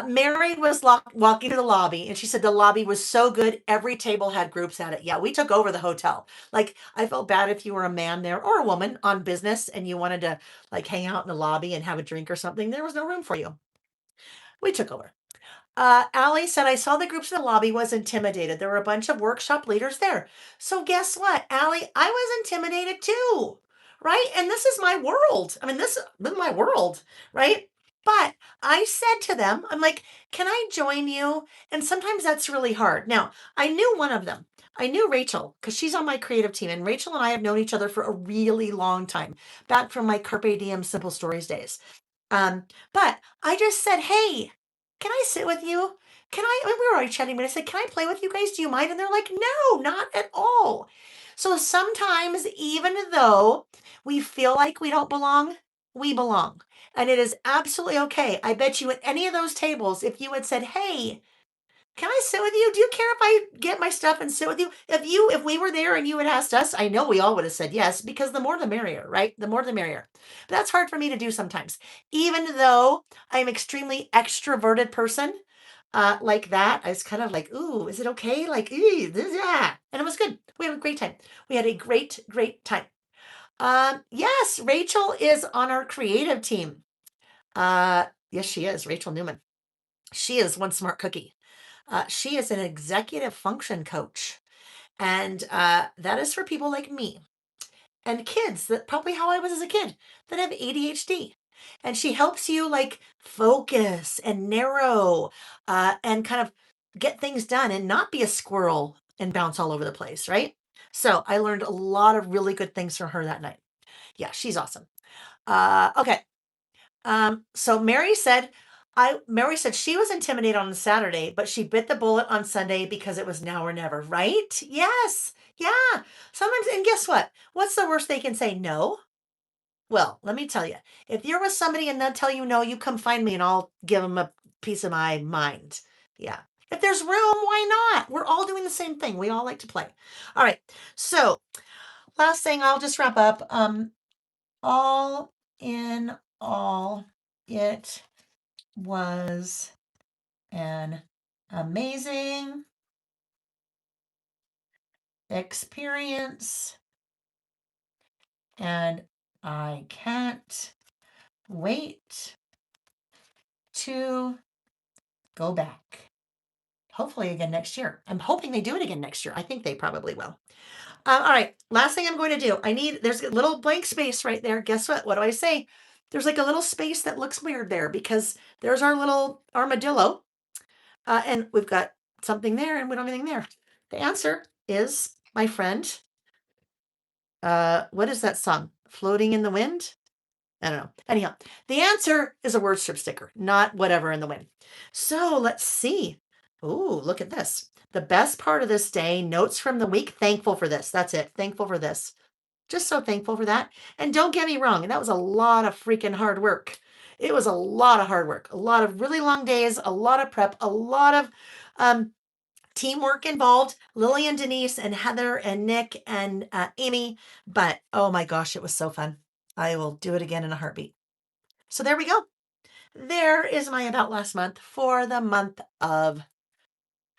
Mary was walking to the lobby, and she said the lobby was so good. Every table had groups at it. Yeah, we took over the hotel. Like, I felt bad if you were a man there or a woman on business and you wanted to like hang out in the lobby and have a drink or something. There was no room for you. We took over. Allie said, I saw the groups in the lobby, was intimidated. There were a bunch of workshop leaders there. So guess what, Allie? I was intimidated too, right? And this is my world. I mean, this is my world, right? But I said to them, I'm like, can I join you? And sometimes that's really hard. Now, I knew one of them. I knew Rachel because she's on my creative team. And Rachel and I have known each other for a really long time, back from my Carpe Diem Simple Stories days. Um, but I just said, hey, can I sit with you? We were already chatting, but I said, can I play with you guys? Do you mind? And they're like, no, not at all. So sometimes, even though we feel like we don't belong, we belong. And it is absolutely okay. I bet you at any of those tables, if you had said, hey, can I sit with you? Do you care if I get my stuff and sit with you? If we were there and you had asked us, I know we all would have said yes, because the more the merrier, right? The more the merrier. But that's hard for me to do sometimes. Even though I'm extremely extroverted person, like that, I was kind of like, ooh, is it okay? Like, yeah. And it was good. We had a great time. We had a great, great time. Yes, Rachel is on our creative team. Yes, she is. Rachel Newman. She is one smart cookie. She is an executive function coach, and that is for people like me and kids that probably how I was as a kid that have ADHD. And she helps you like focus and narrow and kind of get things done and not be a squirrel and bounce all over the place, right? So I learned a lot of really good things from her that night. Yeah, she's awesome. Okay. So Mary said she was intimidated on Saturday, but she bit the bullet on Sunday because it was now or never, right? Yes. Yeah. Sometimes, and guess what? What's the worst they can say? No. Well, let me tell you, if you're with somebody and they'll tell you no, you come find me and I'll give them a piece of my mind. Yeah. If there's room, why not? We're all doing the same thing. We all like to play. All right. So, last thing, I'll just wrap up. All in all, it was an amazing experience, and I can't wait to go back. Hopefully again next year. I'm hoping they do it again next year. I think they probably will. All right. Last thing I'm going to do. There's a little blank space right there. Guess what? What do I say? there's like a little space that looks weird there because there's our little armadillo, and we've got something there and we don't have anything there. The answer is, my friend, what is that song? Floating in the Wind? I don't know. Anyhow, the answer is a word strip sticker, not whatever in the wind. So let's see. Ooh, look at this. The best part of this day, notes from the week. Thankful for this. That's it. Thankful for this. Just so thankful for that. And don't get me wrong, that was a lot of freaking hard work. It was a lot of hard work, a lot of really long days, a lot of prep, a lot of um, teamwork involved. Lily and Denise and Heather and Nick and Amy. But oh my gosh, it was so fun. I will do it again in a heartbeat. So there we go. There is my About Last Month for the month of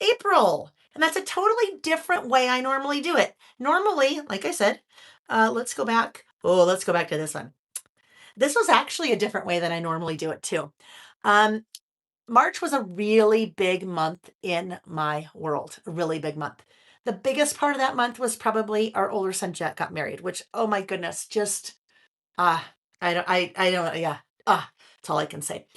April. And that's a totally different way I normally do it. Normally, like I said, let's go back. Oh, let's go back to this one. This was actually a different way than I normally do it too. Um, March was a really big month in my world, a really big month. The biggest part of that month was probably our older son Jet got married, which, oh my goodness, just Ah, I don't, yeah. That's all I can say.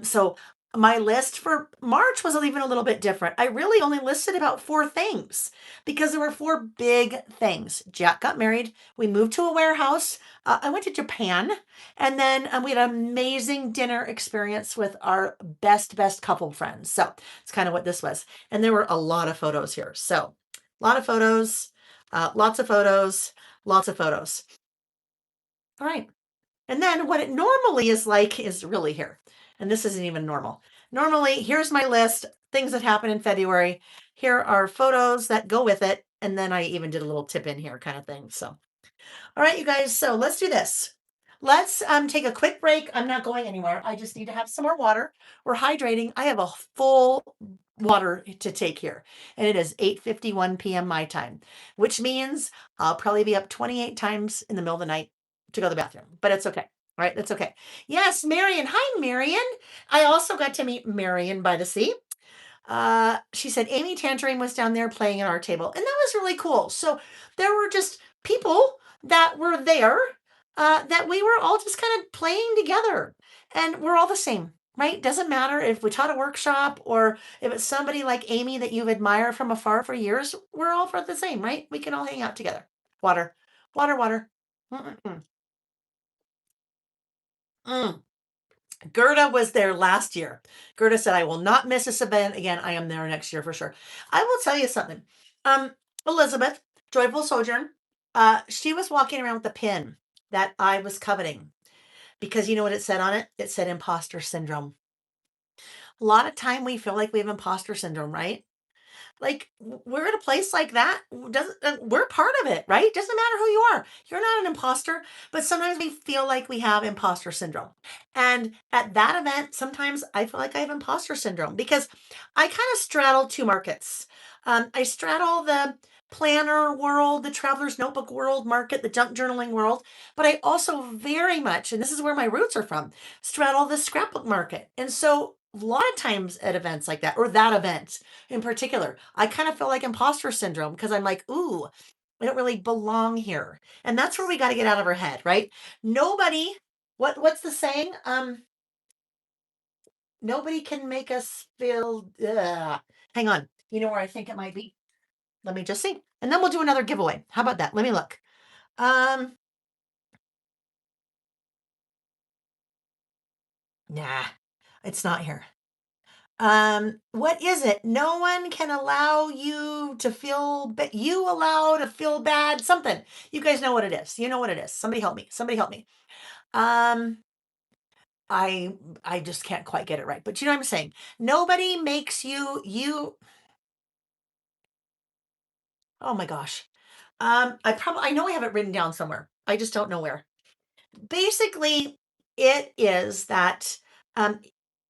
So my list for March was even a little bit different. I really only listed about four things because there were four big things. Jack got married. We moved to a warehouse. I went to Japan, and then we had an amazing dinner experience with our best couple friends. So it's kind of what this was. And there were a lot of photos here. So a lot of photos, lots of photos, lots of photos. All right. And then what it normally is like is really here. And this isn't even normal. Normally, here's my list, things that happen in February. Here are photos that go with it. And then I even did a little tip in here kind of thing. So, all right, you guys. So let's do this. Let's take a quick break. I'm not going anywhere. I just need to have some more water. We're hydrating. I have a full water to take here. And it is 8:51 p.m. my time, which means I'll probably be up 28 times in the middle of the night to go to the bathroom. But it's okay. All right, that's okay. Yes, Marion. Hi, Marion. I also got to meet Marion by the sea. She said Amy Tangerine was down there playing at our table, and that was really cool. So there were just people that were there, that we were all just kind of playing together, and we're all the same, right? Doesn't matter if we taught a workshop or if it's somebody like Amy that you've admired from afar for years. We're all for the same, right? We can all hang out together. Water, water, water. Mm-mm-mm. Mm. Gerda was there last year. Gerda said, I will not miss this event again. I am there next year for sure. I will tell you something. Um, Elizabeth, Joyful Sojourn, she was walking around with the pin that I was coveting because you know what it said on it? It said imposter syndrome. A lot of time we feel like we have imposter syndrome, right? Like we're at a place like that. Doesn't we're part of it, right? Doesn't matter who you are. You're not an imposter, but sometimes we feel like we have imposter syndrome. And at that event, sometimes I feel like I have imposter syndrome because I kind of straddle two markets. I straddle the planner world, the traveler's notebook world market, the junk journaling world, but I also very much, and this is where my roots are from, straddle the scrapbook market. And so a lot of times at events like that, or that event, in particular, I kind of feel like imposter syndrome because I'm like, ooh, I don't really belong here. And that's where we got to get out of our head, right? Nobody, what's the saying? Nobody can make us feel hang on. You know where I think it might be? Let me just see. And then we'll do another giveaway. How about that? Let me look. Um, nah, it's not here. What is it? No one can allow you to feel you allow to feel bad, something. You guys know what it is. You know what it is. Somebody help me. Somebody help me. Um, I just can't quite get it right. But you know what I'm saying? Nobody makes you oh my gosh. I know I have it written down somewhere. I just don't know where. Basically, it is that um,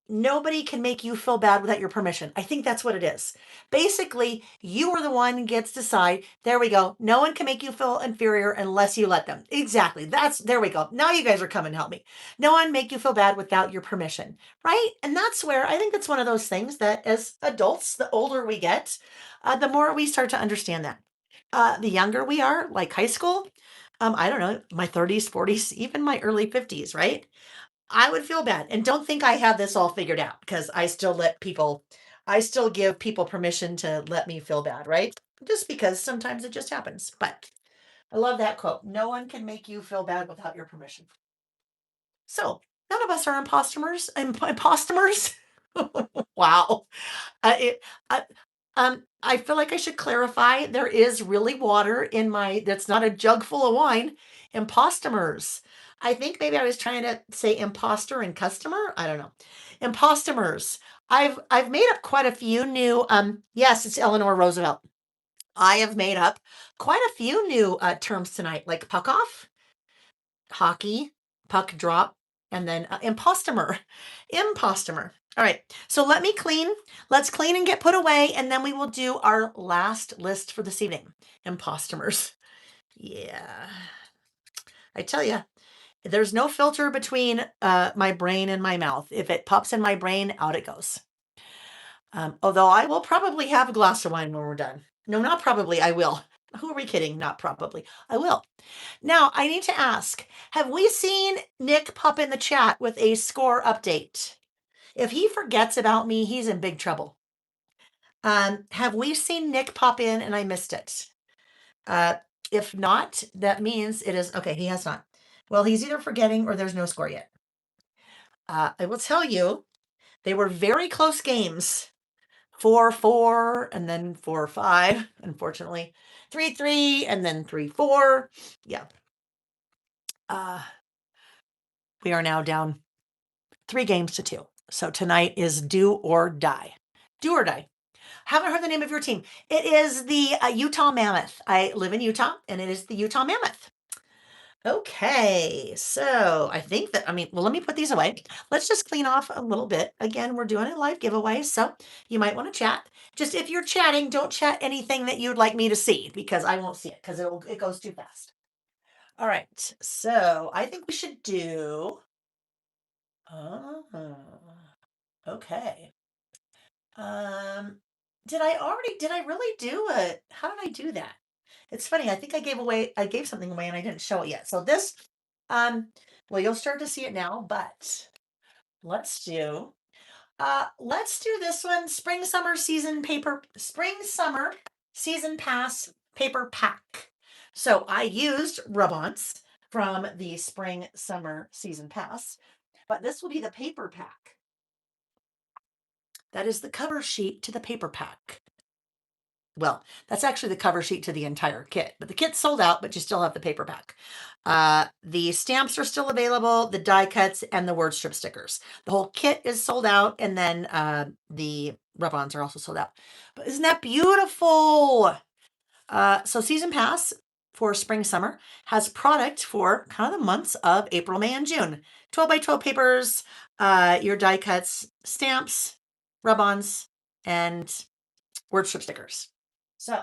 nobody can make you feel bad without your permission. I think that's what it is. Basically, you are the one who gets to decide. There we go. No one can make you feel inferior unless you let them. Exactly. There we go. Now you guys are coming to help me. No one make you feel bad without your permission, right? And that's where I think that's one of those things that as adults, the older we get, the more we start to understand that. The younger we are, like high school, I don't know, my 30s, 40s, even my early 50s, right? I would feel bad. And don't think I have this all figured out because I still give people permission to let me feel bad, right? Just because sometimes it just happens. But I love that quote. No one can make you feel bad without your permission. So none of us are imposters. Imposters. Wow. It, I feel like I should clarify there is really water in my, that's not a jug full of wine. Impostomers. I think maybe I was trying to say imposter and customer. I don't know. Impostomers. I've made up quite a few new, yes, it's Eleanor Roosevelt. I have made up quite a few new terms tonight, like puck off, hockey, puck drop, and then impostomer. Impostomer. All right. So let me clean. Let's clean and get put away, and then we will do our last list for this evening. Impostomers. Yeah. I tell you, there's no filter between my brain and my mouth. If it pops in my brain, out it goes. Although I will probably have a glass of wine when we're done. No, not probably. I will. Who are we kidding? Not probably. I will. Now, I need to ask, have we seen Nick pop in the chat with a score update? If he forgets about me, he's in big trouble. Have we seen Nick pop in and I missed it? If not, that means it is okay. He has not. Well, he's either forgetting or there's no score yet. I will tell you, they were very close games. 4-4 and then 4-5, unfortunately. 3-3 and then 3-4. Yeah. We are now down 3 games to 2. So tonight is do or die. Do or die. Haven't heard the name of your team. It is the Utah Mammoth. I live in Utah, and it is the Utah Mammoth. Okay, so I think that, well, let me put these away. Let's just clean off a little bit. Again, we're doing a live giveaway, so you might want to chat. Just if you're chatting, don't chat anything that you'd like me to see because I won't see it because it goes too fast. All right, so I think we should do. Okay. Did I really do it? How did I do that? It's funny. I think I gave something away and I didn't show it yet. So this, well, you'll start to see it now, but let's do, let's do this one. Spring, summer season pass paper pack. So I used rub-ons from the spring, summer season pass, but this will be the paper pack. That is the cover sheet to the paper pack. Well, that's actually the cover sheet to the entire kit, but the kit's sold out, but you still have the paper pack. The stamps are still available, the die cuts, and the word strip stickers. The whole kit is sold out, and then the rub-ons are also sold out. But isn't that beautiful? So Season Pass for spring, summer has product for kind of the months of April, May, and June. 12 by 12 papers, your die cuts, stamps, rub-ons, and word strip stickers. So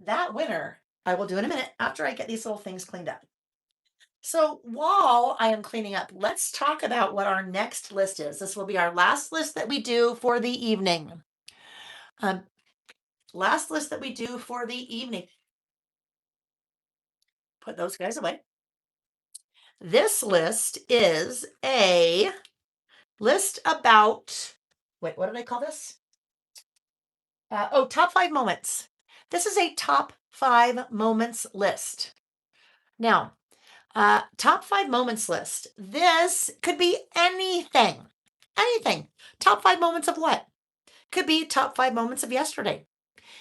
that winner, I will do in a minute after I get these little things cleaned up. So while I am cleaning up, let's talk about what our next list is. This will be our last list that we do for the evening. Last list that we do for the evening. Put those guys away. This list is a list about, wait, what did I call this? Top 5 moments. This is a top 5 moments list. Now, top 5 moments list. This could be anything. Anything. Top 5 moments of what? Could be top 5 moments of yesterday.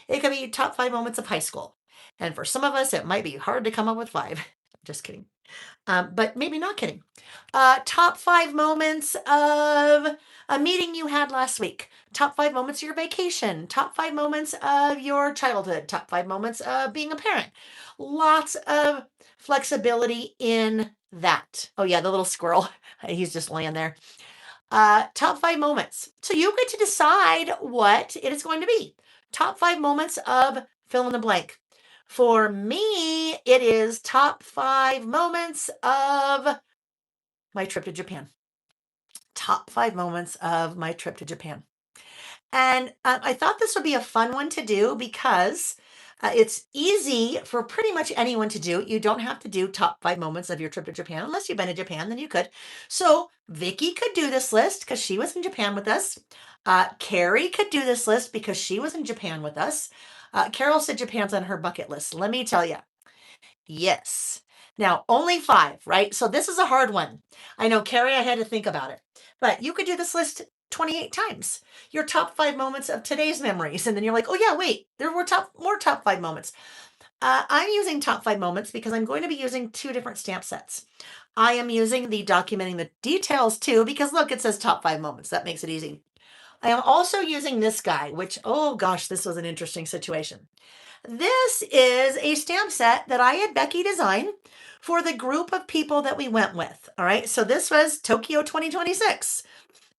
It could be top 5 moments of high school. And for some of us, it might be hard to come up with 5. Just kidding. But maybe not kidding. Top 5 moments of a meeting you had last week. Top 5 moments of your vacation. Top 5 moments of your childhood. Top 5 moments of being a parent. Lots of flexibility in that. Oh yeah, the little squirrel. He's just laying there. Top 5 moments. So you get to decide what it is going to be. Top 5 moments of fill in the blank. For me, it is top 5 moments of my trip to Japan. Top 5 moments of my trip to Japan. And I thought this would be a fun one to do because It's easy for pretty much anyone to do. You don't have to do top 5 moments of your trip to Japan unless you've been to Japan, then you could. So Vicky could do this list because she was in Japan with us. Carrie could do this list because she was in Japan with us. Carol said Japan's on her bucket list. Let me tell you, yes. Now, only 5, right? So this is a hard one. I know, Carrie, I had to think about it. But you could do this list 28 times. Your top 5 moments of today's memories. And then you're like, oh, yeah, wait, there were more top 5 moments. I'm using top 5 moments because I'm going to be using 2 different stamp sets. I am using the documenting the details too, because look, it says top 5 moments. That makes it easy. I am also using this guy, which, oh gosh, this was an interesting situation. This is a stamp set that I had Becky design for the group of people that we went with. All right. So this was Tokyo 2026.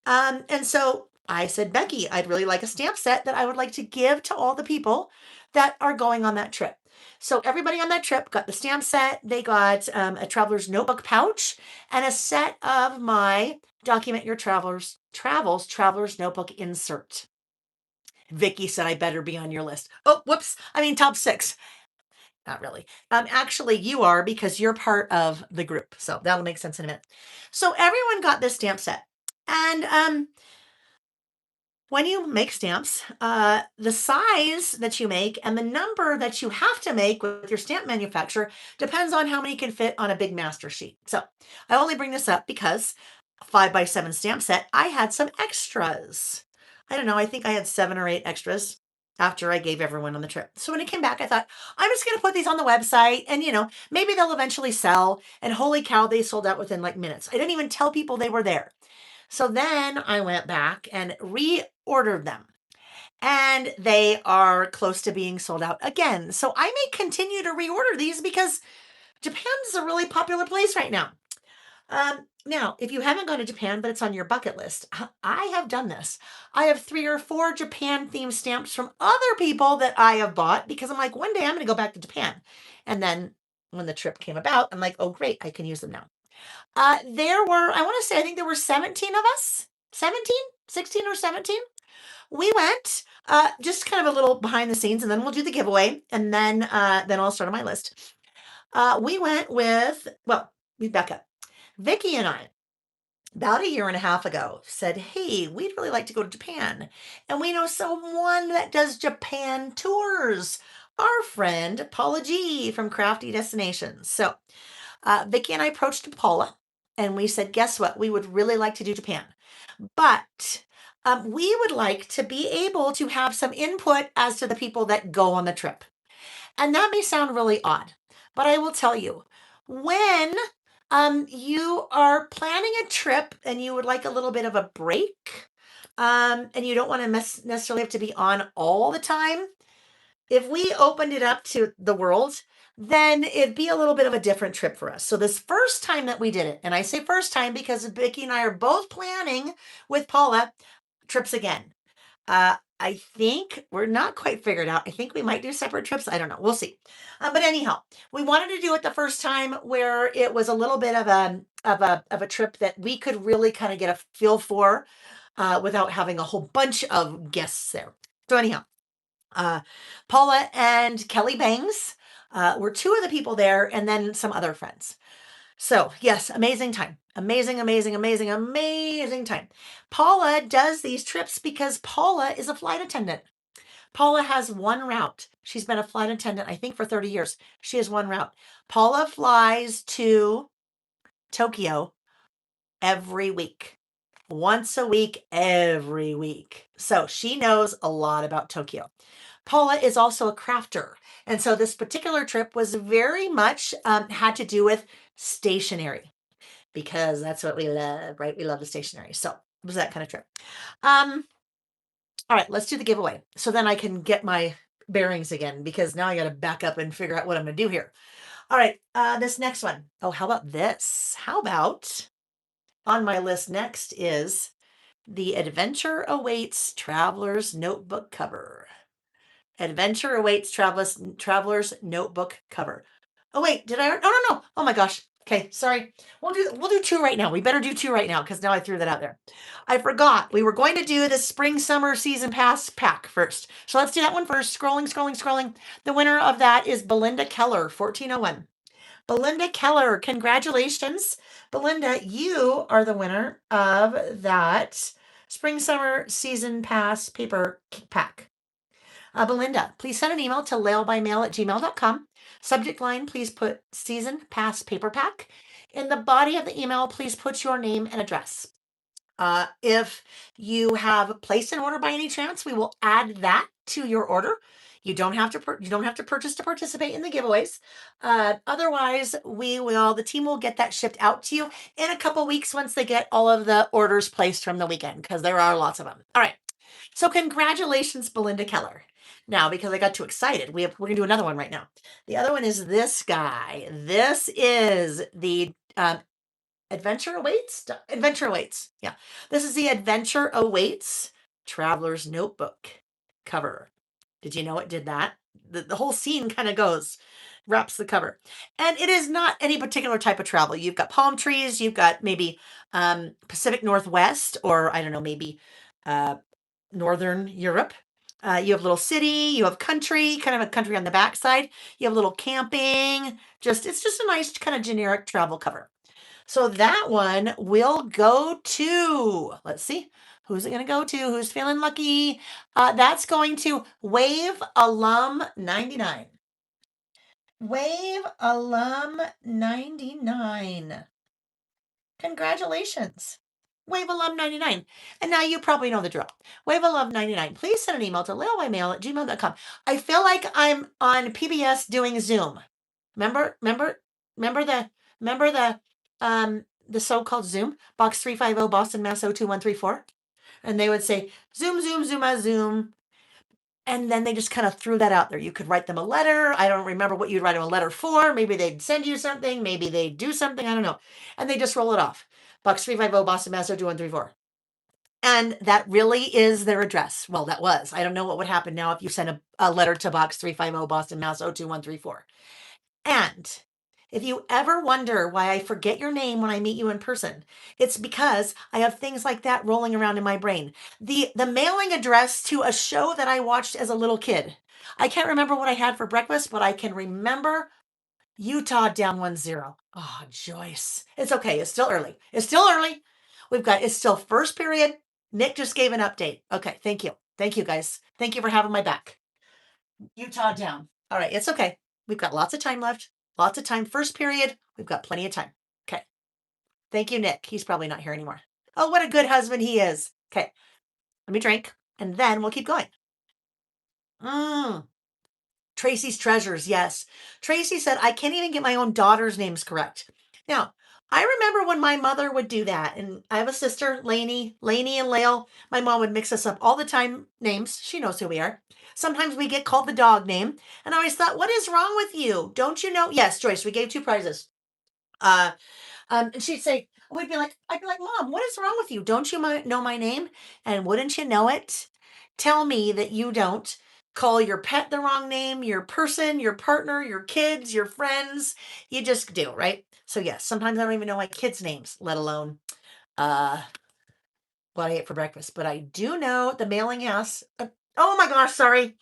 And so I said, Becky, I'd really like a stamp set that I would like to give to all the people that are going on that trip. So everybody on that trip got the stamp set. They got a traveler's notebook pouch and a set of my document your traveler's notebook insert. Vicky said I better be on your list. Oh, whoops. I mean, top 6. Not really. Actually, you are because you're part of the group. So that'll make sense in a minute. So everyone got this stamp set. And when you make stamps, the size that you make and the number that you have to make with your stamp manufacturer depends on how many can fit on a big master sheet. So I only bring this up because 5x7 stamp set, I had some extras. I don't know, I think I had 7 or 8 extras after I gave everyone on the trip. So when it came back, I thought, I'm just going to put these on the website and, maybe they'll eventually sell. And holy cow, they sold out within like minutes. I didn't even tell people they were there. So then I went back and reordered them. And they are close to being sold out again. So I may continue to reorder these because Japan's a really popular place right now. Now, if you haven't gone to Japan, but it's on your bucket list, I have done this. I have 3 or 4 Japan themed stamps from other people that I have bought because I'm like, one day I'm going to go back to Japan. And then when the trip came about, I'm like, oh, great, I can use them now. There were, I want to say, I think there were 17 of us, 17, 16 or 17. We went, just kind of a little behind the scenes, and then we'll do the giveaway, and then I'll start on my list. We went with, well, we back up. Vicky and I, about a year and a half ago, said, hey, we'd really like to go to Japan. And we know someone that does Japan tours, our friend Paula G from Crafty Destinations. So Vicky and I approached Paula and we said, guess what? We would really like to do Japan. But we would like to be able to have some input as to the people that go on the trip. And that may sound really odd, but I will tell you, when you are planning a trip and you would like a little bit of a break, and you don't want to necessarily have to be on all the time, if we opened it up to the world, then it'd be a little bit of a different trip for us. So this first time that we did it, and I say first time because Vicki and I are both planning with Paula trips again. I think we're not quite figured out. I think we might do separate trips. I don't know. We'll see. But anyhow, we wanted to do it the first time where it was a little bit of a trip that we could really kind of get a feel for without having a whole bunch of guests there. So anyhow, Paula and Kelly Bangs were 2 of the people there, and then some other friends. So yes, amazing time. Amazing, amazing, amazing, amazing time. Paula does these trips because Paula is a flight attendant. Paula has one route. She's been a flight attendant, I think, for 30 years. She has one route. Paula flies to Tokyo every week. Once a week, every week. So she knows a lot about Tokyo. Paula is also a crafter. And so this particular trip was very much had to do with stationery because that's what we love, right? We love the stationery. So it was that kind of trip. All right, let's do the giveaway. So then I can get my bearings again because now I got to back up and figure out what I'm going to do here. All right, this next one. Oh, how about this? How about on my list next is The Adventure Awaits Traveler's Notebook Cover. Adventure Awaits Traveler's Notebook Cover. Oh, wait, did I? No. Oh my gosh. Okay, sorry. We'll do two right now. We better do two right now because now I threw that out there. I forgot. We were going to do the spring summer season pass pack first. So let's do that one first. Scrolling. The winner of that is Belinda Keller, 1401. Belinda Keller, congratulations. Belinda, you are the winner of that spring summer season pass paper pack. Belinda, please send an email to laylebymail@gmail.com. Subject line, please put season pass paper pack. In the body of the email, please put your name and address. If you have placed an order by any chance, we will add that to your order. You don't have to purchase to participate in the giveaways. Otherwise, the team will get that shipped out to you in a couple weeks once they get all of the orders placed from the weekend, because there are lots of them. All right. So congratulations, Belinda Keller. Now, because I got too excited, we're gonna do another one right now. The other one is this guy. This is the Adventure Awaits. Adventure Awaits. Yeah, this is the Adventure Awaits Traveler's Notebook cover. Did you know it did that? The whole scene kind of wraps the cover. And it is not any particular type of travel. You've got palm trees, you've got maybe Pacific Northwest, or I don't know, maybe Northern Europe. You have a little city, you have country, kind of a country on the backside. You have a little camping. It's just a nice kind of generic travel cover. So that one will go to, let's see, who's it going to go to? Who's feeling lucky? That's going to Wave Alum 99. Wave Alum 99. Congratulations. Wave Alum 99. And now you probably know the drill. Wave Alum 99. Please send an email to laylebymail@gmail.com. I feel like I'm on PBS doing Zoom. Remember the so-called Zoom? Box 350 Boston, Mass. 02134. And they would say, Zoom, Zoom, Zoom, Zoom. And then they just kind of threw that out there. You could write them a letter. I don't remember what you'd write them a letter for. Maybe they'd send you something. Maybe they'd do something. I don't know. And they just roll it off. Box 350 Boston, Mass. 02134. And that really is their address. Well, that was. I don't know what would happen now if you sent a letter to Box 350 Boston, Mass. 02134. And if you ever wonder why I forget your name when I meet you in person, it's because I have things like that rolling around in my brain. The mailing address to a show that I watched as a little kid. I can't remember what I had for breakfast, but I can remember Utah down 1-0. Oh, Joyce. It's okay. It's still early. It's still first period. Nick just gave an update. Okay. Thank you. Thank you, guys. Thank you for having my back. Utah down. All right. It's okay. We've got lots of time left. Lots of time. First period. We've got plenty of time. Okay. Thank you, Nick. He's probably not here anymore. Oh, what a good husband he is. Okay. Let me drink and then we'll keep going. Tracy's Treasures. Yes. Tracy said, I can't even get my own daughter's names correct. Now, I remember when my mother would do that. And I have a sister, Lainey and Layle. My mom would mix us up all the time names. She knows who we are. Sometimes we get called the dog name. And I always thought, what is wrong with you? Don't you know? Yes, Joyce, we gave 2 prizes. And she'd say, I'd be like, Mom, what is wrong with you? Don't you know my name? And wouldn't you know it? Tell me that you don't call your pet the wrong name, your person, your partner, your kids, your friends. You just do, right? So yes, sometimes I don't even know my kids' names, let alone what I ate for breakfast. But I do know the mailing house. Oh my gosh, sorry.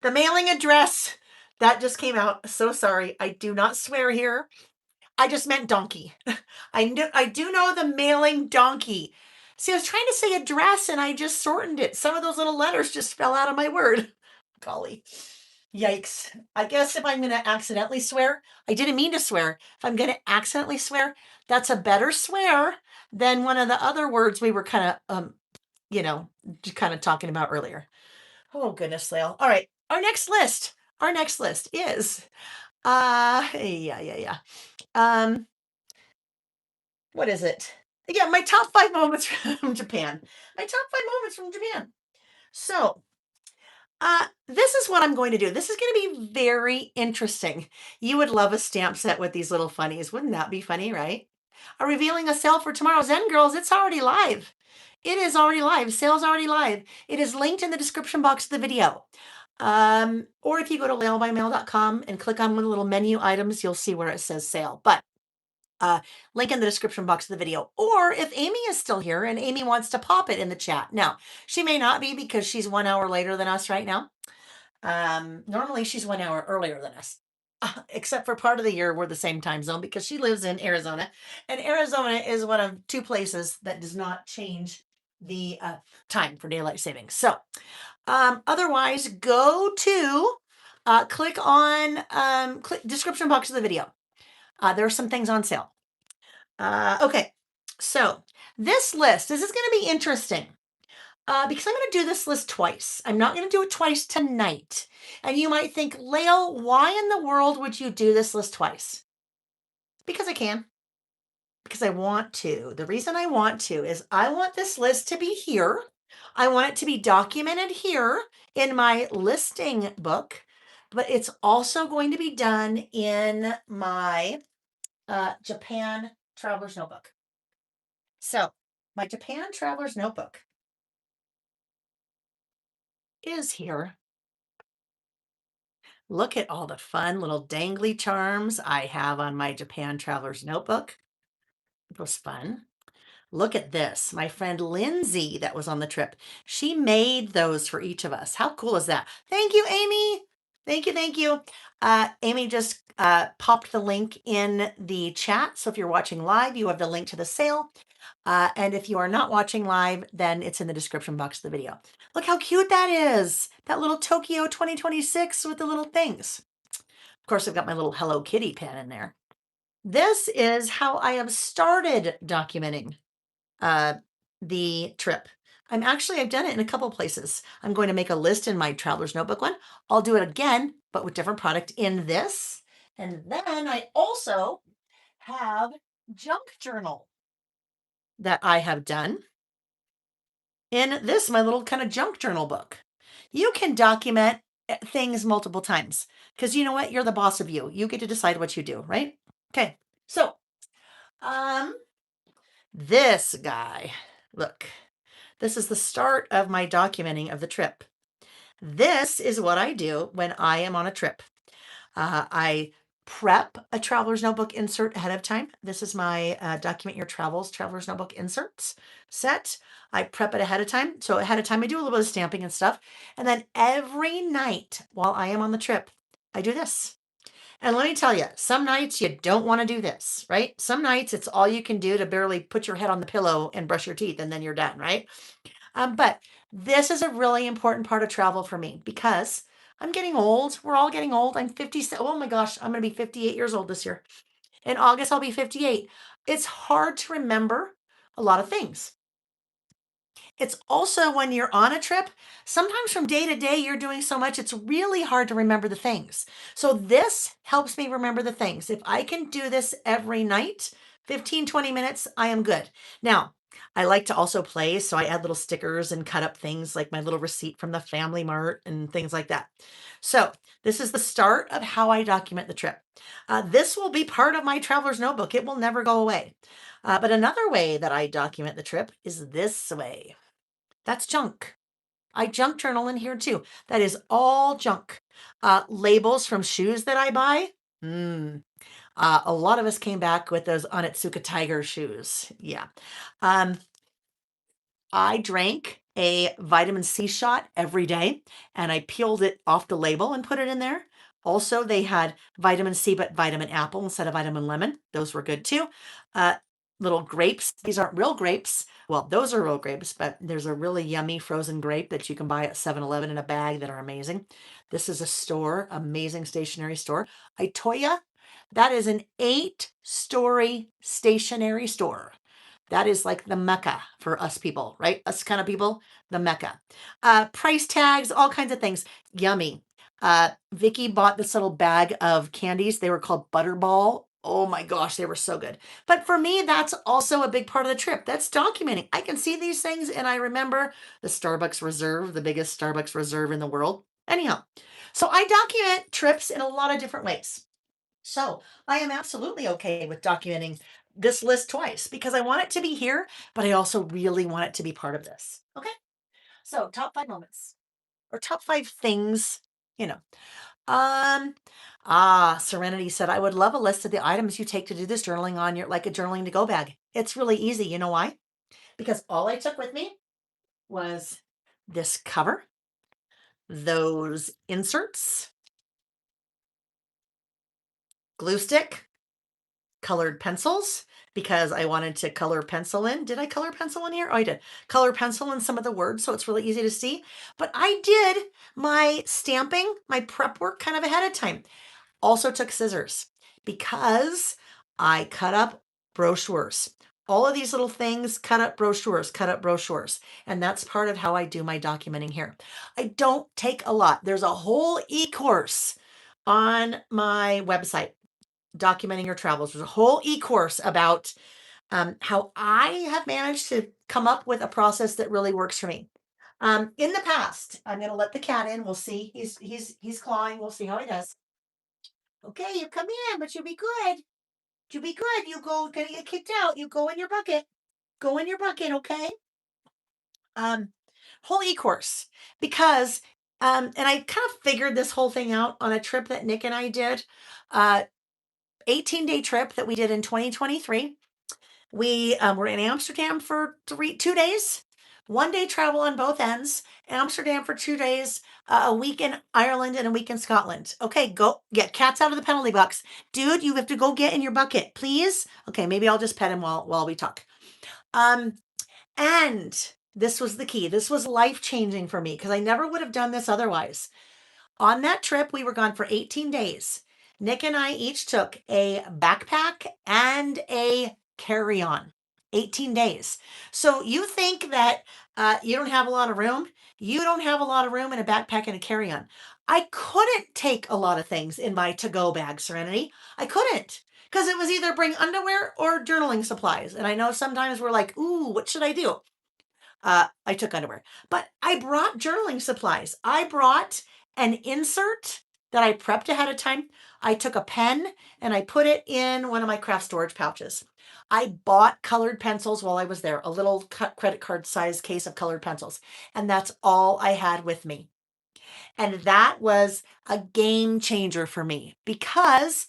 The mailing address that just came out. So sorry. I do not swear here. I just meant donkey. I do know the mailing donkey. See, I was trying to say address and I just shortened it. Some of those little letters just fell out of my word. Golly. Yikes. I guess if I'm going to accidentally swear, I didn't mean to swear. If I'm going to accidentally swear, that's a better swear than one of the other words we were kind of, talking about earlier. Oh, goodness, Layle. All right. Our next list is, yeah. What is it? Yeah, my top 5 moments from Japan. So, this is what I'm going to do. This is going to be very interesting. You would love a stamp set with these little funnies. Wouldn't that be funny, right? Revealing a sale for tomorrow. Zen Girls, it's already live. It is already live. Sale's already live. It is linked in the description box of the video. Or if you go to laylebymail.com and click on one of the little menu items, you'll see where it says sale. But Link in the description box of the video. Or if Amy is still here and Amy wants to pop it in the chat. Now, she may not be because she's 1 hour later than us right now. Normally she's 1 hour earlier than us. Except for part of the year we're the same time zone because she lives in Arizona, and Arizona is one of two places that does not change the time for daylight savings. So otherwise, go to click on click description box of the video. There are some things on sale. Okay, so this list, this is going to be interesting. Because I'm going to do this list twice. I'm not going to do it twice tonight. And you might think, Layle, why in the world would you do this list twice? Because I can. Because I want to. The reason I want to is I want this list to be here. I want it to be documented here in my listing book, but it's also going to be done in my Japan Traveler's Notebook. So my Japan Traveler's Notebook is here. Look at all the fun little dangly charms I have on my Japan Traveler's Notebook. It was fun. Look at this. My friend Lindsay that was on the trip, she made those for each of us. How cool is that? Thank you, Amy. Thank you, thank you. Amy just popped the link in the chat. So if you're watching live, you have the link to the sale. And if you are not watching live, then it's in the description box of the video. Look how cute that is. That little Tokyo 2026 with the little things. Of course, I've got my little Hello Kitty pen in there. This is how I have started documenting the trip. I've done it in a couple places. I'm going to make a list in my Traveler's Notebook one. I'll do it again, but with different product in this. And then I also have junk journal that I have done in this, my little kind of junk journal book. You can document things multiple times because you know what? You're the boss of you. You get to decide what you do, right? Okay. So, this guy, look, this is the start of my documenting of the trip. This is what I do when I am on a trip. I prep a traveler's notebook insert ahead of time. This is my document your travels traveler's notebook inserts set. I prep it ahead of time. So ahead of time, I do a little bit of stamping and stuff. And then every night while I am on the trip, I do this. And let me tell you, some nights you don't want to do this, right? Some nights it's all you can do to barely put your head on the pillow and brush your teeth, and then you're done, right? But this is a really important part of travel for me because I'm getting old. We're all getting old. I'm 50. Oh my gosh, I'm going to be 58 years old this year. In August, I'll be 58. It's hard to remember a lot of things. It's also when you're on a trip, sometimes from day to day, you're doing so much, it's really hard to remember the things. So this helps me remember the things. If I can do this every night, 15, 20 minutes, I am good. Now, I like to also play, so I add little stickers and cut up things like my little receipt from the Family Mart and things like that. So this is the start of how I document the trip. This will be part of my traveler's notebook. It will never go away. But another way that I document the trip is this way. That's junk. I junk journal in here too. That is all junk. Labels from shoes that I buy. A lot of us came back with those Onitsuka Tiger shoes. Yeah. I drank a vitamin C shot every day and I peeled it off the label and put it in there. Also, they had vitamin C, but vitamin apple instead of vitamin lemon. Those were good too. Little grapes. These aren't real grapes. Well, those are real grapes, but there's a really yummy frozen grape that you can buy at 7-Eleven in a bag that are amazing. This is a store, amazing stationery store. Itoya, that is an 8-story stationery store. That is like the Mecca for us people, right? Us kind of people, the Mecca. Price tags, all kinds of things. Yummy. Vicky bought this little bag of candies. They were called Butterball. Oh my gosh, they were so good. But for me, that's also a big part of the trip. That's documenting. I can see these things and I remember the Starbucks Reserve, the biggest Starbucks Reserve in the world. Anyhow, so I document trips in a lot of different ways. So I am absolutely okay with documenting this list twice because I want it to be here, but I also really want it to be part of this. Okay. So top 5 moments or top 5 things, you know, Serenity said, I would love a list of the items you take to do this journaling on your, like a journaling to go bag. It's really easy. You know why? Because all I took with me was this cover, those inserts, glue stick, colored pencils, because I wanted to color pencil in. Did I color pencil in here? Oh, I did. Color pencil in some of the words so it's really easy to see. But I did my stamping, my prep work kind of ahead of time. Also took scissors because I cut up brochures. All of these little things, cut up brochures, cut up brochures. And that's part of how I do my documenting here. I don't take a lot. There's a whole e-course on my website, Documenting Your Travels. There's a whole e-course about how I have managed to come up with a process that really works for me. In the past, I'm going to let the cat in. We'll see. He's clawing. We'll see how he does. Okay, you come in, but you'll be good. You'll be good. You go, gonna get kicked out. You go in your bucket. Go in your bucket, okay? Um, Whole e-course because, and I kind of figured this whole thing out on a trip that Nick and I did, 18-day trip that we did in 2023. We were in Amsterdam for 2 days, 1 day travel on both ends. Amsterdam for 2 days, a week in Ireland and a week in Scotland. Okay, go get cats out of the penalty box, dude. You have to go get in your bucket, please. Okay, maybe I'll just pet him while we talk. Um, and this was the key. This was life changing for me because I never would have done this otherwise. On that trip, we were gone for 18 days. Nick and I each took a backpack and a carry on. 18 days. So you think that you don't have a lot of room? You don't have a lot of room in a backpack and a carry on. I couldn't take a lot of things in my to go bag, Serenity. I couldn't because it was either bring underwear or journaling supplies. And I know sometimes we're like, ooh, what should I do? I took underwear, but I brought journaling supplies. I brought an insert that I prepped ahead of time. I took a pen and I put it in one of my craft storage pouches. I bought colored pencils while I was there, a little credit card size case of colored pencils. And that's all I had with me. And that was a game changer for me because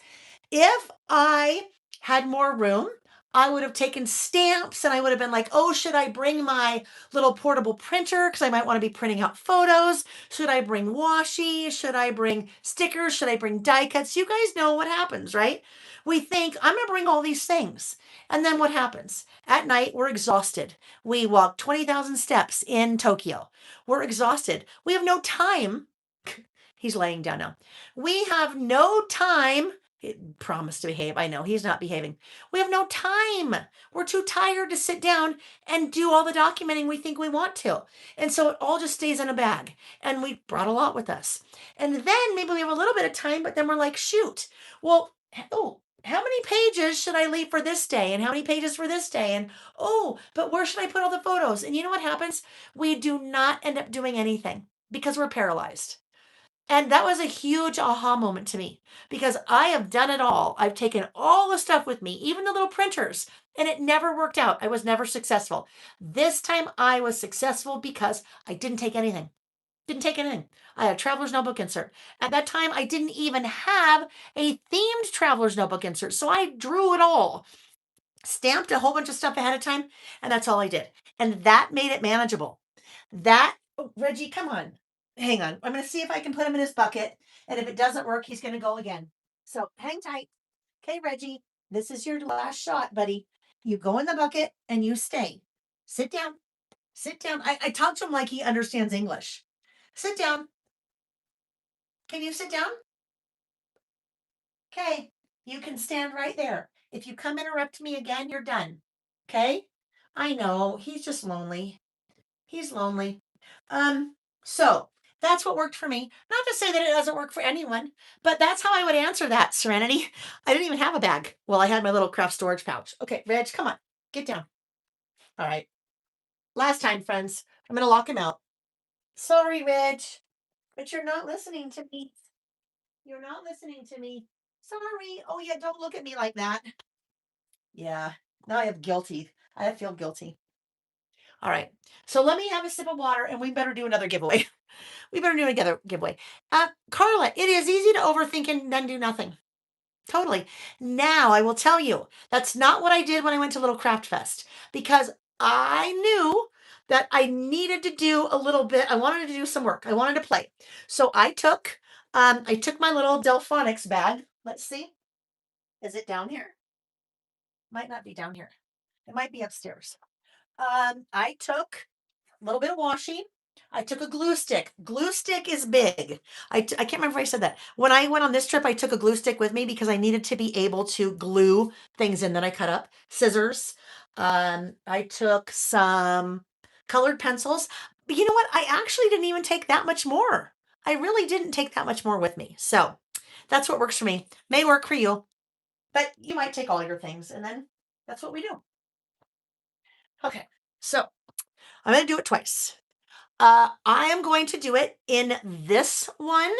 if I had more room, I would have taken stamps and I would have been like, oh, should I bring my little portable printer? Because I might want to be printing out photos. Should I bring washi? Should I bring stickers? Should I bring die cuts? You guys know what happens, right? We think, I'm going to bring all these things. And then what happens? At night, we're exhausted. We walk 20,000 steps in Tokyo. We're exhausted. We have no time. He's laying down now. We have no time. Promise to behave. I know he's not behaving. We have no time. We're too tired to sit down and do all the documenting we think we want to. And so it all just stays in a bag. And we brought a lot with us. And then maybe we have a little bit of time, but then we're like, shoot, well, oh, how many pages should I leave for this day? And how many pages for this day? And oh, but where should I put all the photos? And you know what happens? We do not end up doing anything because we're paralyzed. And that was a huge aha moment to me because I have done it all. I've taken all the stuff with me, even the little printers, and it never worked out. I was never successful. This time I was successful because I didn't take anything. Didn't take anything. I had a traveler's notebook insert. At that time, I didn't even have a themed traveler's notebook insert. So I drew it all, stamped a whole bunch of stuff ahead of time, and that's all I did. And that made it manageable. That, oh, Reggie, come on. Hang on. I'm going to see if I can put him in his bucket. And if it doesn't work, he's going to go again. So hang tight. Okay, Reggie, this is your last shot, buddy. You go in the bucket and you stay. Sit down. Sit down. I talk to him like he understands English. Sit down. Can you sit down? Okay. You can stand right there. If you come interrupt me again, you're done. Okay? I know. He's just lonely. He's lonely. So that's what worked for me. Not to say that it doesn't work for anyone, but that's how I would answer that, Serenity. I didn't even have a bag. Well, I had my little craft storage pouch. Okay, Reg, come on. Get down. All right. Last time, friends. I'm going to lock him out. Sorry, Reg, but you're not listening to me. You're not listening to me. Sorry. Oh, yeah, don't look at me like that. Yeah. Now I have guilty. I feel guilty. All right. So let me have a sip of water and we better do another giveaway. We better do another giveaway. Carla, it is easy to overthink and then do nothing. Totally. Now I will tell you, that's not what I did when I went to Little Craft Fest because I knew that I needed to do a little bit. I wanted to do some work. I wanted to play. So I took my little Delphonics bag. Let's see. Is it down here? Might not be down here. It might be upstairs. I took a little bit of washi. I took a glue stick. Glue stick is big. I can't remember if I said that. When I went on this trip, I took a glue stick with me because I needed to be able to glue things in that I cut up. Scissors. I took some colored pencils. But you know what? I actually didn't even take that much more. I really didn't take that much more with me. So that's what works for me. May work for you, but you might take all your things and then that's what we do. Okay. So I'm going to do it twice. I am going to do it in this one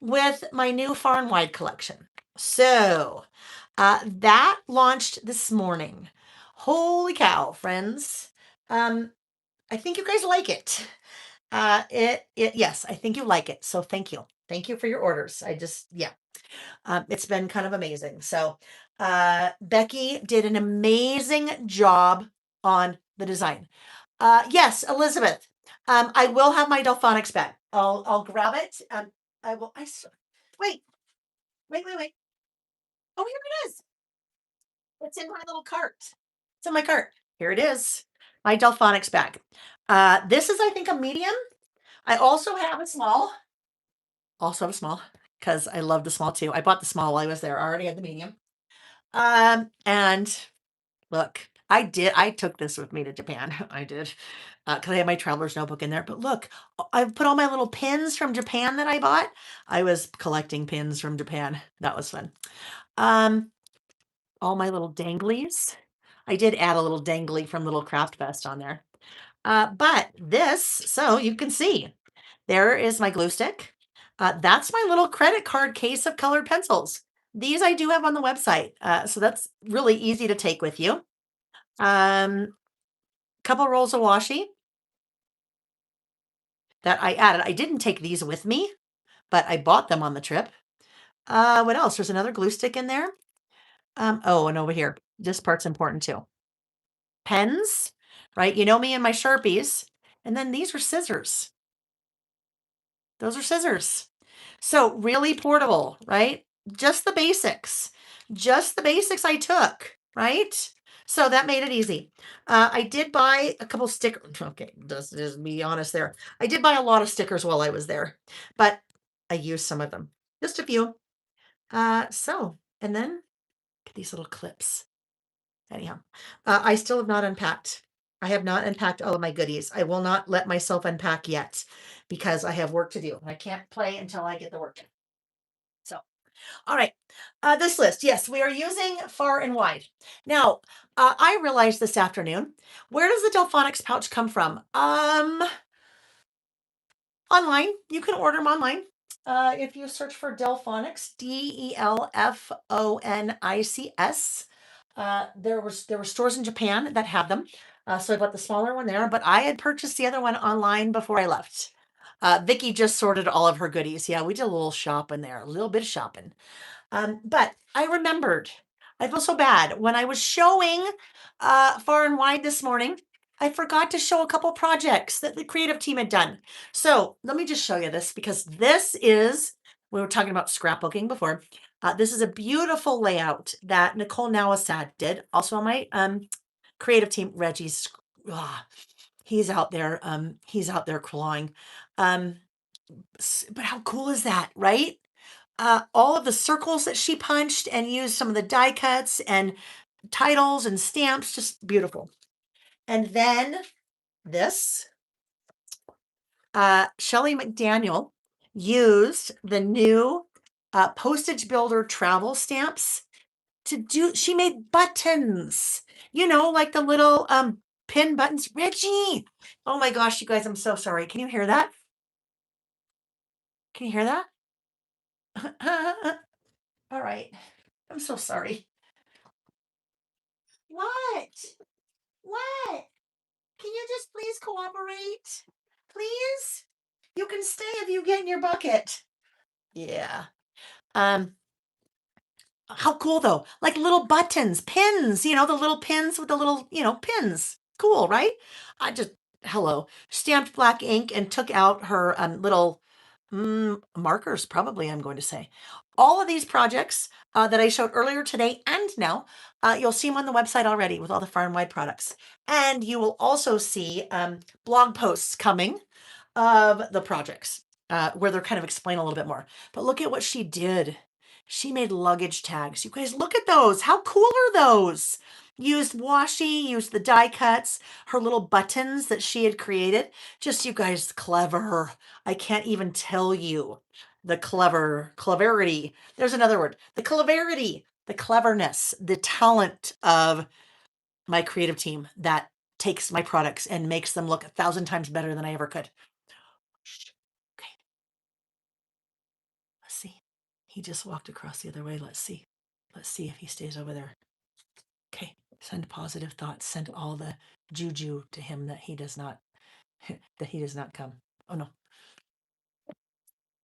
with my new Far and Wide collection. So that launched this morning. Holy cow, friends. I think you guys like it. Yes, I think you like it. So thank you. Thank you for your orders. Yeah, it's been kind of amazing. So Becky did an amazing job on the design. Yes, Elizabeth. I will have my Delphonics back. I'll grab it. I will. Wait, wait. Oh, here it is. It's in my little cart. It's in my cart. Here it is. My Delphonics bag. This is, I think, a medium. I also have a small. Also have a small because I love the small too. I bought the small while I was there. I already had the medium. And look, I took this with me to Japan. I did. Because I have my traveler's notebook in there. But look, I've put all my little pins from Japan that I bought. I was collecting pins from Japan. That was fun. Um, all my little danglies. I did add a little dangly from Little Craft Fest on there. But this, so you can see, there is my glue stick. That's my little credit card case of colored pencils. These I do have on the website. So that's really easy to take with you. Couple rolls of washi that I added. I didn't take these with me, but I bought them on the trip. What else? There's another glue stick in there. Oh, and over here, this part's important too. Pens, right? You know me and my Sharpies. And then these are scissors. Those are scissors. So really portable, right? Just the basics. Just the basics I took, right? So that made it easy. I did buy a couple stickers. Okay, just be honest there. I did buy a lot of stickers while I was there, but I used some of them. Just a few. And then get these little clips. Anyhow, I still have not unpacked. I have not unpacked all of my goodies. I will not let myself unpack yet because I have work to do. I can't play until I get the work done. So, all right. This list, yes, we are using Far and Wide. Now, I realized this afternoon, where does the Delphonics pouch come from? Online. You can order them online. If you search for Delphonics, Delphonics, there were stores in Japan that had them. So I bought the smaller one there, but I had purchased the other one online before I left. Vicky just sorted all of her goodies. Yeah, we did a little shopping there, a little bit of shopping. But I remembered, I feel so bad when I was showing Far and Wide this morning. I forgot to show a couple projects that the creative team had done. So let me just show you this because this is, we were talking about scrapbooking before. This is a beautiful layout that Nicole Nawasad did. Also on my creative team, Reggie's, he's out there clawing. But how cool is that, right? All of the circles that she punched and used some of the die cuts and titles and stamps, just beautiful. And then this, Shelley McDaniel used the new postage builder travel stamps to do, she made buttons, like the little pin buttons. Reggie, oh my gosh, you guys, I'm so sorry. Can you hear that? Can you hear that? All right. I'm so sorry. What? What? Can you just please cooperate? Please? You can stay if you get in your bucket. Yeah. Um, how cool though. Like little buttons, pins, the little pins with the little, pins. Cool, right? I just hello. Stamped black ink and took out her little markers, probably, I'm going to say. All of these projects that I showed earlier today and now, you'll see them on the website already with all the farm-wide products. And you will also see blog posts coming of the projects where they're kind of explain a little bit more. But look at what she did. She made luggage tags. You guys, look at those. How cool are those? Used washi, used the die cuts, her little buttons that she had created. Just, you guys, clever. I can't even tell you the cleverity. There's another word. The cleverity, the cleverness, the talent of my creative team that takes my products and makes them look 1,000 times better than I ever could. Shh. Okay, let's see. He just walked across the other way. Let's see. Let's see if he stays over there. Okay, send positive thoughts. Send all the juju to him that he does not that he does not come. Oh no.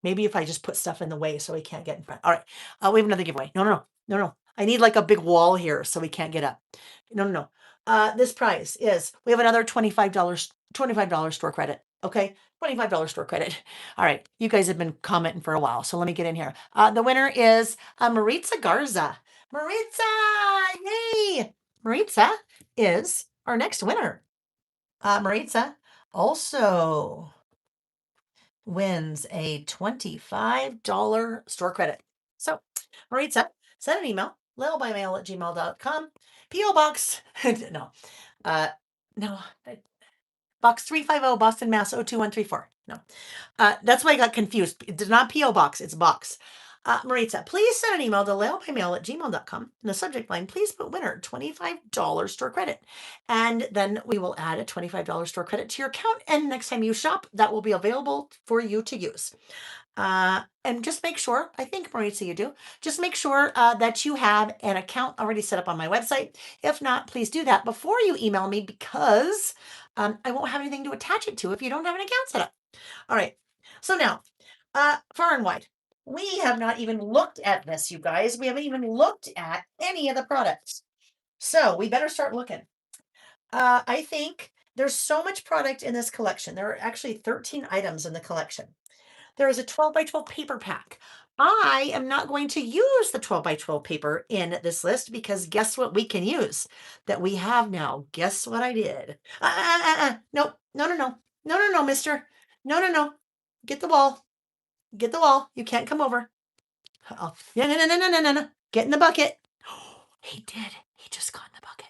Maybe if I just put stuff in the way so he can't get in front. All right. We have another giveaway. No. I need like a big wall here so he can't get up. No. This prize is, we have another $25 store credit. Okay. $25 store credit. All right. You guys have been commenting for a while. So let me get in here. The winner is Maritza Garza. Maritza! Yay! Maritza is our next winner. Maritza also wins a $25 store credit. So, Maritza, send an email, laylebymail@gmail.com, P.O. Box, no, no, Box 350, Boston, Mass. 02134. No, that's why I got confused. It's not P.O. Box, it's Box. Maritza, please send an email to laylebymail@gmail.com. In the subject line, please put winner, $25 store credit. And then we will add a $25 store credit to your account. And next time you shop, that will be available for you to use. And just make sure, I think, Maritza, you do, just make sure that you have an account already set up on my website. If not, please do that before you email me, because I won't have anything to attach it to if you don't have an account set up. All right. So now, far and wide, we have not even looked at this, you guys. We haven't even looked at any of the products. So we better start looking. I think there's so much product in this collection. There are actually 13 items in the collection. There is a 12 by 12 paper pack. I am not going to use the 12 by 12 paper in this list, because guess what we can use that we have now? Guess what I did? Nope. No, mister. No. Get the wall. Get the wall. You can't come over. Oh, no. Get in the bucket. He did. He just got in the bucket.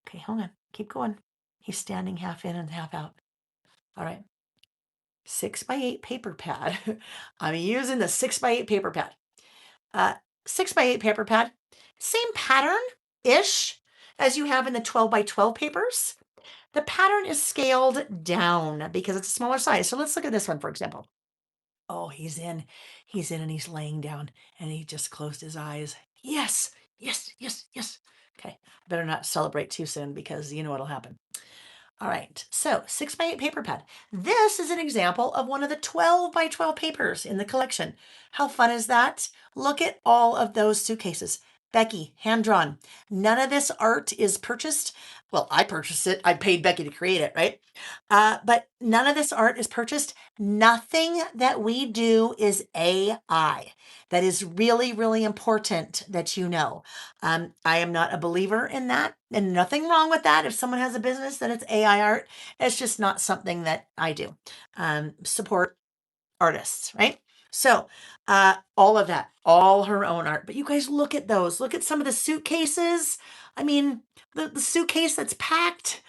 Okay, hold on. Keep going. He's standing half in and half out. All right. 6x8 paper pad. I'm using the 6x8 paper pad. 6x8 paper pad. Same pattern-ish as you have in the 12 by 12 papers. The pattern is scaled down because it's a smaller size. So let's look at this one, for example. Oh, he's in and he's laying down and he just closed his eyes. Yes. Okay, better not celebrate too soon, because you know what'll happen. All right, so 6x8 paper pad. This is an example of one of the 12 by 12 papers in the collection. How fun is that? Look at all of those suitcases. Becky, hand-drawn. None of this art is purchased. Well, I purchased it. I paid Becky to create it, right? But none of this art is purchased. Nothing that we do is AI. That is really, really important that you know. I am not a believer in that, and nothing wrong with that. If someone has a business that it's AI art, it's just not something that I do. Support artists, right? So all of that, all her own art. But you guys, look at those. Look at some of the suitcases. I mean, the suitcase that's packed,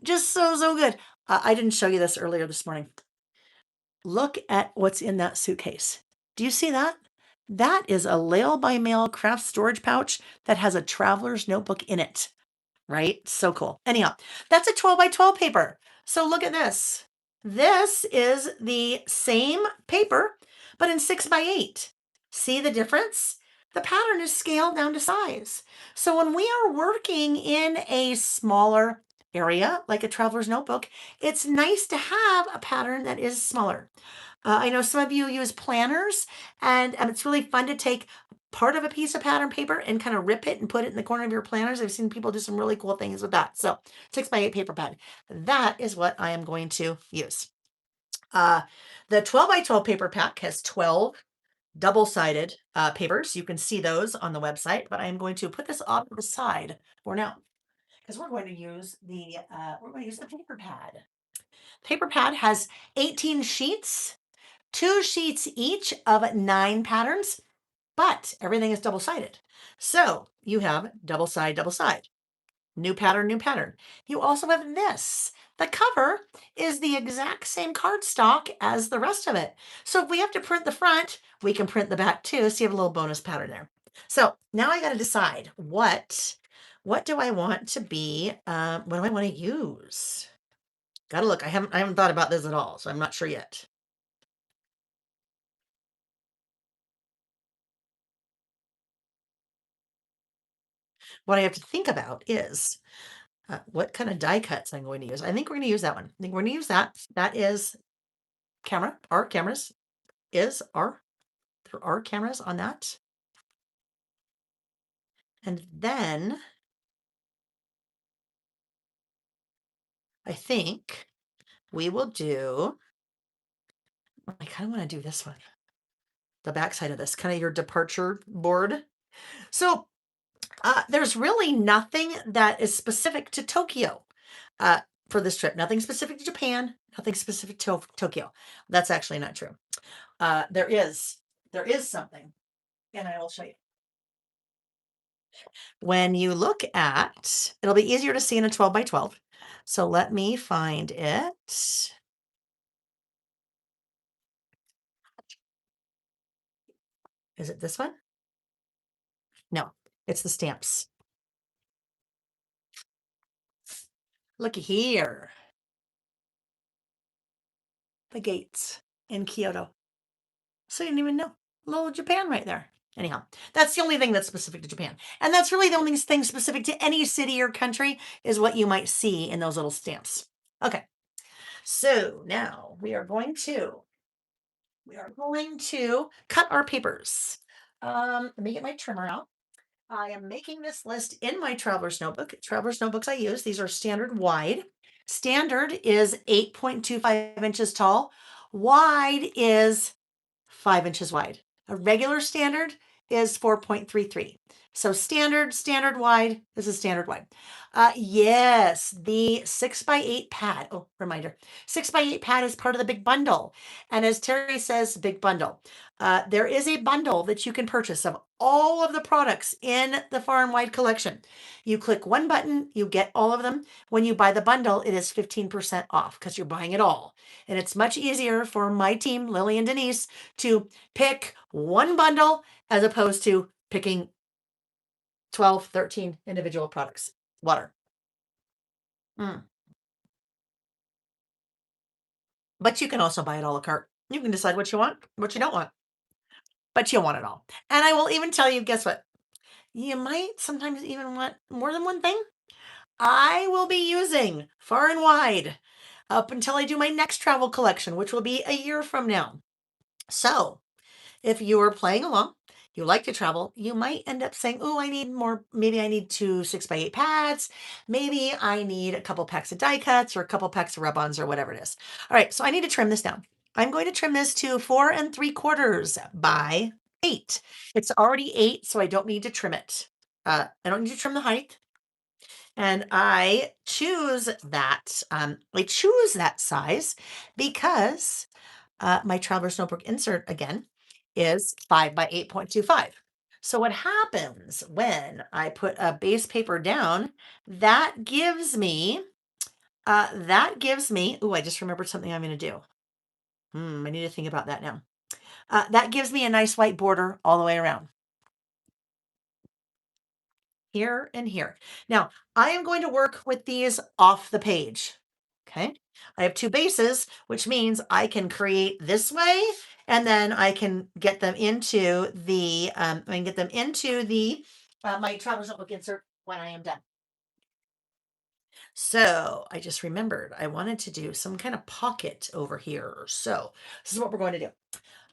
just so good. I didn't show you this earlier this morning. Look at what's in that suitcase. Do you see that? That is a Layle by Mail craft storage pouch that has a traveler's notebook in it, right? So cool. Anyhow, that's a 12 by 12 paper. So look at this. This is the same paper, but in 6x8. See the difference? The pattern is scaled down to size. So when we are working in a smaller area, like a traveler's notebook, it's nice to have a pattern that is smaller. I know some of you use planners, and it's really fun to take part of a piece of pattern paper and kind of rip it and put it in the corner of your planners. I've seen people do some really cool things with that. So 6x8 paper pad. That is what I am going to use. The 12x12 paper pack has 12 double-sided papers. You can see those on the website, but I'm going to put this off to the side for now because we're going to use the paper pad. Paper pad has 18 sheets, 2 sheets each of 9 patterns, but everything is double-sided. So you have double side, double side. New pattern, new pattern. You also have this. The cover is the exact same cardstock as the rest of it. So if we have to print the front, we can print the back too. So you have a little bonus pattern there. So now I got to decide what do I want to be, what do I want to use? Got to look. I haven't thought about this at all, so I'm not sure yet. What I have to think about is what kind of die cuts I'm going to use. I think we're going to use that one. I think we're going to use that. That is camera. Our cameras there are cameras on that. And then I think we will do, I kind of want to do this one, the backside of this, kind of your departure board. So there's really nothing that is specific to Tokyo for this trip. Nothing specific to Japan, nothing specific to Tokyo. That's actually not true. There is something, and I will show you. When you look at, it'll be easier to see in a 12 by 12. So let me find it. Is it this one? No, it's the stamps. Looky here. The gates in Kyoto. So you didn't even know. Little Japan right there. Anyhow, that's the only thing that's specific to Japan. And that's really the only thing specific to any city or country is what you might see in those little stamps. Okay. So now we are going to cut our papers. Let me get my trimmer out. I am making this list in my traveler's notebook. Traveler's notebooks I use, these are standard wide. Standard is 8.25 inches tall. Wide is 5 inches wide. A regular standard is 4.33. So standard wide, this is standard wide. Yes, the 6x8 pad. Oh, reminder, 6x8 pad is part of the big bundle. And as Terry says, big bundle. There is a bundle that you can purchase of all of the products in the Far and Wide collection. You click one button, you get all of them. When you buy the bundle, it is 15% off because you're buying it all. And it's much easier for my team, Lily and Denise, to pick one bundle as opposed to picking 12, 13 individual products. Water. But you can also buy it a la carte. You can decide what you want, what you don't want, but you want it all. And I will even tell you, guess what? You might sometimes even want more than one thing. I will be using Far and Wide up until I do my next travel collection, which will be a year from now. So if you are playing along, you like to travel, you might end up saying, oh, I need more. Maybe I need 2 6x8 pads. Maybe I need a couple packs of die cuts or a couple packs of rub-ons or whatever it is. All right, so I need to trim this down. I'm going to trim this to 4 3/4 by 8. It's already 8, so I don't need to trim it. I don't need to trim the height. And I choose that. I choose that size because my Traveler's Notebook insert again is 5 by 8.25. So what happens when I put a base paper down, that gives me, oh, I just remembered something I'm going to do. I need to think about that now. That gives me a nice white border all the way around. Here and here. Now, I am going to work with these off the page. Okay. I have 2 bases, which means I can create this way, and then I can get them into the, my Traveler's Notebook insert when I am done. So I just remembered I wanted to do some kind of pocket over here. So this is what we're going to do.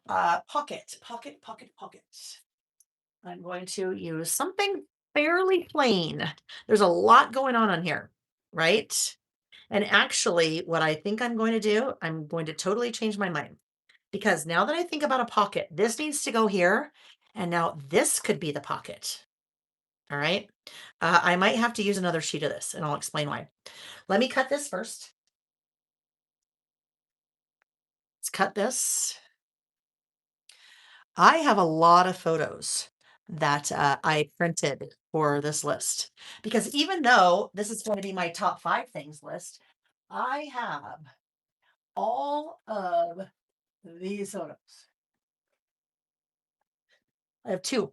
Pocket, pocket, pocket, pocket. I'm going to use something fairly plain. There's a lot going on here, right? And actually, what I think I'm going to do, I'm going to totally change my mind because now that I think about a pocket, this needs to go here. And now this could be the pocket. All right. I might have to use another sheet of this and I'll explain why. Let me cut this first. Let's cut this. I have a lot of photos that I printed for this list because even though this is going to be my top 5 things list, I have all of these photos. I have 2.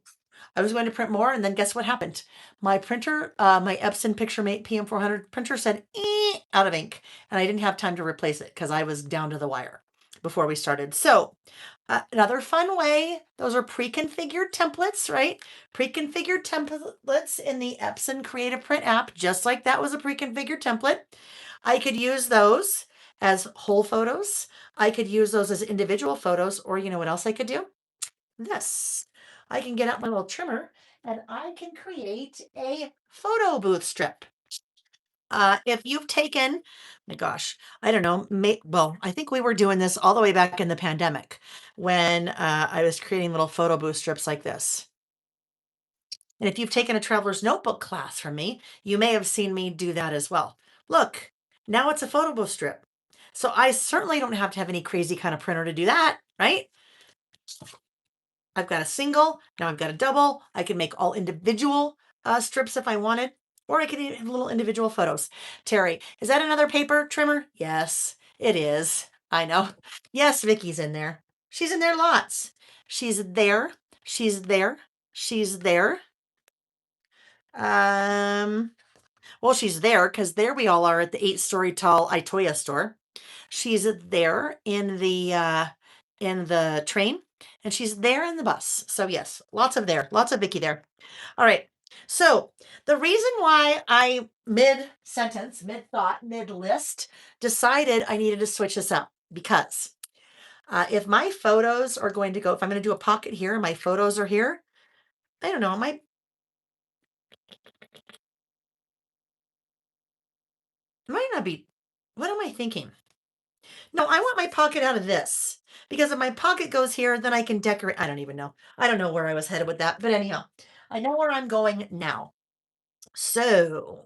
I was going to print more, and then guess what happened? My printer, my Epson PictureMate PM400 printer said, out of ink, and I didn't have time to replace it because I was down to the wire before we started. So another fun way, those are pre-configured templates, right? Pre-configured templates in the Epson Creative Print app, just like that was a pre-configured template. I could use those as whole photos. I could use those as individual photos, or you know what else I could do? This. I can get out my little trimmer and I can create a photo booth strip. If you've taken, my gosh, I don't know, well, I think we were doing this all the way back in the pandemic when I was creating little photo booth strips like this. And if you've taken a traveler's notebook class from me, you may have seen me do that as well. Look, now it's a photo booth strip. So I certainly don't have to have any crazy kind of printer to do that, right? I've got a single, now I've got a double. I can make all individual strips if I wanted, or I could have little individual photos. Terry, is that another paper trimmer? Yes, it is. I know. Yes, Vicky's in there. She's in there lots. She's there. She's there. She's there. Um, well, she's there because there we all are at the 8-story tall Itoya store. She's there in the train, and she's there in the bus. So yes, lots of there, lots of Vicky there. All right. So the reason why I mid sentence, mid thought, mid list decided I needed to switch this up because if my photos are going to go, if I'm going to do a pocket here, and my photos are here. I don't know. Might not be. What am I thinking? No, I want my pocket out of this because if my pocket goes here, then I can decorate. I don't even know. I don't know where I was headed with that. But anyhow, I know where I'm going now. So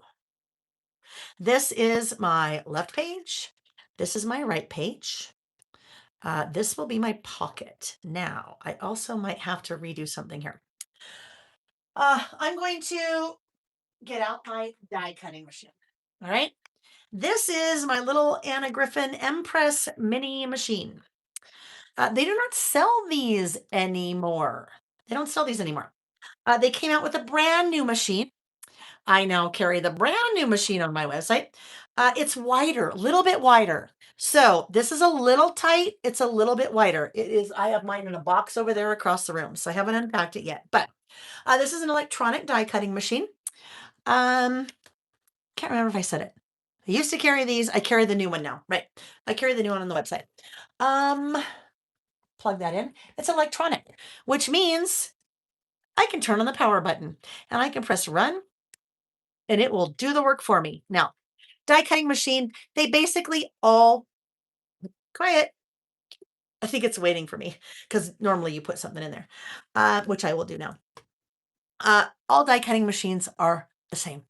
this is my left page. This is my right page. This will be my pocket. Now, I also might have to redo something here. I'm going to get out my die cutting machine. All right. This is my little Anna Griffin Empress mini machine. They do not sell these anymore. They don't sell these anymore. They came out with a brand new machine. I now carry the brand new machine on my website. It's wider, a little bit wider. So this is a little tight. It's a little bit wider. It is. I have mine in a box over there across the room, so I haven't unpacked it yet. But this is an electronic die cutting machine. Can't remember if I said it. I used to carry these. I carry the new one now. Right. I carry the new one on the website. Plug that in. It's electronic, which means I can turn on the power button and I can press run and it will do the work for me. Now, die cutting machine, they basically all quiet. I think it's waiting for me because normally you put something in there, which I will do now. All die cutting machines are the same.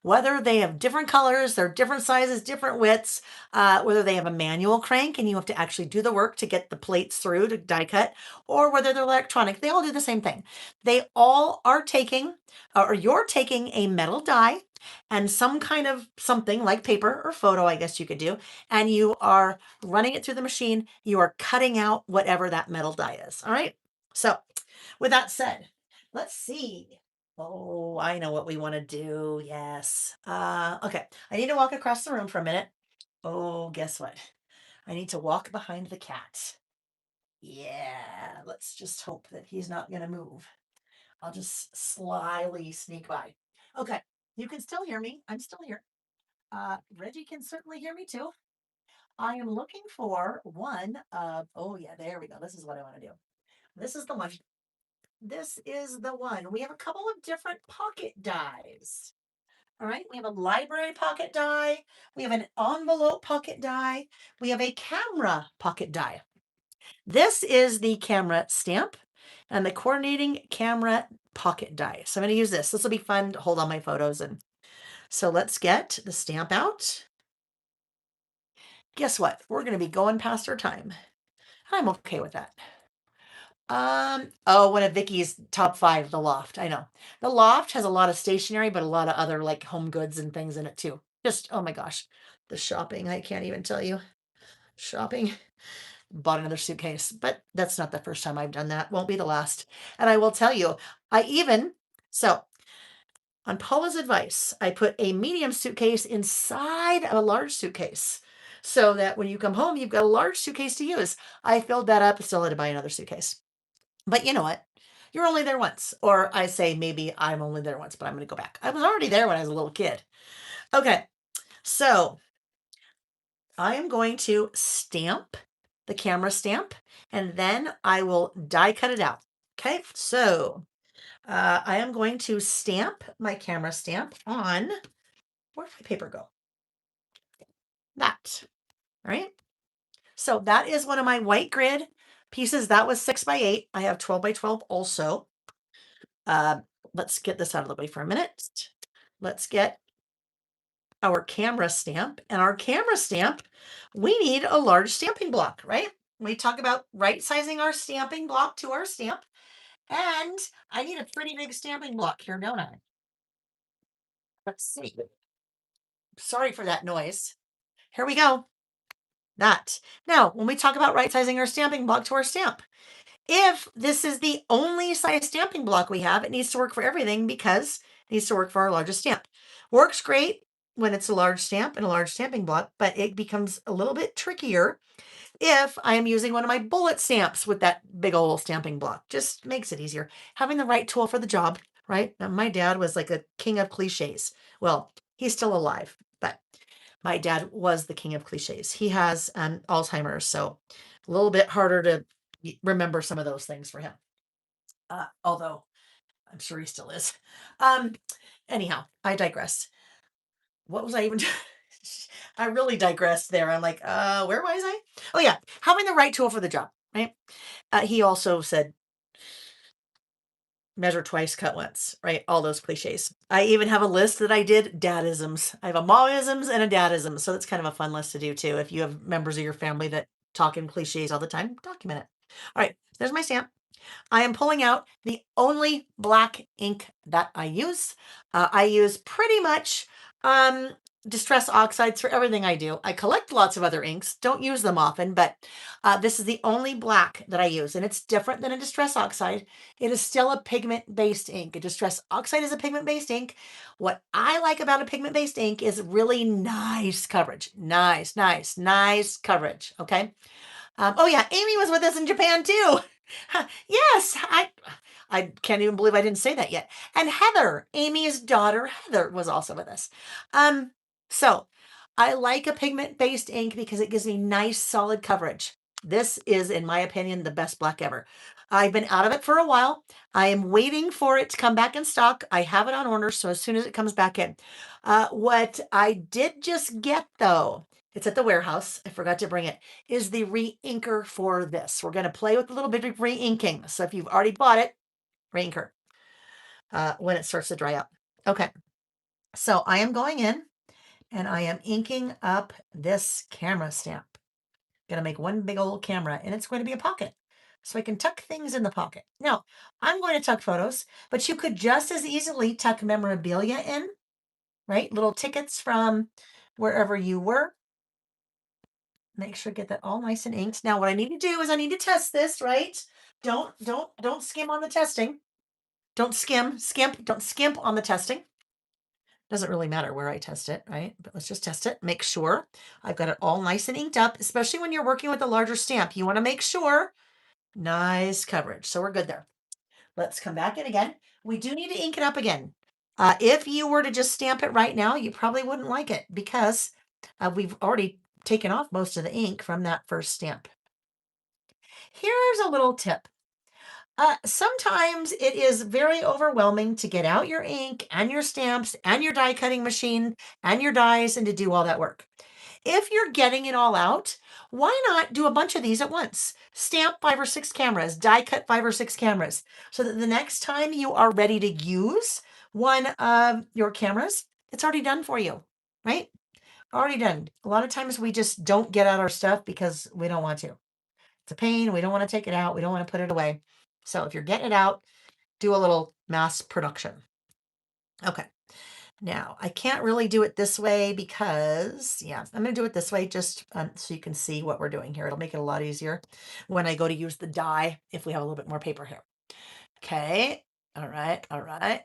Whether they have different colors, they're different sizes, different widths, whether they have a manual crank and you have to actually do the work to get the plates through to die cut, or whether they're electronic, they all do the same thing. They all are taking, or you're taking a metal die and some kind of something like paper or photo, I guess you could do, and you are running it through the machine. You are cutting out whatever that metal die is. All right. So, with that said, let's see. Oh, I know what we want to do. Yes. Okay. I need to walk across the room for a minute. Oh, guess what? I need to walk behind the cat. Yeah. Let's just hope that he's not going to move. I'll just slyly sneak by. Okay. You can still hear me. I'm still here. Reggie can certainly hear me too. I am looking for one of, oh yeah, there we go. This is what I want to do. This is the one. This is the one. We have a couple of different pocket dies. All right, we have a library pocket die. We have an envelope pocket die. We have a camera pocket die. This is the camera stamp and the coordinating camera pocket die. So I'm going to use this. This will be fun to hold on my photos. And so let's get the stamp out. Guess what? We're going to be going past our time. I'm okay with that. Oh, one of Vicky's top 5, the loft. I know. The loft has a lot of stationery, but a lot of other like home goods and things in it too. Just, oh my gosh, the shopping. I can't even tell you. Shopping. Bought another suitcase, but that's not the first time I've done that. Won't be the last. And I will tell you, so on Paula's advice, I put a medium suitcase inside of a large suitcase so that when you come home, you've got a large suitcase to use. I filled that up, still had to buy another suitcase. But you know what? You're only there once. Or I say maybe I'm only there once, but I'm going to go back. I was already there when I was a little kid. Okay. So I am going to stamp the camera stamp and then I will die cut it out. Okay. So I am going to stamp my camera stamp on, where'd my paper go? That. All right. So that is one of my white grid pieces. That was 6x8. I have 12x12 also. Let's get this out of the way for a minute. Let's get our camera stamp. And our camera stamp, we need a large stamping block, right? We talk about right sizing our stamping block to our stamp. And I need a pretty big stamping block here, don't I? Let's see. Sorry for that noise. Here we go. That. Now, when we talk about right sizing our stamping block to our stamp, if this is the only size stamping block we have, it needs to work for everything because it needs to work for our largest stamp. Works great when it's a large stamp and a large stamping block, but it becomes a little bit trickier if I am using one of my bullet stamps with that big old stamping block. Just makes it easier. Having the right tool for the job, right? Now, my dad was like a king of cliches. Well, he's still alive, but my dad was the king of cliches. He has Alzheimer's, so a little bit harder to remember some of those things for him. Although I'm sure he still is. Anyhow, I digress. What was I even? I really digressed there. I'm like, where was I? Oh yeah, having the right tool for the job, right? He also said, measure twice, cut once, right? All those cliches. I even have a list that I did dadisms. I have a momisms and a dadism. So that's kind of a fun list to do too. If you have members of your family that talk in cliches all the time, document it. All right, there's my stamp. I am pulling out the only black ink that I use. I use pretty much distress oxides for everything I do. I collect lots of other inks, don't use them often, but this is the only black that I use, and it's different than a distress oxide. It is still a pigment-based ink. A distress oxide is a pigment-based ink. What I like about a pigment-based ink is really nice coverage. Nice coverage, okay? Oh yeah, Amy was with us in Japan too. Yes, I can't even believe I didn't say that yet. And Heather, Amy's daughter, Heather was also with us. So I like a pigment-based ink because it gives me nice solid coverage. This is, in my opinion, the best black ever. I've been out of it for a while. I am waiting for it to come back in stock. I have it on order, so as soon as it comes back in. What I did just get though, it's at the warehouse. I forgot to bring it, is the re-inker for this. We're going to play with a little bit of re-inking. So if you've already bought it, re-inker when it starts to dry up. Okay. So I am going in and I am inking up this camera stamp. Going to make one big old camera and it's going to be a pocket. So I can tuck things in the pocket. Now, I'm going to tuck photos, but you could just as easily tuck memorabilia in, right? Little tickets from wherever you were. Make sure to get that all nice and inked. Now, what I need to do is I need to test this, right? Don't skim on the testing. Don't don't skimp on the testing. Doesn't really matter where I test it, right? But let's just test it. Make sure I've got it all nice and inked up, especially when you're working with a larger stamp. You want to make sure nice coverage. So we're good there. Let's come back in again. We do need to ink it up again. If you were to just stamp it right now, you probably wouldn't like it because we've already taken off most of the ink from that first stamp. Here's a little tip. Sometimes it is very overwhelming to get out your ink and your stamps and your die cutting machine and your dies and to do all that work. If you're getting it all out, why not do a bunch of these at once? Stamp 5 or 6 cameras, die cut 5 or 6 cameras, so that the next time you are ready to use one of your cameras, it's already done for you, right? Already done. A lot of times we just don't get out our stuff because we don't want to. It's a pain. We don't want to take it out. We don't want to put it away. So if you're getting it out, do a little mass production. Okay. Now, I can't really do it this way because, yeah, I'm going to do it this way just so you can see what we're doing here. It'll make it a lot easier when I go to use the die if we have a little bit more paper here. Okay. All right. All right.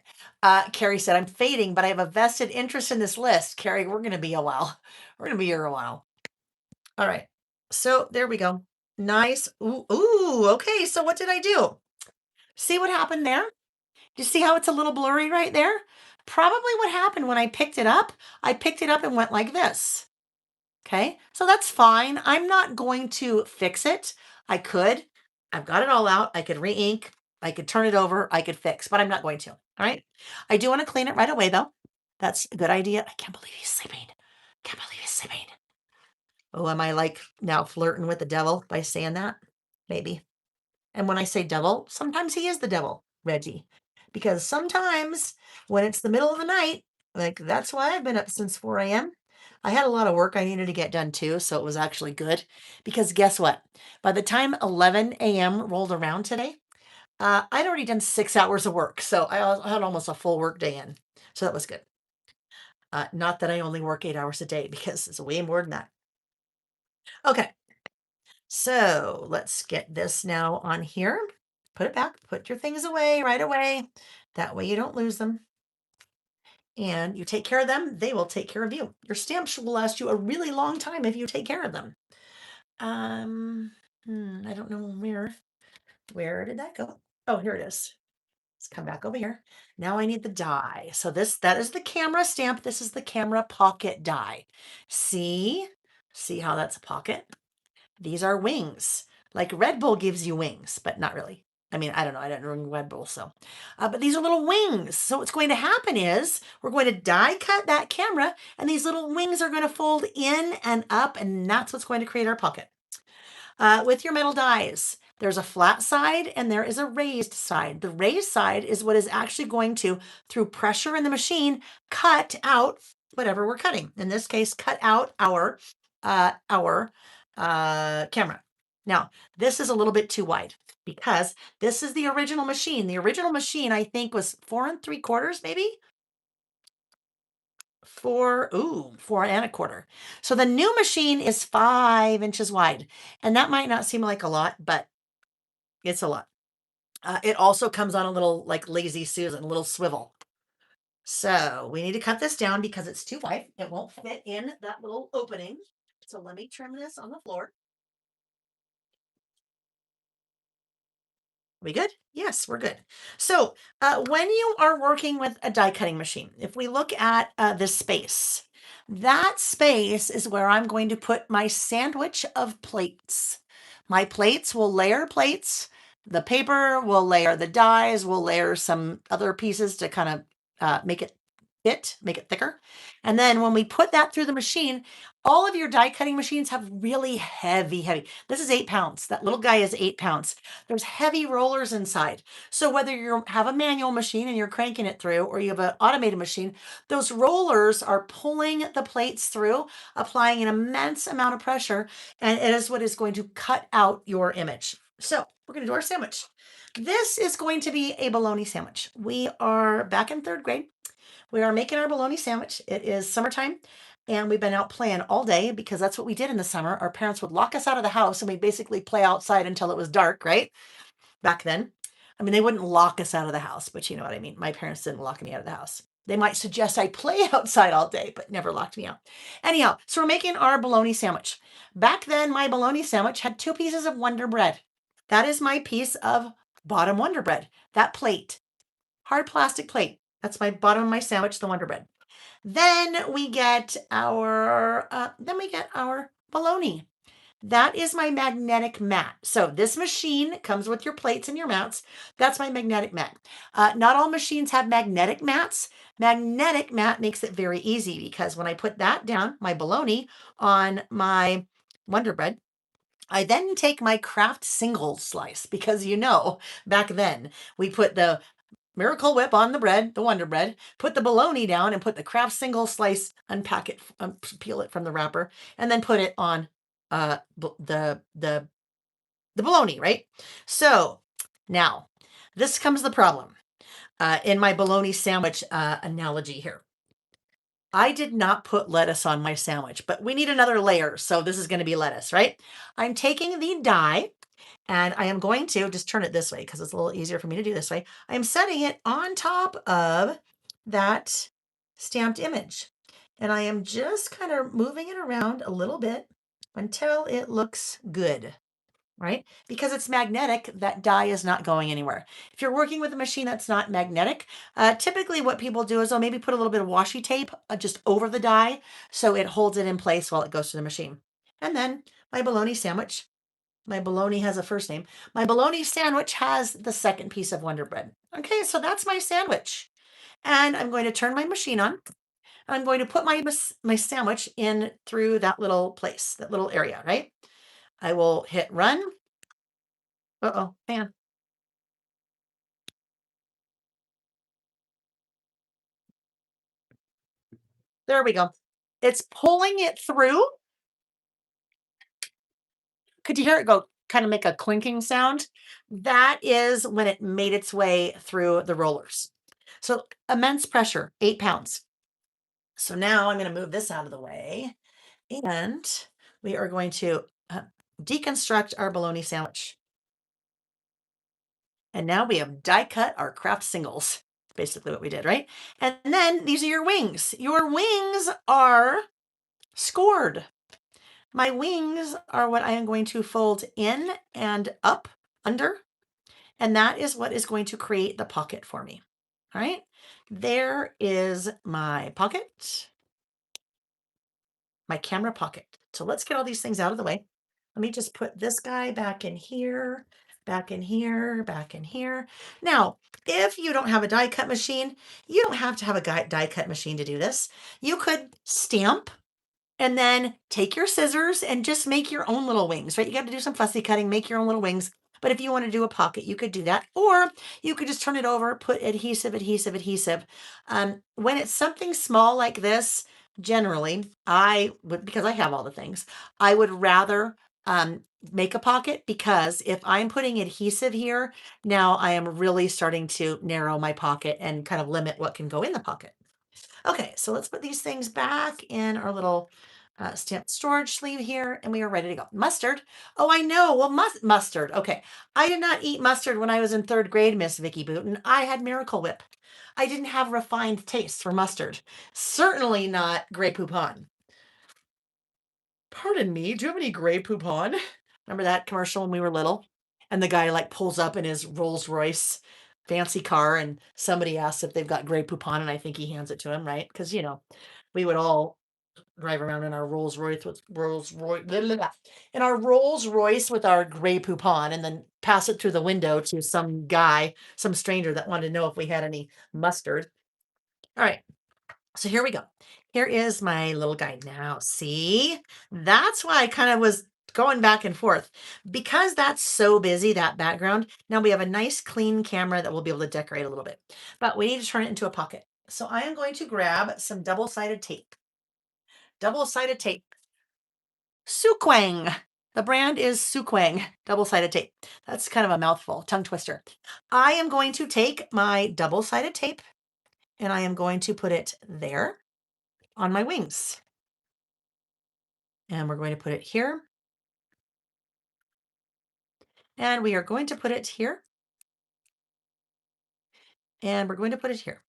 Carrie said, I'm fading, but I have a vested interest in this list. Carrie, we're going to be a while. We're going to be here a while. All right. So there we go. Nice. Ooh, ooh. Okay. So what did I do? See what happened there? You see how it's a little blurry right there? Probably what happened when I picked it up and went like this. Okay, so that's fine. I'm not going to fix it. I could. I've got it all out. I could re-ink. I could turn it over. I could fix, but I'm not going to. All right. I do want to clean it right away, though. That's a good idea. I can't believe he's sleeping. Can't believe he's sleeping. Oh, am I like now flirting with the devil by saying that? Maybe. And when I say devil, sometimes he is the devil, Reggie. Because sometimes when it's the middle of the night, like that's why I've been up since 4 a.m. I had a lot of work I needed to get done too, so it was actually good. Because guess what? By the time 11 a.m. rolled around today, I'd already done 6 hours of work. So I had almost a full work day in. So that was good. Not that I only work 8 hours a day because it's way more than that. Okay. So let's get this now on here. Put it back, put your things away right away. That way you don't lose them. And you take care of them, they will take care of you. Your stamps will last you a really long time if you take care of them. I don't know where did that go? Oh, here it is. Let's come back over here. Now I need the die. So that is the camera stamp. This is the camera pocket die. See how that's a pocket? These are wings. Like Red Bull gives you wings, but not really. I mean, I don't know. I don't drink Red Bull, so. But these are little wings. So what's going to happen is we're going to die cut that camera, and these little wings are going to fold in and up, and that's what's going to create our pocket. With your metal dies, there's a flat side and there is a raised side. The raised side is what is actually going to, through pressure in the machine, cut out whatever we're cutting. In this case, cut out our camera. Now, this is a little bit too wide because this is the original machine. The original machine, I think, was 4 3/4, maybe 4 and 1/4. So the new machine is 5 inches wide, and that might not seem like a lot, but it's a lot. It also comes on a little like lazy Susan, a little swivel. So we need to cut this down because it's too wide. It won't fit in that little opening. So let me trim this on the floor. We good? Yes, we're good. So when you are working with a die cutting machine, if we look at this space, that space is where I'm going to put my sandwich of plates. My plates will layer plates. The paper will layer the dies, will layer some other pieces to kind of make it fit, make it thicker. And then when we put that through the machine, all of your die cutting machines have really heavy. This is 8 pounds. That little guy is 8 pounds. There's heavy rollers inside. So whether you have a manual machine and you're cranking it through, or you have an automated machine, those rollers are pulling the plates through, applying an immense amount of pressure, and it is what is going to cut out your image. So we're going to do our sandwich. This is going to be a bologna sandwich. We are back in 3rd grade. We are making our bologna sandwich. It is summertime. And we've been out playing all day because that's what we did in the summer. Our parents would lock us out of the house and we basically play outside until it was dark, right? Back then. I mean, they wouldn't lock us out of the house, but you know what I mean. My parents didn't lock me out of the house. They might suggest I play outside all day, but never locked me out. Anyhow, so we're making our bologna sandwich. Back then, my bologna sandwich had 2 pieces of Wonder Bread. That is my piece of bottom Wonder Bread. That plate, hard plastic plate. That's my bottom of my sandwich, the Wonder Bread. Then we get our bologna. That is my magnetic mat. So this machine comes with your plates and your mats. That's my magnetic mat. Not all machines have magnetic mats. Magnetic mat makes it very easy because when I put that down, my bologna on my Wonder Bread, I then take my Kraft single slice because back then we put the Miracle Whip on the bread, the Wonder Bread, put the bologna down and put the Kraft single slice, unpack it, peel it from the wrapper, and then put it on the bologna, right? So now this comes the problem in my bologna sandwich analogy here. I did not put lettuce on my sandwich, but we need another layer. So this is going to be lettuce, right? I'm taking the die and I am going to just turn it this way because it's a little easier for me to do this way. I am setting it on top of that stamped image. And I am just kind of moving it around a little bit until it looks good, right? Because it's magnetic, that die is not going anywhere. If you're working with a machine that's not magnetic, typically what people do is they'll maybe put a little bit of washi tape just over the die so it holds it in place while it goes to the machine. And then my bologna sandwich. My bologna has a first name. My bologna sandwich has the second piece of Wonder Bread. Okay, so that's my sandwich. And I'm going to turn my machine on. I'm going to put my sandwich in through that little place, that little area, right? I will hit run. Uh-oh, man. There we go. It's pulling it through. Could you hear it go kind of make a clinking sound? That is when it made its way through the rollers. So immense pressure, 8 pounds. So now I'm going to move this out of the way and we are going to deconstruct our bologna sandwich. And now we have die cut our Kraft singles. Basically what we did, right? And then these are your wings. Your wings are scored. My wings are what I am going to fold in and up under. And that is what is going to create the pocket for me. All right. There is my pocket, my camera pocket. So let's get all these things out of the way. Let me just put this guy back in here, back in here, back in here. Now, if you don't have a die cut machine, you don't have to have a die cut machine to do this. You could stamp and then take your scissors and just make your own little wings, right? You got to do some fussy cutting, make your own little wings. But if you want to do a pocket, you could do that. Or you could just turn it over, put adhesive, adhesive, adhesive. When it's something small like this, generally, I would, because I have all the things, I would rather make a pocket because if I'm putting adhesive here, now I am really starting to narrow my pocket and kind of limit what can go in the pocket. Okay, so let's put these things back in our little stamp storage sleeve here, and we are ready to go. Mustard. Oh, I know. Well, mustard. Okay. I did not eat mustard when I was in third grade, Miss Vicky Booten. I had Miracle Whip. I didn't have refined taste for mustard. Certainly not Grey Poupon. Pardon me, do you have any Grey Poupon? Remember that commercial when we were little? And the guy like pulls up in his Rolls Royce fancy car and somebody asks if they've got Grey Poupon and I think he hands it to him, right? Because we would all drive around in our Rolls Royce with our Grey Poupon and then pass it through the window to some guy, some stranger that wanted to know if we had any mustard. All right. So here we go. Here is my little guide now. See, that's why I kind of was going back and forth because that's so busy, that background. Now we have a nice clean camera that we'll be able to decorate a little bit, but we need to turn it into a pocket. So I am going to grab some double-sided tape. Double-sided tape. Suquang. The brand is Suquang double-sided tape. That's kind of a mouthful, tongue twister. I am going to take my double-sided tape and I am going to put it there on my wings. And we're going to put it here. And we are going to put it here. And we're going to put it here.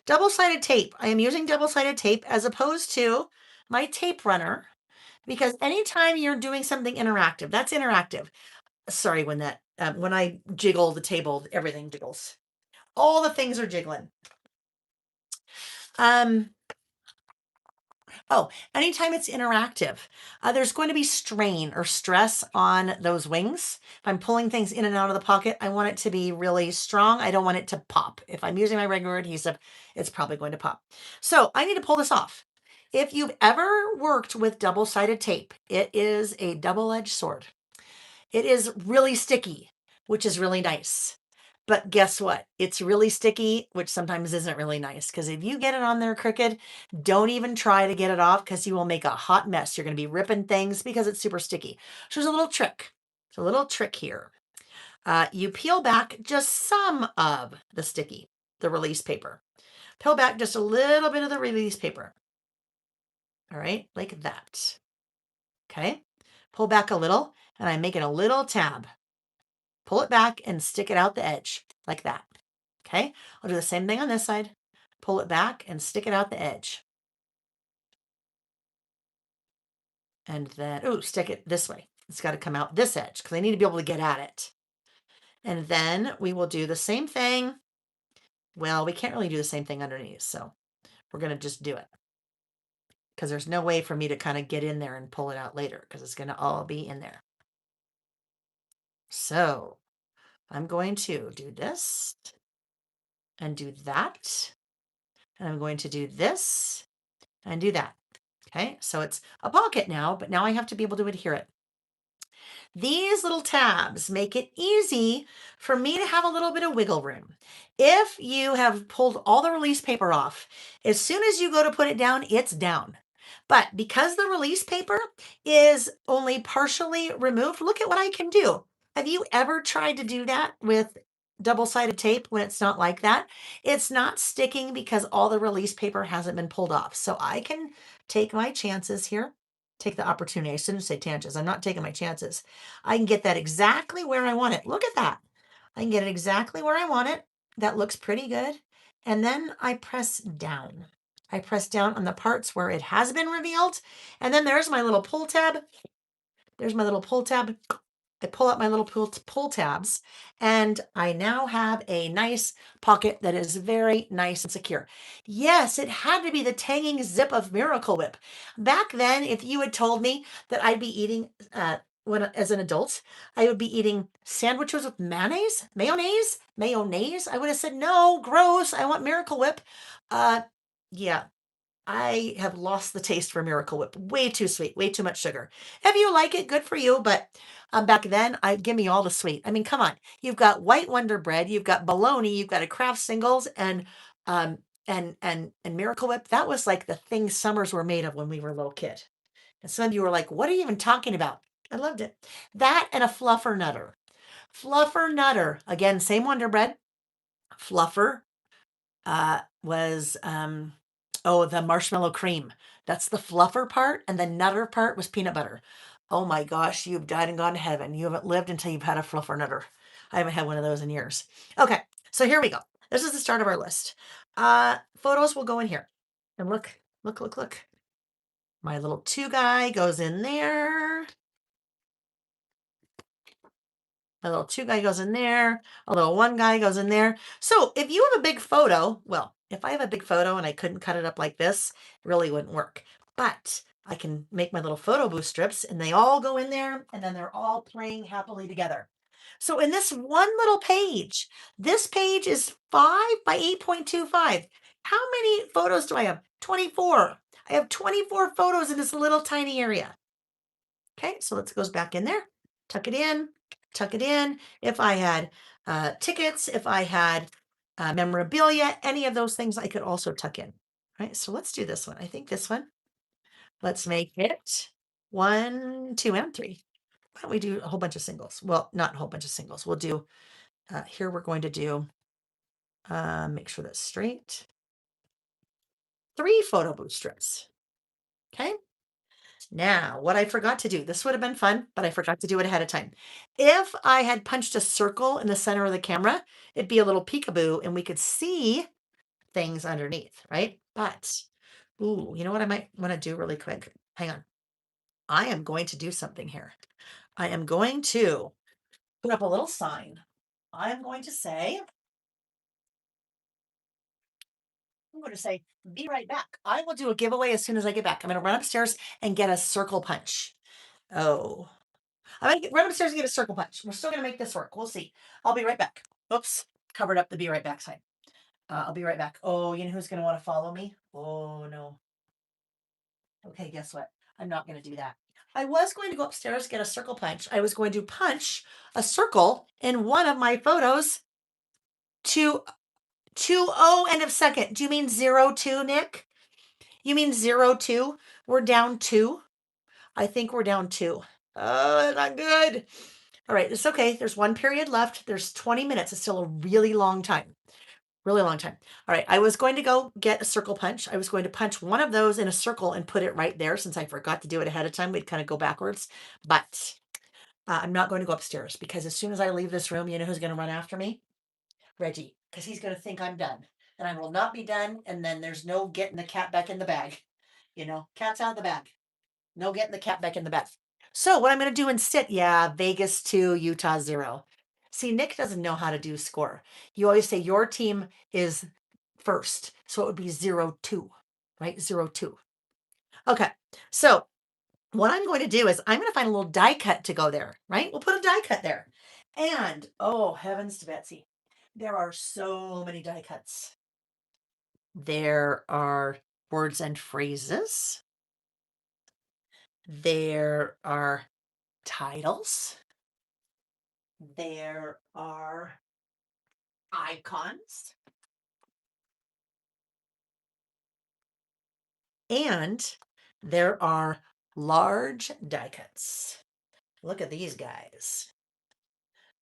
Double-sided tape. I am using double-sided tape as opposed to my tape runner because anytime you're doing something interactive, that's interactive. Sorry, when I jiggle the table, everything jiggles. All the things are jiggling. Oh, anytime it's interactive, there's going to be strain or stress on those wings. If I'm pulling things in and out of the pocket, I want it to be really strong. I don't want it to pop. If I'm using my regular adhesive, it's probably going to pop. So I need to pull this off. If you've ever worked with double-sided tape, it is a double-edged sword. It is really sticky, which is really nice. But guess what? It's really sticky, which sometimes isn't really nice, because if you get it on there crooked, don't even try to get it off, because you will make a hot mess. You're going to be ripping things because it's super sticky. So there's a little trick. There's a little trick here. You peel back just some of the release paper. Peel back just a little bit of the release paper. All right, like that. Okay. Pull back a little, and I'm making a little tab. Pull it back and stick it out the edge like that. Okay. I'll do the same thing on this side. Pull it back and stick it out the edge. And then, ooh, stick it this way. It's got to come out this edge because I need to be able to get at it. And then we will do the same thing. Well, we can't really do the same thing underneath. So we're going to just do it because there's no way for me to kind of get in there and pull it out later because it's going to all be in there. So I'm going to do this and do that. And I'm going to do this and do that. Okay, so it's a pocket now, but now I have to be able to adhere it. These little tabs make it easy for me to have a little bit of wiggle room. If you have pulled all the release paper off, as soon as you go to put it down, it's down. But because the release paper is only partially removed, look at what I can do. Have you ever tried to do that with double-sided tape when it's not like that? It's not sticking because all the release paper hasn't been pulled off. So I can take my chances here, take the opportunity. I shouldn't say chances. I'm not taking my chances. I can get that exactly where I want it. Look at that. I can get it exactly where I want it. That looks pretty good. And then I press down. I press down on the parts where it has been revealed. And then there's my little pull tab. There's my little pull tab. I pull out my little pull tabs, and I now have a nice pocket that is very nice and secure. Yes, it had to be the tanging zip of Miracle Whip. Back then, if you had told me that I'd be eating, as an adult, I would be eating sandwiches with mayonnaise, I would have said, no, gross, I want Miracle Whip. Yeah, I have lost the taste for Miracle Whip. Way too sweet, way too much sugar. If you like it, good for you. But back then, I give me all the sweet. I mean, come on. You've got White Wonder Bread, you've got bologna, you've got a Kraft Singles, um and Miracle Whip. That was like the thing summers were made of when we were a little kid. And some of you were like, "What are you even talking about?" I loved it. That and a Fluffer Nutter. Fluffer Nutter. Again, same Wonder Bread. Fluffer was oh, the marshmallow cream. That's the fluffer part, and the nutter part was peanut butter. Oh my gosh, you've died and gone to heaven. You haven't lived until you've had a fluffer nutter. I haven't had one of those in years. Okay, so here we go. This is the start of our list. Photos will go in here. And look. My little 2 guy goes in there. A little 2 guy goes in there. A little 1 guy goes in there. So if you have a big photo, well, if I have a big photo and I couldn't cut it up like this, it really wouldn't work. But I can make my little photo booth strips and they all go in there and then they're all playing happily together. So in this one little page, this page is 5 by 8.25. How many photos do I have? 24. I have 24 photos in this little tiny area. Okay, so let's goes back in there, tuck it in, tuck it in. If I had tickets, if I had memorabilia, any of those things I could also tuck in. All right, so let's do this one. I think this one, let's make it 1, 2, and 3. Why don't we do a whole bunch of singles? Well, not a whole bunch of singles. We'll do, here we're going to do, make sure that's straight, 3 photo booth strips. Okay. Now, what I forgot to do, this would have been fun, but I forgot to do it ahead of time. If I had punched a circle in the center of the camera, it'd be a little peekaboo and we could see things underneath, right? But, ooh, you know what I might want to do really quick? Hang on. I am going to do something here. I am going to put up a little sign. I am going to say, going to say, be right back. I will do a giveaway as soon as I get back. I'm going to run upstairs and get a circle punch. Oh, I'm going to run upstairs and get a circle punch. We're still going to make this work. We'll see. I'll be right back. Oops, covered up the be right back sign. I'll be right back. Oh, you know who's going to want to follow me? Oh, no. Okay, guess what? I'm not going to do that. I was going to go upstairs, get a circle punch. I was going to punch a circle in one of my photos to 2-0 end of second. Do you mean 0-2, Nick? You mean 0-2? We're down 2. I think we're down 2. Oh, that's not good. All right, it's okay. There's one period left. There's 20 minutes. It's still a really long time. Really long time. All right, I was going to go get a circle punch. I was going to punch one of those in a circle and put it right there since I forgot to do it ahead of time. We'd kind of go backwards. But I'm not going to go upstairs because as soon as I leave this room, you know who's going to run after me? Reggie, because he's going to think I'm done. And I will not be done. And then there's no getting the cat back in the bag. You know, cat's out of the bag. No getting the cat back in the bag. So what I'm going to do instead, yeah, Vegas 2, Utah 0. See, Nick doesn't know how to do score. You always say your team is first. So it would be 0-2, right? 0-2. Okay. So what I'm going to do is I'm going to find a little die cut to go there, right? We'll put a die cut there. And oh, heavens to Betsy, there are so many die cuts. There are words and phrases. There are titles. There are icons. And there are large die cuts. Look at these guys.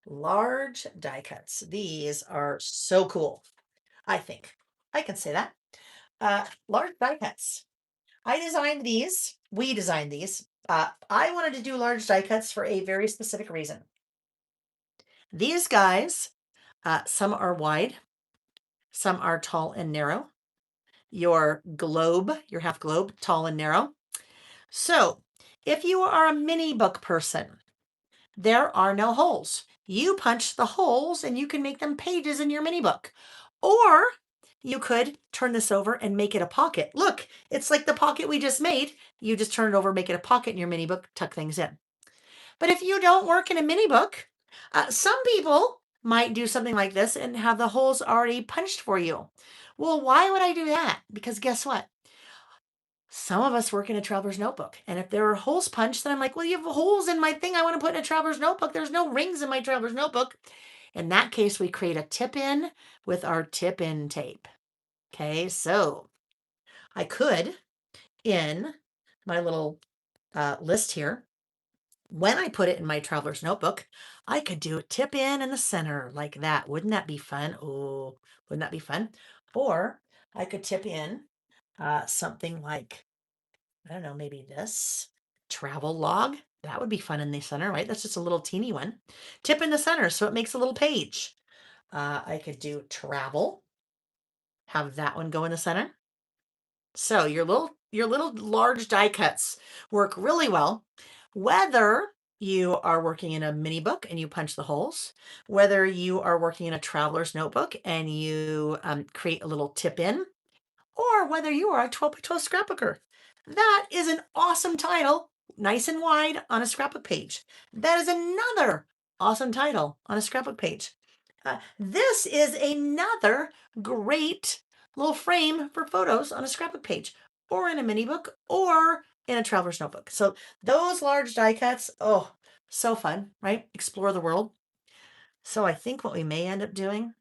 Large die cuts. These are so cool. I think I can say that. Large die cuts. I designed these. We designed these. I wanted to do large die cuts for a very specific reason. These guys, some are wide, some are tall and narrow. Your globe, your half globe, tall and narrow. So if you are a mini book person, there are no holes. You punch the holes and you can make them pages in your mini book. Or you could turn this over and make it a pocket. Look, it's like the pocket we just made. You just turn it over, make it a pocket in your mini book, tuck things in. But if you don't work in a mini book, some people might do something like this and have the holes already punched for you. Well, why would I do that? Because guess what? Some of us work in a traveler's notebook. And if there are holes punched, then I'm like, well, you have holes in my thing I want to put in a traveler's notebook. There's no rings in my traveler's notebook. In that case, we create a tip in with our tip in tape. Okay, so I could, in my little list here, when I put it in my traveler's notebook, I could do a tip in the center like that. Wouldn't that be fun? Oh, wouldn't that be fun? Or I could tip in something like, I don't know, maybe this travel log. That would be fun in the center, right? That's just a little teeny one. Tip in the center so it makes a little page. I could do travel, have that one go in the center. So your little large die cuts work really well, whether you are working in a mini book and you punch the holes, whether you are working in a traveler's notebook and you create a little tip in, or whether you are a 12 by 12 scrapbooker. That is an awesome title, nice and wide on a scrapbook page. That is another awesome title on a scrapbook page. This is another great little frame for photos on a scrapbook page or in a mini book or in a traveler's notebook. So those large die cuts, oh, so fun, right? Explore the world. So I think what we may end up doing,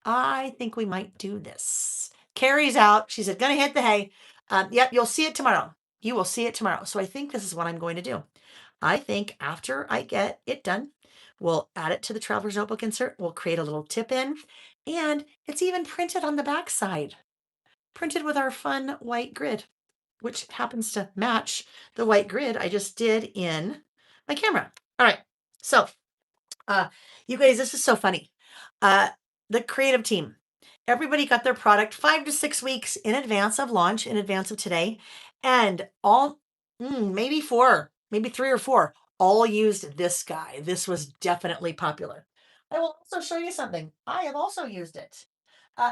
I think we might do this. Carrie's out. She said, gonna hit the hay. Yep, you'll see it tomorrow. You will see it tomorrow. So I think this is what I'm going to do. I think after I get it done, we'll add it to the traveler's notebook insert. We'll create a little tip in, and it's even printed on the back side, printed with our fun white grid, which happens to match the white grid I just did in my camera. All right. So, you guys, this is so funny. The creative team, everybody got their product 5 to 6 weeks in advance of launch, in advance of today, and all maybe 4, maybe 3 or 4 all used this guy. This was definitely popular. I will also show you something. I have also used it.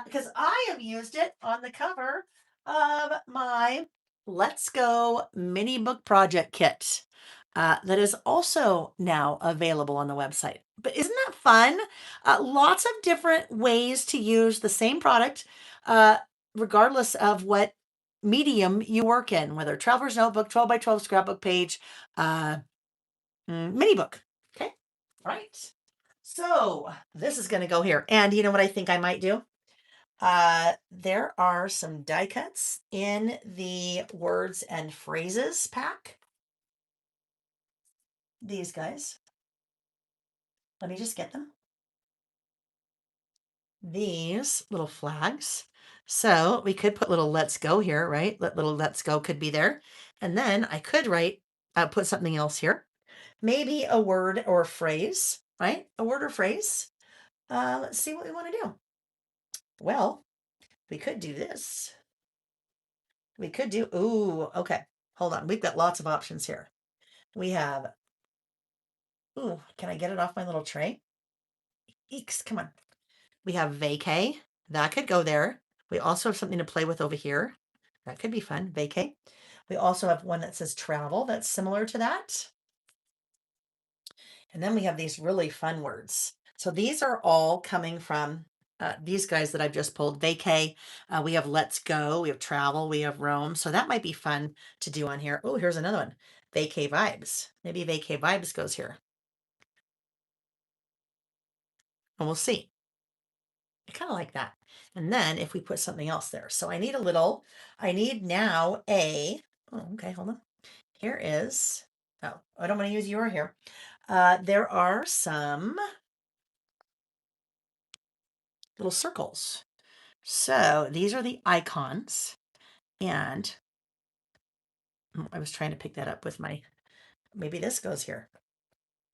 because I have used it on the cover of my Let's Go mini book project kit. That is also now available on the website. But isn't that fun? Lots of different ways to use the same product, uh, regardless of what medium you work in, whether traveler's notebook, 12 by 12 scrapbook page, uh, mini book. Okay, right. So this is going to go here. And you know what I think I might do? There are some die cuts in the words and phrases pack. These guys. Let me just get them. These little flags. So we could put little let's go here, right? Little let's go could be there. And then I could write, put something else here. Maybe a word or phrase, right? A word or phrase. Let's see what we want to do. Well, we could do this. We could do, ooh, okay. Hold on. We've got lots of options here. We have, ooh, can I get it off my little tray? Eeks, come on. We have vacay. That could go there. We also have something to play with over here. That could be fun, vacay. We also have one that says travel. That's similar to that. And then we have these really fun words. So these are all coming from these guys that I've just pulled. Vacay. We have let's go. We have travel. We have roam. So that might be fun to do on here. Oh, here's another one. Vacay vibes. Maybe vacay vibes goes here. And we'll see. I kind of like that. And then if we put something else there. So I need a little, I need now a, oh, okay, hold on. Here is, oh, I don't want to use your here. There are some little circles. So these are the icons. And I was trying to pick that up with my, maybe this goes here.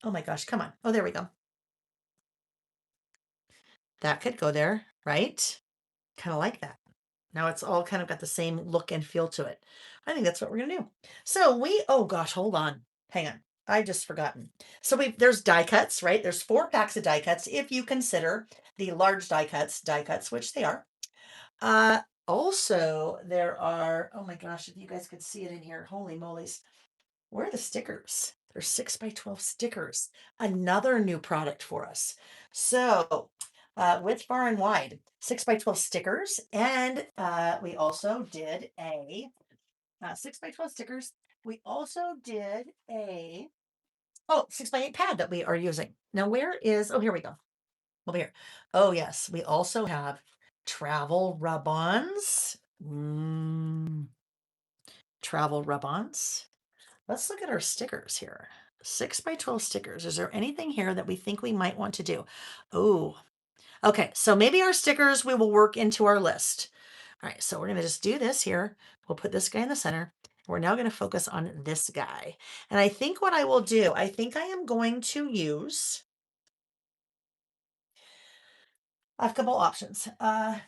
Oh my gosh, come on. Oh, there we go. That could go there, right? Kind of like that. Now it's all kind of got the same look and feel to it. I think that's what we're gonna do. So oh gosh, hold on. Hang on. I just forgotten. So there's die cuts, right? There's 4 packs of die cuts if you consider the large die cuts, which they are. Also there are, oh my gosh, if you guys could see it in here, holy moly's. Where are the stickers? There's 6 by 12 stickers. Another new product for us. So width, far, and wide, 6 by 12 stickers. And we also did a 6 by 12 stickers. We also did a, 6 by 8 pad that we are using. Now, where is, oh, here we go. Over here. Oh, yes. We also have travel rub-ons. Travel rub-ons. Let's look at our stickers here. 6 by 12 stickers. Is there anything here that we think we might want to do? Oh, okay. So maybe our stickers we will work into our list. All right. So we're going to just do this here. We'll put this guy in the center. We're now going to focus on this guy. And I think what I will do, I think I am going to use a couple options.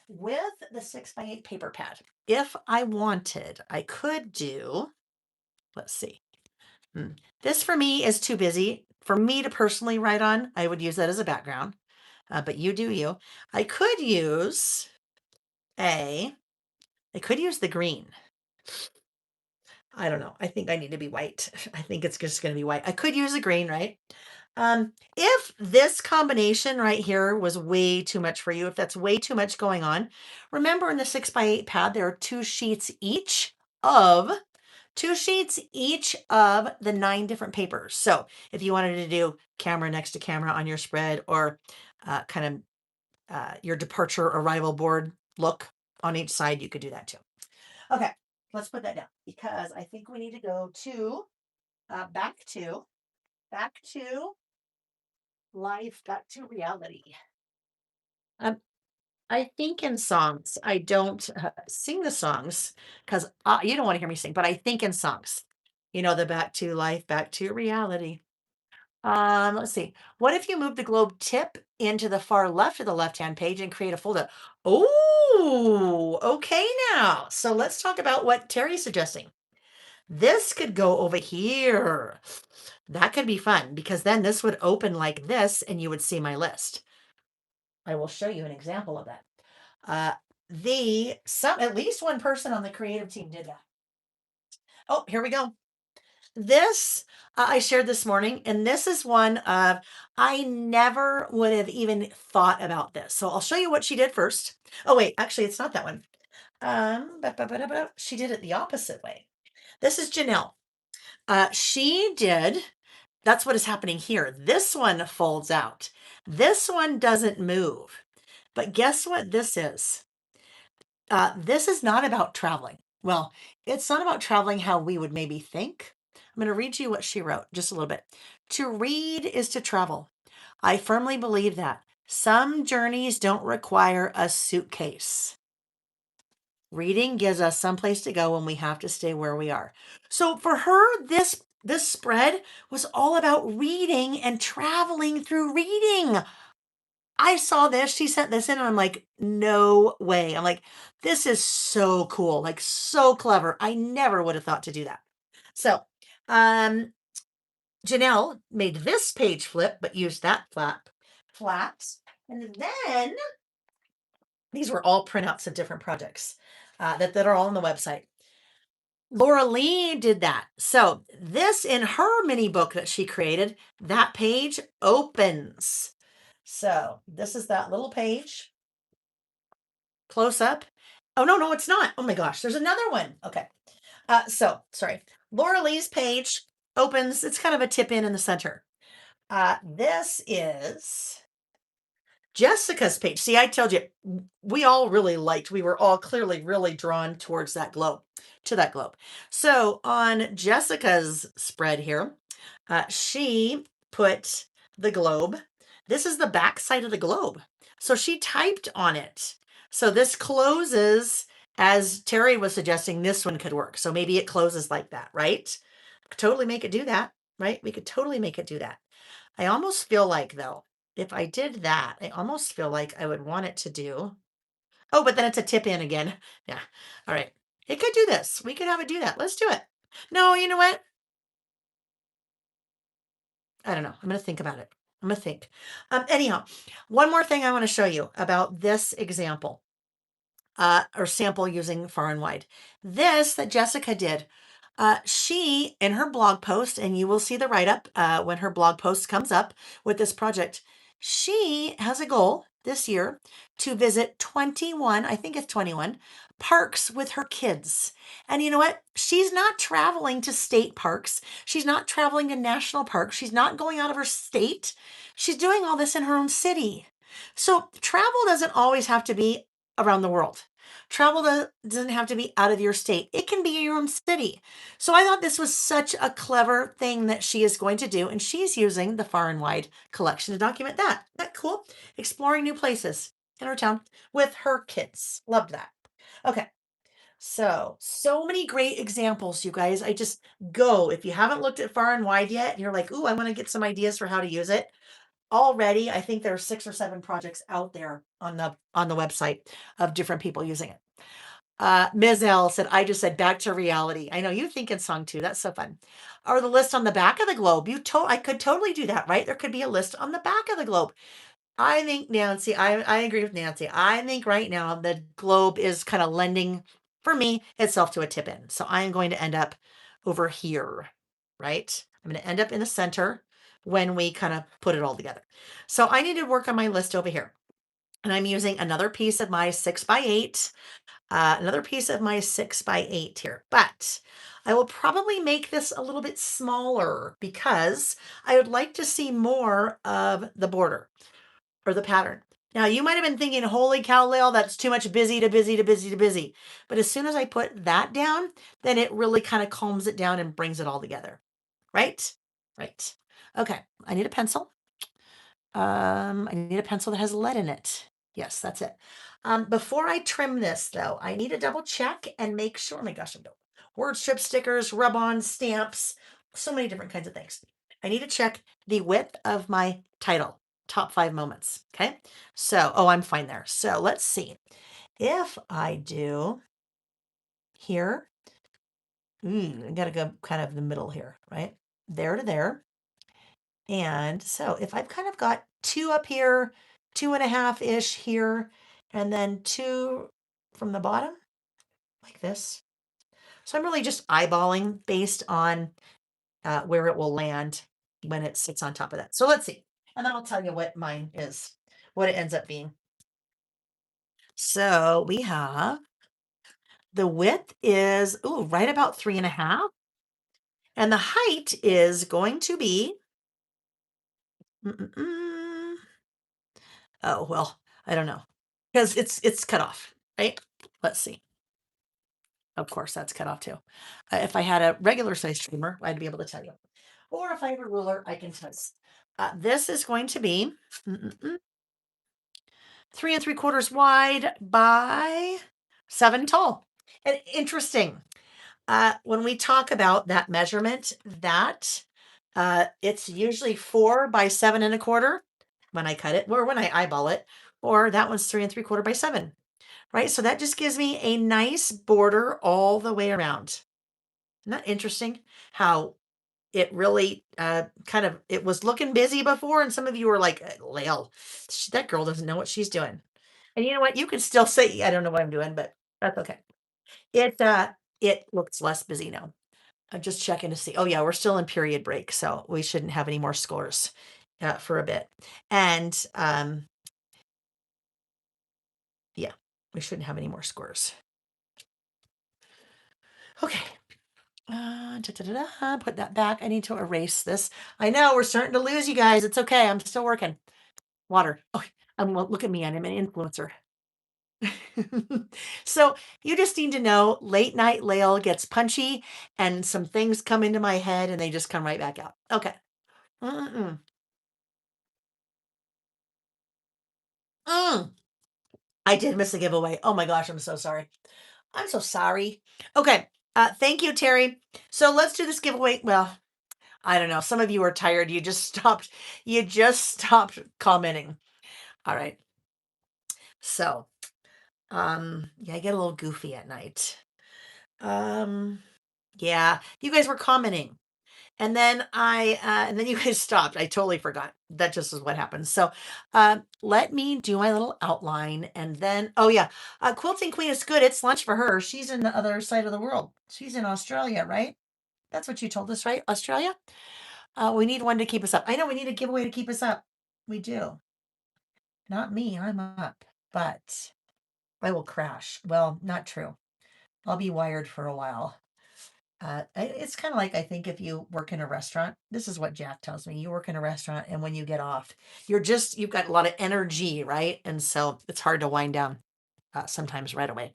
With the 6 by 8 paper pad, if I wanted, I could do, let's see. This for me is too busy for me to personally write on. I would use that as a background, but you do you. I could use I could use the green. I don't know. I think I need to be white. I think it's just going to be white. I could use a green, right? If this combination right here was way too much for you, if that's way too much going on, remember in the 6 by 8 pad, there are 2 sheets each of the 9 different papers. So if you wanted to do camera next to camera on your spread or kind of your departure arrival board look on each side, you could do that too. Okay, let's put that down because I think we need to go to back to life, back to reality. I think in songs, I don't sing the songs because you don't want to hear me sing, but I think in songs. You know, the back to life, back to reality. Let's see. What if you move the globe tip into the far left of the left-hand page and create a folder? Oh, okay now. So let's talk about what Terry's suggesting. This could go over here. That could be fun because then this would open like this and you would see my list. I will show you an example of that. Uh, at least one person on the creative team did that. Oh, here we go. This I shared this morning, and this is one of I never would have even thought about this. So I'll show you what she did first. Oh wait, actually, it's not that one. She did it the opposite way. This is Janelle. She did. That's what is happening here. This one folds out. This one doesn't move. But guess what this is? This is not about traveling. Well, it's not about traveling how we would maybe think. I'm going to read you what she wrote just a little bit. To read is to travel. I firmly believe that. Some journeys don't require a suitcase. Reading gives us someplace to go when we have to stay where we are. So for her, this spread was all about reading and traveling through reading. I saw this, she sent this in, and I'm like, no way. I'm like, this is so cool, like so clever. I never would have thought to do that. So, Janelle made this page flip, but used that flaps. And then these were all printouts of different projects that are all on the website. Laura Lee did that. So this in her mini book that she created, that page opens. So this is that little page. Close up. Oh, no, it's not. Oh my gosh, there's another one. Okay. Sorry. Laura Lee's page opens. It's kind of a tip in the center. This is Jessica's page. See, I told you, we were all clearly really drawn towards that globe, to that globe. So on Jessica's spread here, she put the globe. This is the back side of the globe. So she typed on it. So this closes, as Terry was suggesting, this one could work. So maybe it closes like that, right? Totally make it do that, right? We could totally make it do that. I almost feel like, though, if I did that, I almost feel like I would want it to do. Oh, but then it's a tip in again. Yeah. All right. It could do this. We could have it do that. Let's do it. No, you know what? I don't know. I'm going to think about it. I'm going to think. Anyhow, one more thing I want to show you about this example or sample using far and wide. This that Jessica did, she, in her blog post, and you will see the write up when her blog post comes up with this project, she has a goal this year to visit 21, I think it's 21, parks with her kids. And you know what? She's not traveling to state parks. She's not traveling to national parks. She's not going out of her state. She's doing all this in her own city. So travel doesn't always have to be around the world. Travel doesn't have to be out of your state. It can be your own city. So I thought this was such a clever thing that she is going to do. And she's using the Far and Wide collection to document that. Isn't that cool? Exploring new places in her town with her kids. Loved that. Okay. So many great examples, you guys. I just go. If you haven't looked at Far and Wide yet, and you're like, ooh, I want to get some ideas for how to use it. Already, I think there are 6 or 7 projects out there on the website of different people using it. Ms. L said, I just said back to reality. I know you think in song too. That's so fun. Or the list on the back of the globe. I could totally do that, right? There could be a list on the back of the globe. I think Nancy, I agree with Nancy. I think right now the globe is kind of lending for me itself to a tip in. So I'm going to end up over here, right? I'm going to end up in the center when we kind of put it all together. So I need to work on my list over here. And I'm using another piece of my 6x8, another piece of my 6x8 here. But I will probably make this a little bit smaller because I would like to see more of the border or the pattern. Now, you might have been thinking, holy cow, Layle, that's too much busy to busy to busy to busy. But as soon as I put that down, then it really kind of calms it down and brings it all together. Right? Right. Okay, I need a pencil. I need a pencil that has lead in it. Yes, that's it. Before I trim this, though, I need to double check and make sure. Oh my gosh, I'm doing word strip stickers, rub-on stamps, so many different kinds of things. I need to check the width of my title, top 5 moments. Okay, so I'm fine there. So let's see if I do here. I gotta go kind of the middle here, right? There to there. And so if I've kind of got 2 up here, 2.5-ish here, and then 2 from the bottom, like this. So I'm really just eyeballing based on where it will land when it sits on top of that. So let's see. And then I'll tell you what mine is, what it ends up being. So we have the width is, ooh, right about 3.5. And the height is going to be, mm-mm-mm. Oh, well, I don't know. Because it's cut off, right? Let's see. Of course, that's cut off too. If I had a regular size trimmer, I'd be able to tell you. Or if I have a ruler, I can tell. This is going to be 3 3/4 wide by 7 tall. And interesting. When we talk about that measurement, that it's usually 4 by 7 1/4 when I cut it, or when I eyeball it, or that one's 3 3/4 by 7, right? So that just gives me a nice border all the way around. Isn't that interesting? How it really kind of it was looking busy before, and some of you were like, Layle, that girl doesn't know what she's doing. And you know what? You can still say, I don't know what I'm doing, but that's okay. It looks less busy now. I'm just checking to see. Oh yeah, we're still in period break, so we shouldn't have any more scores for a bit. And yeah, we shouldn't have any more scores. Okay. Put that back. I need to erase this. I know we're starting to lose you guys. It's okay. I'm still working. Water. Oh, well, look at me. I'm an influencer. So you just need to know late night Layle gets punchy and some things come into my head and they just come right back out. Okay. Mm-mm. Mm. I did miss a giveaway. Oh my gosh, I'm so sorry. I'm so sorry. Okay. Thank you, Terry. So let's do this giveaway. Well, I don't know. Some of you are tired. You just stopped commenting. All right. So, yeah, I get a little goofy at night. Um, yeah, you guys were commenting. And then you guys stopped. I totally forgot. That just is what happens. So, let me do my little outline, and then, oh yeah, Quilting Queen is good. It's lunch for her. She's in the other side of the world. She's in Australia, right? That's what you told us, right? Australia. We need one to keep us up. I know we need a giveaway to keep us up. We do. Not me. I'm up, but I will crash. Well, not true. I'll be wired for a while. It's kind of like, I think, if you work in a restaurant, this is what Jack tells me. You work in a restaurant, and when you get off, you've got a lot of energy, right? And so it's hard to wind down sometimes right away.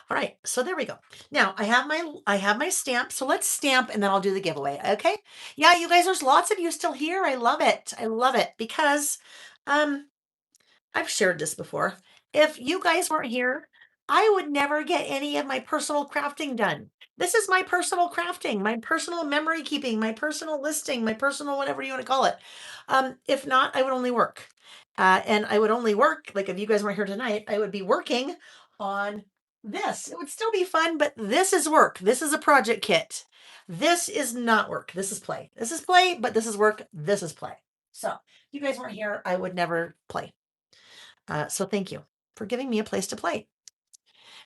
All right, so there we go. Now I have my stamp. So let's stamp, and then I'll do the giveaway. Okay? Yeah, you guys, there's lots of you still here. I love it. I love it because um I've shared this before. If you guys weren't here, I would never get any of my personal crafting done. This is my personal crafting, my personal memory keeping, my personal listing, my personal whatever you want to call it. If not, I would only work. And I would only work, like if you guys weren't here tonight, I would be working on this. It would still be fun, but this is work. This is a project kit. This is not work. This is play. This is play, but this is work. This is play. So if you guys weren't here, I would never play. So thank you for giving me a place to play.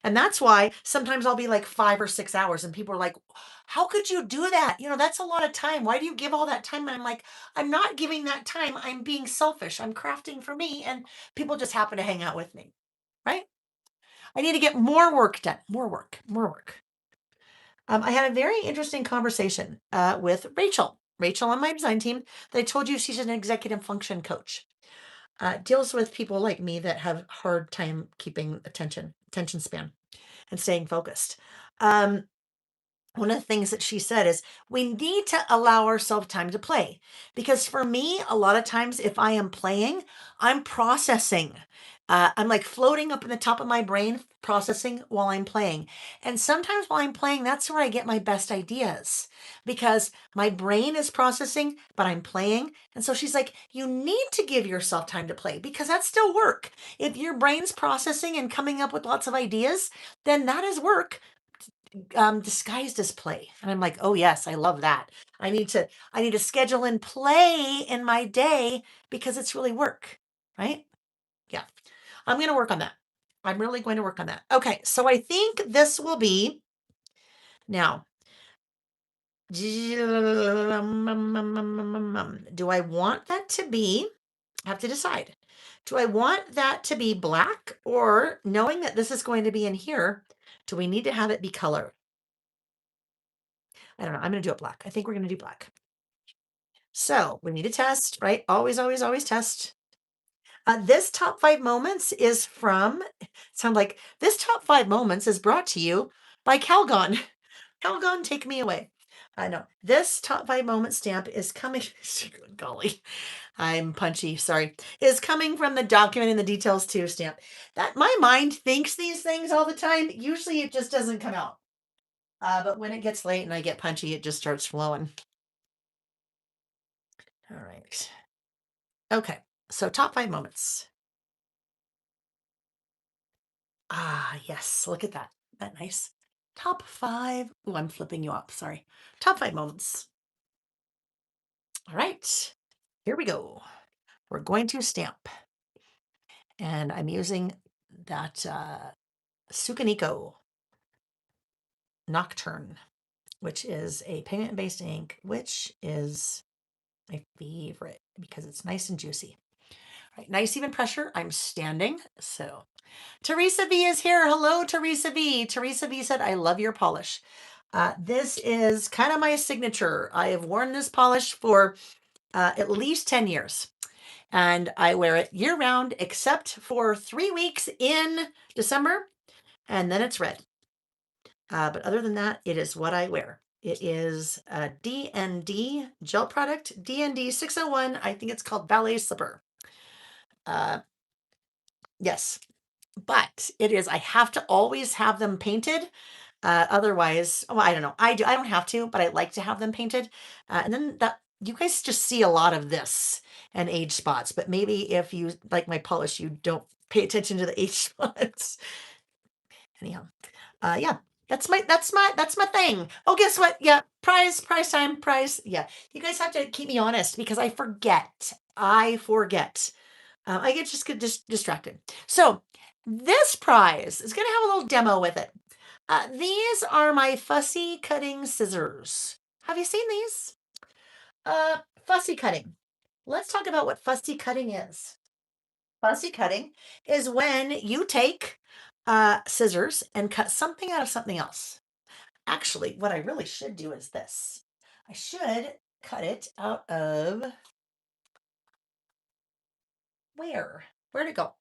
And that's why sometimes I'll be like 5 or 6 hours and people are like, how could you do that? That's a lot of time. Why do you give all that time? And I'm like, I'm not giving that time. I'm being selfish. I'm crafting for me. And people just happen to hang out with me. Right? I need to get more work done. More work. More work. I had a very interesting conversation with Rachel. Rachel on my design team. That I told you she's an executive function coach. Deals with people like me that have hard time keeping attention span, and staying focused. Um, One of the things that she said is we need to allow ourselves time to play. Because for me, a lot of times, if I am playing, I'm processing. I'm like floating up in the top of my brain, processing while I'm playing. And sometimes while I'm playing, that's where I get my best ideas because my brain is processing, but I'm playing. And so she's like, you need to give yourself time to play because that's still work. If your brain's processing and coming up with lots of ideas, then that is work disguised as play. And I'm like, oh yes, I love that. I need to schedule in play in my day because it's really work, right? Yeah. I'm going to work on that. I'm really going to work on that. Okay, so I think this will be now. Do I want that to be? I have to decide. Do I want that to be black, or knowing that this is going to be in here, do we need to have it be color? I don't know. I'm going to do it black. I think we're going to do black. So we need to test, right? Always, always, always test. This top 5 moments is from, sound like this top 5 moments is brought to you by Calgon. Calgon, take me away. I know this top 5 moment stamp is coming. Golly, I'm punchy. Sorry, is coming from the documenting the details too stamp. That my mind thinks these things all the time. Usually, it just doesn't come out. But when it gets late and I get punchy, it just starts flowing. All right. Okay. So top 5 moments. Ah, yes. Look at that. Isn't that nice? Top 5. Oh, I'm flipping you up. Sorry. Top 5 moments. All right. Here we go. We're going to stamp. And I'm using that Sukaniko Nocturne, which is a pigment-based ink, which is my favorite because it's nice and juicy. All right, nice even pressure. I'm standing. So Teresa V is here. Hello, Teresa V. Teresa V said, I love your polish. This is kind of my signature. I have worn this polish for at least 10 years. And I wear it year round, except for 3 weeks in December, and then it's red. But other than that, it is what I wear. It is a DND gel product, DND 601. I think it's called Ballet Slipper. Yes, but it is, I have to always have them painted. Otherwise, well, I don't know. I don't have to, but I like to have them painted. And then that you guys just see a lot of this and age spots, but maybe if you like my polish, you don't pay attention to the age spots. Anyhow, yeah, that's my thing. Oh, guess what? Yeah, prize time, prize. Yeah, you guys have to keep me honest because I forget. I forget. I get distracted. So this prize is going to have a little demo with it. These are my fussy cutting scissors. Have you seen these? Fussy cutting. Let's talk about what fussy cutting is. Fussy cutting is when you take scissors and cut something out of something else. Actually, what I really should do is this. I should cut it out of where? Where'd it go?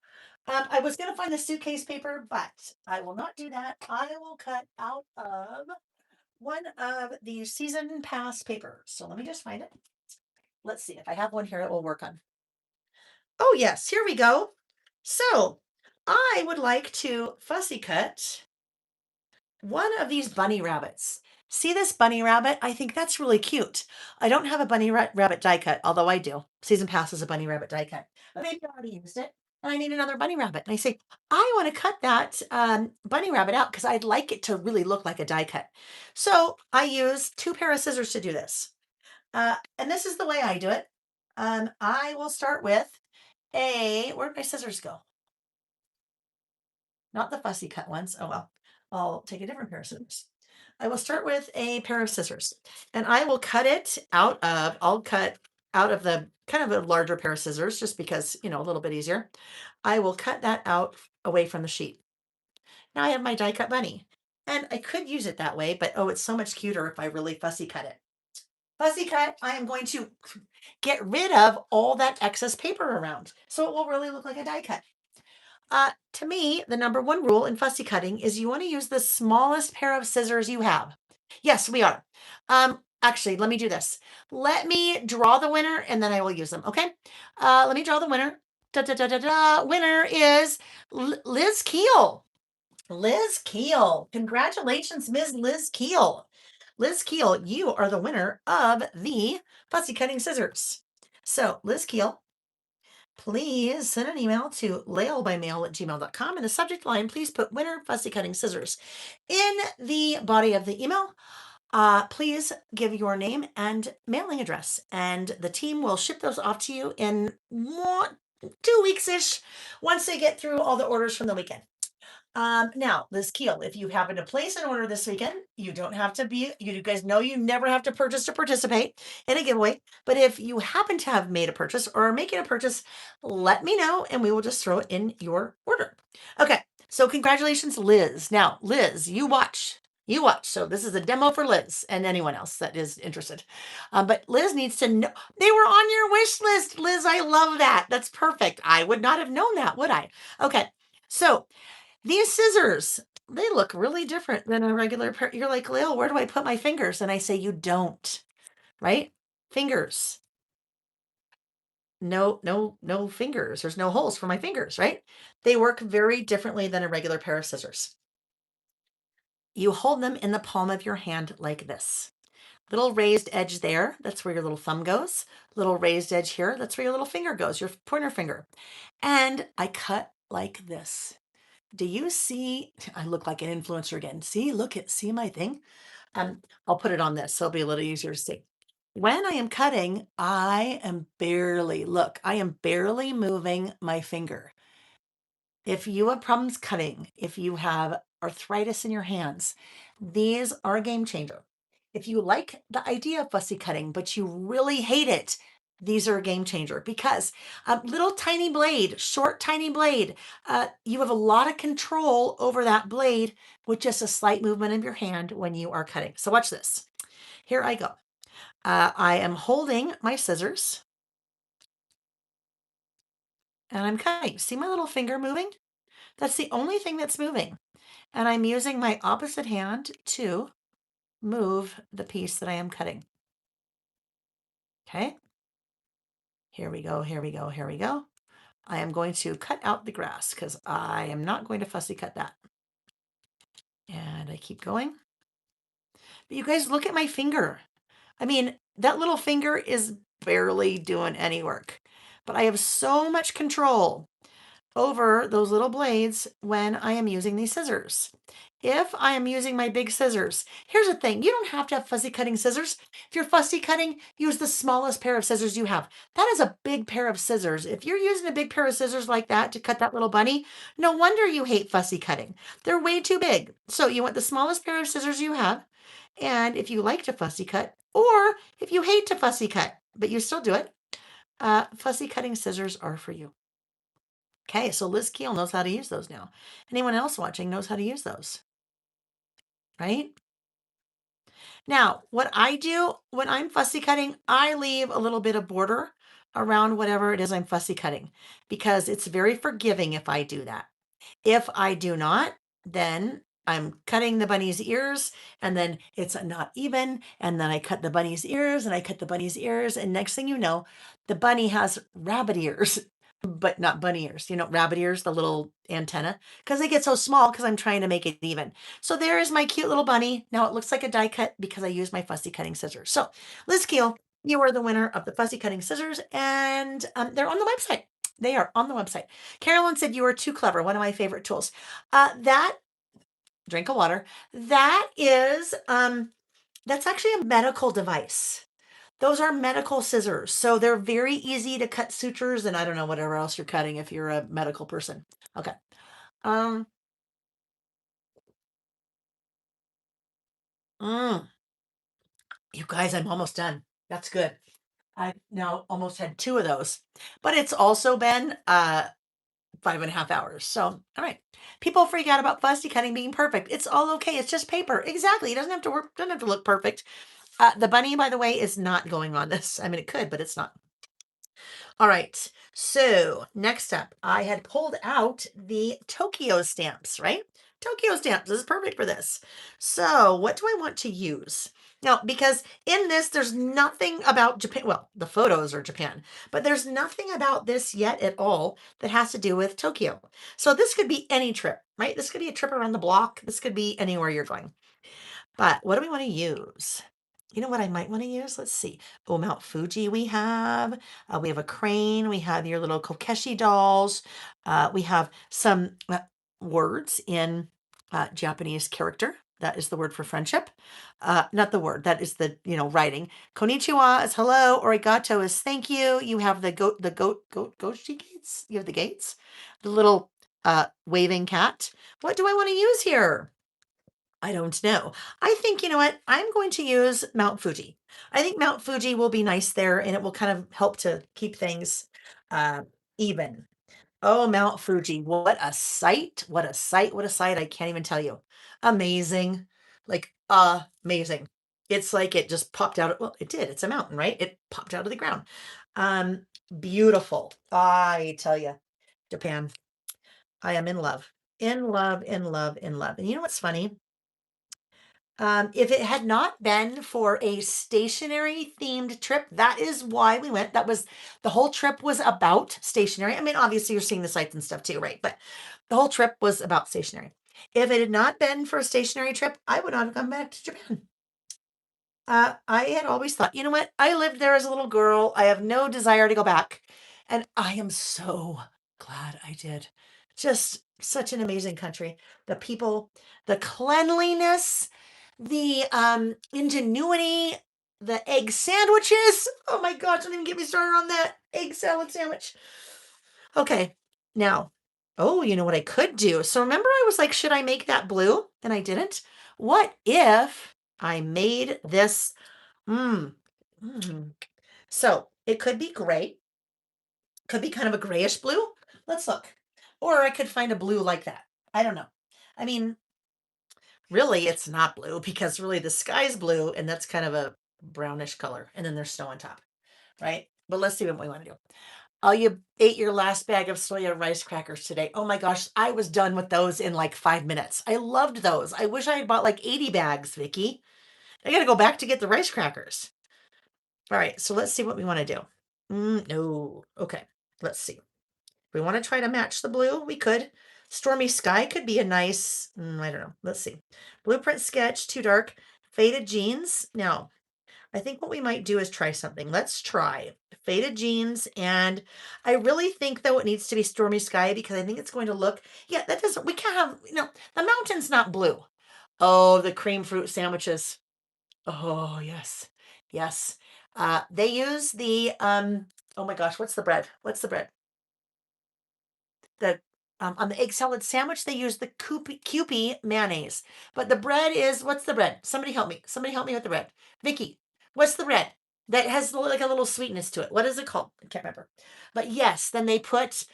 I was going to find the suitcase paper, but I will not do that. I will cut out of one of the season pass papers. So let me just find it. Let's see if I have one here that will work on. Oh, yes, here we go. So I would like to fussy cut one of these bunny rabbits. See this bunny rabbit? I think that's really cute. I don't have a bunny rabbit die cut, although I do. Season pass is a bunny rabbit die cut. But maybe I already used it. And I need another bunny rabbit. And I say, I want to cut that bunny rabbit out because I'd like it to really look like a die cut. So I use 2 pair of scissors to do this. And this is the way I do it. I will start with where'd my scissors go? Not the fussy cut ones. Oh, well, I'll take a different pair of scissors. I will start with a pair of scissors and I will cut it I'll cut out of the kind of a larger pair of scissors just because, a little bit easier. I will cut that out away from the sheet. Now I have my die cut bunny and I could use it that way, but oh, it's so much cuter if I really fussy cut it. Fussy cut, I am going to get rid of all that excess paper around so it will really look like a die cut. To me, the number one rule in fussy cutting is you want to use the smallest pair of scissors you have. Yes, we are. Actually, let me do this. Let me draw the winner and then I will use them. Okay. Let me draw the winner. Da, da, da, da, da. Winner is Liz Keel. Liz Keel. Congratulations, Ms. Liz Keel. Liz Keel, you are the winner of the fussy cutting scissors. So, Liz Keel, please send an email to laylebymail@gmail.com. In the subject line, please put winner fussy cutting scissors. In the body of the email, please give your name and mailing address, and the team will ship those off to you in 2 weeks-ish once they get through all the orders from the weekend. Now, Liz Keel, if you happen to place an order this weekend, you don't have to be, you guys know you never have to purchase to participate in a giveaway. But if you happen to have made a purchase or are making a purchase, let me know and we will just throw it in your order. Okay, so congratulations, Liz. Now, Liz, you watch. You watch. So this is a demo for Liz and anyone else that is interested. But Liz needs to know they were on your wish list. Liz, I love that. That's perfect. I would not have known that, would I? Okay, so these scissors, they look really different than a regular pair. You're like, Layle, where do I put my fingers? And I say, you don't, right? Fingers. No fingers. There's no holes for my fingers, right? They work very differently than a regular pair of scissors. You hold them in the palm of your hand like this. Little raised edge there, that's where your little thumb goes. Little raised edge here, that's where your little finger goes, your pointer finger. And I cut like this. Do you see? I look like an influencer again. See my thing? I'll put it on this so it'll be a little easier to see. When I am cutting, I am barely moving my finger. If you have problems cutting, if you have arthritis in your hands, these are a game changer. If you like the idea of fussy cutting, but you really hate it, these are a game changer because a little tiny blade, short, tiny blade, you have a lot of control over that blade with just a slight movement of your hand when you are cutting. So watch this. Here I go. I am holding my scissors and I'm cutting. See my little finger moving? That's the only thing that's moving. And I'm using my opposite hand to move the piece that I am cutting. Okay, here we go, here we go, here we go. I am going to cut out the grass because I am not going to fussy cut that. And I keep going. But you guys look at my finger. I mean, that little finger is barely doing any work, but I have so much control over those little blades when I am using these scissors. If I am using my big scissors, here's the thing. You don't have to have fussy cutting scissors. If you're fussy cutting, use the smallest pair of scissors you have. That is a big pair of scissors. If you're using a big pair of scissors like that to cut that little bunny, no wonder you hate fussy cutting. They're way too big. So you want the smallest pair of scissors you have. And if you like to fussy cut, or if you hate to fussy cut, but you still do it, fussy cutting scissors are for you. Okay, so Liz Keel knows how to use those now. Anyone else watching knows how to use those, right? Now, what I do when I'm fussy cutting, I leave a little bit of border around whatever it is I'm fussy cutting because it's very forgiving if I do that. If I do not, then I'm cutting the bunny's ears and then it's not even. And then I cut the bunny's ears and I cut the bunny's ears. And next thing you know, the bunny has rabbit ears, but not bunny ears. You know, rabbit ears, the little antenna, because they get so small because I'm trying to make it even. So there is my cute little bunny. Now it looks like a die cut because I used my fussy cutting scissors. So Liz Keel, you are the winner of the fussy cutting scissors and they're on the website. They are on the website. Carolyn said you are too clever. One of my favorite tools. That drink of water. That is that's actually a medical device. Those are medical scissors. So they're very easy to cut sutures and I don't know whatever else you're cutting if you're a medical person. Okay. Um mm, you guys, I'm almost done. That's good. I've now almost had two of those. But it's also been 5.5 hours. So, all right. People freak out about fussy cutting being perfect. It's all okay. It's just paper. Exactly. It doesn't have to work, doesn't have to look perfect. The bunny, by the way, is not going on this. I mean, it could, but it's not. All right. So next up, I had pulled out the Tokyo stamps, right? Tokyo stamps. This is perfect for this. So what do I want to use? Now, because in this, there's nothing about Japan. Well, the photos are Japan, but there's nothing about this yet at all that has to do with Tokyo. So this could be any trip, right? This could be a trip around the block. This could be anywhere you're going. But what do we want to use? You know what I might want to use? Let's see. Oh, Mount Fuji we have. We have a crane. We have your little Kokeshi dolls. We have some words in Japanese character That is the word for friendship. Not the word. That is the, writing. Konnichiwa is hello. Arigato is thank you. You have gochi gates. You have the gates. The little waving cat. What do I want to use here? I don't know. I think, you know what? I'm going to use Mount Fuji. I think Mount Fuji will be nice there and it will kind of help to keep things uh, even. Oh, Mount Fuji. What a sight. What a sight. What a sight. I can't even tell you. Amazing. Like, amazing. It's like it just popped out. Well, it did. It's a mountain, right? It popped out of the ground. Um, Beautiful. I tell you, Japan. I am in love. In love, in love, in love. And you know what's funny? If it had not been for a stationary themed trip, that is why we went. That was the whole trip was about stationary. I mean, obviously you're seeing the sights and stuff too, right? But the whole trip was about stationary. If it had not been for a stationary trip, I would not have come back to Japan. I had always thought, you know what? I lived there as a little girl. I have no desire to go back. And I am so glad I did. Just such an amazing country. The people, the cleanliness, the ingenuity, the egg sandwiches. Oh my gosh, don't even get me started on that egg salad sandwich. Okay, now, oh, you know what I could do? So remember, I was like, should I make that blue? And I didn't. What if I made this? Mm, mm. So it could be gray, could be kind of a grayish blue. Let's look. Or I could find a blue like that. I don't know. I mean, really, it's not blue because really the sky's blue and that's kind of a brownish color. And then there's snow on top, right? But let's see what we want to do. Oh, you ate your last bag of soya rice crackers today. Oh my gosh, I was done with those in like 5 minutes. I loved those. I wish I had bought like 80 bags, Vicky. I got to go back to get the rice crackers. All right, so let's see what we want to do. No. Okay, let's see. We want to try to match the blue. We could. Stormy sky could be a nice, I don't know. Let's see. Blueprint sketch, too dark. Faded jeans. Now, I think what we might do is try something. Let's try faded jeans. And I really think, though, it needs to be stormy sky because I think it's going to look, yeah, that doesn't, we can't have, the mountain's not blue. Oh, the cream fruit sandwiches. Oh, yes. Yes. They use the, oh my gosh, what's the bread? What's the bread? The on the egg salad sandwich, they use the Kewpie mayonnaise. But the bread is what's the bread? Somebody help me. Somebody help me with the bread. Vicky, what's the bread that has like a little sweetness to it? What is it called? I can't remember. But yes, then they put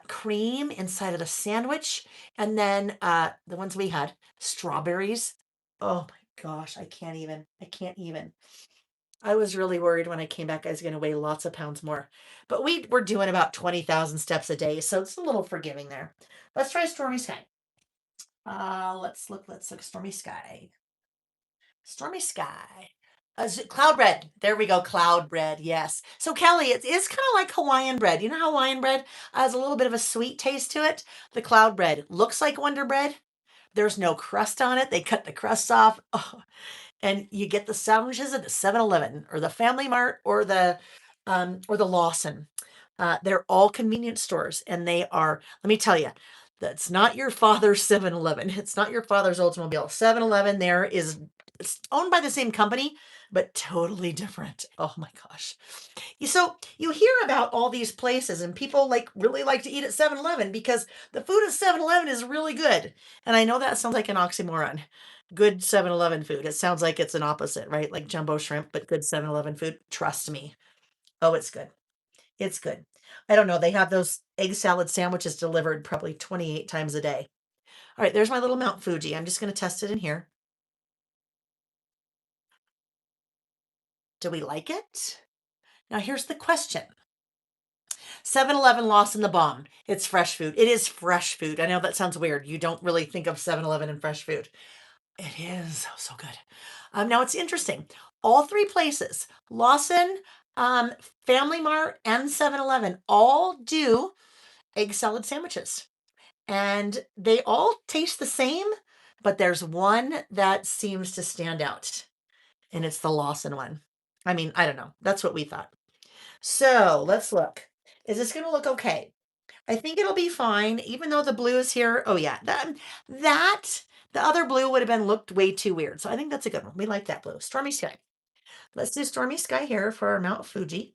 cream inside of the sandwich, and then the ones we had strawberries. Oh my gosh, I can't even. I can't even. I was really worried when I came back I was going to weigh lots of pounds more. But we were doing about 20,000 steps a day, so it's a little forgiving there. Let's try stormy sky. Let's look stormy sky. Stormy sky. Cloud bread. There we go. Cloud bread. Yes. So Kelly, it is kind of like Hawaiian bread. You know how Hawaiian bread has a little bit of a sweet taste to it? The cloud bread looks like Wonder Bread. There's no crust on it. They cut the crusts off. Oh, and you get the sandwiches at the 7-Eleven or the Family Mart or the Lawson. They're all convenience stores and they are, let me tell you, that's not your father's 7-Eleven. It's not your father's Oldsmobile. 7-Eleven there is, it's owned by the same company, but totally different. Oh my gosh. So you hear about all these places and people like really like to eat at 7-Eleven because the food at 7-Eleven is really good. And I know that sounds like an oxymoron. Good 7-Eleven food. It sounds like it's an opposite, right? Like jumbo shrimp, but good 7-Eleven food. Trust me. Oh, it's good. It's good. I don't know. They have those egg salad sandwiches delivered probably 28 times a day. All right, there's my little Mount Fuji. I'm just going to test it in here. Do we like it? Now here's the question. 7-Eleven lost in the bomb. It's fresh food. It is fresh food. I know that sounds weird. You don't really think of 7-Eleven and fresh food. It is so good. Now it's interesting. All three places, Lawson, um, Family Mart, and 7-Eleven, all do egg salad sandwiches. And they all taste the same, but there's one that seems to stand out, and it's the Lawson one. I mean, I don't know. That's what we thought. So let's look. Is this going to look okay? I think it'll be fine, even though the blue is here. Oh yeah, that The other blue would have been looked way too weird. So I think that's a good one. We like that blue. Stormy sky. Let's do stormy sky here for our Mount Fuji.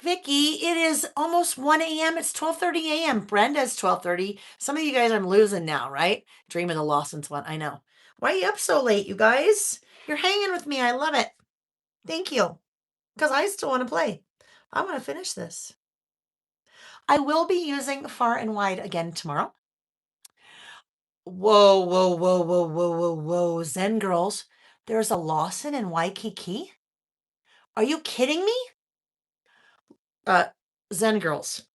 Vicky, it is almost 1 a.m. It's 12:30 a.m. Brenda's 12:30. Some of you guys I'm losing now, right? Dream of the Lawsons one. I know. Why are you up so late, you guys? You're hanging with me. I love it. Thank you. Because I still want to play. I want to finish this. I will be using Far and Wide again tomorrow. Whoa, whoa, whoa, whoa, whoa, whoa, whoa. Zen girls, there's a Lawson in Waikiki? Are you kidding me? Uh, Zen girls,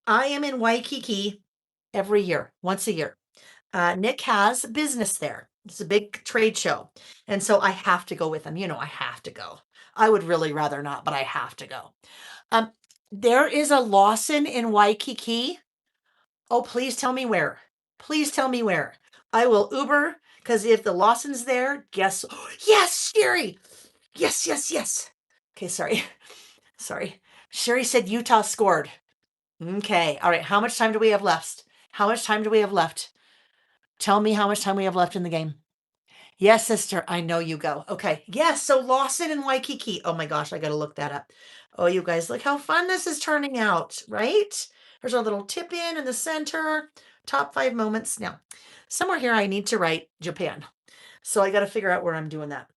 I am in Waikiki every year, once a year. Nick has business there. It's a big trade show. And so I have to go with him. You know, I have to go. I would really rather not, but I have to go. Um, there is a Lawson in Waikiki. Oh, please tell me where. Please tell me where. I will Uber because if the Lawson's there, guess. Yes, Sherry. Yes, yes, yes. Okay, sorry. Sorry. Sherry said Utah scored. Okay. All right. How much time do we have left? How much time do we have left? Tell me how much time we have left in the game. Yes, sister. I know you go. Okay. Yes. So Lawson and Waikiki. Oh my gosh. I got to look that up. Oh, you guys, look how fun this is turning out, right? There's our little tip in the center. Top 5 moments. Now, somewhere here I need to write Japan. So I got to figure out where I'm doing that.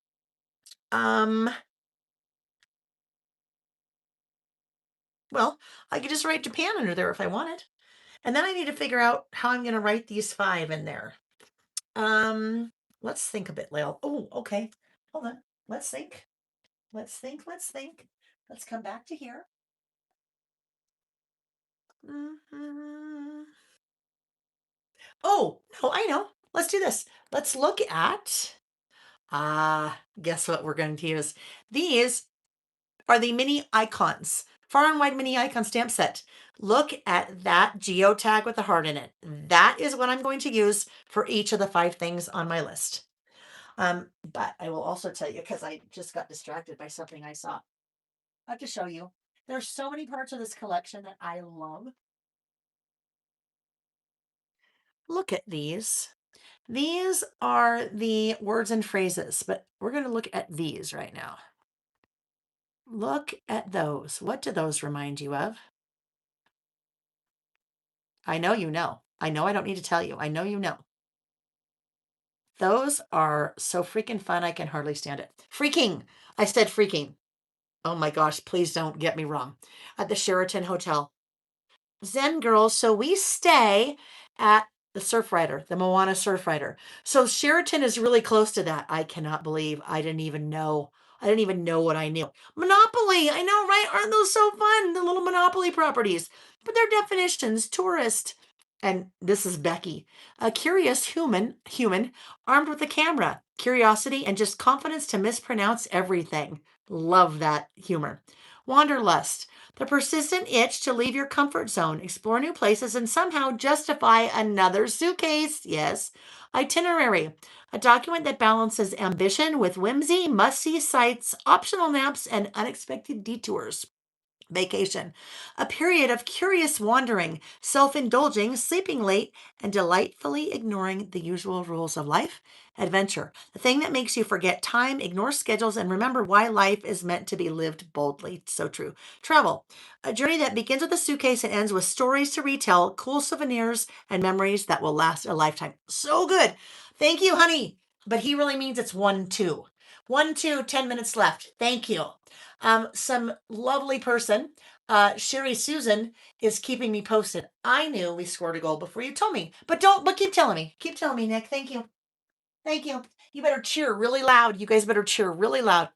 Well, I could just write Japan under there if I wanted. And then I need to figure out how I'm going to write these 5 in there. Let's think a bit, Layle. Oh, okay. Hold on. Let's think. Let's think. Let's think. Let's come back to here. Oh, no, I know. Let's do this. Let's look at, guess what we're going to use? These are the mini icons, Far and Wide mini icon stamp set. Look at that geotag with the heart in it. That is what I'm going to use for each of the 5 things on my list. But I will also tell you, because I just got distracted by something I saw. I have to show you. There's so many parts of this collection that I love. Look at these. These are the words and phrases, but we're going to look at these right now. Look at those. What do those remind you of? I know you know. I know I don't need to tell you. I know you know. Those are so freaking fun. I can hardly stand it. Freaking. I said freaking. Oh my gosh, please don't get me wrong. At the Sheraton Hotel. Zen girls, so we stay at the Surfrider, the Moana Surfrider. So Sheraton is really close to that. I cannot believe I didn't even know. I didn't even know what I knew. Monopoly, I know, right? Aren't those so fun? The little Monopoly properties. But their definitions, tourist. And this is Becky, a curious human armed with a camera, curiosity, and just confidence to mispronounce everything. Love that humor. Wanderlust, the persistent itch to leave your comfort zone, explore new places, and somehow justify another suitcase. Yes. Itinerary, a document that balances ambition with whimsy, must see sights, optional naps, and unexpected detours. Vacation, a period of curious wandering, self indulging, sleeping late, and delightfully ignoring the usual rules of life. Adventure, the thing that makes you forget time, ignore schedules, and remember why life is meant to be lived boldly. So true. Travel, a journey that begins with a suitcase and ends with stories to retell, cool souvenirs, and memories that will last a lifetime. So good. Thank you, honey. But he really means it's 1, 2. 1, 2, 10 minutes left. Thank you. Some lovely person, Sherry Susan, is keeping me posted. I knew we scored a goal before you told me, but keep telling me. Keep telling me, Nick. Thank you. Thank you. You better cheer really loud. You guys better cheer really loud.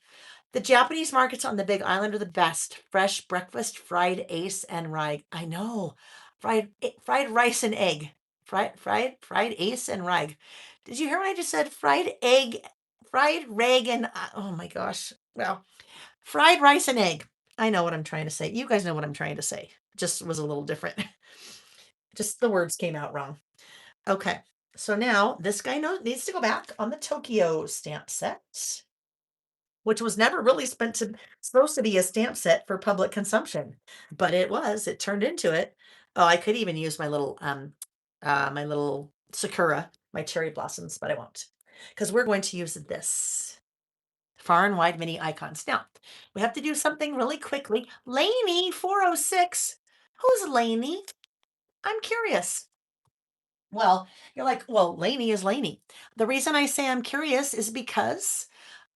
The Japanese markets on the Big Island are the best. Fresh breakfast, fried ace and rye. I know. Fried rice and egg. Fried ace and rye. Did you hear what I just said? Fried egg, fried rag and oh my gosh. Well, fried rice and egg. I know what I'm trying to say. You guys know what I'm trying to say. Just was a little different. Just the words came out wrong. Okay. So now this guy needs to go back on the Tokyo stamp set, which was never really supposed to be a stamp set for public consumption, but it was. It turned into it. Oh, I could even use my little my little sakura, my cherry blossoms, but I won't because we're going to use this far and wide mini icons. Now, we have to do something really quickly. Lainey 406. Who's Lainey? I'm curious. Well, you're like, well, Lainey is Lainey. The reason I say I'm curious is because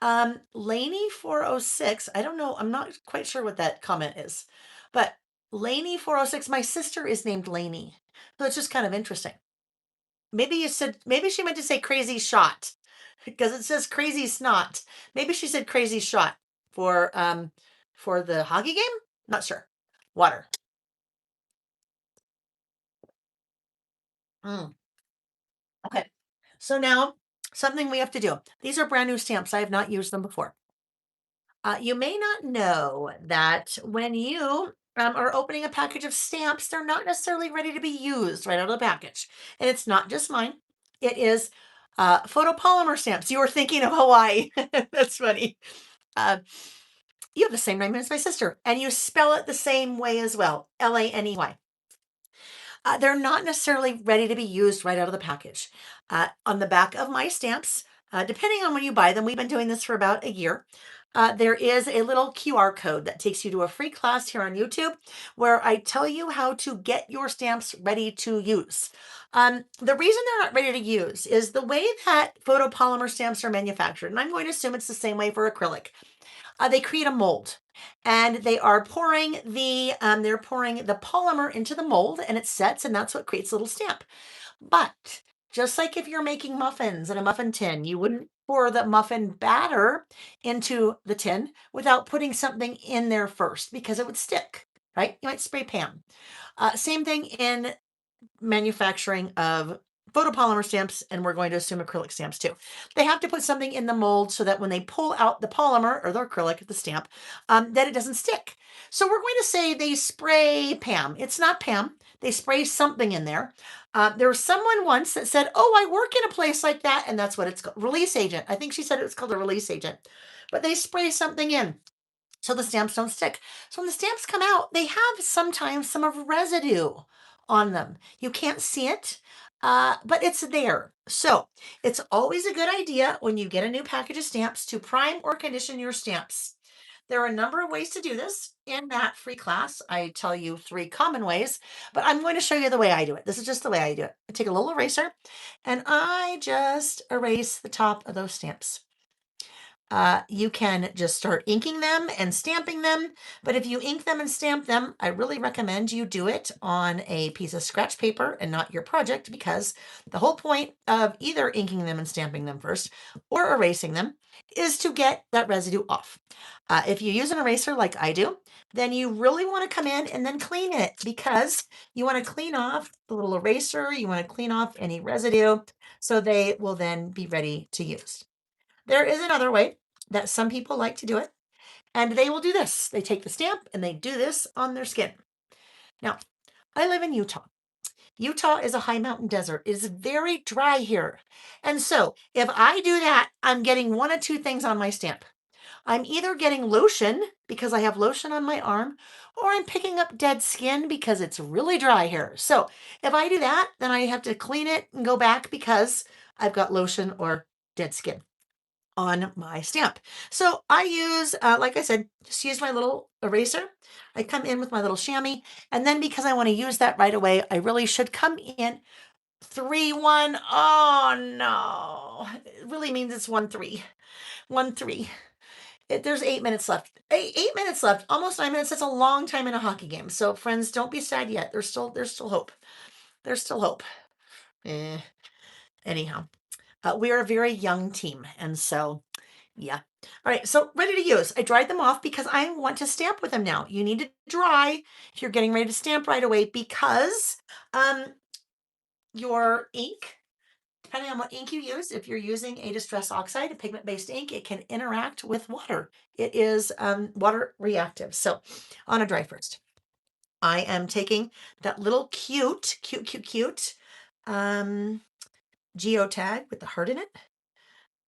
Lainey 406, I don't know, I'm not quite sure what that comment is, but Lainey 406, my sister is named Lainey. So it's just kind of interesting. Maybe you said, maybe she meant to say crazy shot because it says crazy snot. Maybe she said crazy shot for the hockey game. Not sure. Water. Mm, okay. So now something we have to do. These are brand new stamps. I have not used them before. You may not know that when you are opening a package of stamps, they're not necessarily ready to be used right out of the package. And it's not just mine. It is photopolymer stamps. You were thinking of Hawaii. That's funny. Uh, you have the same name as my sister, and you spell it the same way as well, Laney. They're not necessarily ready to be used right out of the package. On the back of my stamps, depending on when you buy them, we've been doing this for about a year. There is a little QR code that takes you to a free class here on YouTube where I tell you how to get your stamps ready to use. The reason they're not ready to use is the way that photopolymer stamps are manufactured, and I'm going to assume it's the same way for acrylic. They create a mold, and they're pouring the polymer into the mold, and it sets, and that's what creates a little stamp. But just like if you're making muffins in a muffin tin, you wouldn't pour the muffin batter into the tin without putting something in there first because it would stick, right? You might spray pan. Same thing in manufacturing of photopolymer stamps, and we're going to assume acrylic stamps too. They have to put something in the mold so that when they pull out the polymer or the acrylic, the stamp, that it doesn't stick. So we're going to say they spray Pam. It's not Pam. They spray something in there. There was someone once that said, "Oh, I work in a place like that," and that's what it's called, release agent. I think she said it was called a release agent, but they spray something in so the stamps don't stick. So when the stamps come out, they have sometimes some of residue on them. You can't see it, but it's there. So it's always a good idea when you get a new package of stamps to prime or condition your stamps. There are a number of ways to do this. In that free class, I tell you 3 common ways, but I'm going to show you the way I do it. This is just the way I do it. I take a little eraser and I just erase the top of those stamps. You can just start inking them and stamping them. But if you ink them and stamp them, I really recommend you do it on a piece of scratch paper and not your project, because the whole point of either inking them and stamping them first or erasing them is to get that residue off. If you use an eraser like I do, then you really want to come in and then clean it, because you want to clean off the little eraser, you want to clean off any residue so they will then be ready to use. There is another way that some people like to do it, and they will do this. They take the stamp and they do this on their skin. Now, I live in Utah. Utah is a high mountain desert. It is very dry here. And so if I do that, I'm getting one of two things on my stamp. I'm either getting lotion because I have lotion on my arm, or I'm picking up dead skin because it's really dry here. So if I do that, then I have to clean it and go back because I've got lotion or dead skin on my stamp. So I use, like I said, just use my little eraser. I come in with my little chamois, and then because I want to use that right away, I really should come in 3-1. Oh no, it really means it's 1-3. 1-3. There's 8 minutes left. 8 minutes left. Almost 9 minutes. That's a long time in a hockey game. So friends, don't be sad yet. There's still hope. There's still hope. Eh. Anyhow, we are a very young team, and so yeah. All right, so ready to use. I dried them off because I want to stamp with them now. You need to dry if you're getting ready to stamp right away, because um, your ink, depending on what ink you use, if you're using a distress oxide, a pigment-based ink, it can interact with water. It is water reactive. So on a dry first, I am taking that little cute geotag with the heart in it.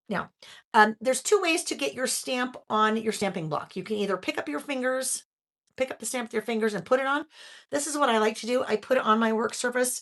Now, there's 2 ways to get your stamp on your stamping block. You can either pick up the stamp with your fingers and put it on. This is what I like to do. I put it on my work surface,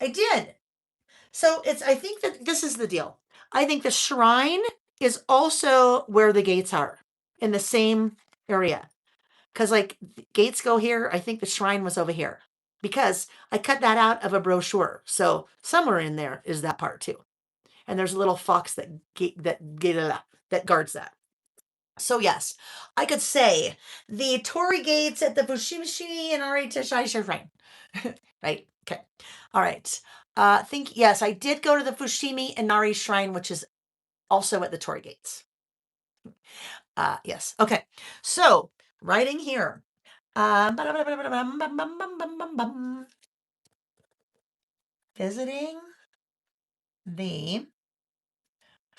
I did. So I think that this is the deal. I think the shrine is also where the gates are in the same area. Because like gates go here, I think the shrine was over here because I cut that out of a brochure. So somewhere in there is that part too. And there's a little fox that guards that. So yes, I could say the Tory gates at the Fushimishi and Ari Teshai Shrine. Right? Okay. All right. Think yes, I did go to the Fushimi Inari Shrine, which is also at the Torii Gates. Yes. Okay. So writing here. Visiting the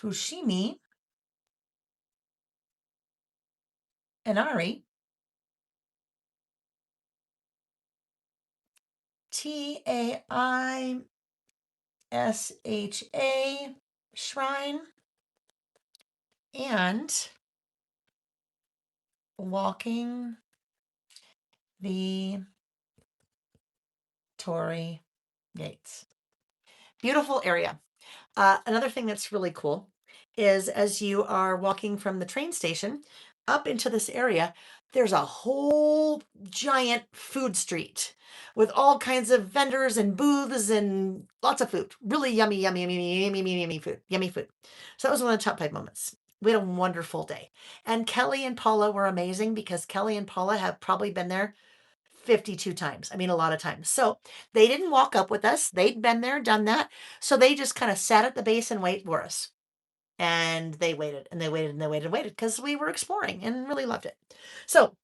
Fushimi Inari TAISHA Shrine and walking the Torii Gates. Beautiful area. Another thing that's really cool is as you are walking from the train station up into this area, there's a whole giant food street with all kinds of vendors and booths and lots of food. Really yummy, yummy, yummy, yummy, yummy, yummy food. Yummy food. So that was one of the top 5 moments. We had a wonderful day. And Kelly and Paula were amazing because Kelly and Paula have probably been there 52 times. I mean, a lot of times. So they didn't walk up with us. They'd been there, done that. So they just kind of sat at the base and wait for us. And they waited and they waited and they waited and waited because we were exploring and really loved it. So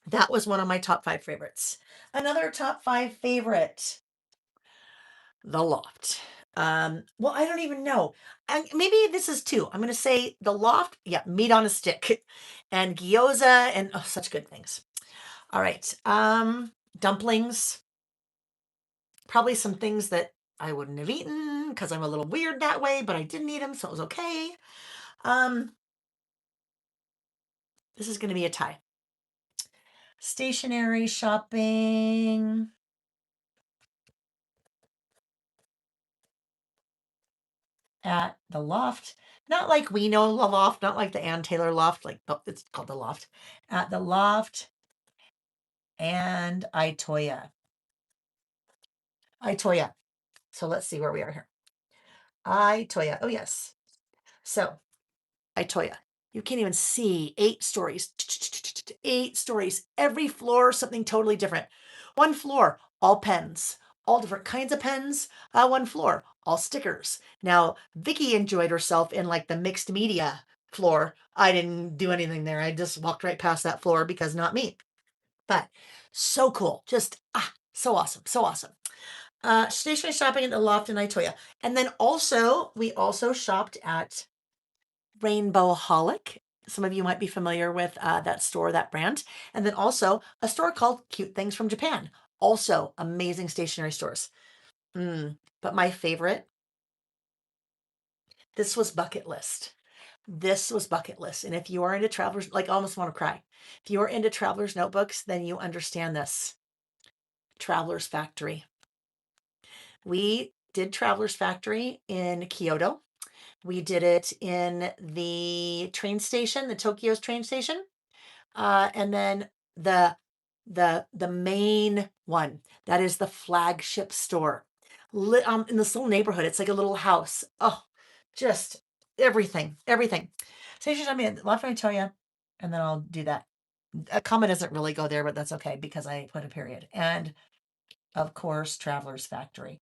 that was one of my top 5 favorites. Another top 5 favorite, the loft. Well, I don't even know. Maybe this is 2. I'm going to say the loft. Yeah, meat on a stick and gyoza and oh, such good things. All right. Dumplings. Probably some things that I wouldn't have eaten because I'm a little weird that way, but I didn't eat them, so it was okay. This is going to be a tie. Stationery shopping. At the loft. Not like we know the loft, not like the Ann Taylor loft, like it's called the loft. At the loft and Itoya. Itoya. So let's see where we are here. Itoya. Oh, yes. So Itoya. You can't even see 8 stories. 8 stories. Every floor, something totally different. One floor, all pens, all different kinds of pens. One floor, all stickers. Now, Vicky enjoyed herself in like the mixed media floor. I didn't do anything there. I just walked right past that floor because not me. But so cool. Just so awesome. So awesome. Stationery shopping at the Loft in Itoya. And then also, we also shopped at Rainbow Holic. Some of you might be familiar with that store, that brand. And then also a store called Cute Things from Japan. Also amazing stationery stores. But my favorite, this was bucket list. This was bucket list. And if you are into travelers, like I almost want to cry. If you are into travelers notebooks, then you understand this. Travelers Factory. We did Travelers Factory in Kyoto. We did it in the train station, the Tokyo's train station. And then the main one, that is the flagship store. In this little neighborhood. It's like a little house. Oh, just everything, everything. So you should tell me, left I tell you, and then I'll do that. A comma doesn't really go there, but that's okay because I put a period. And of course, Traveler's Factory.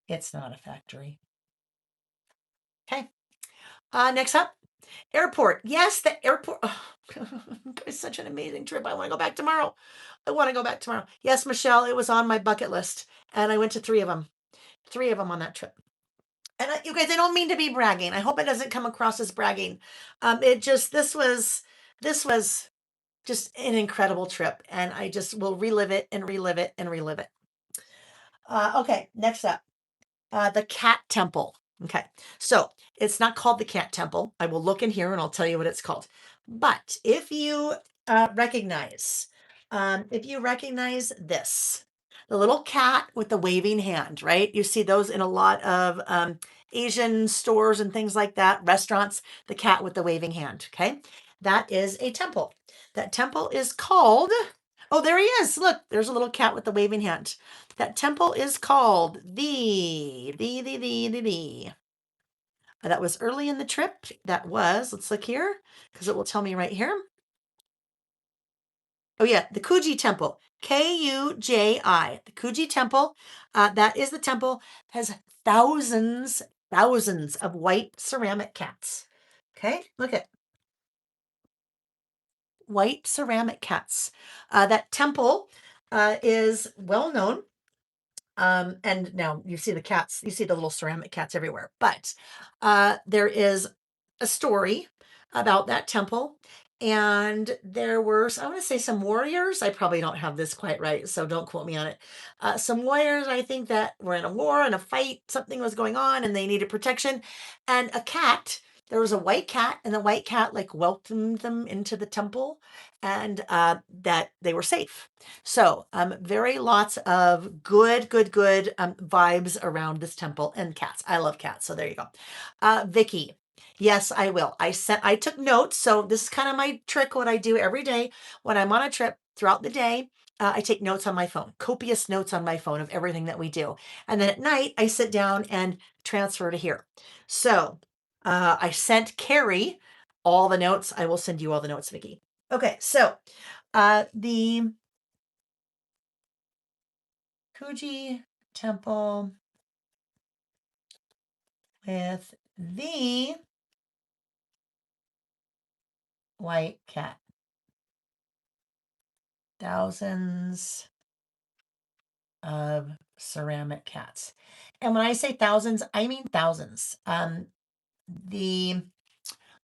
It's not a factory. Okay. Next up, airport. Yes, the airport. Oh, it's such an amazing trip. I want to go back tomorrow. I want to go back tomorrow. Yes, Michelle, it was on my bucket list, and I went to 3 of them. 3 of them on that trip. And you guys, I don't mean to be bragging. I hope it doesn't come across as bragging. This was just an incredible trip, and I just will relive it and relive it and relive it. Okay, next up, the Cat Temple. Okay, so it's not called the Cat Temple. I will look in here and I'll tell you what it's called. But if you recognize If you recognize this, the little cat with the waving hand, right? You see those in a lot of Asian stores and things like that, restaurants, the cat with the waving hand. Okay. That is a temple. That temple is called, oh, there he is. Look, there's a little cat with the waving hand. That temple is called the. That was early in the trip. That was, let's look here because it will tell me right here. Oh yeah, the Kuji Temple, Kuji, the Kuji Temple. That is the temple. Has thousands of white ceramic cats. Okay, look at white ceramic cats. That temple is well known. And now you see the cats, you see the little ceramic cats everywhere. But there is a story about that temple. And there were, I want to say, some warriors. I probably don't have this quite right, so don't quote me on it. Some warriors, I think, that were in a war and a fight. Something was going on and they needed protection. And a cat, there was a white cat, and the white cat like welcomed them into the temple and that they were safe. So, very lots of good vibes around this temple and cats. I love cats. So there you go. Vicky. Yes, I will. I took notes. So this is kind of my trick, what I do every day when I'm on a trip throughout the day. I take notes on my phone, copious notes on my phone of everything that we do. And then at night, I sit down and transfer to here. So I sent Carrie all the notes. I will send you all the notes, Vicky. Okay, so the Fuji temple with the white cat. Thousands of ceramic cats. And when I say thousands, I mean thousands. The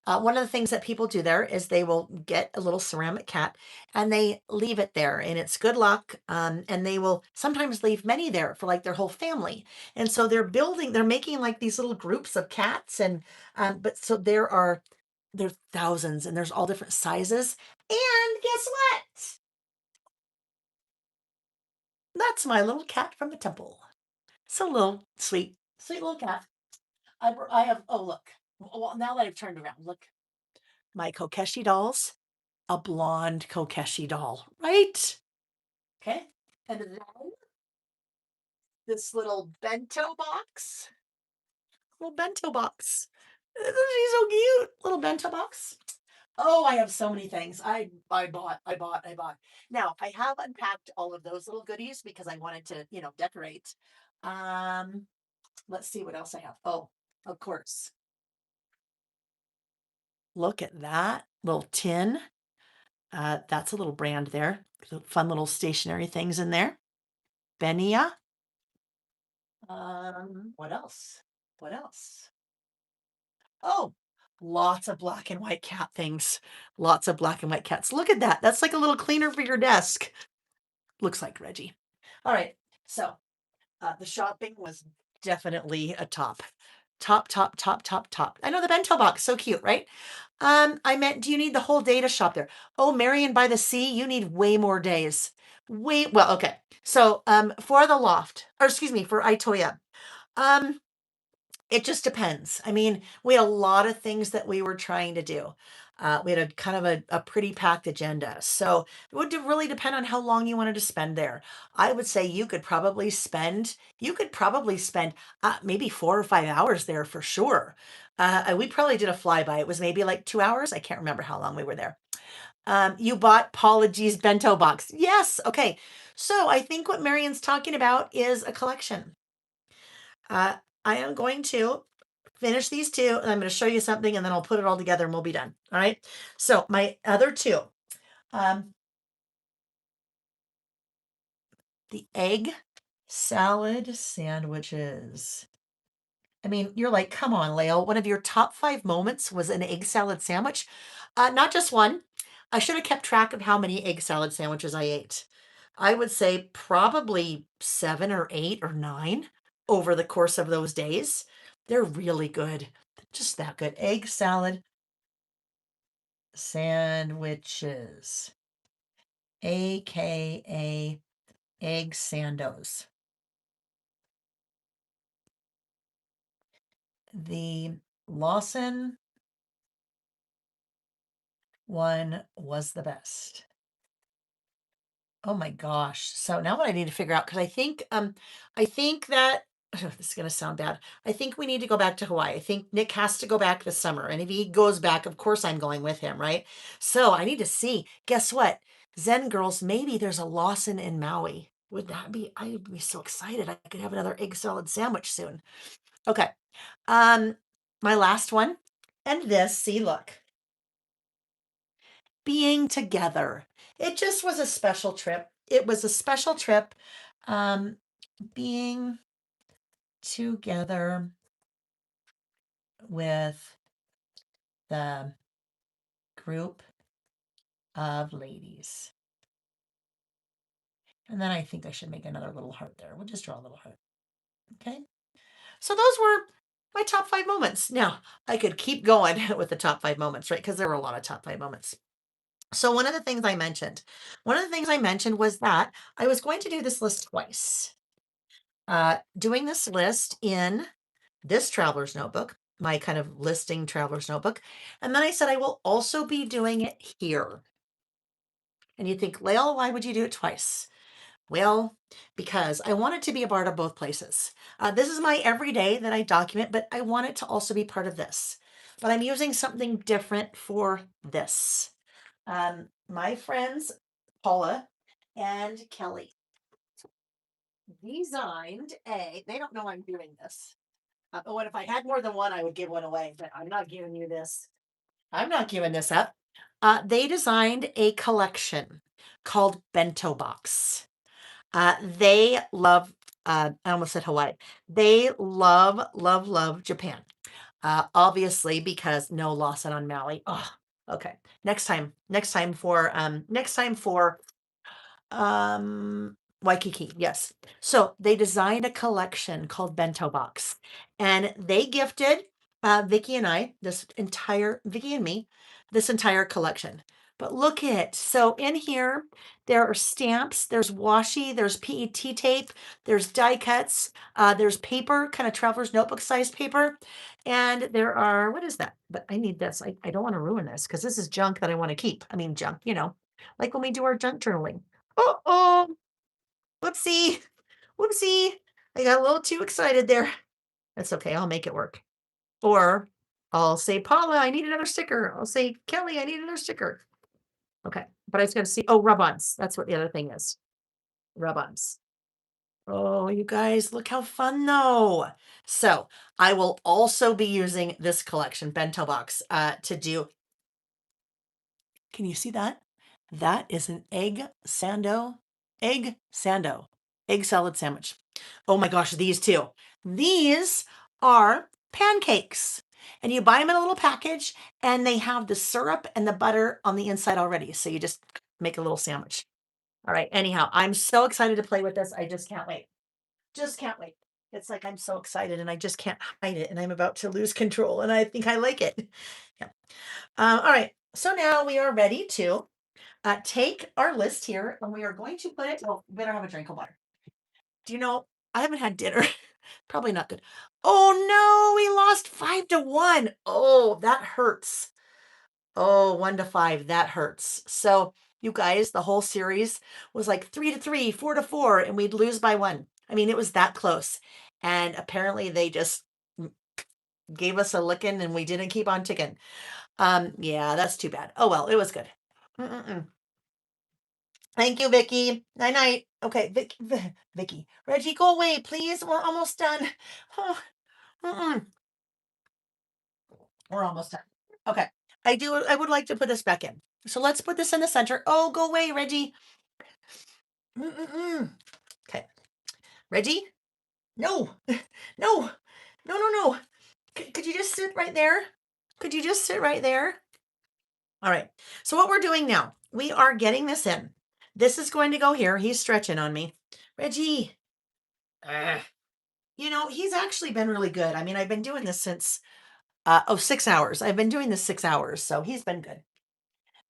One of the things that people do there is they will get a little ceramic cat and they leave it there, and it's good luck. And they will sometimes leave many there for like their whole family. And so they're making like these little groups of cats. And, but so there's thousands and there's all different sizes. And guess what? That's my little cat from the temple. So little, sweet little cat. I have, oh, look. Well, now that I've turned around, look, my Kokeshi dolls, a blonde Kokeshi doll, right? Okay. And then this little bento box. She's so cute. Little bento box. Oh, I have so many things. I bought. Now I have unpacked all of those little goodies because I wanted to, decorate. Um, let's see what else I have. Oh, of course. Look at that little tin. That's a little brand there. Fun little stationary things in there. Benia. What else? What else? Oh, lots of black and white cat things. Lots of black and white cats. Look at that. That's like a little cleaner for your desk. Looks like Reggie. All right. So the shopping was definitely a top. Top. I know the bento box. So cute, right? I meant, do you need the whole day to shop there? Oh, Marion by the Sea, you need way more days. Well, okay. So for the loft, or excuse me, for Itoya. Um, it just depends. I mean, we had a lot of things that we were trying to do. We had a kind of a pretty packed agenda. So it would really depend on how long you wanted to spend there. I would say you could probably spend maybe 4 or 5 hours there for sure. We probably did a flyby. It was maybe like 2 hours. I can't remember how long we were there. You bought Paula G's bento box. Yes. Okay. So I think what Marion's talking about is a collection. Uh, I am going to finish these two and I'm going to show you something and then I'll put it all together and we'll be done. All right. So my other two, um, the egg salad sandwiches. I mean, you're like, come on, Layle. One of your top 5 moments was an egg salad sandwich. Not just one. I should have kept track of how many egg salad sandwiches I ate. I would say probably 7 or 8 or 9 over the course of those days. They're really good. Just that good. Egg salad sandwiches. AKA egg sandos. The Lawson one was the best. Oh my gosh. So now what I need to figure out, because I think that this is gonna sound bad. I think we need to go back to Hawaii. I think Nick has to go back this summer. And if he goes back, of course I'm going with him, right? So I need to see. Guess what? Zen girls, maybe there's a Lawson in Maui. Would that be, I would be so excited. I could have another egg salad sandwich soon. Okay. Um, my last one. And this, see, look. Being together. It just was a special trip. It was a special trip. Um, being together with the group of ladies. And then I think I should make another little heart there. We'll just draw a little heart. Okay. So those were my top 5 moments. Now, I could keep going with the top 5 moments, right? Because there were a lot of top 5 moments. So one of the things I mentioned was that I was going to do this list twice. Doing this list in this traveler's notebook, my kind of listing traveler's notebook. And then I said I will also be doing it here. And you think, Layle, why would you do it twice? Well, because I want it to be a part of both places. This is my everyday that I document, but I want it to also be part of this. But I'm using something different for this. My friends, Paula and Kelly, designed they don't know I'm doing this. What if I had more than one, I would give one away, but I'm not giving you this. I'm not giving this up. They designed a collection called Bento Box. They love, I almost said Hawaii. They love, love, love Japan. Obviously, because no Lawson on Maui. Oh, okay. Next time for Waikiki, yes. So they designed a collection called Bento Box, and they gifted Vicky and I Vicky and me this entire collection. But look it. So in here, there are stamps, there's washi, there's PET tape, there's die cuts, there's paper, kind of traveler's notebook size paper, and there are, what is that? But I need this. I don't want to ruin this because this is junk that I want to keep. I mean, junk, like when we do our junk journaling. Oh, whoopsie, whoopsie. I got a little too excited there. That's okay. I'll make it work. Or I'll say, Paula, I need another sticker. I'll say, Kelly, I need another sticker. Okay. But I was going to see, oh, rub-ons. That's what the other thing is. Rub-ons. Oh, you guys, look how fun though. So I will also be using this collection, Bento Box, to do. Can you see that? That is an egg sando, egg salad sandwich. Oh my gosh, these two. These are pancakes. And you buy them in a little package and they have the syrup and the butter on the inside already. So you just make a little sandwich. All right. Anyhow, I'm so excited to play with this. I just can't wait. Just can't wait. It's like I'm so excited and I just can't hide it and I'm about to lose control and I think I like it. Yeah. All right. So now we are ready to take our list here and we are going to put it. Oh, better have a drink of water. Do you know, I haven't had dinner. Probably not good. Oh no, we lost 5-1. Oh, that hurts. Oh, 1-5. That hurts. So, you guys, the whole series was like 3-3, 4-4, and we'd lose by 1. I mean, it was that close. And apparently they just gave us a licking and we didn't keep on ticking. Yeah, that's too bad. Oh well, it was good. Mm-mm-mm. Thank you, Vicky. Night night. Okay, Vicky. Reggie, go away, please. We're almost done. Oh, we're almost done. Okay. I would like to put this back in. So let's put this in the center. Oh, go away, Reggie. Mm-mm-mm. Okay. Reggie? No. No. No, no, no. Could you just sit right there? Could you just sit right there? All right. So what we're doing now, we are getting this in. This is going to go here. He's stretching on me. Reggie. He's actually been really good. I mean, I've been doing this since 6 hours. I've been doing this 6 hours, so he's been good.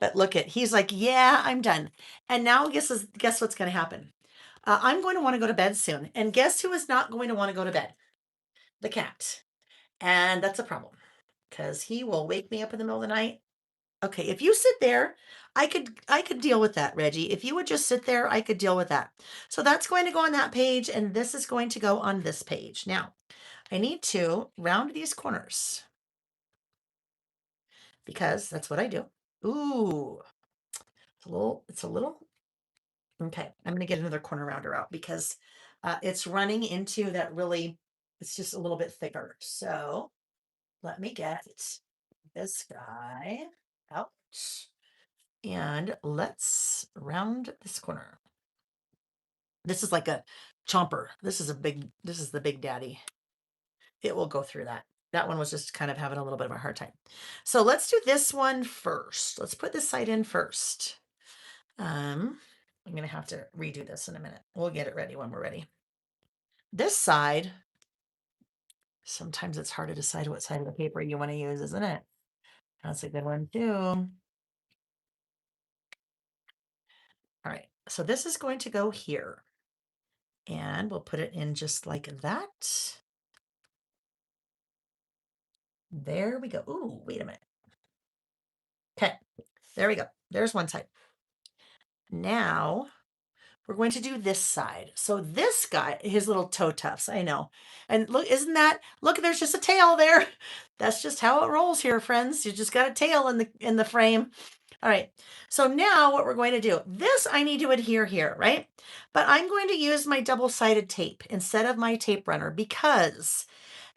But look at, he's like, yeah, I'm done. And now guess what's going to happen? I'm going to want to go to bed soon. And guess who is not going to want to go to bed? The cat. And that's a problem because he will wake me up in the middle of the night. Okay, if you sit there, I could deal with that, Reggie. If you would just sit there, I could deal with that. So that's going to go on that page, and this is going to go on this page. Now, I need to round these corners because that's what I do. Ooh, it's a little, okay. I'm gonna get another corner rounder out because it's running into that really, it's just a little bit thicker. So let me get this guy out. And let's round this corner. This is like a chomper. This is the big daddy. It will go through that. That one was just kind of having a little bit of a hard time. So let's do this one first. Let's put this side in first. I'm going to have to redo this in a minute. We'll get it ready when we're ready. This side, sometimes it's hard to decide what side of the paper you want to use, isn't it? That's a good one too. All right, so this is going to go here. And we'll put it in just like that. There we go. Ooh, wait a minute. Okay, there we go. There's one side. Now we're going to do this side. So this guy, his little toe tufts, I know. And look, look, there's just a tail there. That's just how it rolls here, friends. You just got a tail in the frame. All right, so now what we're going to do, this I need to adhere here, right? But I'm going to use my double-sided tape instead of my tape runner because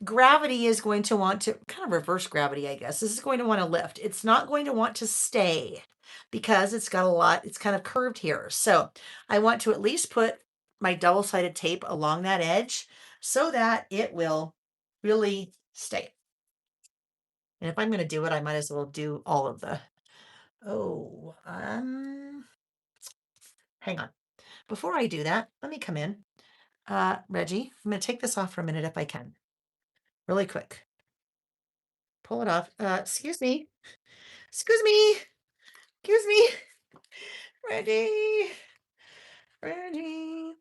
gravity is going to want to, kind of reverse gravity, I guess. This is going to want to lift. It's not going to want to stay because it's got a lot, it's kind of curved here. So I want to at least put my double-sided tape along that edge so that it will really stay. And if I'm going to do it, I might as well do all of the, hang on. Before I do that, let me come in. Reggie, I'm going to take this off for a minute if I can. Really quick. Pull it off. Excuse me. Excuse me. Excuse me. Reggie. Reggie.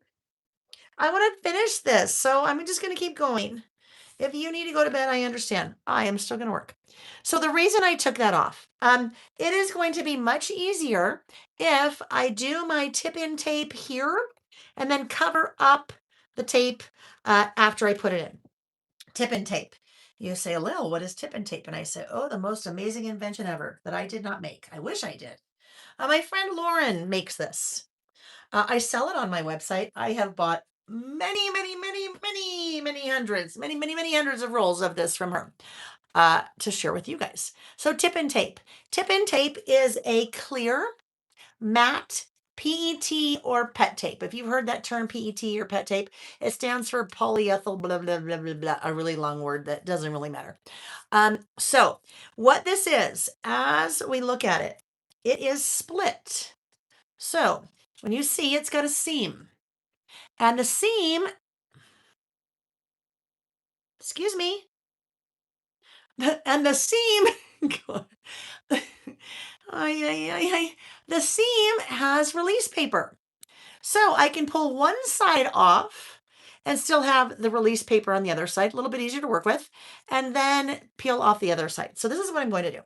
I want to finish this, so I'm just going to keep going. If you need to go to bed, I understand. I am still going to work. So the reason I took that off, it is going to be much easier if I do my tip-in tape here and then cover up the tape after I put it in. Tip-in tape. You say, Layle, what is tip-in tape? And I say, oh, the most amazing invention ever that I did not make. I wish I did. My friend Lauren makes this. I sell it on my website. I have bought many, many, many, many, many hundreds, many, many, many hundreds of rolls of this from her to share with you guys. So tip-in tape. Tip-in tape is a clear, matte PET or PET tape. If you've heard that term PET or PET tape, it stands for polyethyl blah, blah, blah, blah, blah, a really long word that doesn't really matter. So what this is, as we look at it, it is split. So when you see it's got a seam, and the seam, excuse me, and the seam, the seam has release paper. So I can pull one side off and still have the release paper on the other side, a little bit easier to work with, and then peel off the other side. So this is what I'm going to do.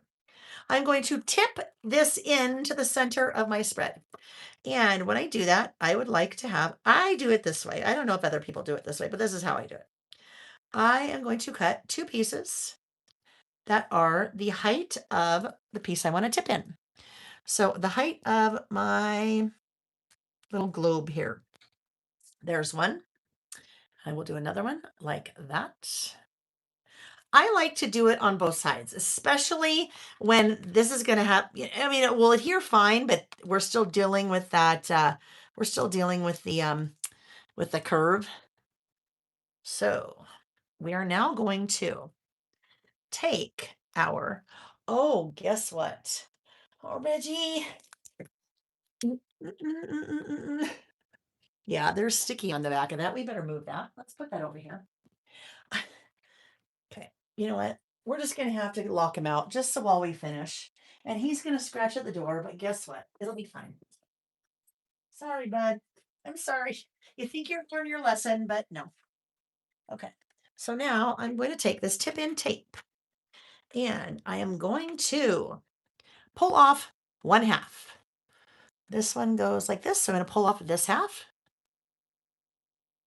I'm going to tip this into the center of my spread. And when I do that, I would like to have, I do it this way. I don't know if other people do it this way, but this is how I do it. I am going to cut two pieces that are the height of the piece I want to tip in. So the height of my little globe here. There's one. I will do another one like that. I like to do it on both sides, especially when this is going to have, I mean, it will adhere fine, but we're still dealing with that. We're still dealing with the curve. So we are now going to take our, oh, guess what? Oh, Reggie. Yeah, there's sticky on the back of that. We better move that. Let's put that over here. Okay, you know what? we're just going to have to lock him out just so while we finish. And he's going to scratch at the door, but guess what? It'll be fine. Sorry, bud. I'm sorry. You think you've learned your lesson, but no. Okay. So now I'm going to take this tip-in tape and I am going to pull off one half. This one goes like this. So I'm going to pull off this half.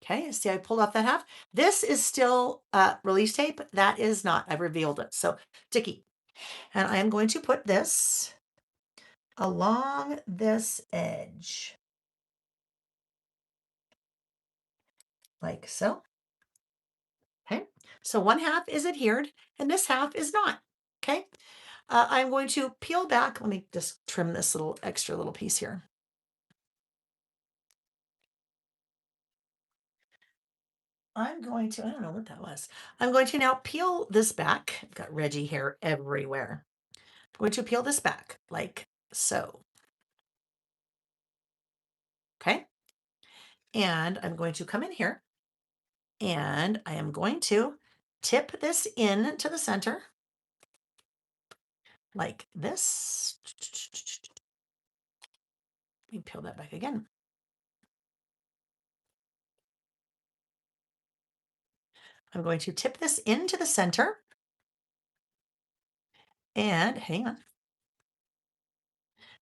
Okay, see, I pulled off that half. This is still release tape. That is not. I've revealed it. So sticky. And I am going to put this along this edge. Like so. Okay, so one half is adhered and this half is not. Okay, I'm going to peel back. Let me just trim this little extra little piece here. I'm going to, I don't know what that was. I'm going to now peel this back. I've got Reggie hair everywhere. I'm going to peel this back like so. Okay. And I'm going to come in here and I am going to tip this in to the center like this. Let me peel that back again. I'm going to tip this into the center and hang on.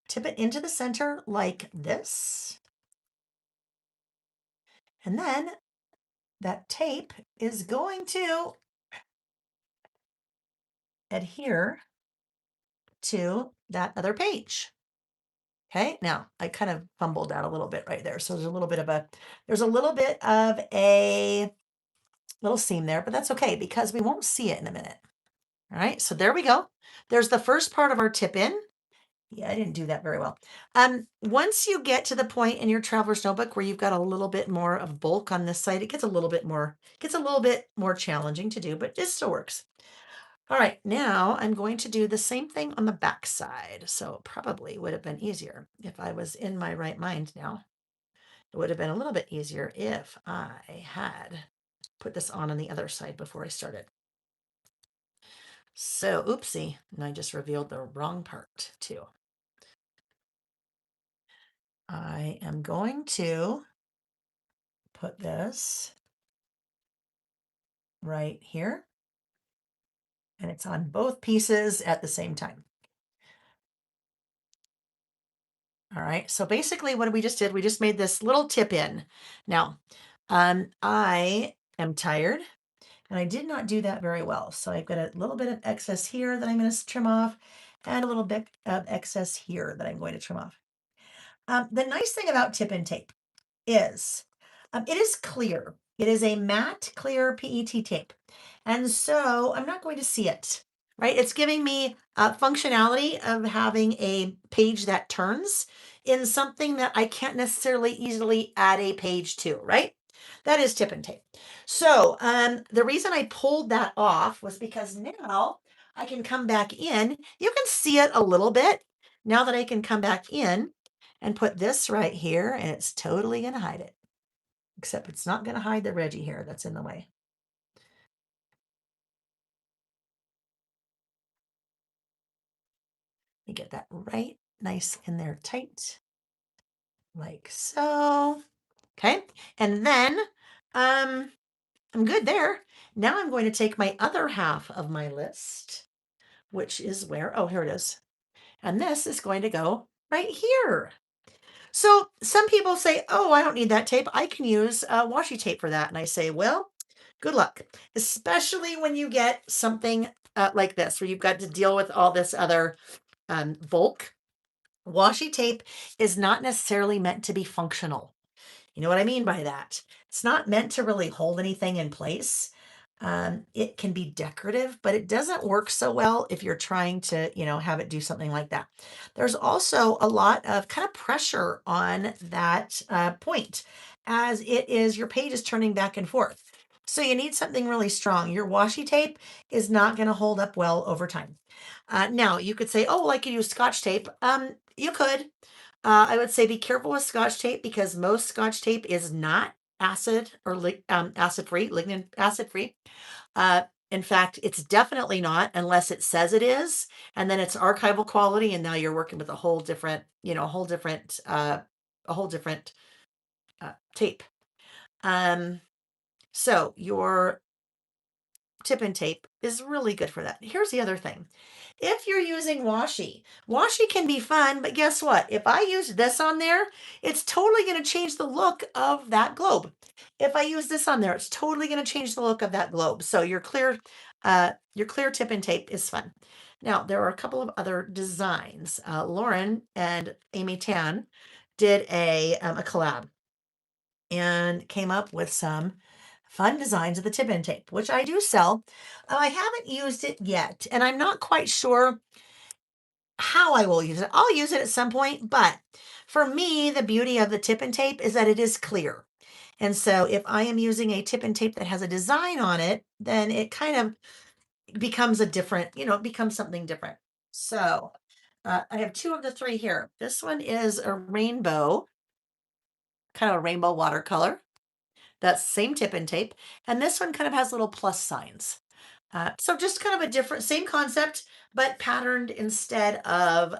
Tip it into the center like this. And then that tape is going to adhere to that other page. Okay, now I kind of fumbled out a little bit right there. So there's a little bit of a little seam there, but that's okay because we won't see it in a minute. All right, so there we go. There's the first part of our tip in. Yeah, I didn't do that very well. Once you get to the point in your traveler's notebook where you've got a little bit more of bulk on this side, it gets a little bit more challenging to do, but it still works. All right, now I'm going to do the same thing on the back side. So it probably would have been easier if I was in my right mind now. It would have been a little bit easier if I had put this on the other side before I started. So, oopsie, and I just revealed the wrong part too. I am going to put this right here, and it's on both pieces at the same time. All right, so basically what we just did, we just made this little tip in. Now, I am tired and I did not do that very well. So I've got a little bit of excess here that I'm going to trim off and a little bit of excess here that I'm going to trim off. The nice thing about tip and tape is it is clear. It is a matte clear PET tape. And so I'm not going to see it, right? It's giving me functionality of having a page that turns in something that I can't necessarily easily add a page to, right? That is tip and tape. So the reason I pulled that off was because now I can come back in. You can see it a little bit now that I can come back in and put this right here, and it's totally going to hide it. Except it's not going to hide the Reggie hair that's in the way. You get that right nice in there tight, like so. Okay, and then I'm good there. Now I'm going to take my other half of my list, which is where, oh, here it is. And this is going to go right here. So some people say, oh, I don't need that tape. I can use washi tape for that. And I say, well, good luck, especially when you get something like this, where you've got to deal with all this other bulk. Washi tape is not necessarily meant to be functional. You know what I mean by that? It's not meant to really hold anything in place. It can be decorative, but it doesn't work so well if you're trying to, have it do something like that. There's also a lot of kind of pressure on that point as your page is turning back and forth. So you need something really strong. Your washi tape is not going to hold up well over time. Now you could say, oh, well, I could use Scotch tape. You could. I would say be careful with Scotch tape because most Scotch tape is not acid or acid free, lignin acid free. In fact, it's definitely not unless it says it is, and then it's archival quality, and now you're working with a whole different, a whole different tape. So your tip and tape is really good for that. Here's the other thing. If you're using washi, washi can be fun, but guess what? If I use this on there, it's totally going to change the look of that globe. If I use this on there, it's totally going to change the look of that globe. So your clear tip and tape is fun. Now, there are a couple of other designs. Lauren and Amy Tan did a collab and came up with some fun designs of the tip and tape, which I do sell. I haven't used it yet, and I'm not quite sure how I will use it. I'll use it at some point, but for me, the beauty of the tip and tape is that it is clear. And so if I am using a tip and tape that has a design on it, then it kind of becomes a different, it becomes something different. So I have two of the three here. This one is a rainbow, kind of a rainbow watercolor. That's same tip and tape. And this one kind of has little plus signs. So just kind of a different, same concept, but patterned instead of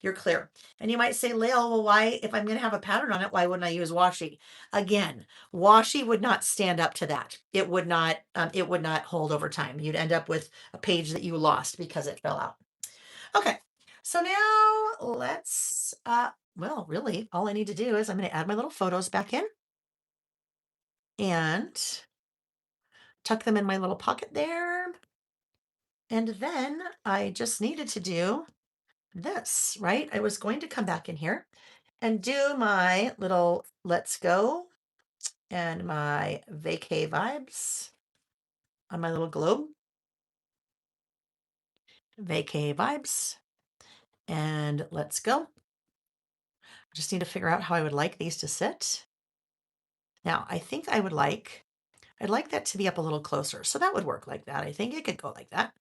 your clear. And you might say, Layle, well, why, if I'm going to have a pattern on it, why wouldn't I use washi? Again, washi would not stand up to that. It would not hold over time. You'd end up with a page that you lost because it fell out. Okay. So now well, really all I need to do is I'm going to add my little photos back in and tuck them in my little pocket there. And then I just needed to do this, right? I was going to come back in here and do my little let's go and my vacay vibes on my little globe. Vacay vibes and let's go. I just need to figure out how I would like these to sit. Now, I think I'd like that to be up a little closer. So that would work like that. I think it could go like that.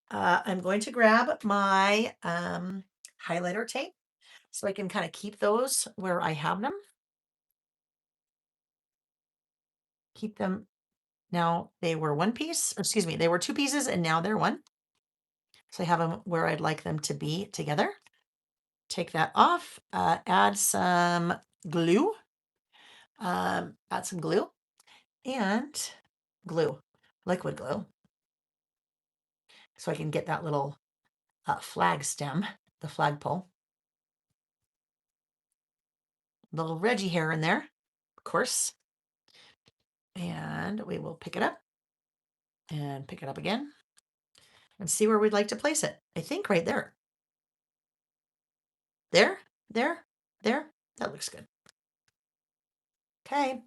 I'm going to grab my highlighter tape so I can kind of keep those where I have them. Keep them. Now they were one piece, or excuse me, they were two pieces and now they're one. So I have them where I'd like them to be together. Take that off, add some glue, add some glue and glue, liquid glue. So I can get that little flag stem, the flagpole. Little Reggie hair in there, of course. And we will pick it up and pick it up again and see where we'd like to place it. I think right there. There, there, there. That looks good. Okay.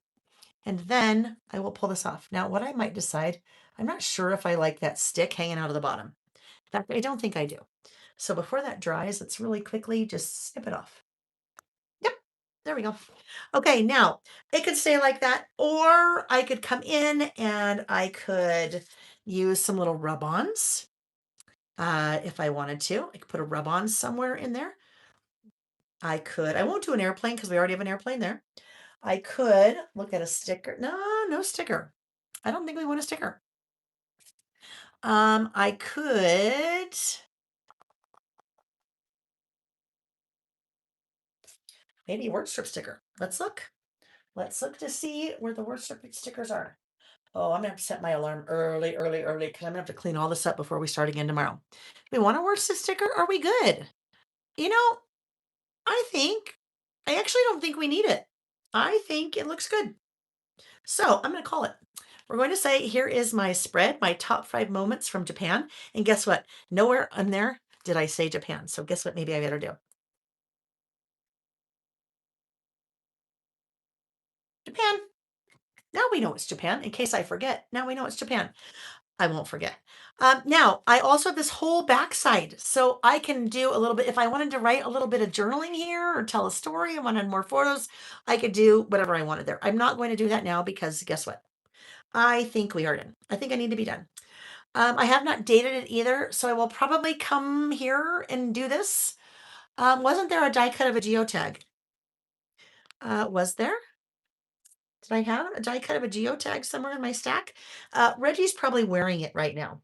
And then I will pull this off. Now, what I might decide, I'm not sure if I like that stick hanging out of the bottom. In fact, I don't think I do. So before that dries, let's really quickly just snip it off. Yep, there we go. Okay, now it could stay like that, or I could come in and I could use some little rub-ons. If I wanted to, I could put a rub-on somewhere in there. I won't do an airplane because we already have an airplane there. I could look at a sticker. No sticker. I don't think we want a sticker. I could maybe a word strip sticker. Let's look. Let's look to see where the word strip stickers are. Oh, I'm gonna have to set my alarm early, because I'm gonna have to clean all this up before we start again tomorrow. We want a word strip sticker? Are we good? You know, I actually don't think we need it. I think it looks good. So I'm going to call it. We're going to say, here is my spread, my top 5 moments from Japan. And guess what? Nowhere on there did I say Japan. So guess what? Maybe I better do. Japan. Now we know it's Japan. In case I forget, now we know it's Japan. I won't forget. Now, I also have this whole backside. So I can do a little bit, if I wanted to write a little bit of journaling here or tell a story, I wanted more photos, I could do whatever I wanted there. I'm not going to do that now because guess what? I think we are done. I think I need to be done. I have not dated it either, so I will probably come here and do this. Wasn't there a die cut of a geotag? Was there? Did I kind of a geotag somewhere in my stack? Reggie's probably wearing it right now.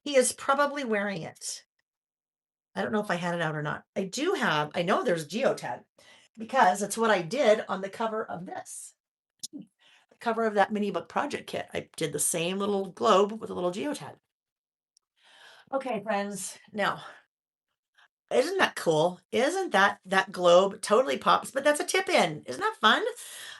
He is probably wearing it. I don't know if I had it out or not. I know there's geotag because it's what I did on the cover of this. The cover of that mini book project kit. I did the same little globe with a little geotag. Okay, friends. Now, isn't that cool? Isn't that globe totally pops? But that's a tip in. Isn't that fun?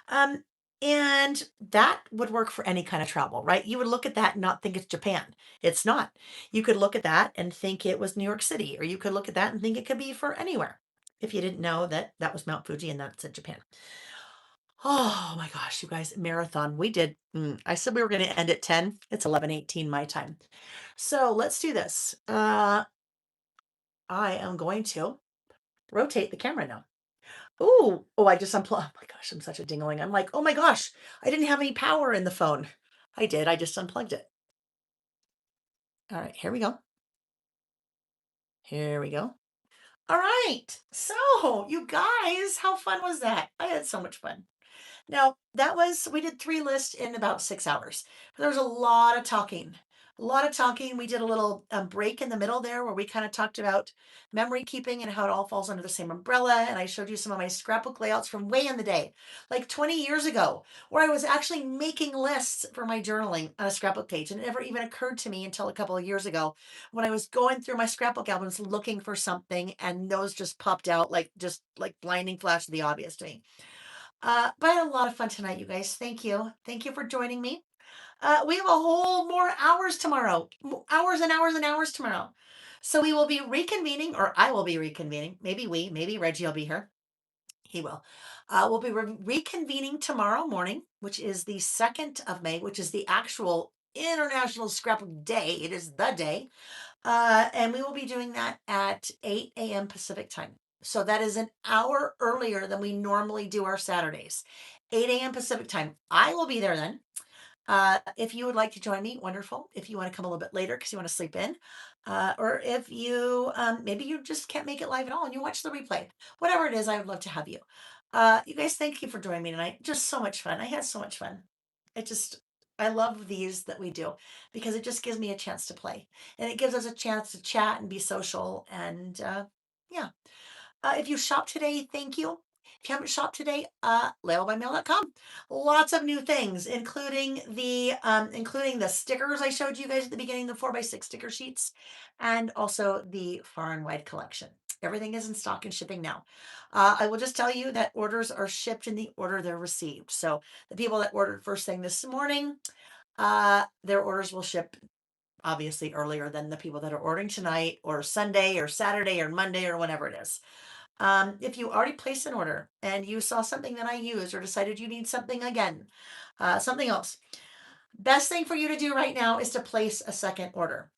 Um, and that would work for any kind of travel, right? You would look at that and not think it's Japan. It's not. You could look at that and think it was New York City, or you could look at that and think it could be for anywhere if you didn't know that that was Mount Fuji and that's in Japan. Oh my gosh, you guys, marathon. We did. I said we were going to end at 10. It's 11:18 my time. So let's do this. I am going to rotate the camera now. Oh, I just unplugged. Oh my gosh, I'm such a dingling. I'm like, oh my gosh, I didn't have any power in the phone. I did. I just unplugged it. All right, here we go. Here we go. All right. So, you guys, how fun was that? I had so much fun. Now, we did 3 lists in about 6 hours. There was a lot of talking. A lot of talking. We did a little break in the middle there where we kind of talked about memory keeping and how it all falls under the same umbrella. And I showed you some of my scrapbook layouts from way in the day, like 20 years ago, where I was actually making lists for my journaling on a scrapbook page. And it never even occurred to me until a couple of years ago when I was going through my scrapbook albums looking for something, and those just popped out like just like blinding flash of the obvious to me. But I had a lot of fun tonight, you guys. Thank you. Thank you for joining me. We have a whole more hours tomorrow, hours and hours and hours tomorrow. So we will be reconvening, or I will be reconvening. Maybe Reggie will be here. He will. We'll be reconvening tomorrow morning, which is the 2nd of May, which is the actual International Scrapbook Day. It is the day. And we will be doing that at 8 a.m. Pacific time. So that is an hour earlier than we normally do our Saturdays. 8 a.m. Pacific time. I will be there then. If you would like to join me, wonderful. If you want to come a little bit later because you want to sleep in, or if you maybe you just can't make it live at all and you watch the replay, whatever it is, I would love to have you. You guys, thank you for joining me tonight. Just so much fun. I had so much fun. It just, I love these that we do because it just gives me a chance to play and it gives us a chance to chat and be social. And yeah, if you shop today, thank you. If you haven't shopped today, laylebymail.com. Lots of new things, including the stickers I showed you guys at the beginning, the 4x6 sticker sheets, and also the far and wide collection. Everything is in stock and shipping now. I will just tell you that orders are shipped in the order they're received. So the people that ordered first thing this morning, their orders will ship obviously earlier than the people that are ordering tonight or Sunday or Saturday or Monday or whenever it is. If you already placed an order and you saw something that I used or decided you need something again, something else, best thing for you to do right now is to place a second order.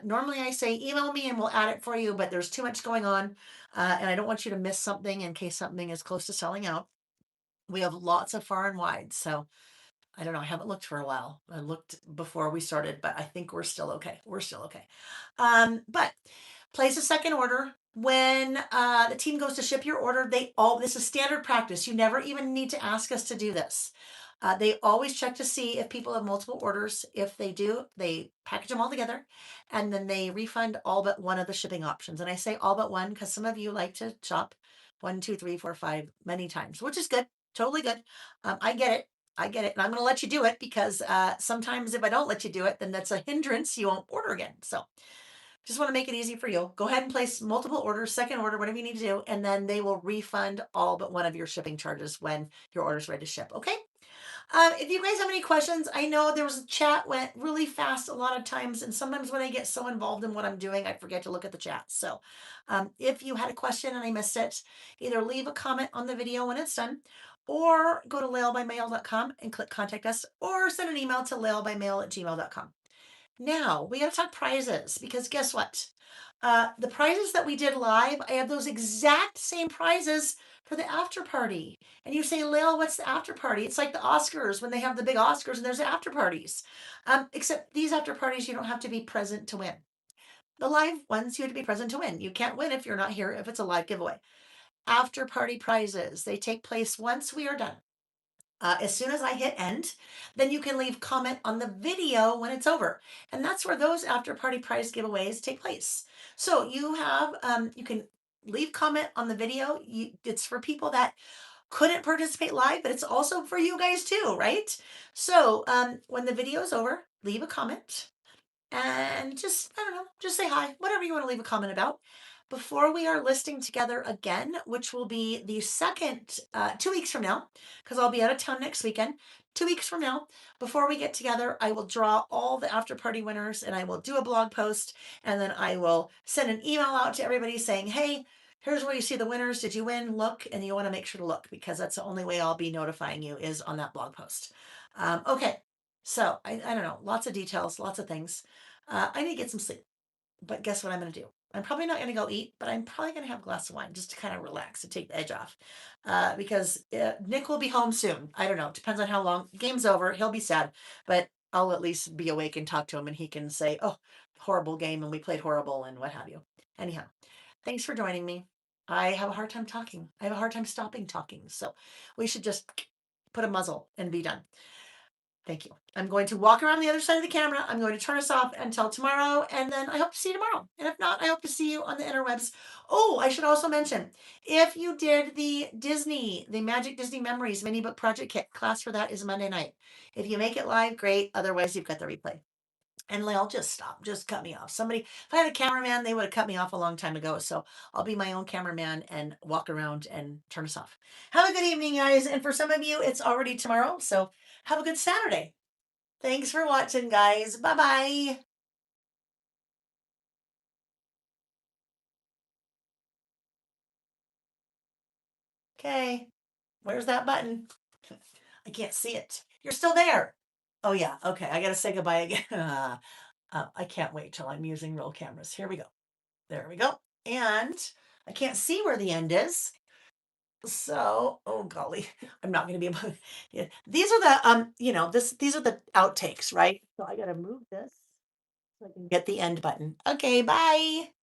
Normally I say email me and we'll add it for you, but there's too much going on and I don't want you to miss something in case something is close to selling out. We have lots of far and wide, so I don't know. I haven't looked for a while. I looked before we started, but I think we're still okay. We're still okay. But place a second order. When the team goes to ship your order, this is standard practice. You never even need to ask us to do this. They always check to see if people have multiple orders. If they do, they package them all together and then they refund all but one of the shipping options. And I say all but one because some of you like to shop 1, 2, 3, 4, 5 many times, which is good. Totally good. I get it. I get it. And I'm going to let you do it because sometimes if I don't let you do it, then that's a hindrance. You won't order again. So just want to make it easy for you. Go ahead and place multiple orders, second order, whatever you need to do, and then they will refund all but one of your shipping charges when your order is ready to ship. Okay? If you guys have any questions, I know there was a chat went really fast a lot of times, and sometimes when I get so involved in what I'm doing, I forget to look at the chat. So if you had a question and I missed it, either leave a comment on the video when it's done, or go to laylebymail.com and click contact us, or send an email to laylebymail@gmail.com. Now we got to talk prizes because guess what? The prizes that we did live, I have those exact same prizes for the after party. And you say, Layle, what's the after party? It's like the Oscars when they have the big Oscars and there's after parties. Except these after parties, you don't have to be present to win. The live ones, you have to be present to win. You can't win if you're not here, if it's a live giveaway. After party prizes, they take place once we are done. As soon as I hit end, then you can leave comment on the video when it's over. And that's where those after party prize giveaways take place. So you can leave comment on the video. It's for people that couldn't participate live, but it's also for you guys too, right? So when the video is over, leave a comment and just, I don't know, just say hi, whatever you want to leave a comment about. Before we are listing together again, which will be the second, 2 weeks from now, because I'll be out of town next weekend. 2 weeks from now, before we get together, I will draw all the after party winners and I will do a blog post and then I will send an email out to everybody saying, hey, here's where you see the winners. Did you win? Look, and you want to make sure to look because that's the only way I'll be notifying you is on that blog post. Okay, so I don't know, lots of details, lots of things. I need to get some sleep, but guess what I'm going to do? I'm probably not going to go eat, but I'm probably going to have a glass of wine just to kind of relax and take the edge off. Because Nick will be home soon. I don't know. It depends on how long. Game's over. He'll be sad, but I'll at least be awake and talk to him and he can say, oh, horrible game and we played horrible and what have you. Anyhow, thanks for joining me. I have a hard time talking. I have a hard time stopping talking. So we should just put a muzzle and be done. Thank you. I'm going to walk around the other side of the camera. I'm going to turn us off until tomorrow, and then I hope to see you tomorrow. And if not, I hope to see you on the interwebs. Oh, I should also mention, if you did the Magic Disney Memories mini book project kit, class for that is Monday night. If you make it live, great. Otherwise, you've got the replay. And Layle, just stop. Just cut me off. Somebody, if I had a cameraman, they would have cut me off a long time ago. So I'll be my own cameraman and walk around and turn us off. Have a good evening, guys. And for some of you, it's already tomorrow. So have a good Saturday. Thanks for watching, guys. Bye bye. Okay. Where's that button? I can't see it. You're still there. Oh, yeah. Okay. I got to say goodbye again. I can't wait till I'm using real cameras. Here we go. There we go. And I can't see where the end is. So, oh golly, I'm not going to be able to. Yeah. These are the, these are the outtakes, right? So I got to move this so I can get the end button. Okay. Bye.